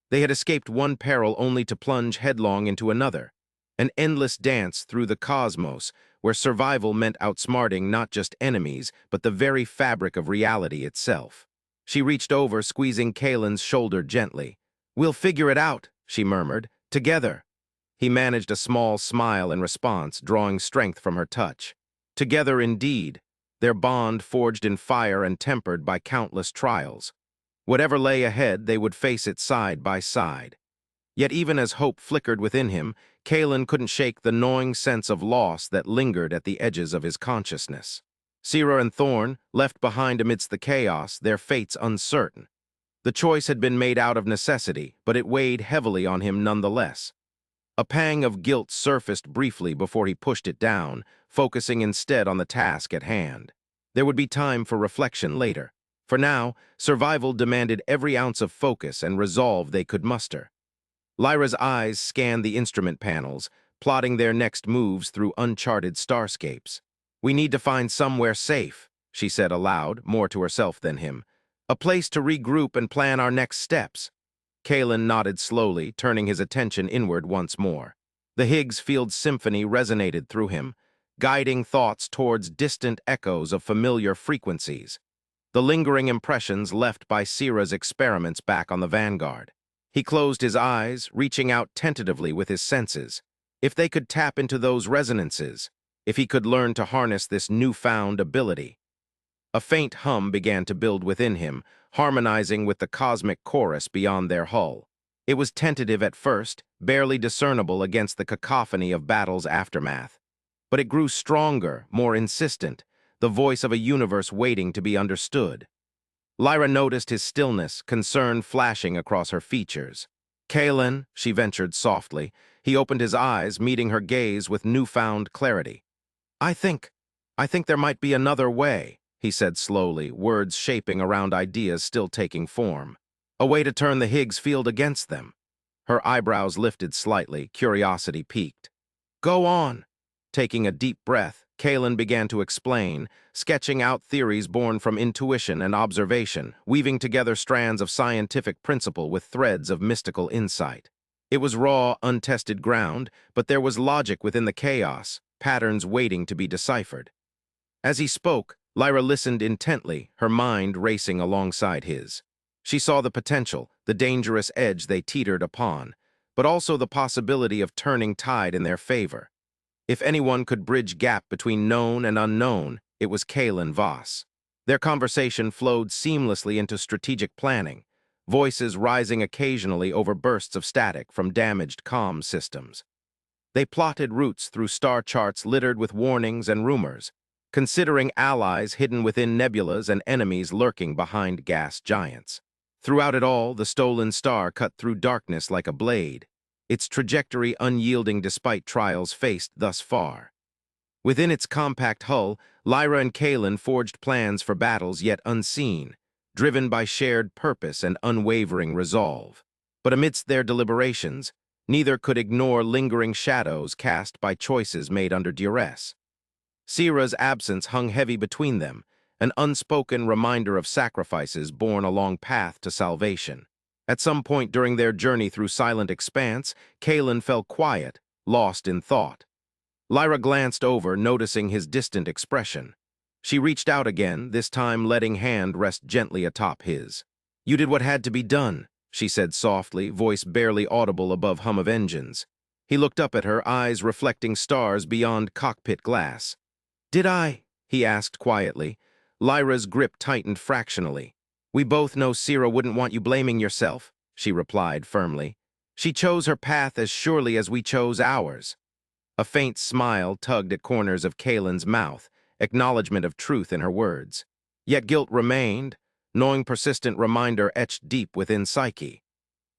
They had escaped one peril only to plunge headlong into another, an endless dance through the cosmos where survival meant outsmarting not just enemies, but the very fabric of reality itself. She reached over, squeezing Kaelen's shoulder gently. "We'll figure it out," she murmured, "together." He managed a small smile in response, drawing strength from her touch. Together indeed, their bond forged in fire and tempered by countless trials. Whatever lay ahead, they would face it side by side. Yet even as hope flickered within him, Kaelen couldn't shake the gnawing sense of loss that lingered at the edges of his consciousness. Sierra and Thorn, left behind amidst the chaos, their fates uncertain. The choice had been made out of necessity, but it weighed heavily on him nonetheless. A pang of guilt surfaced briefly before he pushed it down, focusing instead on the task at hand. There would be time for reflection later. For now, survival demanded every ounce of focus and resolve they could muster. Lyra's eyes scanned the instrument panels, plotting their next moves through uncharted starscapes. "We need to find somewhere safe," she said aloud, more to herself than him. "A place to regroup and plan our next steps." Kaelen nodded slowly, turning his attention inward once more. The Higgs Field symphony resonated through him, guiding thoughts towards distant echoes of familiar frequencies, the lingering impressions left by Sierra's experiments back on the Vanguard. He closed his eyes, reaching out tentatively with his senses. If they could tap into those resonances, if he could learn to harness this newfound ability. A faint hum began to build within him, harmonizing with the cosmic chorus beyond their hull. It was tentative at first, barely discernible against the cacophony of battle's aftermath. But it grew stronger, more insistent, the voice of a universe waiting to be understood. Lyra noticed his stillness, concern flashing across her features. "Kaelen," she ventured softly. He opened his eyes, meeting her gaze with newfound clarity. I think there might be another way," he said slowly, words shaping around ideas still taking form. "A way to turn the Higgs Field against them." Her eyebrows lifted slightly, curiosity piqued. "Go on." Taking a deep breath, Kaelen began to explain, sketching out theories born from intuition and observation, weaving together strands of scientific principle with threads of mystical insight. It was raw, untested ground, but there was logic within the chaos, patterns waiting to be deciphered. As he spoke, Lyra listened intently, her mind racing alongside his. She saw the potential, the dangerous edge they teetered upon, but also the possibility of turning tide in their favor. If anyone could bridge gap between known and unknown, it was Kaelen Voss. Their conversation flowed seamlessly into strategic planning, voices rising occasionally over bursts of static from damaged comm systems. They plotted routes through star charts littered with warnings and rumors, considering allies hidden within nebulas and enemies lurking behind gas giants. Throughout it all, the stolen star cut through darkness like a blade, its trajectory unyielding despite trials faced thus far. Within its compact hull, Lyra and Kaelen forged plans for battles yet unseen, driven by shared purpose and unwavering resolve. But amidst their deliberations, neither could ignore lingering shadows cast by choices made under duress. Sierra's absence hung heavy between them, an unspoken reminder of sacrifices borne along path to salvation. At some point during their journey through silent expanse, Kaelen fell quiet, lost in thought. Lyra glanced over, noticing his distant expression. She reached out again, this time letting hand rest gently atop his. "You did what had to be done," she said softly, voice barely audible above hum of engines. He looked up at her, eyes reflecting stars beyond cockpit glass. "Did I?" he asked quietly. Lyra's grip tightened fractionally. "We both know Sierra wouldn't want you blaming yourself," she replied firmly. "She chose her path as surely as we chose ours." A faint smile tugged at corners of Kaelen's mouth, acknowledgement of truth in her words. Yet guilt remained, gnawing persistent reminder etched deep within psyche.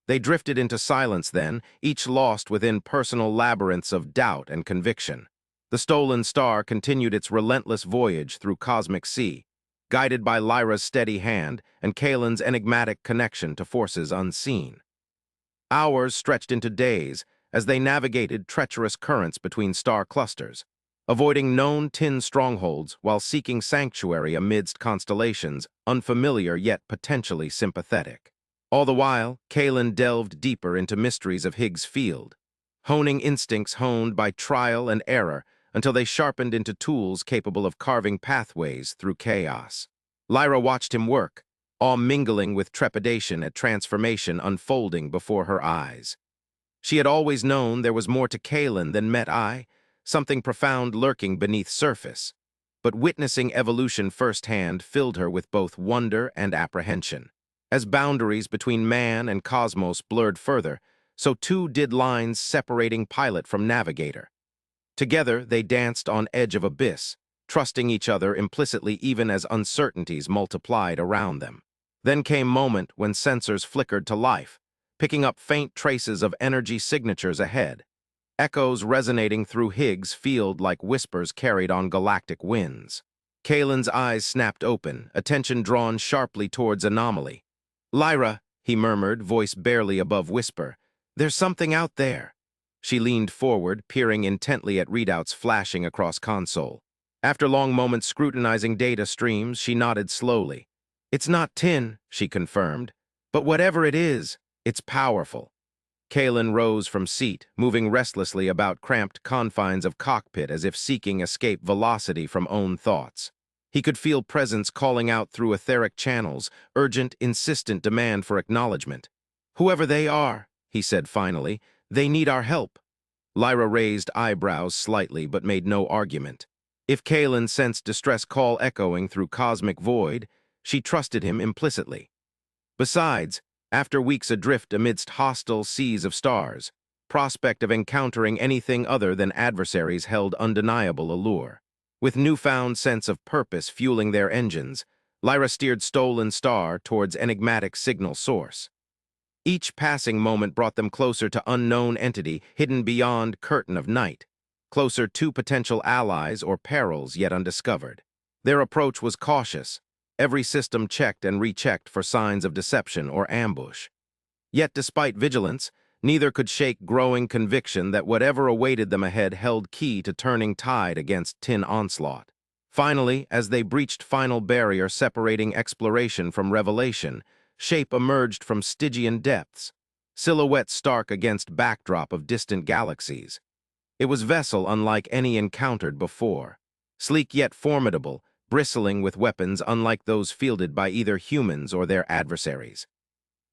They drifted into silence then, each lost within personal labyrinths of doubt and conviction. The stolen star continued its relentless voyage through cosmic sea, guided by Lyra's steady hand and Kaelen's enigmatic connection to forces unseen. Hours stretched into days as they navigated treacherous currents between star clusters, avoiding known tin strongholds while seeking sanctuary amidst constellations unfamiliar yet potentially sympathetic. All the while, Kaelen delved deeper into mysteries of Higgs Field, honing instincts honed by trial and error until they sharpened into tools capable of carving pathways through chaos. Lyra watched him work, awe mingling with trepidation at transformation unfolding before her eyes. She had always known there was more to Kaelen than met eye, something profound lurking beneath surface. But witnessing evolution firsthand filled her with both wonder and apprehension. As boundaries between man and cosmos blurred further, so too did lines separating pilot from navigator. Together, they danced on edge of abyss, trusting each other implicitly even as uncertainties multiplied around them. Then came moment when sensors flickered to life, picking up faint traces of energy signatures ahead, echoes resonating through Higgs Field like whispers carried on galactic winds. Kaelen's eyes snapped open, attention drawn sharply towards anomaly. "Lyra," he murmured, voice barely above whisper, "there's something out there." She leaned forward, peering intently at readouts flashing across console. After long moments scrutinizing data streams, she nodded slowly. "It's not tin," she confirmed, "but whatever it is, it's powerful." Kaelen rose from seat, moving restlessly about cramped confines of cockpit as if seeking escape velocity from own thoughts. He could feel presence calling out through etheric channels, urgent, insistent demand for acknowledgement. "Whoever they are," he said finally, "they need our help." Lyra raised eyebrows slightly but made no argument. If Kaelen sensed distress call echoing through cosmic void, she trusted him implicitly. Besides, after weeks adrift amidst hostile seas of stars, prospect of encountering anything other than adversaries held undeniable allure. With newfound sense of purpose fueling their engines, Lyra steered stolen star towards enigmatic signal source. Each passing moment brought them closer to unknown entity hidden beyond curtain of night, closer to potential allies or perils yet undiscovered. Their approach was cautious, every system checked and rechecked for signs of deception or ambush. Yet despite vigilance, neither could shake growing conviction that whatever awaited them ahead held key to turning tide against tin onslaught. Finally, as they breached final barrier separating exploration from revelation, shape emerged from Stygian depths, silhouette stark against backdrop of distant galaxies. It was vessel unlike any encountered before, sleek yet formidable, bristling with weapons unlike those fielded by either humans or their adversaries.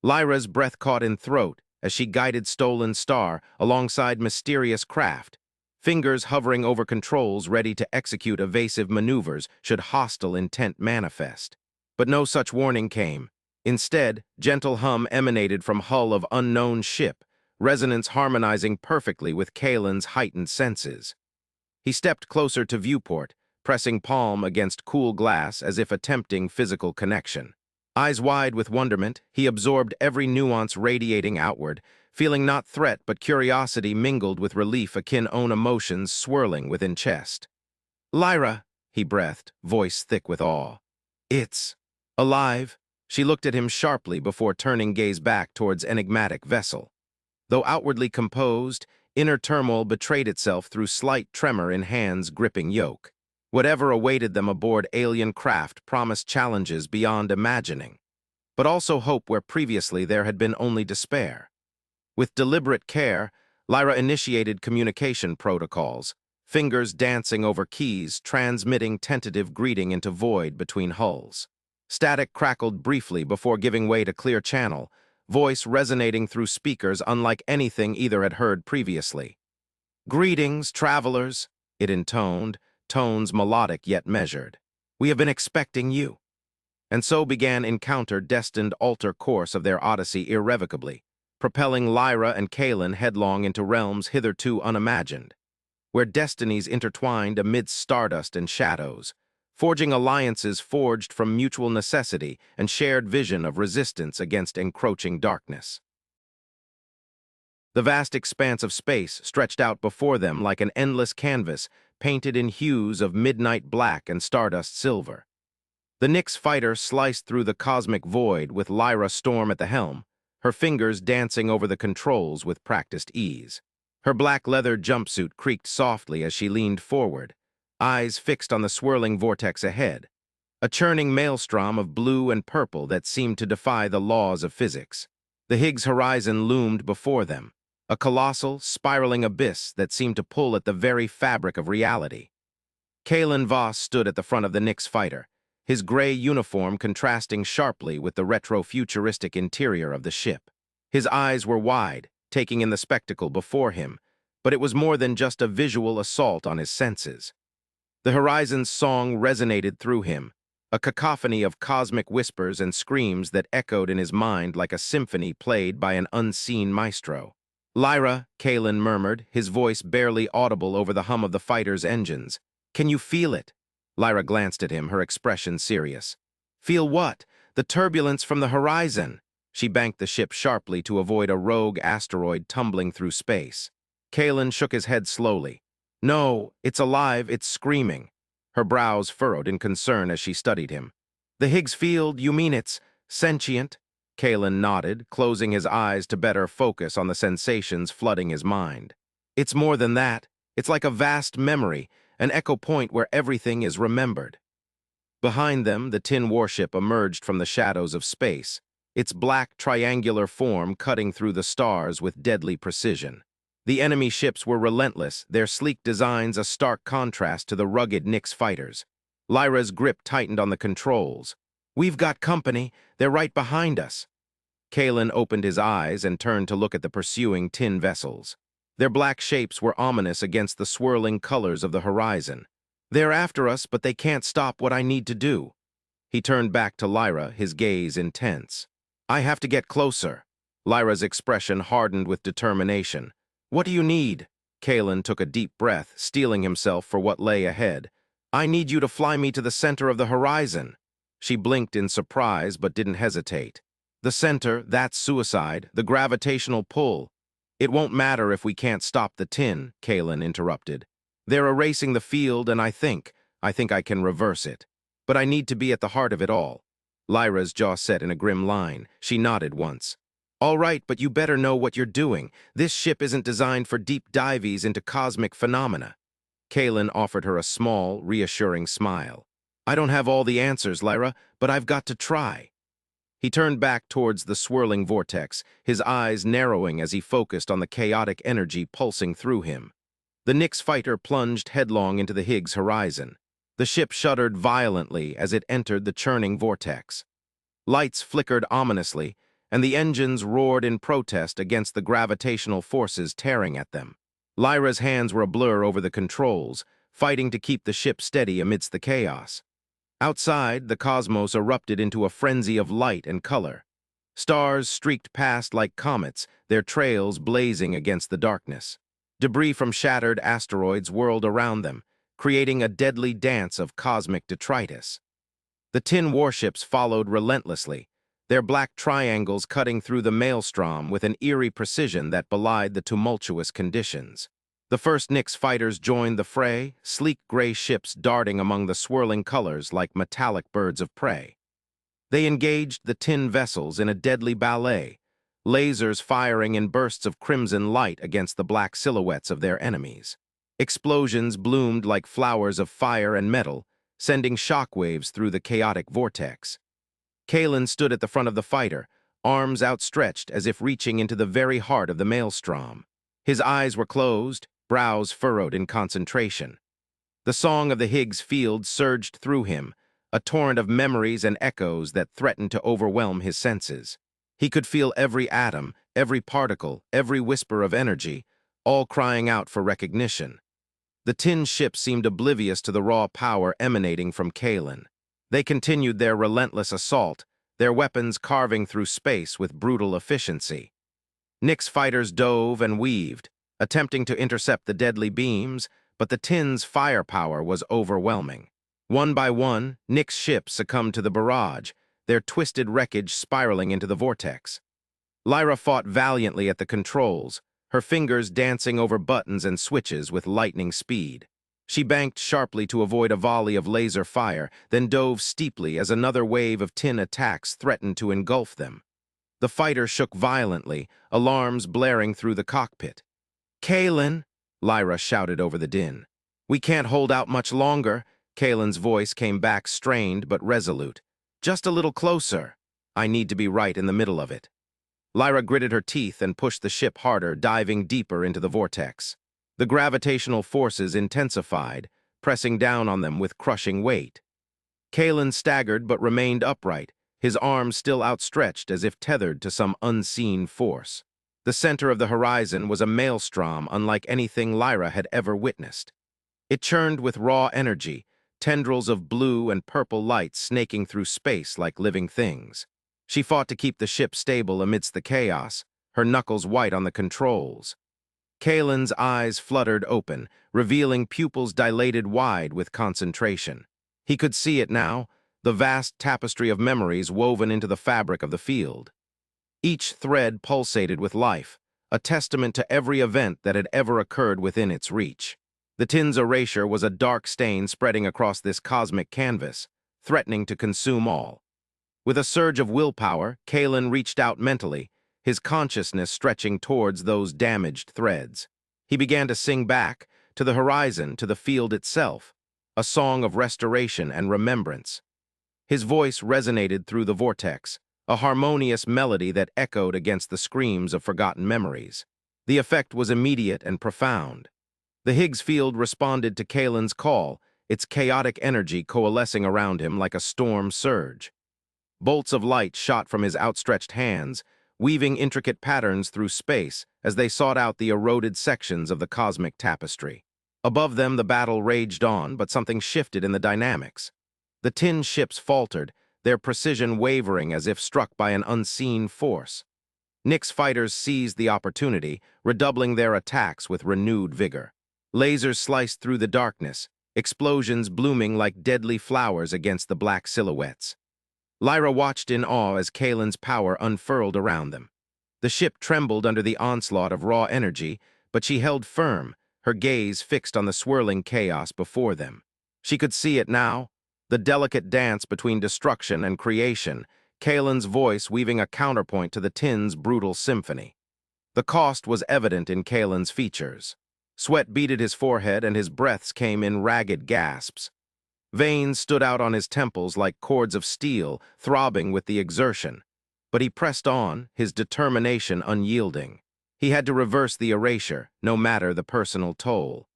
Lyra's breath caught in throat as she guided stolen star alongside mysterious craft, fingers hovering over controls ready to execute evasive maneuvers should hostile intent manifest. But no such warning came. Instead, gentle hum emanated from hull of unknown ship, resonance harmonizing perfectly with Kaelen's heightened senses. He stepped closer to viewport, pressing palm against cool glass as if attempting physical connection. Eyes wide with wonderment, he absorbed every nuance radiating outward, feeling not threat but curiosity mingled with relief akin own emotions swirling within chest. "Lyra," he breathed, voice thick with awe. "It's alive." She looked at him sharply before turning gaze back towards enigmatic vessel. Though outwardly composed, inner turmoil betrayed itself through slight tremor in hands gripping yoke. Whatever awaited them aboard alien craft promised challenges beyond imagining, but also hope where previously there had been only despair. With deliberate care, Lyra initiated communication protocols, fingers dancing over keys, transmitting tentative greeting into void between hulls. Static crackled briefly before giving way to clear channel, voice resonating through speakers unlike anything either had heard previously. "Greetings, travelers," it intoned, tones melodic yet measured. "We have been expecting you." And so began encounter destined alter course of their odyssey irrevocably, propelling Lyra and Kaelen headlong into realms hitherto unimagined, where destinies intertwined amidst stardust and shadows, forging alliances forged from mutual necessity and shared vision of resistance against encroaching darkness. The vast expanse of space stretched out before them like an endless canvas painted in hues of midnight black and stardust silver. The Nyx fighter sliced through the cosmic void with Lyra Storm at the helm, her fingers dancing over the controls with practiced ease. Her black leather jumpsuit creaked softly as she leaned forward, eyes fixed on the swirling vortex ahead, a churning maelstrom of blue and purple that seemed to defy the laws of physics. The Higgs Horizon loomed before them, a colossal, spiraling abyss that seemed to pull at the very fabric of reality. Kaelen Voss stood at the front of the Nyx fighter, his gray uniform contrasting sharply with the retro-futuristic interior of the ship. His eyes were wide, taking in the spectacle before him, but it was more than just a visual assault on his senses. The Horizon's song resonated through him, a cacophony of cosmic whispers and screams that echoed in his mind like a symphony played by an unseen maestro. "Lyra," Kaelen murmured, his voice barely audible over the hum of the fighter's engines. "Can you feel it?" Lyra glanced at him, her expression serious. "Feel what? The turbulence from the horizon." She banked the ship sharply to avoid a rogue asteroid tumbling through space. Kaelen shook his head slowly. "No, it's alive, it's screaming." Her brows furrowed in concern as she studied him. "The Higgs Field, you mean it's sentient?" Kaelen nodded, closing his eyes to better focus on the sensations flooding his mind. "It's more than that. It's like a vast memory, an echo point where everything is remembered." Behind them, the tin warship emerged from the shadows of space, its black triangular form cutting through the stars with deadly precision. The enemy ships were relentless, their sleek designs a stark contrast to the rugged Nyx fighters. Lyra's grip tightened on the controls. "We've got company. They're right behind us." Kaelen opened his eyes and turned to look at the pursuing tin vessels. Their black shapes were ominous against the swirling colors of the horizon. "They're after us, but they can't stop what I need to do." He turned back to Lyra, his gaze intense. "I have to get closer." Lyra's expression hardened with determination. "What do you need?" Kaelen took a deep breath, steeling himself for what lay ahead. "I need you to fly me to the center of the horizon." She blinked in surprise but didn't hesitate. "The center, that's suicide, the gravitational pull." "It won't matter if we can't stop the tin," Kaelen interrupted. "They're erasing the field and I think I can reverse it. But I need to be at the heart of it all." Lyra's jaw set in a grim line. She nodded once. "All right, but you better know what you're doing. This ship isn't designed for deep dives into cosmic phenomena." Kaelen offered her a small, reassuring smile. "I don't have all the answers, Lyra, but I've got to try." He turned back towards the swirling vortex, his eyes narrowing as he focused on the chaotic energy pulsing through him. The Nyx fighter plunged headlong into the Higgs Horizon. The ship shuddered violently as it entered the churning vortex. Lights flickered ominously, and the engines roared in protest against the gravitational forces tearing at them. Lyra's hands were a blur over the controls, fighting to keep the ship steady amidst the chaos. Outside, the cosmos erupted into a frenzy of light and color. Stars streaked past like comets, their trails blazing against the darkness. Debris from shattered asteroids whirled around them, creating a deadly dance of cosmic detritus. The tin warships followed relentlessly, their black triangles cutting through the maelstrom with an eerie precision that belied the tumultuous conditions. The first Nyx fighters joined the fray, sleek gray ships darting among the swirling colors like metallic birds of prey. They engaged the tin vessels in a deadly ballet, lasers firing in bursts of crimson light against the black silhouettes of their enemies. Explosions bloomed like flowers of fire and metal, sending shockwaves through the chaotic vortex. Kaelen stood at the front of the fighter, arms outstretched as if reaching into the very heart of the maelstrom. His eyes were closed, brows furrowed in concentration. The song of the Higgs Field surged through him, a torrent of memories and echoes that threatened to overwhelm his senses. He could feel every atom, every particle, every whisper of energy, all crying out for recognition. The tin ship seemed oblivious to the raw power emanating from Kaelen. They continued their relentless assault, their weapons carving through space with brutal efficiency. Nick's fighters dove and weaved, attempting to intercept the deadly beams, but the Tin's firepower was overwhelming. One by one, Nick's ships succumbed to the barrage, their twisted wreckage spiraling into the vortex. Lyra fought valiantly at the controls, her fingers dancing over buttons and switches with lightning speed. She banked sharply to avoid a volley of laser fire, then dove steeply as another wave of Tin attacks threatened to engulf them. The fighter shook violently, alarms blaring through the cockpit. "Kaelen!" Lyra shouted over the din. "We can't hold out much longer." Kaelen's voice came back strained but resolute. "Just a little closer. I need to be right in the middle of it." Lyra gritted her teeth and pushed the ship harder, diving deeper into the vortex. The gravitational forces intensified, pressing down on them with crushing weight. Kaelen staggered but remained upright, his arms still outstretched as if tethered to some unseen force. The center of the horizon was a maelstrom unlike anything Lyra had ever witnessed. It churned with raw energy, tendrils of blue and purple light snaking through space like living things. She fought to keep the ship stable amidst the chaos, her knuckles white on the controls. Kaelen's eyes fluttered open, revealing pupils dilated wide with concentration. He could see it now, the vast tapestry of memories woven into the fabric of the field. Each thread pulsated with life, a testament to every event that had ever occurred within its reach. The Tin's erasure was a dark stain spreading across this cosmic canvas, threatening to consume all. With a surge of willpower, Kaelen reached out mentally, his consciousness stretching towards those damaged threads. He began to sing back, to the horizon, to the field itself, a song of restoration and remembrance. His voice resonated through the vortex, a harmonious melody that echoed against the screams of forgotten memories. The effect was immediate and profound. The Higgs Field responded to Kaelen's call, its chaotic energy coalescing around him like a storm surge. Bolts of light shot from his outstretched hands, weaving intricate patterns through space as they sought out the eroded sections of the cosmic tapestry. Above them, the battle raged on, but something shifted in the dynamics. The Tin ships faltered, their precision wavering as if struck by an unseen force. Nick's fighters seized the opportunity, redoubling their attacks with renewed vigor. Lasers sliced through the darkness, explosions blooming like deadly flowers against the black silhouettes. Lyra watched in awe as Kaelen's power unfurled around them. The ship trembled under the onslaught of raw energy, but she held firm, her gaze fixed on the swirling chaos before them. She could see it now, the delicate dance between destruction and creation, Kaelen's voice weaving a counterpoint to the Tin's brutal symphony. The cost was evident in Kaelen's features. Sweat beaded his forehead and his breaths came in ragged gasps. Veins stood out on his temples like cords of steel, throbbing with the exertion. But he pressed on, his determination unyielding. He had to reverse the erasure, no matter the personal toll.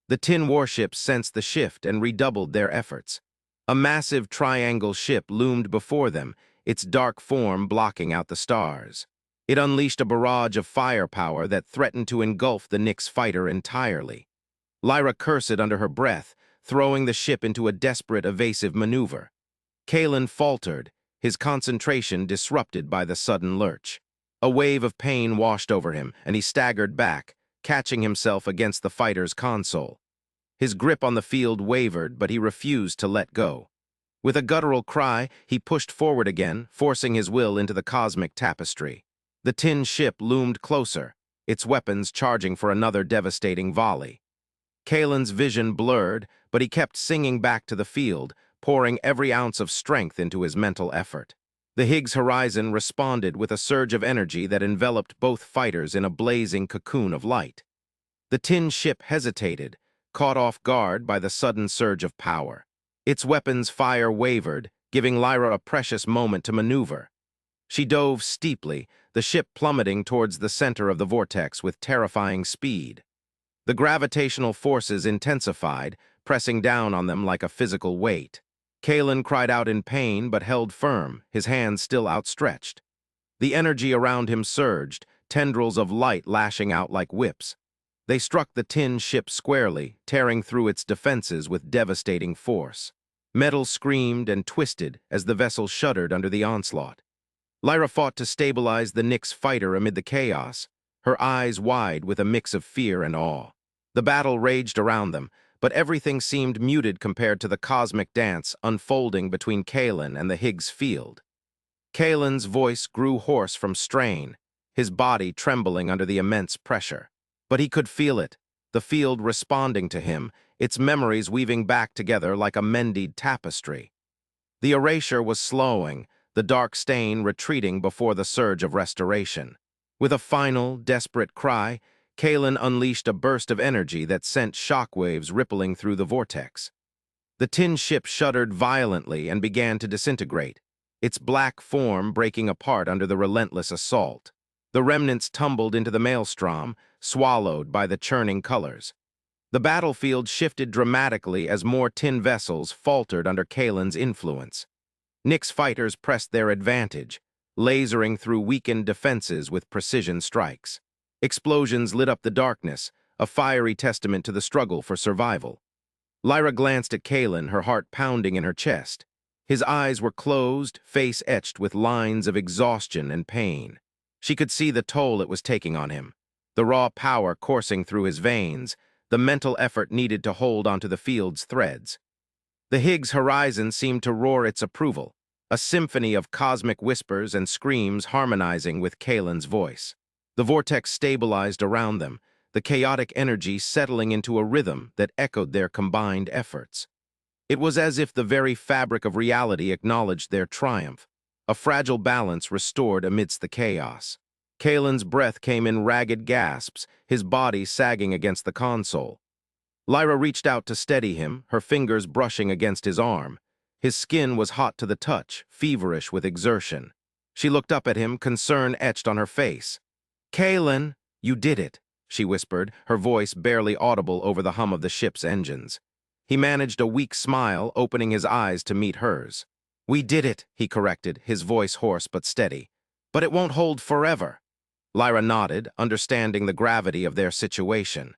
The Tin warships sensed the shift and redoubled their efforts. A massive triangle ship loomed before them, its dark form blocking out the stars. It unleashed a barrage of firepower that threatened to engulf the Nyx fighter entirely. Lyra cursed under her breath, throwing the ship into a desperate evasive maneuver. Kaelen faltered, his concentration disrupted by the sudden lurch. A wave of pain washed over him, and he staggered back, catching himself against the fighter's console. His grip on the field wavered, but he refused to let go. With a guttural cry, he pushed forward again, forcing his will into the cosmic tapestry. The Tin ship loomed closer, its weapons charging for another devastating volley. Kaelen's vision blurred, but he kept singing back to the field, pouring every ounce of strength into his mental effort. The Higgs Horizon responded with a surge of energy that enveloped both fighters in a blazing cocoon of light. The Tin ship hesitated, caught off guard by the sudden surge of power. Its weapons' fire wavered, giving Lyra a precious moment to maneuver. She dove steeply, the ship plummeting towards the center of the vortex with terrifying speed. The gravitational forces intensified, pressing down on them like a physical weight. Kaelen cried out in pain but held firm, his hands still outstretched. The energy around him surged, tendrils of light lashing out like whips. They struck the Tin ship squarely, tearing through its defenses with devastating force. Metal screamed and twisted as the vessel shuddered under the onslaught. Lyra fought to stabilize the Nyx fighter amid the chaos, her eyes wide with a mix of fear and awe. The battle raged around them, but everything seemed muted compared to the cosmic dance unfolding between Kaelen and the Higgs Field. Kaelen's voice grew hoarse from strain, his body trembling under the immense pressure. But he could feel it, the field responding to him, its memories weaving back together like a mended tapestry. The erasure was slowing, the dark stain retreating before the surge of restoration. With a final, desperate cry, Kaelen unleashed a burst of energy that sent shockwaves rippling through the vortex. The tin ship shuddered violently and began to disintegrate, its black form breaking apart under the relentless assault. The remnants tumbled into the maelstrom, swallowed by the churning colors. The battlefield shifted dramatically as more tin vessels faltered under Kaelen's influence. Nyx fighters pressed their advantage, lasering through weakened defenses with precision strikes. Explosions lit up the darkness, a fiery testament to the struggle for survival. Lyra glanced at Kaelen, her heart pounding in her chest. His eyes were closed, face etched with lines of exhaustion and pain. She could see the toll it was taking on him, the raw power coursing through his veins, the mental effort needed to hold onto the field's threads. The Higgs Horizon seemed to roar its approval, a symphony of cosmic whispers and screams harmonizing with Kaelen's voice. The vortex stabilized around them, the chaotic energy settling into a rhythm that echoed their combined efforts. It was as if the very fabric of reality acknowledged their triumph, a fragile balance restored amidst the chaos. Kaelen's breath came in ragged gasps, his body sagging against the console. Lyra reached out to steady him, her fingers brushing against his arm. His skin was hot to the touch, feverish with exertion. She looked up at him, concern etched on her face. "Kaelen, you did it," she whispered, her voice barely audible over the hum of the ship's engines. He managed a weak smile, opening his eyes to meet hers. "We did it," he corrected, his voice hoarse but steady. "But it won't hold forever." Lyra nodded, understanding the gravity of their situation.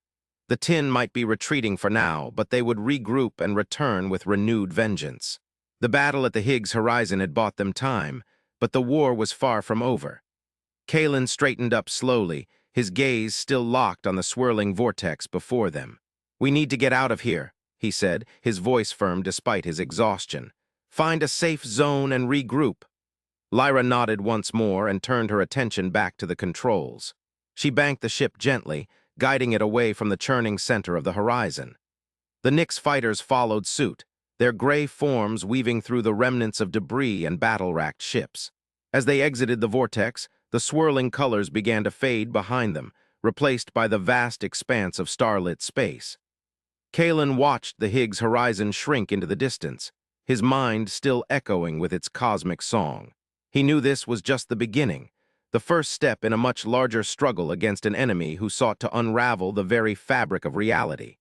The tin might be retreating for now, but they would regroup and return with renewed vengeance. The battle at the Higgs Horizon had bought them time, but the war was far from over. Kaelen straightened up slowly, his gaze still locked on the swirling vortex before them. "We need to get out of here," he said, his voice firm despite his exhaustion. "Find a safe zone and regroup." Lyra nodded once more and turned her attention back to the controls. She banked the ship gently, guiding it away from the churning center of the horizon. The Nyx fighters followed suit, their gray forms weaving through the remnants of debris and battle-racked ships. As they exited the vortex, the swirling colors began to fade behind them, replaced by the vast expanse of starlit space. Kaelen watched the Higgs Horizon shrink into the distance, his mind still echoing with its cosmic song. He knew this was just the beginning, the first step in a much larger struggle against an enemy who sought to unravel the very fabric of reality.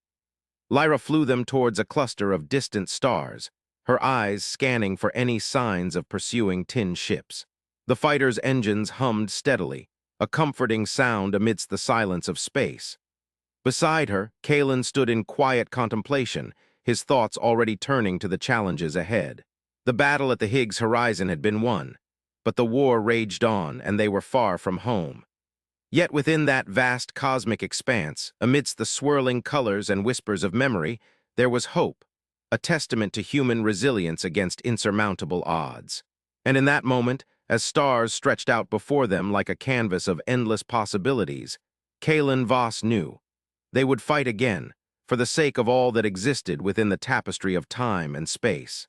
Lyra flew them towards a cluster of distant stars, her eyes scanning for any signs of pursuing tin ships. The fighters' engines hummed steadily, a comforting sound amidst the silence of space. Beside her, Kaelen stood in quiet contemplation, his thoughts already turning to the challenges ahead. The battle at the Higgs Horizon had been won, but the war raged on, and they were far from home. Yet within that vast cosmic expanse, amidst the swirling colors and whispers of memory, there was hope, a testament to human resilience against insurmountable odds. And in that moment, as stars stretched out before them like a canvas of endless possibilities, Kaelen Voss knew they would fight again, for the sake of all that existed within the tapestry of time and space.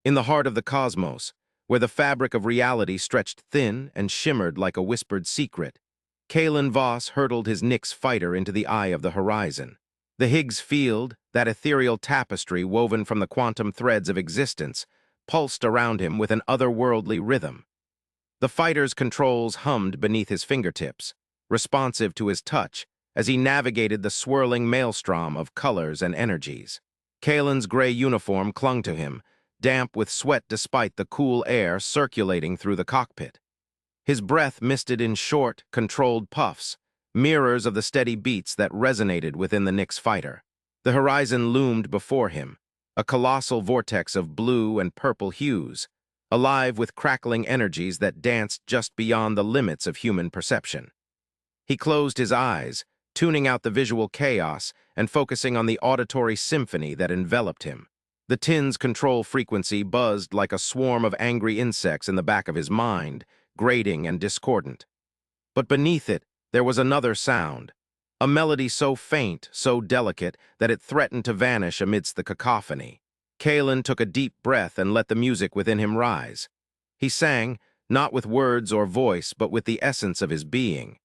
In the heart of the cosmos, where the fabric of reality stretched thin and shimmered like a whispered secret, Kaelen Voss hurtled his Nyx fighter into the eye of the horizon. The Higgs Field, that ethereal tapestry woven from the quantum threads of existence, pulsed around him with an otherworldly rhythm. The fighter's controls hummed beneath his fingertips, responsive to his touch, as he navigated the swirling maelstrom of colors and energies. Kaelen's gray uniform clung to him, damp with sweat despite the cool air circulating through the cockpit. His breath misted in short, controlled puffs, mirrors of the steady beats that resonated within the Nyx fighter. The horizon loomed before him, a colossal vortex of blue and purple hues, alive with crackling energies that danced just beyond the limits of human perception. He closed his eyes, tuning out the visual chaos and focusing on the auditory symphony that enveloped him. The tin's control frequency buzzed like a swarm of angry insects in the back of his mind, grating and discordant. But beneath it, there was another sound, a melody so faint, so delicate, that it threatened to vanish amidst the cacophony. Kaelen took a deep breath and let the music within him rise. He sang, not with words or voice, but with the essence of his being.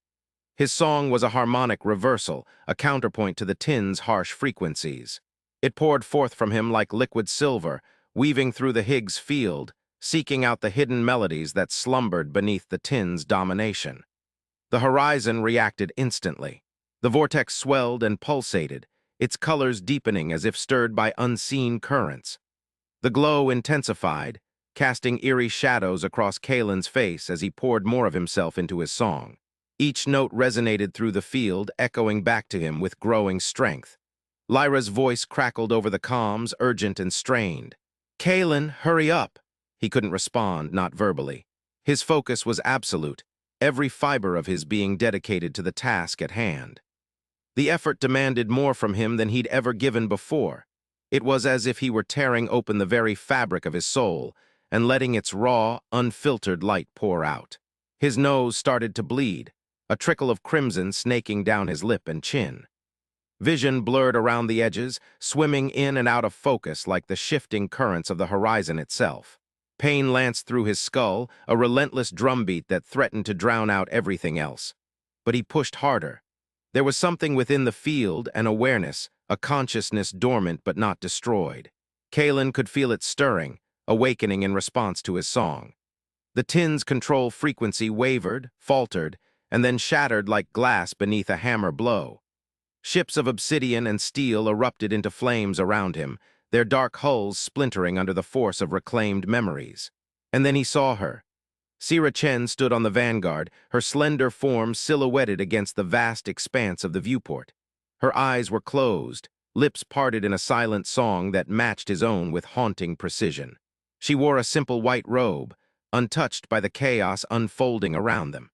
His song was a harmonic reversal, a counterpoint to the tin's harsh frequencies. It poured forth from him like liquid silver, weaving through the Higgs Field, seeking out the hidden melodies that slumbered beneath the tin's domination. The horizon reacted instantly. The vortex swelled and pulsated, its colors deepening as if stirred by unseen currents. The glow intensified, casting eerie shadows across Kaelen's face as he poured more of himself into his song. Each note resonated through the field, echoing back to him with growing strength. Lyra's voice crackled over the comms, urgent and strained. "Kaelen, hurry up!" He couldn't respond, not verbally. His focus was absolute, every fiber of his being dedicated to the task at hand. The effort demanded more from him than he'd ever given before. It was as if he were tearing open the very fabric of his soul and letting its raw, unfiltered light pour out. His nose started to bleed, a trickle of crimson snaking down his lip and chin. Vision blurred around the edges, swimming in and out of focus like the shifting currents of the horizon itself. Pain lanced through his skull, a relentless drumbeat that threatened to drown out everything else. But he pushed harder. There was something within the field, an awareness, a consciousness dormant but not destroyed. Kaelen could feel it stirring, awakening in response to his song. The tin's control frequency wavered, faltered, and then shattered like glass beneath a hammer blow. Ships of obsidian and steel erupted into flames around him, their dark hulls splintering under the force of reclaimed memories. And then he saw her. Sira Chen stood on the Vanguard, her slender form silhouetted against the vast expanse of the viewport. Her eyes were closed, lips parted in a silent song that matched his own with haunting precision. She wore a simple white robe, untouched by the chaos unfolding around them.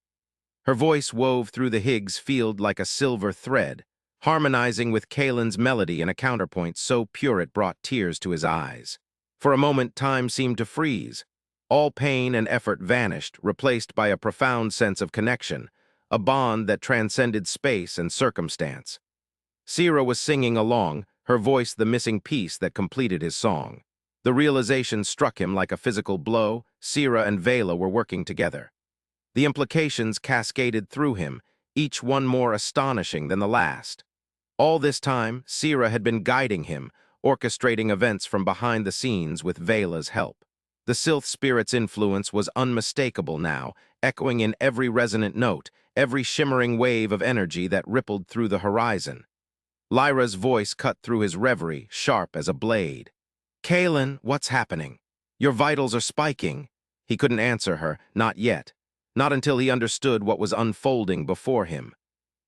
Her voice wove through the Higgs Field like a silver thread, harmonizing with Kaelen's melody in a counterpoint so pure it brought tears to his eyes. For a moment, time seemed to freeze. All pain and effort vanished, replaced by a profound sense of connection, a bond that transcended space and circumstance. Sira was singing along, her voice the missing piece that completed his song. The realization struck him like a physical blow. Sira and Vela were working together. The implications cascaded through him, each one more astonishing than the last. All this time, Sira had been guiding him, orchestrating events from behind the scenes with Vela's help. The Sylph spirit's influence was unmistakable now, echoing in every resonant note, every shimmering wave of energy that rippled through the horizon. Lyra's voice cut through his reverie, sharp as a blade. "Kaelen, what's happening? Your vitals are spiking." He couldn't answer her, not yet, not until he understood what was unfolding before him.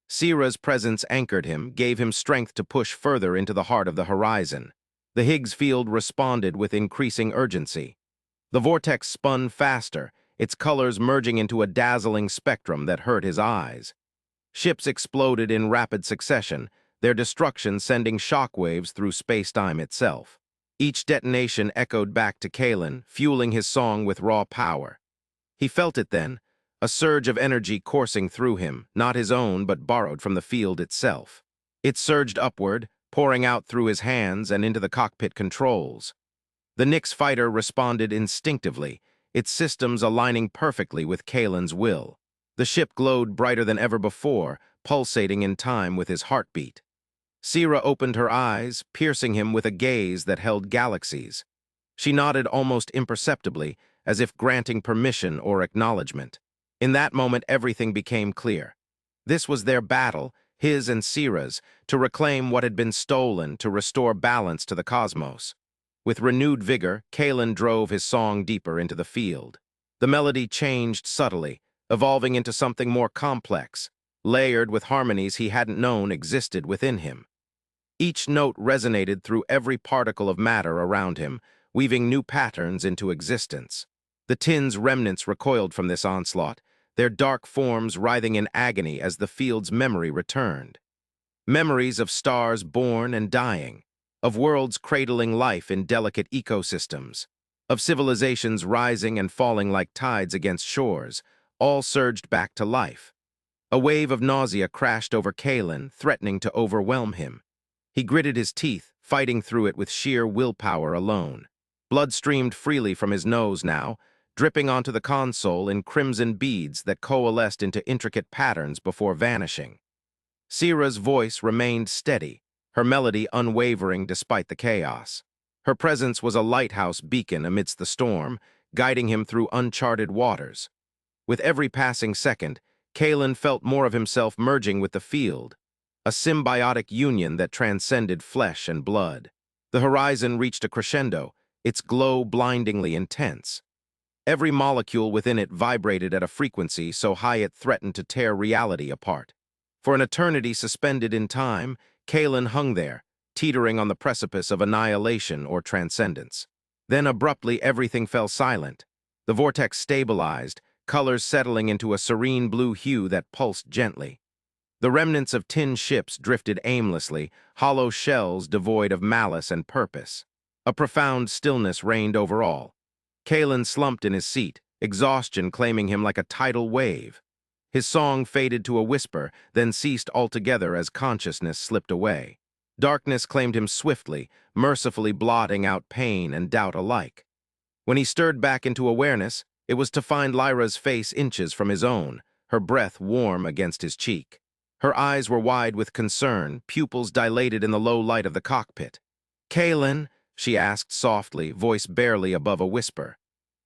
Sira's presence anchored him, gave him strength to push further into the heart of the horizon. The Higgs field responded with increasing urgency. The vortex spun faster, its colors merging into a dazzling spectrum that hurt his eyes. Ships exploded in rapid succession, their destruction sending shockwaves through space-time itself. Each detonation echoed back to Kaelen, fueling his song with raw power. He felt it then, a surge of energy coursing through him, not his own but borrowed from the field itself. It surged upward, pouring out through his hands and into the cockpit controls. The Nyx fighter responded instinctively, its systems aligning perfectly with Kaelen's will. The ship glowed brighter than ever before, pulsating in time with his heartbeat. Sira opened her eyes, piercing him with a gaze that held galaxies. She nodded almost imperceptibly, as if granting permission or acknowledgement. In that moment, everything became clear. This was their battle, his and Sira's, to reclaim what had been stolen, to restore balance to the cosmos. With renewed vigor, Kaelen drove his song deeper into the field. The melody changed subtly, evolving into something more complex, layered with harmonies he hadn't known existed within him. Each note resonated through every particle of matter around him, weaving new patterns into existence. The tin's remnants recoiled from this onslaught, their dark forms writhing in agony as the field's memory returned. Memories of stars born and dying, of worlds cradling life in delicate ecosystems, of civilizations rising and falling like tides against shores, all surged back to life. A wave of nausea crashed over Kaelen, threatening to overwhelm him. He gritted his teeth, fighting through it with sheer willpower alone. Blood streamed freely from his nose now, dripping onto the console in crimson beads that coalesced into intricate patterns before vanishing. Sierra's voice remained steady, her melody unwavering despite the chaos. Her presence was a lighthouse beacon amidst the storm, guiding him through uncharted waters. With every passing second, Kaelen felt more of himself merging with the field, a symbiotic union that transcended flesh and blood. The horizon reached a crescendo, its glow blindingly intense. Every molecule within it vibrated at a frequency so high it threatened to tear reality apart. For an eternity suspended in time, Kaelen hung there, teetering on the precipice of annihilation or transcendence. Then abruptly everything fell silent. The vortex stabilized, colors settling into a serene blue hue that pulsed gently. The remnants of tin ships drifted aimlessly, hollow shells devoid of malice and purpose. A profound stillness reigned over all. Kaelen slumped in his seat, exhaustion claiming him like a tidal wave. His song faded to a whisper, then ceased altogether as consciousness slipped away. Darkness claimed him swiftly, mercifully blotting out pain and doubt alike. When he stirred back into awareness, it was to find Lyra's face inches from his own, her breath warm against his cheek. Her eyes were wide with concern, pupils dilated in the low light of the cockpit. "Kaelen," she asked softly, voice barely above a whisper.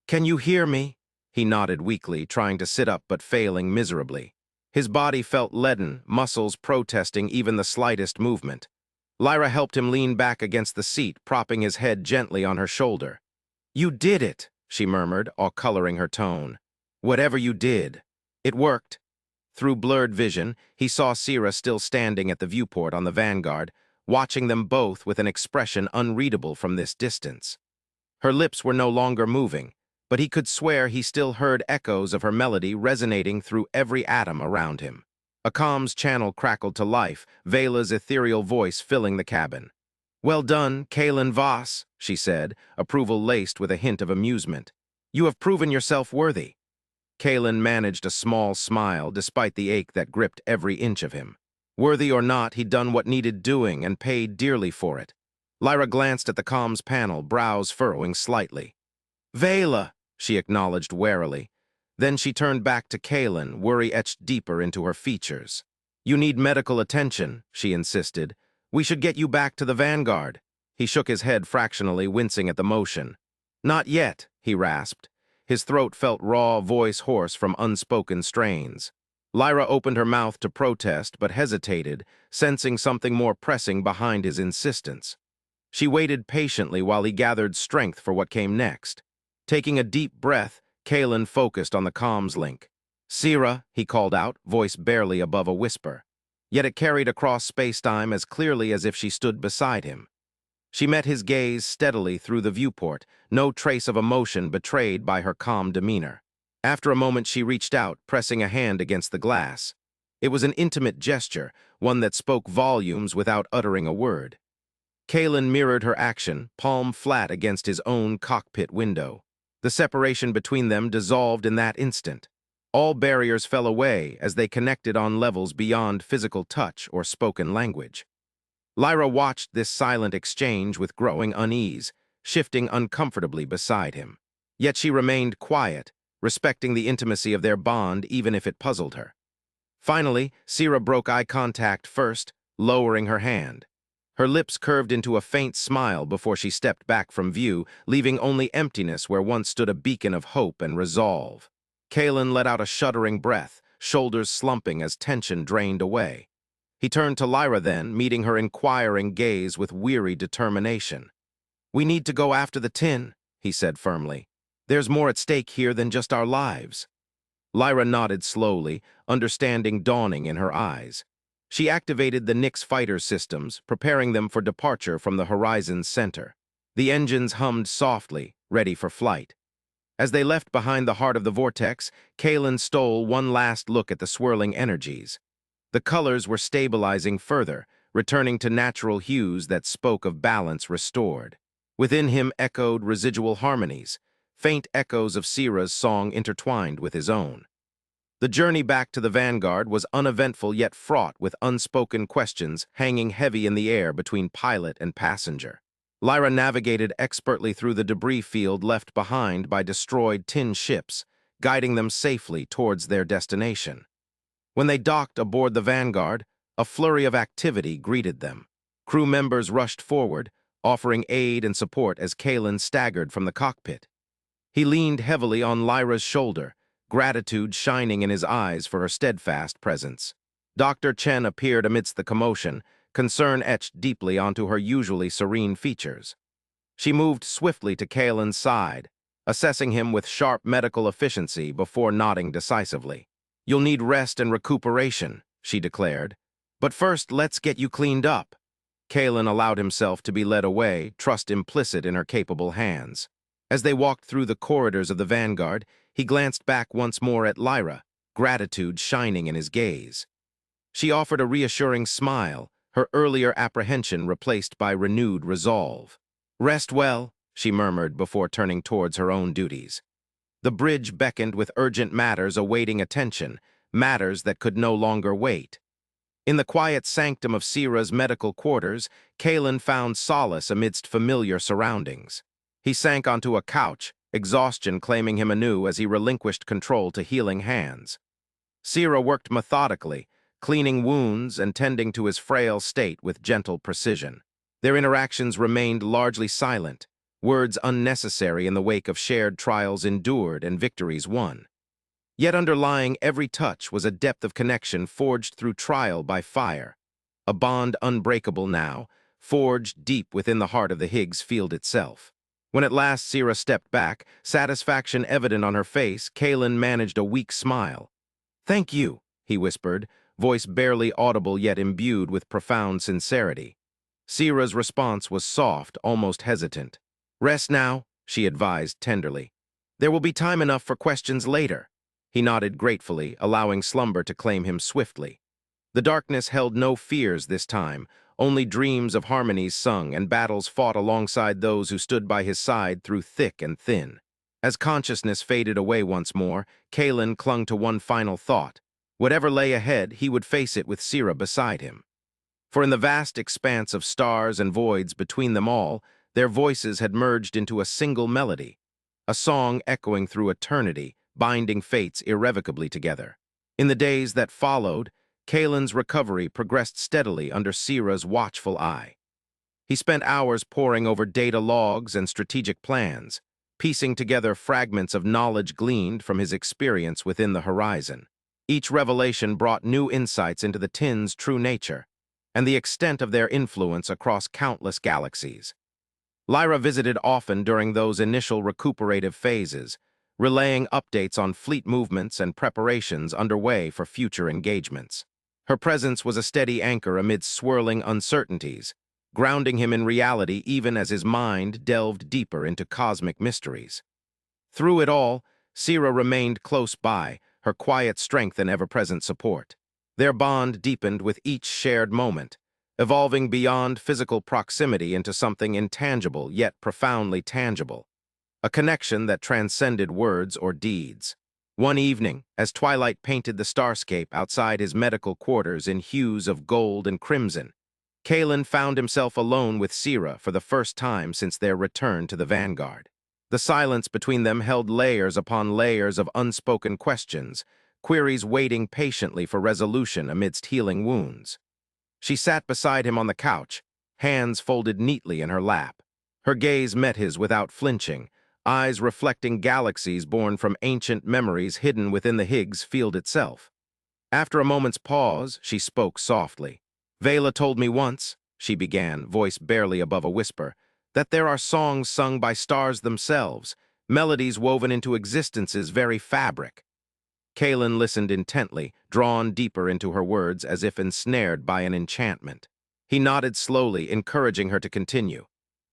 "Can you hear me?" He nodded weakly, trying to sit up but failing miserably. His body felt leaden, muscles protesting even the slightest movement. Lyra helped him lean back against the seat, propping his head gently on her shoulder. "You did it," she murmured, all coloring her tone. "Whatever you did. It worked." Through blurred vision, he saw Sierra still standing at the viewport on the Vanguard, watching them both with an expression unreadable from this distance. Her lips were no longer moving, but he could swear he still heard echoes of her melody resonating through every atom around him. A comms channel crackled to life, Vela's ethereal voice filling the cabin. "Well done, Kaelen Voss," she said, approval laced with a hint of amusement. "You have proven yourself worthy." Kaelen managed a small smile despite the ache that gripped every inch of him. Worthy or not, he'd done what needed doing and paid dearly for it. Lyra glanced at the comms panel, brows furrowing slightly. "Vela," she acknowledged warily. Then she turned back to Kaelen, worry etched deeper into her features. "You need medical attention," she insisted. "We should get you back to the Vanguard." He shook his head fractionally, wincing at the motion. "Not yet," he rasped. His throat felt raw, voice hoarse from unspoken strains. Lyra opened her mouth to protest, but hesitated, sensing something more pressing behind his insistence. She waited patiently while he gathered strength for what came next. Taking a deep breath, Kaelen focused on the comms link. "Sierra," he called out, voice barely above a whisper. Yet it carried across space-time as clearly as if she stood beside him. She met his gaze steadily through the viewport, no trace of emotion betrayed by her calm demeanor. After a moment she reached out, pressing a hand against the glass. It was an intimate gesture, one that spoke volumes without uttering a word. Kaelen mirrored her action, palm flat against his own cockpit window. The separation between them dissolved in that instant. All barriers fell away as they connected on levels beyond physical touch or spoken language. Lyra watched this silent exchange with growing unease, shifting uncomfortably beside him. Yet she remained quiet, respecting the intimacy of their bond even if it puzzled her. Finally, Sierra broke eye contact first, lowering her hand. Her lips curved into a faint smile before she stepped back from view, leaving only emptiness where once stood a beacon of hope and resolve. Kaelen let out a shuddering breath, shoulders slumping as tension drained away. He turned to Lyra then, meeting her inquiring gaze with weary determination. "We need to go after the tin," he said firmly. "There's more at stake here than just our lives." Lyra nodded slowly, understanding dawning in her eyes. She activated the Nix fighter systems, preparing them for departure from the Horizon's center. The engines hummed softly, ready for flight. As they left behind the heart of the vortex, Kaelen stole one last look at the swirling energies. The colors were stabilizing further, returning to natural hues that spoke of balance restored. Within him echoed residual harmonies, faint echoes of Sira's song intertwined with his own. The journey back to the Vanguard was uneventful yet fraught with unspoken questions hanging heavy in the air between pilot and passenger. Lyra navigated expertly through the debris field left behind by destroyed tin ships, guiding them safely towards their destination. When they docked aboard the Vanguard, a flurry of activity greeted them. Crew members rushed forward, offering aid and support as Kaelen staggered from the cockpit. He leaned heavily on Lyra's shoulder, gratitude shining in his eyes for her steadfast presence. Dr. Chen appeared amidst the commotion, concern etched deeply onto her usually serene features. She moved swiftly to Kaelen's side, assessing him with sharp medical efficiency before nodding decisively. "You'll need rest and recuperation," she declared. "But first, let's get you cleaned up." Kaelen allowed himself to be led away, trust implicit in her capable hands. As they walked through the corridors of the Vanguard, he glanced back once more at Lyra, gratitude shining in his gaze. She offered a reassuring smile, her earlier apprehension replaced by renewed resolve. "Rest well," she murmured before turning towards her own duties. The bridge beckoned with urgent matters awaiting attention, matters that could no longer wait. In the quiet sanctum of Sira's medical quarters, Kaelen found solace amidst familiar surroundings. He sank onto a couch, exhaustion claiming him anew as he relinquished control to healing hands. Sira worked methodically, cleaning wounds and tending to his frail state with gentle precision. Their interactions remained largely silent, words unnecessary in the wake of shared trials endured and victories won. Yet underlying every touch was a depth of connection forged through trial by fire, a bond unbreakable now, forged deep within the heart of the Higgs Field itself. When at last Sira stepped back, satisfaction evident on her face, Kaelen managed a weak smile. "Thank you," he whispered, voice barely audible yet imbued with profound sincerity. Sira's response was soft, almost hesitant. "Rest now," she advised tenderly. "There will be time enough for questions later." He nodded gratefully, allowing slumber to claim him swiftly. The darkness held no fears this time, only dreams of harmonies sung and battles fought alongside those who stood by his side through thick and thin. As consciousness faded away once more, Kaelen clung to one final thought. Whatever lay ahead, he would face it with Sira beside him. For in the vast expanse of stars and voids between them all, their voices had merged into a single melody, a song echoing through eternity, binding fates irrevocably together. In the days that followed, Kaelen's recovery progressed steadily under Sira's watchful eye. He spent hours poring over data logs and strategic plans, piecing together fragments of knowledge gleaned from his experience within the Horizon. Each revelation brought new insights into the Tin's true nature and the extent of their influence across countless galaxies. Lyra visited often during those initial recuperative phases, relaying updates on fleet movements and preparations underway for future engagements. Her presence was a steady anchor amidst swirling uncertainties, grounding him in reality even as his mind delved deeper into cosmic mysteries. Through it all, Sira remained close by, her quiet strength and ever-present support. Their bond deepened with each shared moment, evolving beyond physical proximity into something intangible yet profoundly tangible, a connection that transcended words or deeds. One evening, as twilight painted the starscape outside his medical quarters in hues of gold and crimson, Kaelen found himself alone with Sira for the first time since their return to the Vanguard. The silence between them held layers upon layers of unspoken questions, queries waiting patiently for resolution amidst healing wounds. She sat beside him on the couch, hands folded neatly in her lap. Her gaze met his without flinching, eyes reflecting galaxies born from ancient memories hidden within the Higgs Field itself. After a moment's pause, she spoke softly. "Vela told me once," she began, voice barely above a whisper, "that there are songs sung by stars themselves, melodies woven into existence's very fabric." Kaelen listened intently, drawn deeper into her words as if ensnared by an enchantment. He nodded slowly, encouraging her to continue.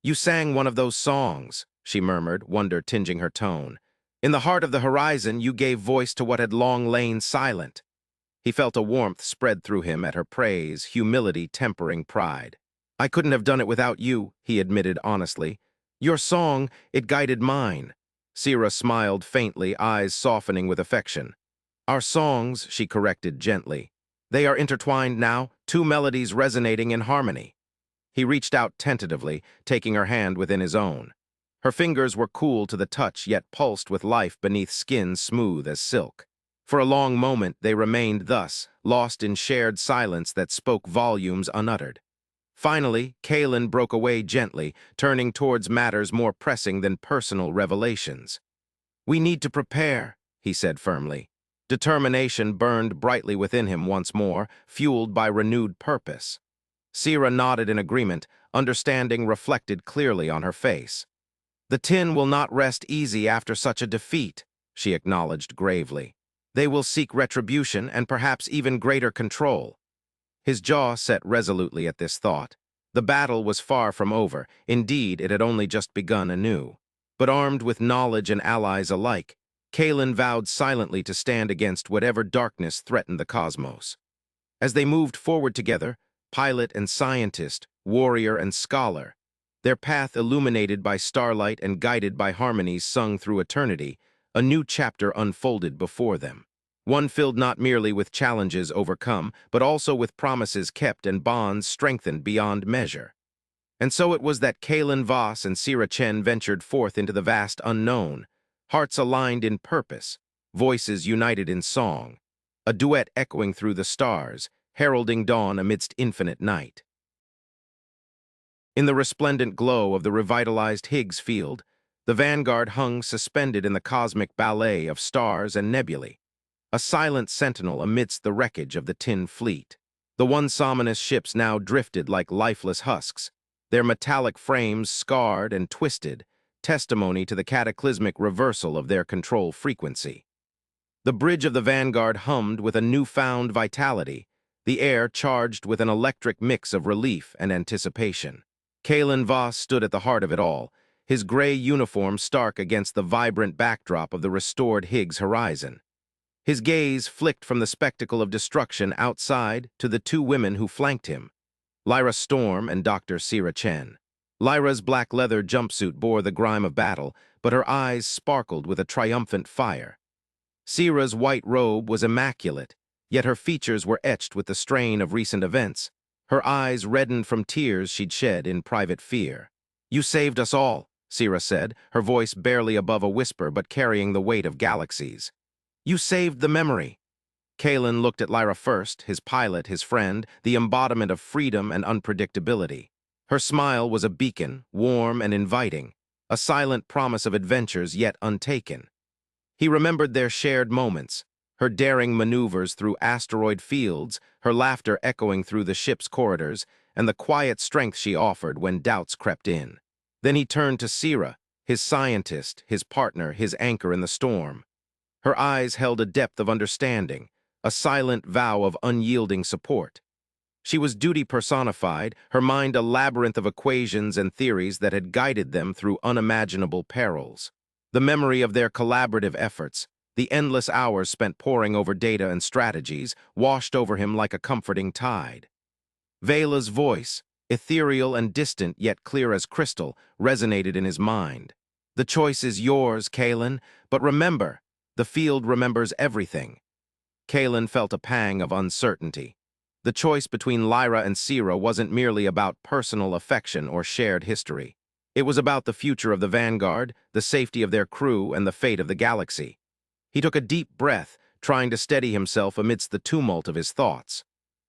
"You sang one of those songs," she murmured, wonder tinging her tone. "In the heart of the horizon, you gave voice to what had long lain silent." He felt a warmth spread through him at her praise, humility tempering pride. "I couldn't have done it without you," he admitted honestly. "Your song, it guided mine." Sira smiled faintly, eyes softening with affection. "Our songs," she corrected gently. "They are intertwined now, two melodies resonating in harmony." He reached out tentatively, taking her hand within his own. Her fingers were cool to the touch, yet pulsed with life beneath skin smooth as silk. For a long moment they remained thus, lost in shared silence that spoke volumes unuttered. Finally, Kaelen broke away gently, turning towards matters more pressing than personal revelations. "We need to prepare," he said firmly. Determination burned brightly within him once more, fueled by renewed purpose. Sira nodded in agreement, understanding reflected clearly on her face. "The tin will not rest easy after such a defeat," she acknowledged gravely. "They will seek retribution and perhaps even greater control." His jaw set resolutely at this thought. The battle was far from over. Indeed, it had only just begun anew. But armed with knowledge and allies alike, Kaelen vowed silently to stand against whatever darkness threatened the cosmos. As they moved forward together, pilot and scientist, warrior and scholar, their path illuminated by starlight and guided by harmonies sung through eternity, a new chapter unfolded before them. One filled not merely with challenges overcome, but also with promises kept and bonds strengthened beyond measure. And so it was that Kaelen Voss and Sira Chen ventured forth into the vast unknown, hearts aligned in purpose, voices united in song, a duet echoing through the stars, heralding dawn amidst infinite night. In the resplendent glow of the revitalized Higgs Field, the Vanguard hung suspended in the cosmic ballet of stars and nebulae, a silent sentinel amidst the wreckage of the tin fleet. The once ominous ships now drifted like lifeless husks, their metallic frames scarred and twisted, testimony to the cataclysmic reversal of their control frequency. The bridge of the Vanguard hummed with a newfound vitality, the air charged with an electric mix of relief and anticipation. Kaelen Voss stood at the heart of it all, his gray uniform stark against the vibrant backdrop of the restored Higgs Horizon. His gaze flicked from the spectacle of destruction outside to the two women who flanked him, Lyra Storm and Dr. Sira Chen. Lyra's black leather jumpsuit bore the grime of battle, but her eyes sparkled with a triumphant fire. Sira's white robe was immaculate, yet her features were etched with the strain of recent events. Her eyes reddened from tears she'd shed in private fear. "You saved us all," Sira said, her voice barely above a whisper but carrying the weight of galaxies. "You saved the memory." Kaelen looked at Lyra first, his pilot, his friend, the embodiment of freedom and unpredictability. Her smile was a beacon, warm and inviting, a silent promise of adventures yet untaken. He remembered their shared moments, her daring maneuvers through asteroid fields, her laughter echoing through the ship's corridors, and the quiet strength she offered when doubts crept in. Then he turned to Sira, his scientist, his partner, his anchor in the storm. Her eyes held a depth of understanding, a silent vow of unyielding support. She was duty personified, her mind a labyrinth of equations and theories that had guided them through unimaginable perils. The memory of their collaborative efforts, the endless hours spent poring over data and strategies, washed over him like a comforting tide. Vela's voice, ethereal and distant yet clear as crystal, resonated in his mind. "The choice is yours, Kaelen, but remember, the field remembers everything." Kaelen felt a pang of uncertainty. The choice between Lyra and Sira wasn't merely about personal affection or shared history. It was about the future of the Vanguard, the safety of their crew, and the fate of the galaxy. He took a deep breath, trying to steady himself amidst the tumult of his thoughts.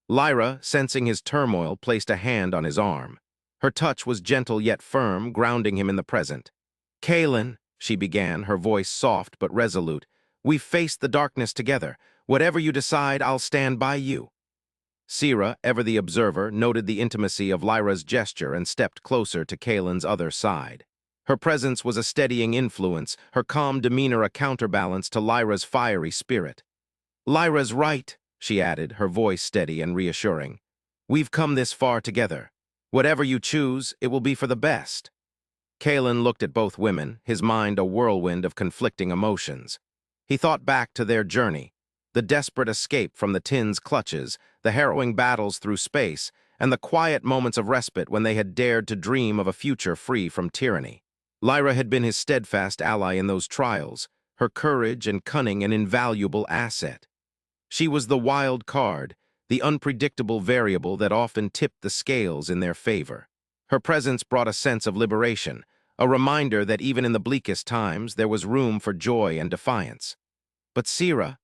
Lyra, sensing his turmoil, placed a hand on his arm. Her touch was gentle yet firm, grounding him in the present. "Kaelen," she began, her voice soft but resolute, "we've faced the darkness together. Whatever you decide, I'll stand by you." Sira, ever the observer, noted the intimacy of Lyra's gesture and stepped closer to Kaelen's other side. Her presence was a steadying influence, her calm demeanor a counterbalance to Lyra's fiery spirit. Lyra's right, she added, her voice steady and reassuring. We've come this far together. Whatever you choose, it will be for the best. Kaelen looked at both women, his mind a whirlwind of conflicting emotions. He thought back to their journey, the desperate escape from the tin's clutches, the harrowing battles through space, and the quiet moments of respite when they had dared to dream of a future free from tyranny. Lyra had been his steadfast ally in those trials, her courage and cunning an invaluable asset. She was the wild card, the unpredictable variable that often tipped the scales in their favor. Her presence brought a sense of liberation, a reminder that even in the bleakest times there was room for joy and defiance. But Sira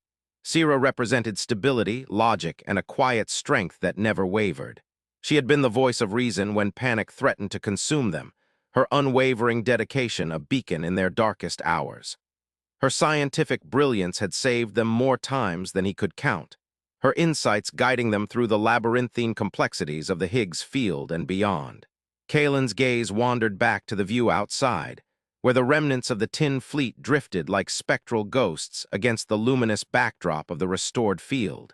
represented stability, logic, and a quiet strength that never wavered. She had been the voice of reason when panic threatened to consume them, her unwavering dedication a beacon in their darkest hours. Her scientific brilliance had saved them more times than he could count, her insights guiding them through the labyrinthine complexities of the Higgs Field and beyond. Kaelen's gaze wandered back to the view outside, where the remnants of the tin fleet drifted like spectral ghosts against the luminous backdrop of the restored field.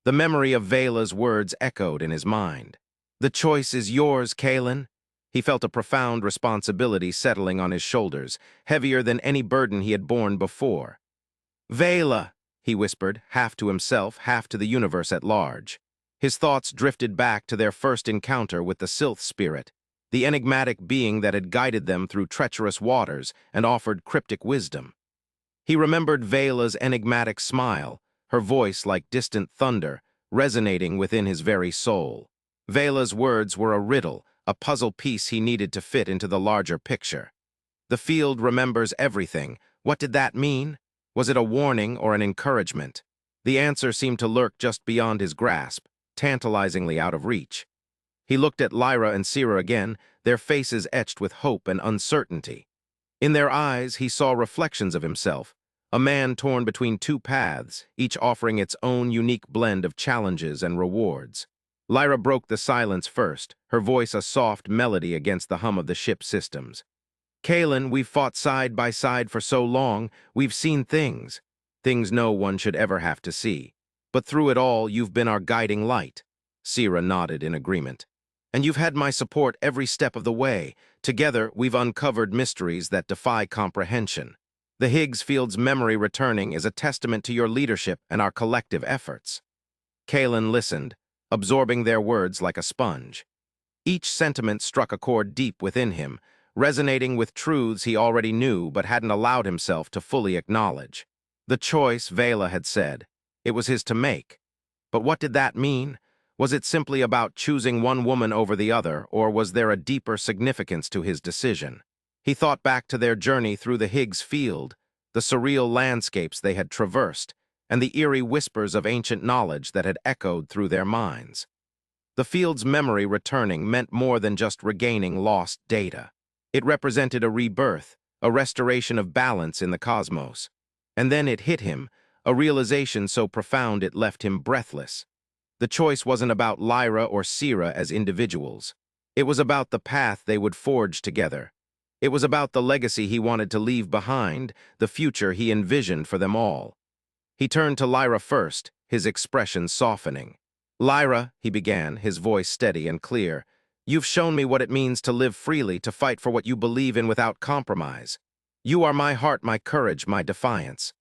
The memory of Vela's words echoed in his mind. "The choice is yours, Kaelen." He felt a profound responsibility settling on his shoulders, heavier than any burden he had borne before. "Vela," he whispered, half to himself, half to the universe at large. His thoughts drifted back to their first encounter with the Sylph spirit, the enigmatic being that had guided them through treacherous waters and offered cryptic wisdom. He remembered Vela's enigmatic smile, her voice like distant thunder, resonating within his very soul. Vela's words were a riddle, a puzzle piece he needed to fit into the larger picture. The field remembers everything. What did that mean? Was it a warning or an encouragement? The answer seemed to lurk just beyond his grasp, tantalizingly out of reach. He looked at Lyra and Sira again, their faces etched with hope and uncertainty. In their eyes, he saw reflections of himself, a man torn between two paths, each offering its own unique blend of challenges and rewards. Lyra broke the silence first, her voice a soft melody against the hum of the ship's systems. "Kaelen, we've fought side by side for so long, we've seen things no one should ever have to see. But through it all, you've been our guiding light." Sira nodded in agreement. "And you've had my support every step of the way. Together, we've uncovered mysteries that defy comprehension. The Higgs Field's memory returning is a testament to your leadership and our collective efforts." Kaelen listened, absorbing their words like a sponge. Each sentiment struck a chord deep within him, resonating with truths he already knew but hadn't allowed himself to fully acknowledge. The choice, Vela had said, it was his to make. But what did that mean? Was it simply about choosing one woman over the other, or was there a deeper significance to his decision? He thought back to their journey through the Higgs Field, the surreal landscapes they had traversed, and the eerie whispers of ancient knowledge that had echoed through their minds. The field's memory returning meant more than just regaining lost data. It represented a rebirth, a restoration of balance in the cosmos. And then it hit him, a realization so profound it left him breathless. The choice wasn't about Lyra or Sira as individuals. It was about the path they would forge together. It was about the legacy he wanted to leave behind, the future he envisioned for them all. He turned to Lyra first, his expression softening. "Lyra," he began, his voice steady and clear, "you've shown me what it means to live freely, to fight for what you believe in without compromise. You are my heart, my courage, my defiance."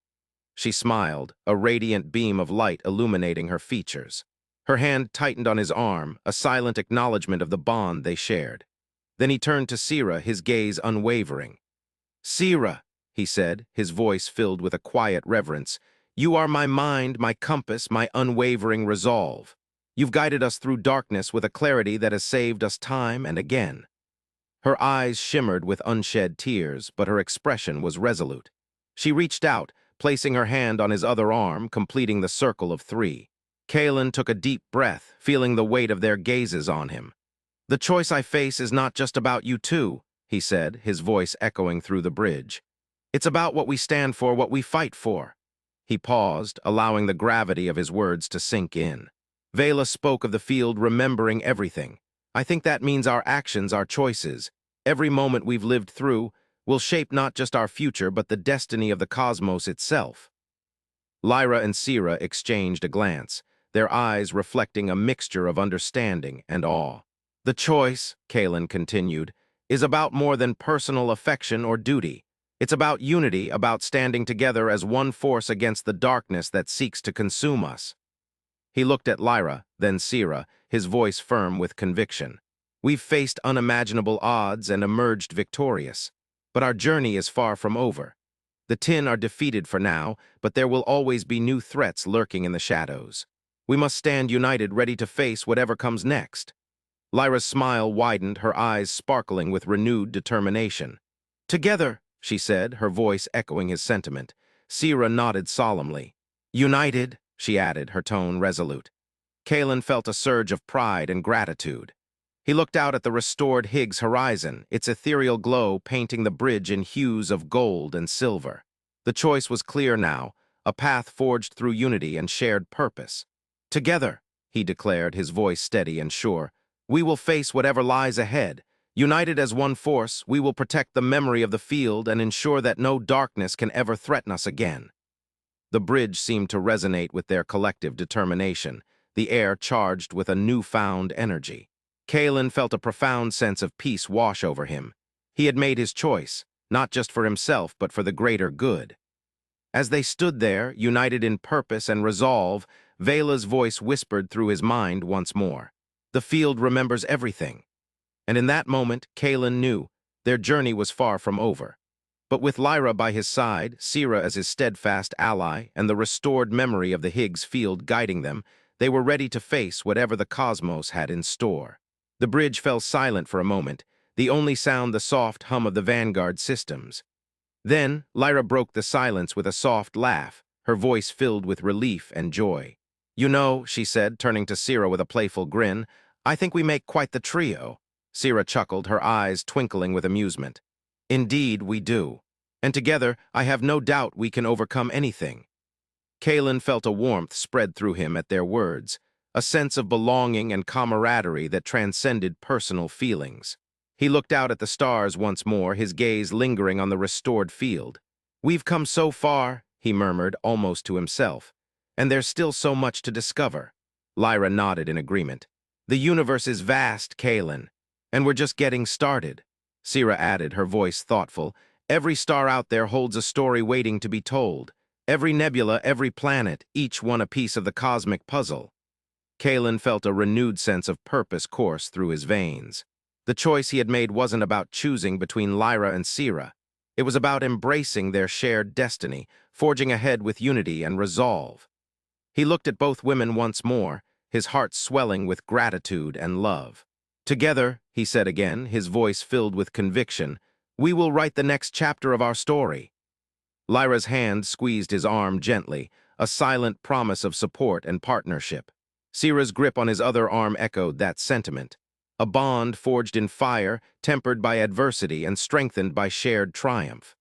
She smiled, a radiant beam of light illuminating her features. Her hand tightened on his arm, a silent acknowledgement of the bond they shared. Then he turned to Sira, his gaze unwavering. "Sira," he said, his voice filled with a quiet reverence, "you are my mind, my compass, my unwavering resolve. You've guided us through darkness with a clarity that has saved us time and again." Her eyes shimmered with unshed tears, but her expression was resolute. She reached out, placing her hand on his other arm, completing the circle of three. Kaelen took a deep breath, feeling the weight of their gazes on him. "The choice I face is not just about you two," he said, his voice echoing through the bridge. "It's about what we stand for, what we fight for." He paused, allowing the gravity of his words to sink in. Vela spoke of the field remembering everything. I think that means our actions, our choices, every moment we've lived through, will shape not just our future but the destiny of the cosmos itself. Lyra and Sira exchanged a glance, their eyes reflecting a mixture of understanding and awe. The choice, Kaelen continued, is about more than personal affection or duty. It's about unity, about standing together as one force against the darkness that seeks to consume us. He looked at Lyra, then Sira, his voice firm with conviction. We've faced unimaginable odds and emerged victorious, but our journey is far from over. The Tin are defeated for now, but there will always be new threats lurking in the shadows. We must stand united, ready to face whatever comes next. Lyra's smile widened, her eyes sparkling with renewed determination. Together, she said, her voice echoing his sentiment. Sira nodded solemnly. United, she added, her tone resolute. Kaelen felt a surge of pride and gratitude. He looked out at the restored Higgs Horizon, its ethereal glow painting the bridge in hues of gold and silver. The choice was clear now, a path forged through unity and shared purpose. Together, he declared, his voice steady and sure, we will face whatever lies ahead. United as one force, we will protect the memory of the field and ensure that no darkness can ever threaten us again. The bridge seemed to resonate with their collective determination, the air charged with a newfound energy. Kaelen felt a profound sense of peace wash over him. He had made his choice, not just for himself, but for the greater good. As they stood there, united in purpose and resolve, Vela's voice whispered through his mind once more. The field remembers everything. And in that moment, Kaelen knew their journey was far from over. But with Lyra by his side, Sira as his steadfast ally, and the restored memory of the Higgs Field guiding them, they were ready to face whatever the cosmos had in store. The bridge fell silent for a moment, the only sound the soft hum of the Vanguard systems. Then, Lyra broke the silence with a soft laugh, her voice filled with relief and joy. You know, she said, turning to Sira with a playful grin, I think we make quite the trio. Sira chuckled, her eyes twinkling with amusement. Indeed, we do. And together, I have no doubt we can overcome anything. Kaelen felt a warmth spread through him at their words, a sense of belonging and camaraderie that transcended personal feelings. He looked out at the stars once more, his gaze lingering on the restored field. We've come so far, he murmured, almost to himself, and there's still so much to discover. Lyra nodded in agreement. The universe is vast, Kaelen, and we're just getting started. Sira added, her voice thoughtful. Every star out there holds a story waiting to be told. Every nebula, every planet, each one a piece of the cosmic puzzle. Kaelen felt a renewed sense of purpose course through his veins. The choice he had made wasn't about choosing between Lyra and Sira. It was about embracing their shared destiny, forging ahead with unity and resolve. He looked at both women once more, his heart swelling with gratitude and love. Together, he said again, his voice filled with conviction, we will write the next chapter of our story. Lyra's hand squeezed his arm gently, a silent promise of support and partnership. Sira's grip on his other arm echoed that sentiment, a bond forged in fire, tempered by adversity and strengthened by shared triumph.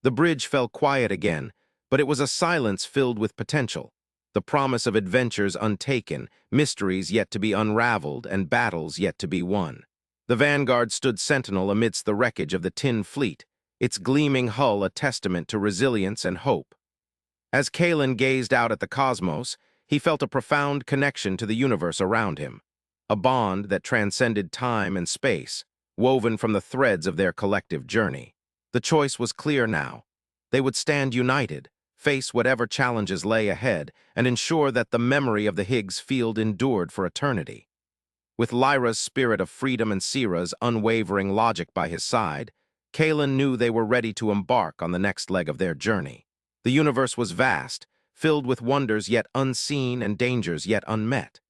The bridge fell quiet again, but it was a silence filled with potential, the promise of adventures untaken, mysteries yet to be unraveled, and battles yet to be won. The Vanguard stood sentinel amidst the wreckage of the Tin Fleet, its gleaming hull a testament to resilience and hope. As Kaelen gazed out at the cosmos, he felt a profound connection to the universe around him, a bond that transcended time and space, woven from the threads of their collective journey. The choice was clear now. They would stand united, face whatever challenges lay ahead, and ensure that the memory of the Higgs Field endured for eternity. With Lyra's spirit of freedom and Sira's unwavering logic by his side, Kaelen knew they were ready to embark on the next leg of their journey. The universe was vast, filled with wonders yet unseen and dangers yet unmet.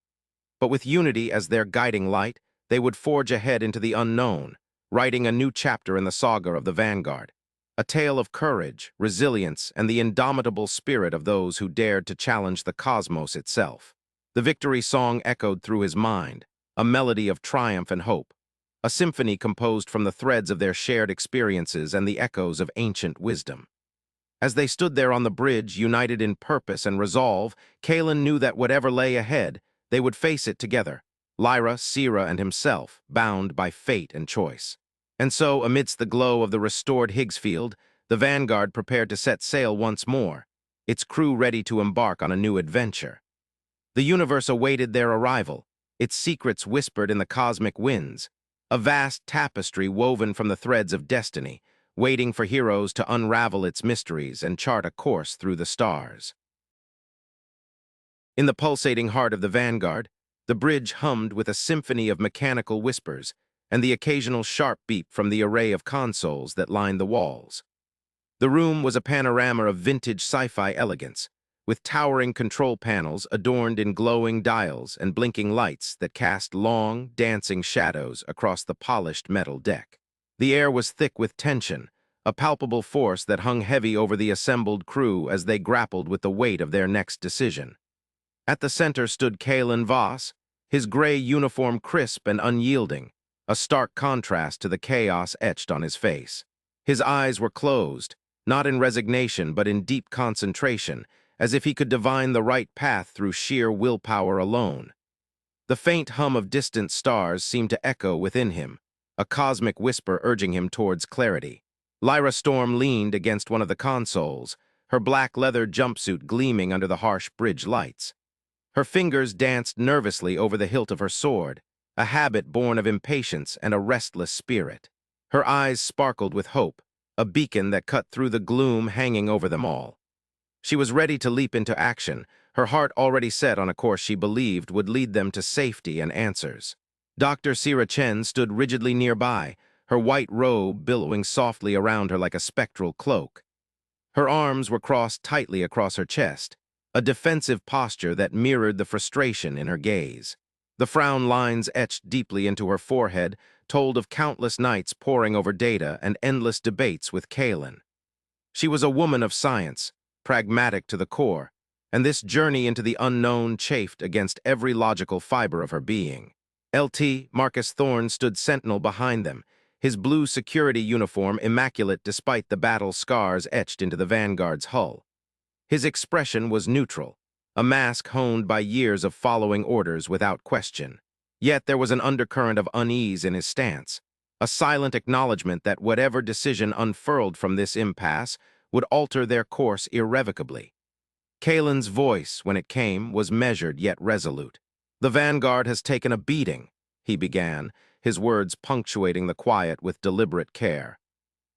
But with unity as their guiding light, they would forge ahead into the unknown, writing a new chapter in the saga of the Vanguard, a tale of courage, resilience, and the indomitable spirit of those who dared to challenge the cosmos itself. The victory song echoed through his mind, a melody of triumph and hope, a symphony composed from the threads of their shared experiences and the echoes of ancient wisdom. As they stood there on the bridge, united in purpose and resolve, Kaelen knew that whatever lay ahead, they would face it together, Lyra, Sira, and himself, bound by fate and choice. And so, amidst the glow of the restored Higgs Field, the Vanguard prepared to set sail once more, its crew ready to embark on a new adventure. The universe awaited their arrival, its secrets whispered in the cosmic winds, a vast tapestry woven from the threads of destiny, waiting for heroes to unravel its mysteries and chart a course through the stars. In the pulsating heart of the Vanguard, the bridge hummed with a symphony of mechanical whispers and the occasional sharp beep from the array of consoles that lined the walls. The room was a panorama of vintage sci-fi elegance, with towering control panels adorned in glowing dials and blinking lights that cast long, dancing shadows across the polished metal deck. The air was thick with tension, a palpable force that hung heavy over the assembled crew as they grappled with the weight of their next decision. At the center stood Kaelen Voss, his gray uniform crisp and unyielding, a stark contrast to the chaos etched on his face. His eyes were closed, not in resignation but in deep concentration, as if he could divine the right path through sheer willpower alone. The faint hum of distant stars seemed to echo within him, a cosmic whisper urging him towards clarity. Lyra Storm leaned against one of the consoles, her black leather jumpsuit gleaming under the harsh bridge lights. Her fingers danced nervously over the hilt of her sword, a habit born of impatience and a restless spirit. Her eyes sparkled with hope, a beacon that cut through the gloom hanging over them all. She was ready to leap into action, her heart already set on a course she believed would lead them to safety and answers. Dr. Sira Chen stood rigidly nearby, her white robe billowing softly around her like a spectral cloak. Her arms were crossed tightly across her chest, a defensive posture that mirrored the frustration in her gaze. The frown lines etched deeply into her forehead told of countless nights poring over data and endless debates with Kaelen. She was a woman of science, pragmatic to the core, and this journey into the unknown chafed against every logical fiber of her being. Lt. Marcus Thorne stood sentinel behind them, his blue security uniform immaculate despite the battle scars etched into the Vanguard's hull. His expression was neutral, a mask honed by years of following orders without question. Yet there was an undercurrent of unease in his stance, a silent acknowledgement that whatever decision unfurled from this impasse would alter their course irrevocably. Kaelen's voice, when it came, was measured yet resolute. "The Vanguard has taken a beating," he began, his words punctuating the quiet with deliberate care.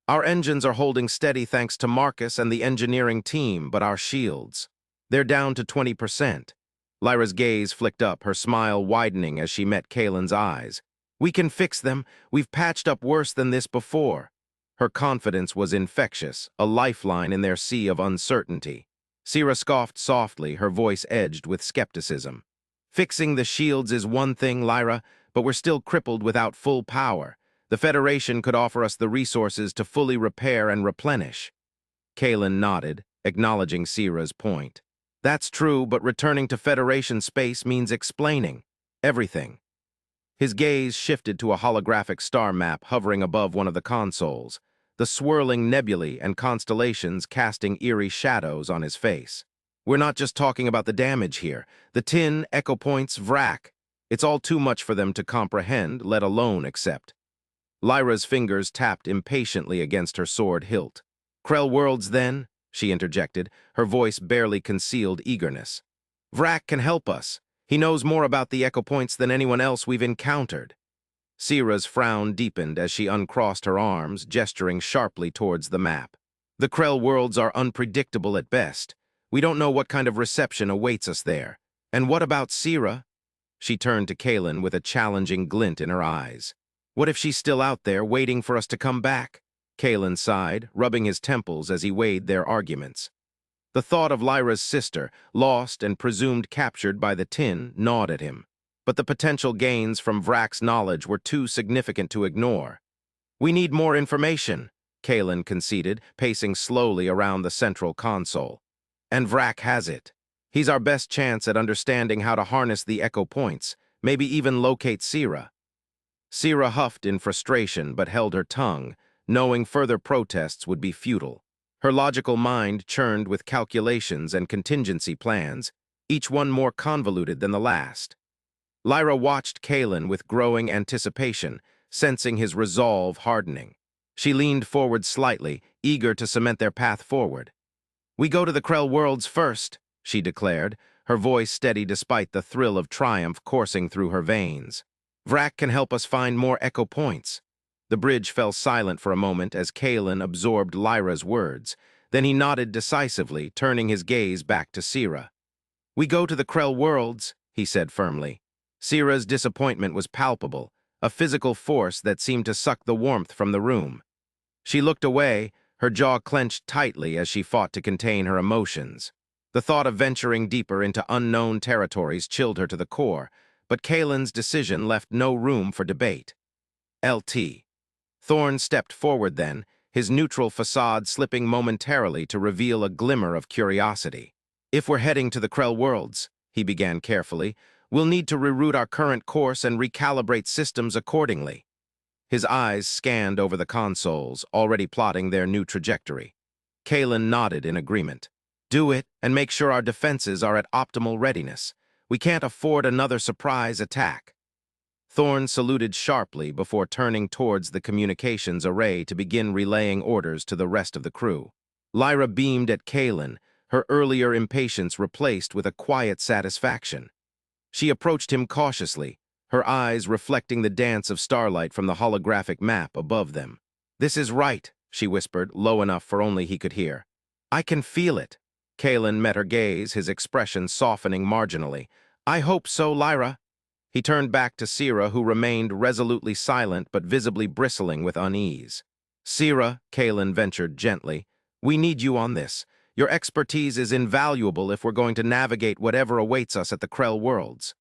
"Our engines are holding steady thanks to Marcus and the engineering team, but our shields, they're down to 20%. Lyra's gaze flicked up, her smile widening as she met Kaelen's eyes. "We can fix them. We've patched up worse than this before." Her confidence was infectious, a lifeline in their sea of uncertainty. Sira scoffed softly, her voice edged with skepticism. "Fixing the shields is one thing, Lyra, but we're still crippled without full power. The Federation could offer us the resources to fully repair and replenish." Kaelen nodded, acknowledging Sira's point. "That's true, but returning to Federation space means explaining everything." His gaze shifted to a holographic star map hovering above one of the consoles, the swirling nebulae and constellations casting eerie shadows on his face. "We're not just talking about the damage here. The tin, echo points, VRAC. It's all too much for them to comprehend, let alone accept." Lyra's fingers tapped impatiently against her sword hilt. "Krell worlds, then?" she interjected, her voice barely concealed eagerness. "VRAC can help us. He knows more about the echo points than anyone else we've encountered." Sira's frown deepened as she uncrossed her arms, gesturing sharply towards the map. "The Krell worlds are unpredictable at best. We don't know what kind of reception awaits us there. And what about Sira?" She turned to Kaelen with a challenging glint in her eyes. "What if she's still out there, waiting for us to come back?" Kaelen sighed, rubbing his temples as he weighed their arguments. The thought of Lyra's sister, lost and presumed captured by the tin, gnawed at him. But the potential gains from VRAC's knowledge were too significant to ignore. "We need more information," Kaelen conceded, pacing slowly around the central console. "And VRAC has it. He's our best chance at understanding how to harness the echo points, maybe even locate Sira." Sira huffed in frustration but held her tongue, knowing further protests would be futile. Her logical mind churned with calculations and contingency plans, each one more convoluted than the last. Lyra watched Kaelen with growing anticipation, sensing his resolve hardening. She leaned forward slightly, eager to cement their path forward. "We go to the Krell worlds first," she declared, her voice steady despite the thrill of triumph coursing through her veins. "Vrak can help us find more echo points." The bridge fell silent for a moment as Kaelen absorbed Lyra's words. Then he nodded decisively, turning his gaze back to Sierra. "We go to the Krell worlds," he said firmly. Sierra's disappointment was palpable, a physical force that seemed to suck the warmth from the room. She looked away, her jaw clenched tightly as she fought to contain her emotions. The thought of venturing deeper into unknown territories chilled her to the core, but Kaelen's decision left no room for debate. LT. Thorne stepped forward then, his neutral facade slipping momentarily to reveal a glimmer of curiosity. "If we're heading to the Krell worlds," he began carefully, "we'll need to reroute our current course and recalibrate systems accordingly." His eyes scanned over the consoles, already plotting their new trajectory. Kaelen nodded in agreement. "Do it, and make sure our defenses are at optimal readiness. We can't afford another surprise attack." Thorne saluted sharply before turning towards the communications array to begin relaying orders to the rest of the crew. Lyra beamed at Kaelen, her earlier impatience replaced with a quiet satisfaction. She approached him cautiously, her eyes reflecting the dance of starlight from the holographic map above them. "This is right," she whispered, low enough for only he could hear. "I can feel it." Kaelen met her gaze, his expression softening marginally. "I hope so, Lyra." He turned back to Sierra, who remained resolutely silent but visibly bristling with unease. "Sierra," Kaelen ventured gently, "we need you on this. Your expertise is invaluable if we're going to navigate whatever awaits us at the Krell worlds."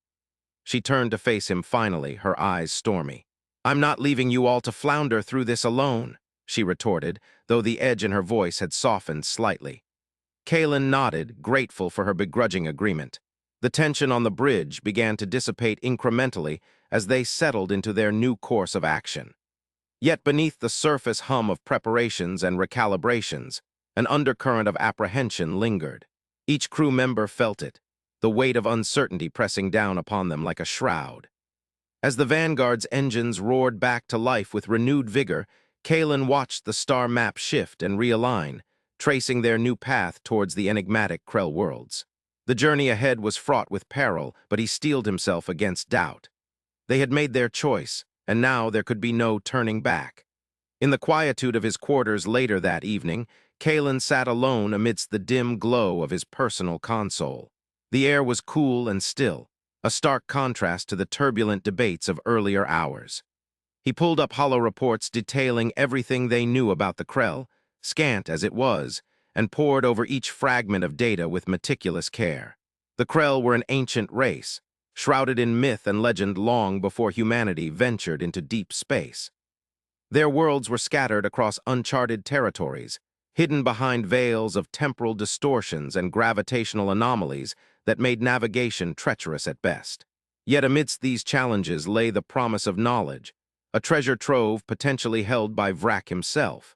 She turned to face him finally, her eyes stormy. "I'm not leaving you all to flounder through this alone," she retorted, though the edge in her voice had softened slightly. Kaelen nodded, grateful for her begrudging agreement. The tension on the bridge began to dissipate incrementally as they settled into their new course of action. Yet beneath the surface hum of preparations and recalibrations, an undercurrent of apprehension lingered. Each crew member felt it, the weight of uncertainty pressing down upon them like a shroud. As the Vanguard's engines roared back to life with renewed vigor, Kaelen watched the star map shift and realign, tracing their new path towards the enigmatic Krell worlds. The journey ahead was fraught with peril, but he steeled himself against doubt. They had made their choice, and now there could be no turning back. In the quietude of his quarters later that evening, Kaelen sat alone amidst the dim glow of his personal console. The air was cool and still, a stark contrast to the turbulent debates of earlier hours. He pulled up holo reports detailing everything they knew about the Krell, scant as it was, and pored over each fragment of data with meticulous care. The Krell were an ancient race, shrouded in myth and legend long before humanity ventured into deep space. Their worlds were scattered across uncharted territories, hidden behind veils of temporal distortions and gravitational anomalies that made navigation treacherous at best. Yet amidst these challenges lay the promise of knowledge, a treasure trove potentially held by Vrak himself.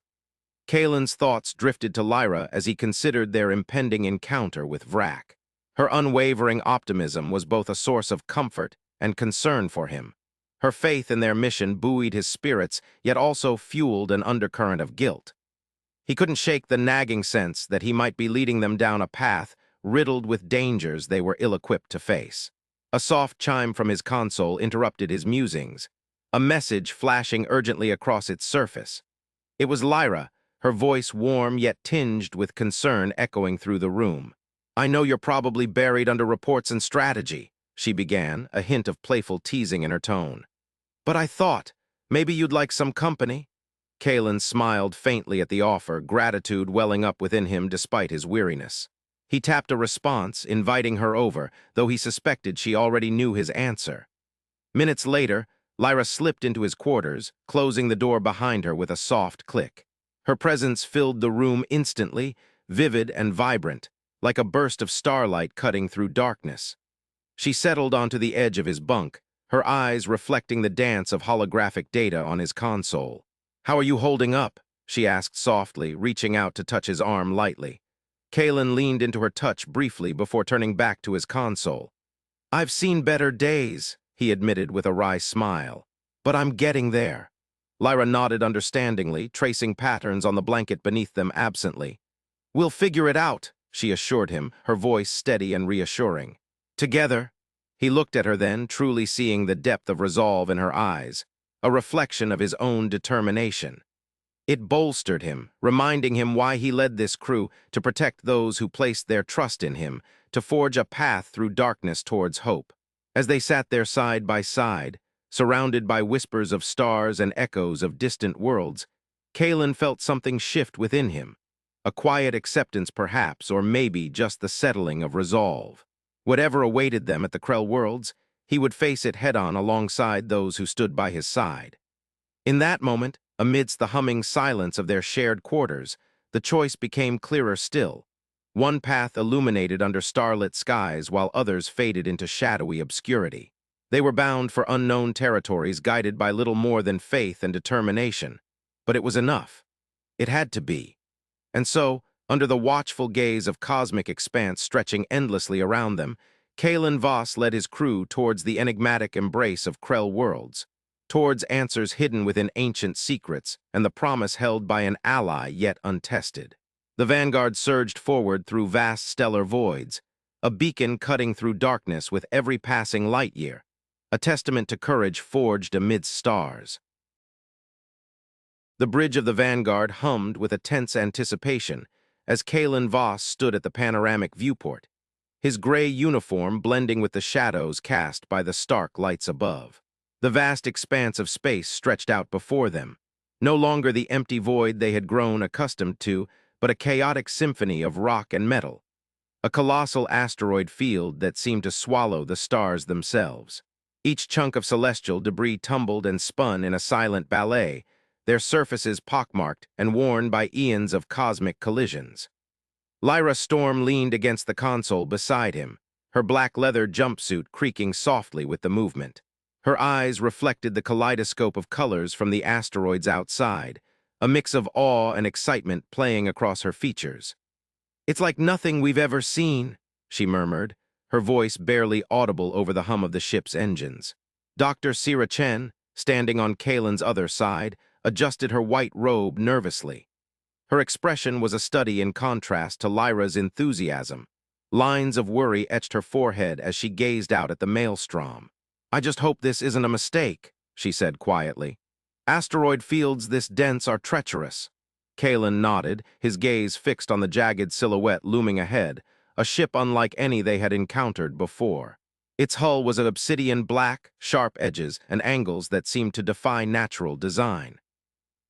Kaelen's thoughts drifted to Lyra as he considered their impending encounter with Vrak. Her unwavering optimism was both a source of comfort and concern for him. Her faith in their mission buoyed his spirits, yet also fueled an undercurrent of guilt. He couldn't shake the nagging sense that he might be leading them down a path riddled with dangers they were ill-equipped to face. A soft chime from his console interrupted his musings, a message flashing urgently across its surface. It was Lyra, her voice warm yet tinged with concern echoing through the room. "I know you're probably buried under reports and strategy," she began, a hint of playful teasing in her tone. "But I thought, maybe you'd like some company?" Kaelen smiled faintly at the offer, gratitude welling up within him despite his weariness. He tapped a response, inviting her over, though he suspected she already knew his answer. Minutes later, Lyra slipped into his quarters, closing the door behind her with a soft click. Her presence filled the room instantly, vivid and vibrant, like a burst of starlight cutting through darkness. She settled onto the edge of his bunk, her eyes reflecting the dance of holographic data on his console. "How are you holding up?" she asked softly, reaching out to touch his arm lightly. Kaelen leaned into her touch briefly before turning back to his console. "I've seen better days," he admitted with a wry smile. "But I'm getting there." Lyra nodded understandingly, tracing patterns on the blanket beneath them absently. "We'll figure it out," she assured him, her voice steady and reassuring. "Together." He looked at her then, truly seeing the depth of resolve in her eyes, a reflection of his own determination. It bolstered him, reminding him why he led this crew, to protect those who placed their trust in him, to forge a path through darkness towards hope. As they sat there side by side, surrounded by whispers of stars and echoes of distant worlds, Kaelen felt something shift within him. A quiet acceptance perhaps, or maybe just the settling of resolve. Whatever awaited them at the Krell worlds, he would face it head-on alongside those who stood by his side. In that moment, amidst the humming silence of their shared quarters, the choice became clearer still. One path illuminated under starlit skies while others faded into shadowy obscurity. They were bound for unknown territories guided by little more than faith and determination. But it was enough. It had to be. And so, under the watchful gaze of cosmic expanse stretching endlessly around them, Kaelen Voss led his crew towards the enigmatic embrace of Krell worlds, towards answers hidden within ancient secrets and the promise held by an ally yet untested. The Vanguard surged forward through vast stellar voids, a beacon cutting through darkness with every passing light year, a testament to courage forged amidst stars. The bridge of the Vanguard hummed with a tense anticipation as Kaelen Voss stood at the panoramic viewport, his gray uniform blending with the shadows cast by the stark lights above. The vast expanse of space stretched out before them, no longer the empty void they had grown accustomed to, but a chaotic symphony of rock and metal, a colossal asteroid field that seemed to swallow the stars themselves. Each chunk of celestial debris tumbled and spun in a silent ballet, their surfaces pockmarked and worn by eons of cosmic collisions. Lyra Storm leaned against the console beside him, her black leather jumpsuit creaking softly with the movement. Her eyes reflected the kaleidoscope of colors from the asteroids outside, a mix of awe and excitement playing across her features. "It's like nothing we've ever seen," she murmured, her voice barely audible over the hum of the ship's engines. Dr. Sira Chen, standing on Kaelen's other side, adjusted her white robe nervously. Her expression was a study in contrast to Lyra's enthusiasm. Lines of worry etched her forehead as she gazed out at the maelstrom. "I just hope this isn't a mistake," she said quietly. "Asteroid fields this dense are treacherous." Kaelen nodded, his gaze fixed on the jagged silhouette looming ahead, a ship unlike any they had encountered before. Its hull was of obsidian black, sharp edges and angles that seemed to defy natural design.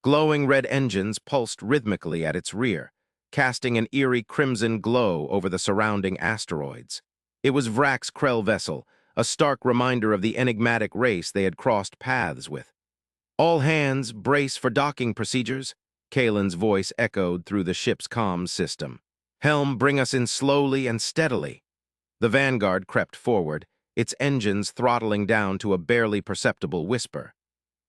Glowing red engines pulsed rhythmically at its rear, casting an eerie crimson glow over the surrounding asteroids. It was Vrak's Krell vessel, a stark reminder of the enigmatic race they had crossed paths with. "All hands, brace for docking procedures," Kaelen's voice echoed through the ship's comms system. "Helm, bring us in slowly and steadily." The Vanguard crept forward, its engines throttling down to a barely perceptible whisper.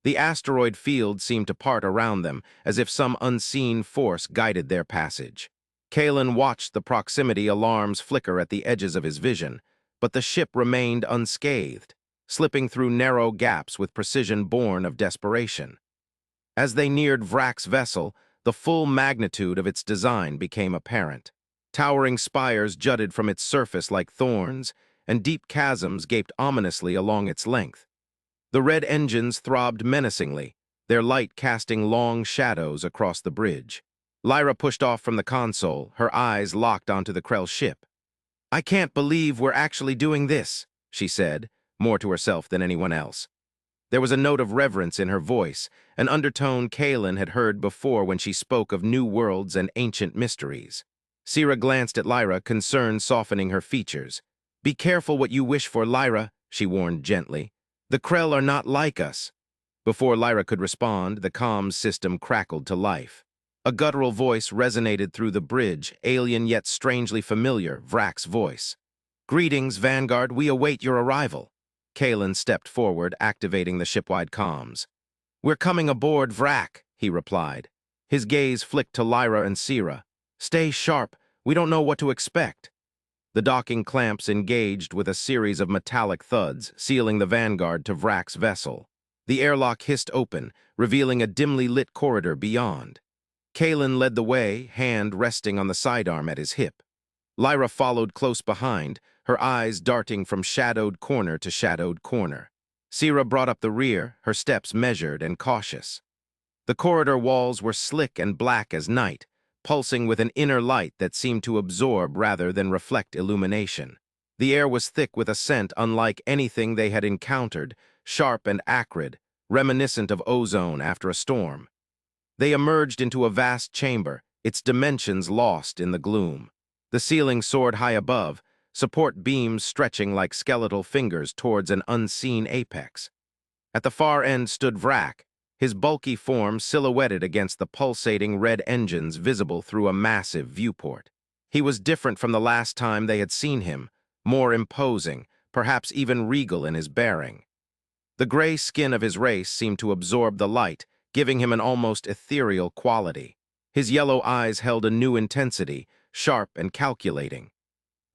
The asteroid field seemed to part around them, as if some unseen force guided their passage. Kaelen watched the proximity alarms flicker at the edges of his vision, but the ship remained unscathed, slipping through narrow gaps with precision born of desperation. As they neared Vrak's vessel, the full magnitude of its design became apparent. Towering spires jutted from its surface like thorns, and deep chasms gaped ominously along its length. The red engines throbbed menacingly, their light casting long shadows across the bridge. Lyra pushed off from the console, her eyes locked onto the Krell ship. "I can't believe we're actually doing this," she said, more to herself than anyone else. There was a note of reverence in her voice, an undertone Kaelen had heard before when she spoke of new worlds and ancient mysteries. Sira glanced at Lyra, concern softening her features. "Be careful what you wish for, Lyra," she warned gently. "The Krell are not like us." Before Lyra could respond, the comms system crackled to life. A guttural voice resonated through the bridge, alien yet strangely familiar, Vrak's voice. "Greetings, Vanguard, we await your arrival." Kaelen stepped forward, activating the shipwide comms. "We're coming aboard, Vrak," he replied. His gaze flicked to Lyra and Sira. "Stay sharp, we don't know what to expect." The docking clamps engaged with a series of metallic thuds, sealing the Vanguard to Vrak's vessel. The airlock hissed open, revealing a dimly lit corridor beyond. Kaelen led the way, hand resting on the sidearm at his hip. Lyra followed close behind, her eyes darting from shadowed corner to shadowed corner. Sira brought up the rear, her steps measured and cautious. The corridor walls were slick and black as night, pulsing with an inner light that seemed to absorb rather than reflect illumination. The air was thick with a scent unlike anything they had encountered, sharp and acrid, reminiscent of ozone after a storm. They emerged into a vast chamber, its dimensions lost in the gloom. The ceiling soared high above, support beams stretching like skeletal fingers towards an unseen apex. At the far end stood Vrak, his bulky form silhouetted against the pulsating red engines visible through a massive viewport. He was different from the last time they had seen him, more imposing, perhaps even regal in his bearing. The gray skin of his race seemed to absorb the light, giving him an almost ethereal quality. His yellow eyes held a new intensity, sharp and calculating.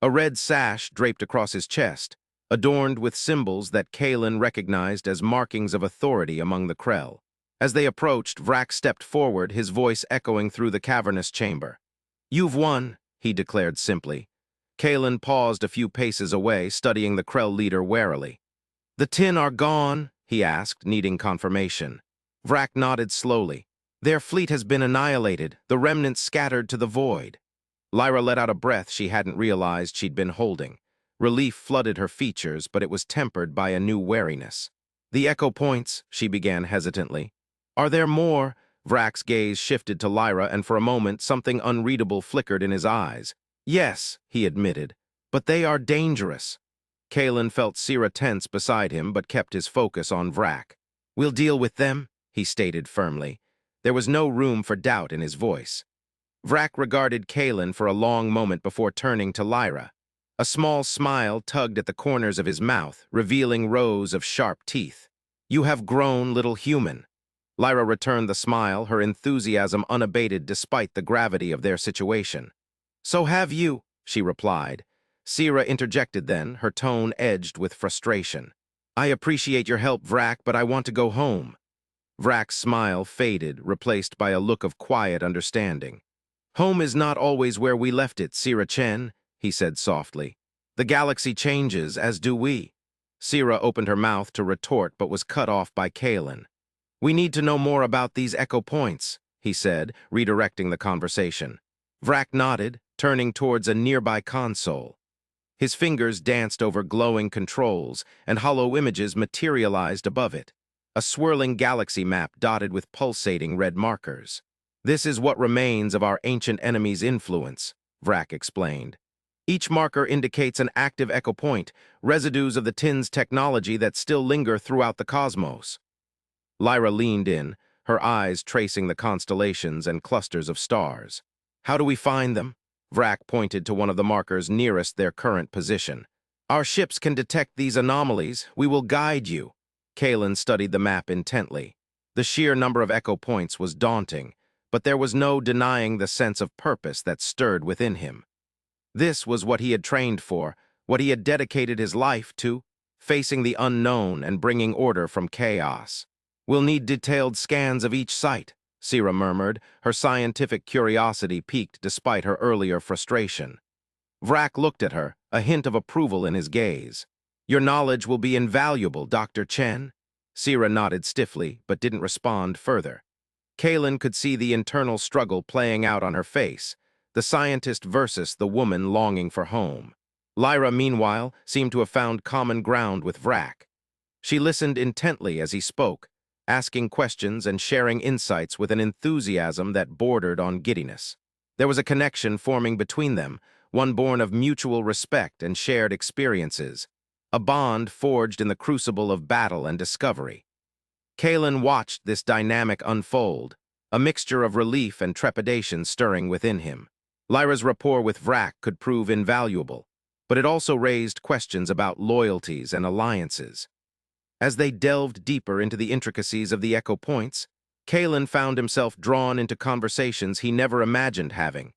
A red sash draped across his chest, adorned with symbols that Kaelen recognized as markings of authority among the Krell. As they approached, Vrak stepped forward, his voice echoing through the cavernous chamber. "You've won," he declared simply. Kaelen paused a few paces away, studying the Krell leader warily. "The 10 are gone?" he asked, needing confirmation. Vrak nodded slowly. "Their fleet has been annihilated, the remnants scattered to the void." Lyra let out a breath she hadn't realized she'd been holding. Relief flooded her features, but it was tempered by a new wariness. "The echo points," she began hesitantly. "Are there more?" Vrak's gaze shifted to Lyra, and for a moment something unreadable flickered in his eyes. "Yes," he admitted, "but they are dangerous." Kaelen felt Sira tense beside him, but kept his focus on Vrak. "We'll deal with them," he stated firmly. There was no room for doubt in his voice. Vrak regarded Kaelen for a long moment before turning to Lyra. A small smile tugged at the corners of his mouth, revealing rows of sharp teeth. "You have grown, little human." Lyra returned the smile, her enthusiasm unabated despite the gravity of their situation. "So have you," she replied. Sira interjected then, her tone edged with frustration. "I appreciate your help, Vrak, but I want to go home." Vrak's smile faded, replaced by a look of quiet understanding. "Home is not always where we left it, Sira Chen," he said softly. "The galaxy changes, as do we." Sira opened her mouth to retort but was cut off by Kaelen. "We need to know more about these echo points," he said, redirecting the conversation. Vrak nodded, turning towards a nearby console. His fingers danced over glowing controls, and hollow images materialized above it. A swirling galaxy map dotted with pulsating red markers. "This is what remains of our ancient enemy's influence," Vrak explained. "Each marker indicates an active echo point, residues of the TIN's technology that still linger throughout the cosmos." Lyra leaned in, her eyes tracing the constellations and clusters of stars. "How do we find them?" Vrak pointed to one of the markers nearest their current position. "Our ships can detect these anomalies. We will guide you." Kaelen studied the map intently. The sheer number of echo points was daunting, but there was no denying the sense of purpose that stirred within him. This was what he had trained for, what he had dedicated his life to, facing the unknown and bringing order from chaos. "We'll need detailed scans of each site," Sira murmured, her scientific curiosity piqued despite her earlier frustration. Vrak looked at her, a hint of approval in his gaze. "Your knowledge will be invaluable, Dr. Chen." Sira nodded stiffly, but didn't respond further. Kaelen could see the internal struggle playing out on her face, the scientist versus the woman longing for home. Lyra, meanwhile, seemed to have found common ground with Vrak. She listened intently as he spoke, asking questions and sharing insights with an enthusiasm that bordered on giddiness. There was a connection forming between them, one born of mutual respect and shared experiences, a bond forged in the crucible of battle and discovery. Kaelen watched this dynamic unfold, a mixture of relief and trepidation stirring within him. Lyra's rapport with Vrak could prove invaluable, but it also raised questions about loyalties and alliances. As they delved deeper into the intricacies of the echo points, Kaelen found himself drawn into conversations he never imagined having.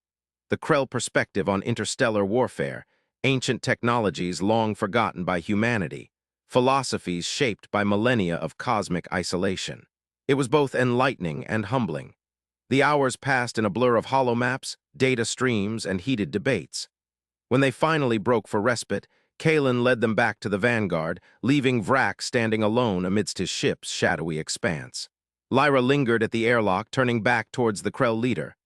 The Krell perspective on interstellar warfare, ancient technologies long forgotten by humanity, philosophies shaped by millennia of cosmic isolation. It was both enlightening and humbling. The hours passed in a blur of holomaps, data streams, and heated debates. When they finally broke for respite, Kaelen led them back to the Vanguard, leaving Vrak standing alone amidst his ship's shadowy expanse. Lyra lingered at the airlock, turning back towards the Krell leader.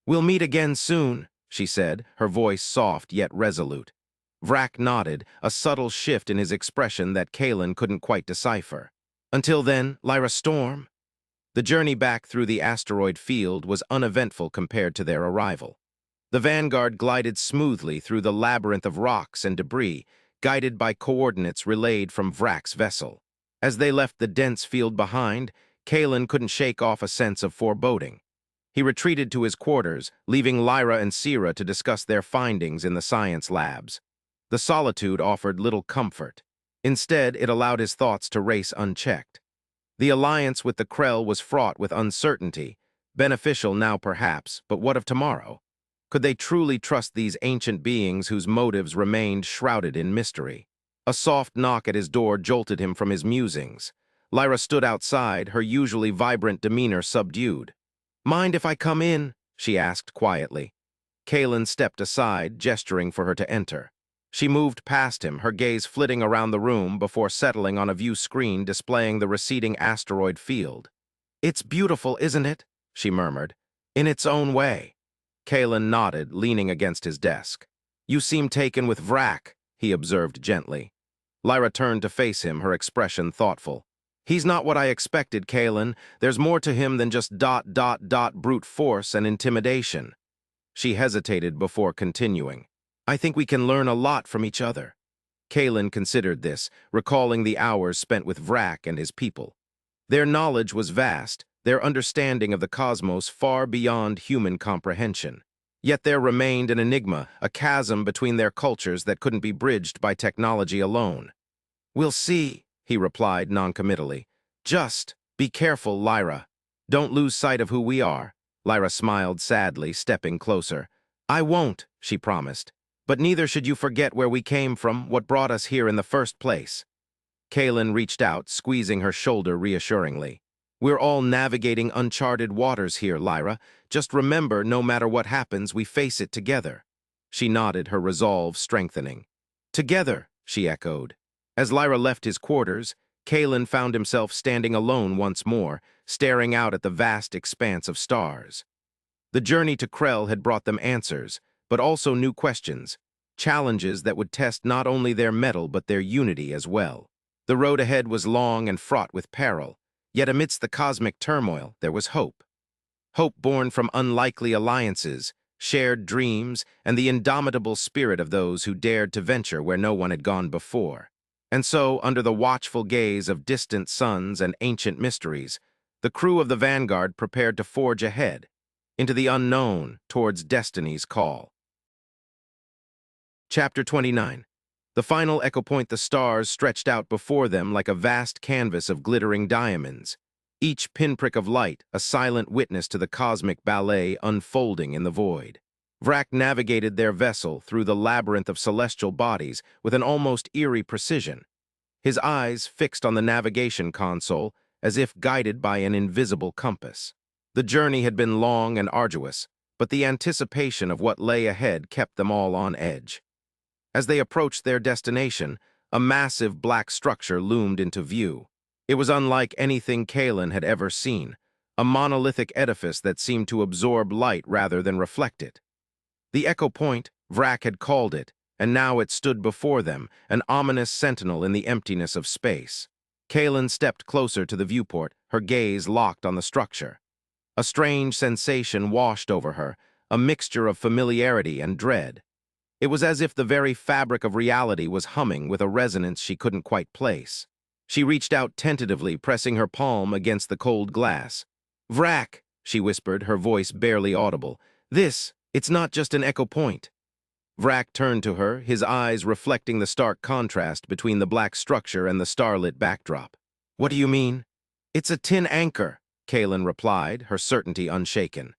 "We'll meet again soon," she said, her voice soft yet resolute. Vrak nodded, a subtle shift in his expression that Kaelen couldn't quite decipher. "Until then, Lyra Storm." The journey back through the asteroid field was uneventful compared to their arrival. The Vanguard glided smoothly through the labyrinth of rocks and debris, guided by coordinates relayed from Vrak's vessel. As they left the dense field behind, Kaelen couldn't shake off a sense of foreboding. He retreated to his quarters, leaving Lyra and Sierra to discuss their findings in the science labs. The solitude offered little comfort. Instead, it allowed his thoughts to race unchecked. The alliance with the Krell was fraught with uncertainty, beneficial now perhaps, but what of tomorrow? Could they truly trust these ancient beings whose motives remained shrouded in mystery? A soft knock at his door jolted him from his musings. Lyra stood outside, her usually vibrant demeanor subdued. "Mind if I come in?" she asked quietly. Kaelen stepped aside, gesturing for her to enter. She moved past him, her gaze flitting around the room before settling on a view screen displaying the receding asteroid field. "It's beautiful, isn't it?" she murmured. "In its own way." Kaelen nodded, leaning against his desk. "You seem taken with Vrak," he observed gently. Lyra turned to face him, her expression thoughtful. "He's not what I expected, Kaelen. There's more to him than just brute force and intimidation." She hesitated before continuing. "I think we can learn a lot from each other." Kaelen considered this, recalling the hours spent with Vrak and his people. Their knowledge was vast, their understanding of the cosmos far beyond human comprehension. Yet there remained an enigma, a chasm between their cultures that couldn't be bridged by technology alone. "We'll see," he replied noncommittally. "Just be careful, Lyra. Don't lose sight of who we are." Lyra smiled sadly, stepping closer. "I won't," she promised. "But neither should you forget where we came from, what brought us here in the first place." Kaelen reached out, squeezing her shoulder reassuringly. "We're all navigating uncharted waters here, Lyra. Just remember, no matter what happens, we face it together." She nodded, her resolve strengthening. "Together," she echoed. As Lyra left his quarters, Kaelen found himself standing alone once more, staring out at the vast expanse of stars. The journey to Krell had brought them answers, but also new questions, challenges that would test not only their mettle but their unity as well. The road ahead was long and fraught with peril, yet amidst the cosmic turmoil there was hope. Hope born from unlikely alliances, shared dreams, and the indomitable spirit of those who dared to venture where no one had gone before. And so, under the watchful gaze of distant suns and ancient mysteries, the crew of the Vanguard prepared to forge ahead, into the unknown, towards destiny's call. Chapter 29. The final echo point, the stars stretched out before them like a vast canvas of glittering diamonds, each pinprick of light a silent witness to the cosmic ballet unfolding in the void. Vrak navigated their vessel through the labyrinth of celestial bodies with an almost eerie precision, his eyes fixed on the navigation console as if guided by an invisible compass. The journey had been long and arduous, but the anticipation of what lay ahead kept them all on edge. As they approached their destination, a massive black structure loomed into view. It was unlike anything Kaelen had ever seen, a monolithic edifice that seemed to absorb light rather than reflect it. The Echo Point, Vrak had called it, and now it stood before them, an ominous sentinel in the emptiness of space. Kaelen stepped closer to the viewport, her gaze locked on the structure. A strange sensation washed over her, a mixture of familiarity and dread. It was as if the very fabric of reality was humming with a resonance she couldn't quite place. She reached out tentatively, pressing her palm against the cold glass. "Vrak," she whispered, her voice barely audible. It's not just an Echo Point." Vrak turned to her, his eyes reflecting the stark contrast between the black structure and the starlit backdrop. "What do you mean?" "It's a tin anchor," Kaelen replied, her certainty unshaken.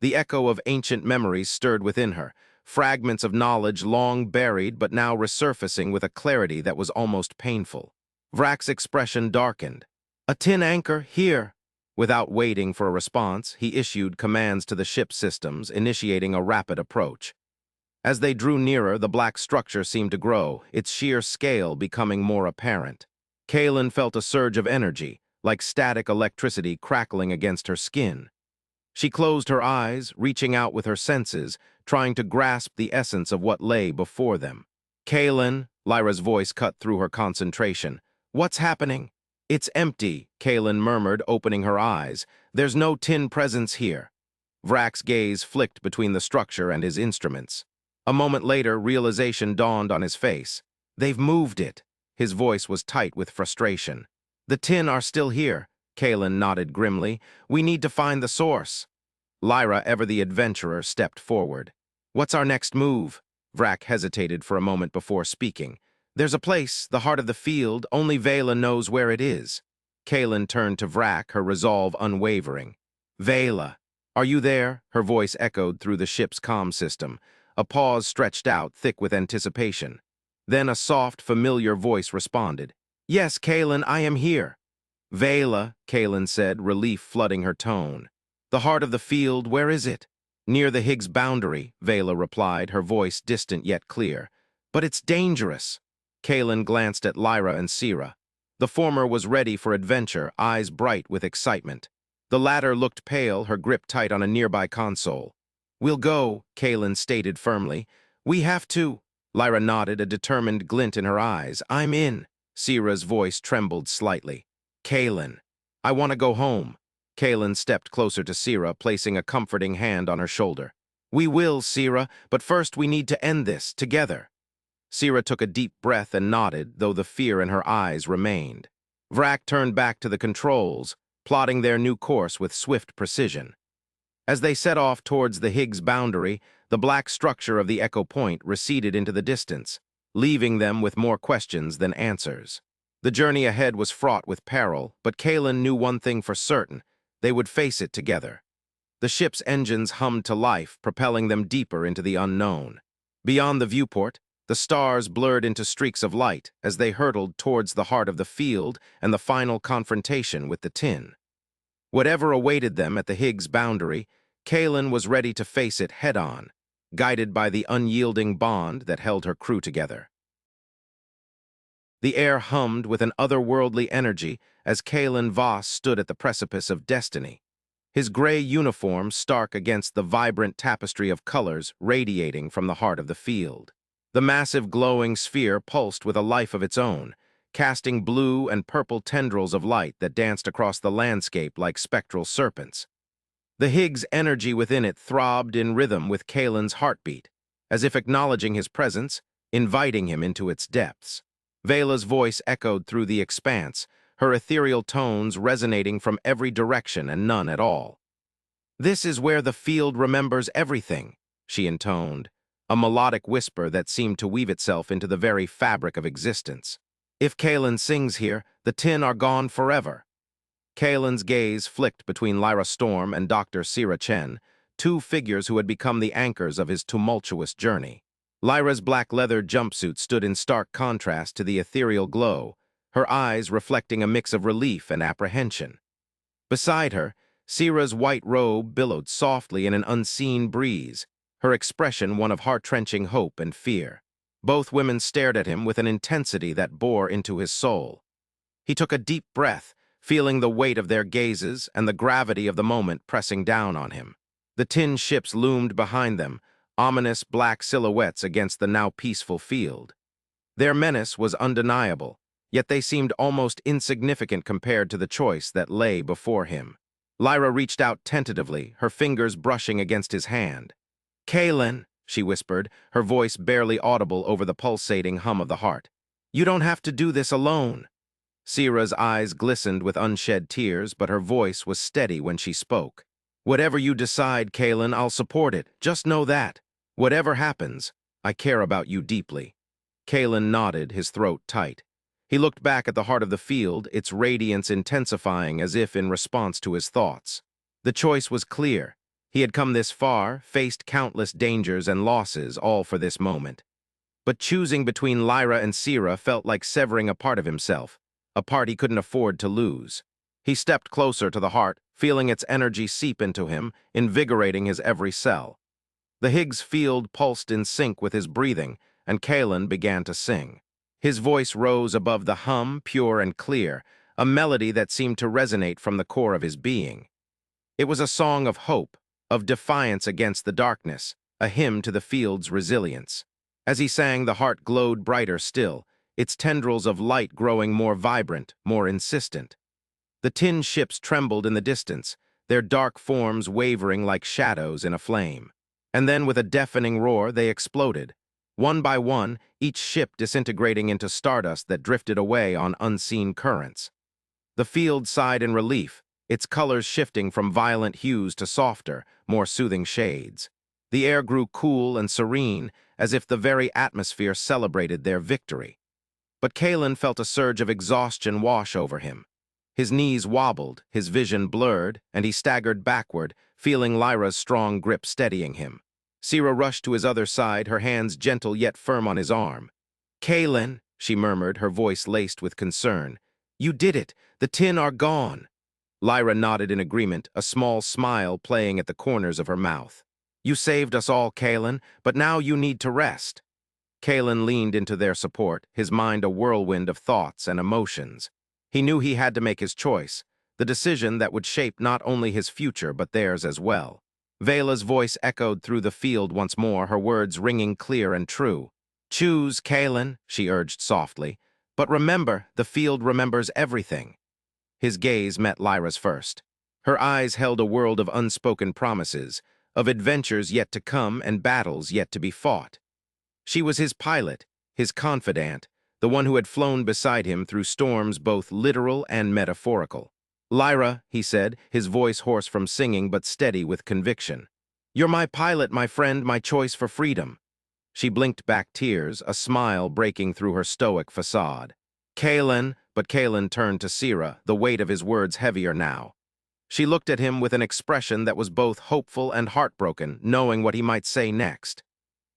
The echo of ancient memories stirred within her, fragments of knowledge long buried but now resurfacing with a clarity that was almost painful. Vrak's expression darkened. "A tin anchor, here. Without waiting for a response, he issued commands to the ship systems, initiating a rapid approach. As they drew nearer, the black structure seemed to grow, its sheer scale becoming more apparent. Kaelen felt a surge of energy, like static electricity crackling against her skin. She closed her eyes, reaching out with her senses, trying to grasp the essence of what lay before them. Kaelen, Lyra's voice cut through her concentration. What's happening? It's empty, Kaelen murmured, opening her eyes. There's no tin presence here. Vrak's gaze flicked between the structure and his instruments. A moment later, realization dawned on his face. They've moved it. His voice was tight with frustration. The tin are still here, Kaelen nodded grimly. We need to find the source. Lyra, ever the adventurer, stepped forward. What's our next move? Vrak hesitated for a moment before speaking. There's a place, the heart of the field, only Vela knows where it is. Kaelen turned to Vrak, her resolve unwavering. Vela, are you there? Her voice echoed through the ship's comm system. A pause stretched out, thick with anticipation. Then a soft, familiar voice responded. Yes, Kaelen, I am here. Vela, Kaelen said, relief flooding her tone. The heart of the field, where is it? Near the Higgs boundary, Vela replied, her voice distant yet clear. But it's dangerous. Kaelen glanced at Lyra and Sira. The former was ready for adventure, eyes bright with excitement. The latter looked pale, her grip tight on a nearby console. We'll go, Kaelen stated firmly. We have to. Lyra nodded, a determined glint in her eyes. I'm in. Sira's voice trembled slightly. Kaelen, I want to go home. Kaelen stepped closer to Sira, placing a comforting hand on her shoulder. We will, Sira, but first we need to end this, together. Sira took a deep breath and nodded, though the fear in her eyes remained. Vrak turned back to the controls, plotting their new course with swift precision. As they set off towards the Higgs boundary, the black structure of the Echo Point receded into the distance, leaving them with more questions than answers. The journey ahead was fraught with peril, but Kaelen knew one thing for certain: they would face it together. The ship's engines hummed to life, propelling them deeper into the unknown. Beyond the viewport, the stars blurred into streaks of light as they hurtled towards the heart of the field and the final confrontation with the tin. Whatever awaited them at the Higgs boundary, Kaelen was ready to face it head-on, guided by the unyielding bond that held her crew together. The air hummed with an otherworldly energy as Kaelen Voss stood at the precipice of destiny, his gray uniform stark against the vibrant tapestry of colors radiating from the heart of the field. The massive glowing sphere pulsed with a life of its own, casting blue and purple tendrils of light that danced across the landscape like spectral serpents. The Higgs energy within it throbbed in rhythm with Kaelen's heartbeat, as if acknowledging his presence, inviting him into its depths. Vela's voice echoed through the expanse, her ethereal tones resonating from every direction and none at all. This is where the field remembers everything, she intoned, a melodic whisper that seemed to weave itself into the very fabric of existence. If Kaelen sings here, the tin are gone forever. Kaelen's gaze flicked between Lyra Storm and Dr. Sira Chen, two figures who had become the anchors of his tumultuous journey. Lyra's black leather jumpsuit stood in stark contrast to the ethereal glow, her eyes reflecting a mix of relief and apprehension. Beside her, Sira's white robe billowed softly in an unseen breeze, her expression one of heart-wrenching hope and fear. Both women stared at him with an intensity that bore into his soul. He took a deep breath, feeling the weight of their gazes and the gravity of the moment pressing down on him. The tin ships loomed behind them, ominous black silhouettes against the now peaceful field. Their menace was undeniable, yet they seemed almost insignificant compared to the choice that lay before him. Lyra reached out tentatively, her fingers brushing against his hand. Kaelen, she whispered, her voice barely audible over the pulsating hum of the heart. You don't have to do this alone. Sira's eyes glistened with unshed tears, but her voice was steady when she spoke. Whatever you decide, Kaelen, I'll support it. Just know that. Whatever happens, I care about you deeply. Kaelen nodded, his throat tight. He looked back at the heart of the field, its radiance intensifying as if in response to his thoughts. The choice was clear. He had come this far, faced countless dangers and losses, all for this moment. But choosing between Lyra and Sira felt like severing a part of himself, a part he couldn't afford to lose. He stepped closer to the heart, feeling its energy seep into him, invigorating his every cell. The Higgs Field pulsed in sync with his breathing, and Kaelen began to sing. His voice rose above the hum, pure and clear, a melody that seemed to resonate from the core of his being. It was a song of hope, of defiance against the darkness, a hymn to the field's resilience. As he sang, the heart glowed brighter still, its tendrils of light growing more vibrant, more insistent. The tin ships trembled in the distance, their dark forms wavering like shadows in a flame. And then, with a deafening roar, they exploded. One by one, each ship disintegrating into stardust that drifted away on unseen currents. The field sighed in relief, its colors shifting from violent hues to softer, more soothing shades. The air grew cool and serene, as if the very atmosphere celebrated their victory. But Kaelen felt a surge of exhaustion wash over him. His knees wobbled, his vision blurred, and he staggered backward, feeling Lyra's strong grip steadying him. Sira rushed to his other side, her hands gentle yet firm on his arm. "Kaelen," she murmured, her voice laced with concern. "You did it! The tin are gone!" Lyra nodded in agreement, a small smile playing at the corners of her mouth. "You saved us all, Kaelen, but now you need to rest." Kaelen leaned into their support, his mind a whirlwind of thoughts and emotions. He knew he had to make his choice, the decision that would shape not only his future but theirs as well. Vela's voice echoed through the field once more, her words ringing clear and true. "Choose, Kaelen," she urged softly. "But remember, the field remembers everything." His gaze met Lyra's first. Her eyes held a world of unspoken promises, of adventures yet to come and battles yet to be fought. She was his pilot, his confidant, the one who had flown beside him through storms both literal and metaphorical. "Lyra," he said, his voice hoarse from singing but steady with conviction. "You're my pilot, my friend, my choice for freedom." She blinked back tears, a smile breaking through her stoic facade. "Kaelen," but Kaelen turned to Sira, the weight of his words heavier now. She looked at him with an expression that was both hopeful and heartbroken, knowing what he might say next.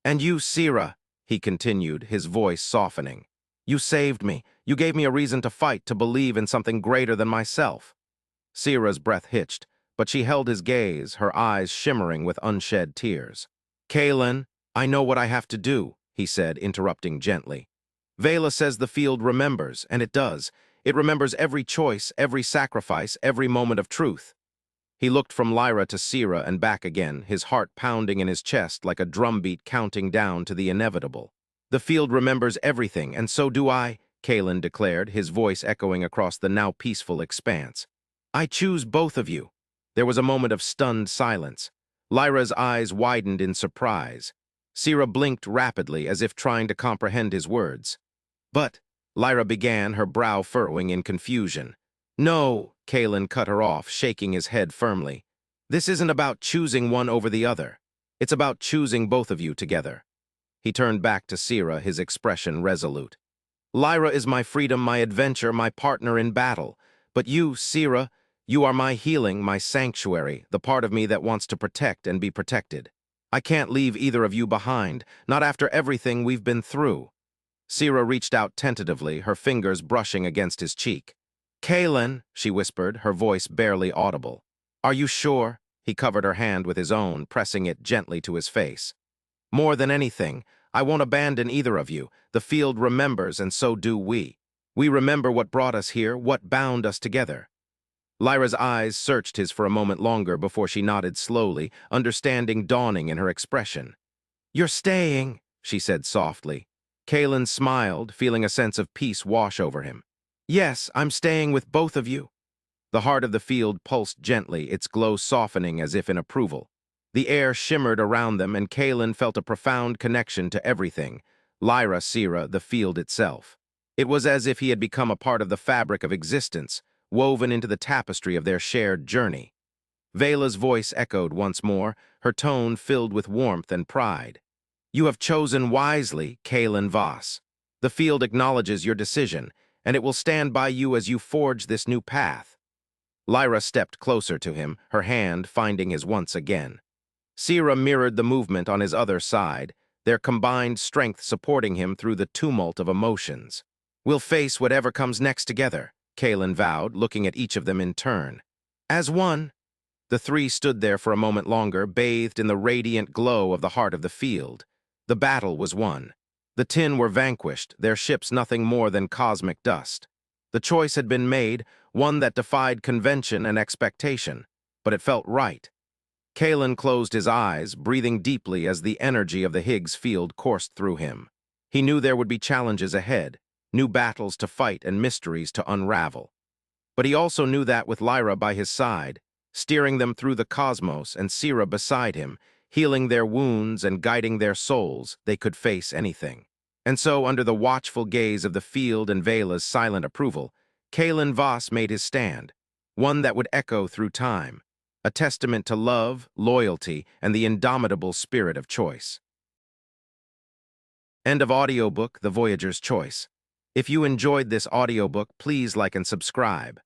"And you, Sira," he continued, his voice softening. "You saved me. You gave me a reason to fight, to believe in something greater than myself." Sira's breath hitched, but she held his gaze, her eyes shimmering with unshed tears. "Kaelen, I know what I have to do," he said, interrupting gently. "Vela says the field remembers, and it does. It remembers every choice, every sacrifice, every moment of truth." He looked from Lyra to Sira and back again, his heart pounding in his chest like a drumbeat counting down to the inevitable. "The field remembers everything, and so do I," Kaelen declared, his voice echoing across the now peaceful expanse. "I choose both of you." There was a moment of stunned silence. Lyra's eyes widened in surprise. Sira blinked rapidly, as if trying to comprehend his words. "But," Lyra began, her brow furrowing in confusion. "No," Kaelen cut her off, shaking his head firmly. "This isn't about choosing one over the other. It's about choosing both of you together." He turned back to Sira, his expression resolute. "Lyra is my freedom, my adventure, my partner in battle. But you, Sira, you are my healing, my sanctuary, the part of me that wants to protect and be protected. I can't leave either of you behind, not after everything we've been through." Sira reached out tentatively, her fingers brushing against his cheek. "Kaelen," she whispered, her voice barely audible. "Are you sure?" He covered her hand with his own, pressing it gently to his face. "More than anything, I won't abandon either of you. The field remembers, and so do we. We remember what brought us here, what bound us together." Lyra's eyes searched his for a moment longer before she nodded slowly, understanding dawning in her expression. "You're staying," she said softly. Kaelen smiled, feeling a sense of peace wash over him. "Yes, I'm staying with both of you." The heart of the field pulsed gently, its glow softening as if in approval. The air shimmered around them, and Kaelen felt a profound connection to everything, Lyra, Sira, the field itself. It was as if he had become a part of the fabric of existence, woven into the tapestry of their shared journey. Vela's voice echoed once more, her tone filled with warmth and pride. "You have chosen wisely, Kaelen Voss. The field acknowledges your decision, and it will stand by you as you forge this new path." Lyra stepped closer to him, her hand finding his once again. Sira mirrored the movement on his other side, their combined strength supporting him through the tumult of emotions. "We'll face whatever comes next together," Kaelen vowed, looking at each of them in turn. As one. The three stood there for a moment longer, bathed in the radiant glow of the heart of the field. The battle was won. The Tin were vanquished, their ships nothing more than cosmic dust. The choice had been made, one that defied convention and expectation, but it felt right. Kaelen closed his eyes, breathing deeply as the energy of the Higgs Field coursed through him. He knew there would be challenges ahead, new battles to fight and mysteries to unravel. But he also knew that with Lyra by his side, steering them through the cosmos and Sira beside him, healing their wounds and guiding their souls, they could face anything. And so, under the watchful gaze of the field and Vela's silent approval, Kaelen Voss made his stand, one that would echo through time, a testament to love, loyalty, and the indomitable spirit of choice. End of audiobook, The Voyager's Choice. If you enjoyed this audiobook, please like and subscribe.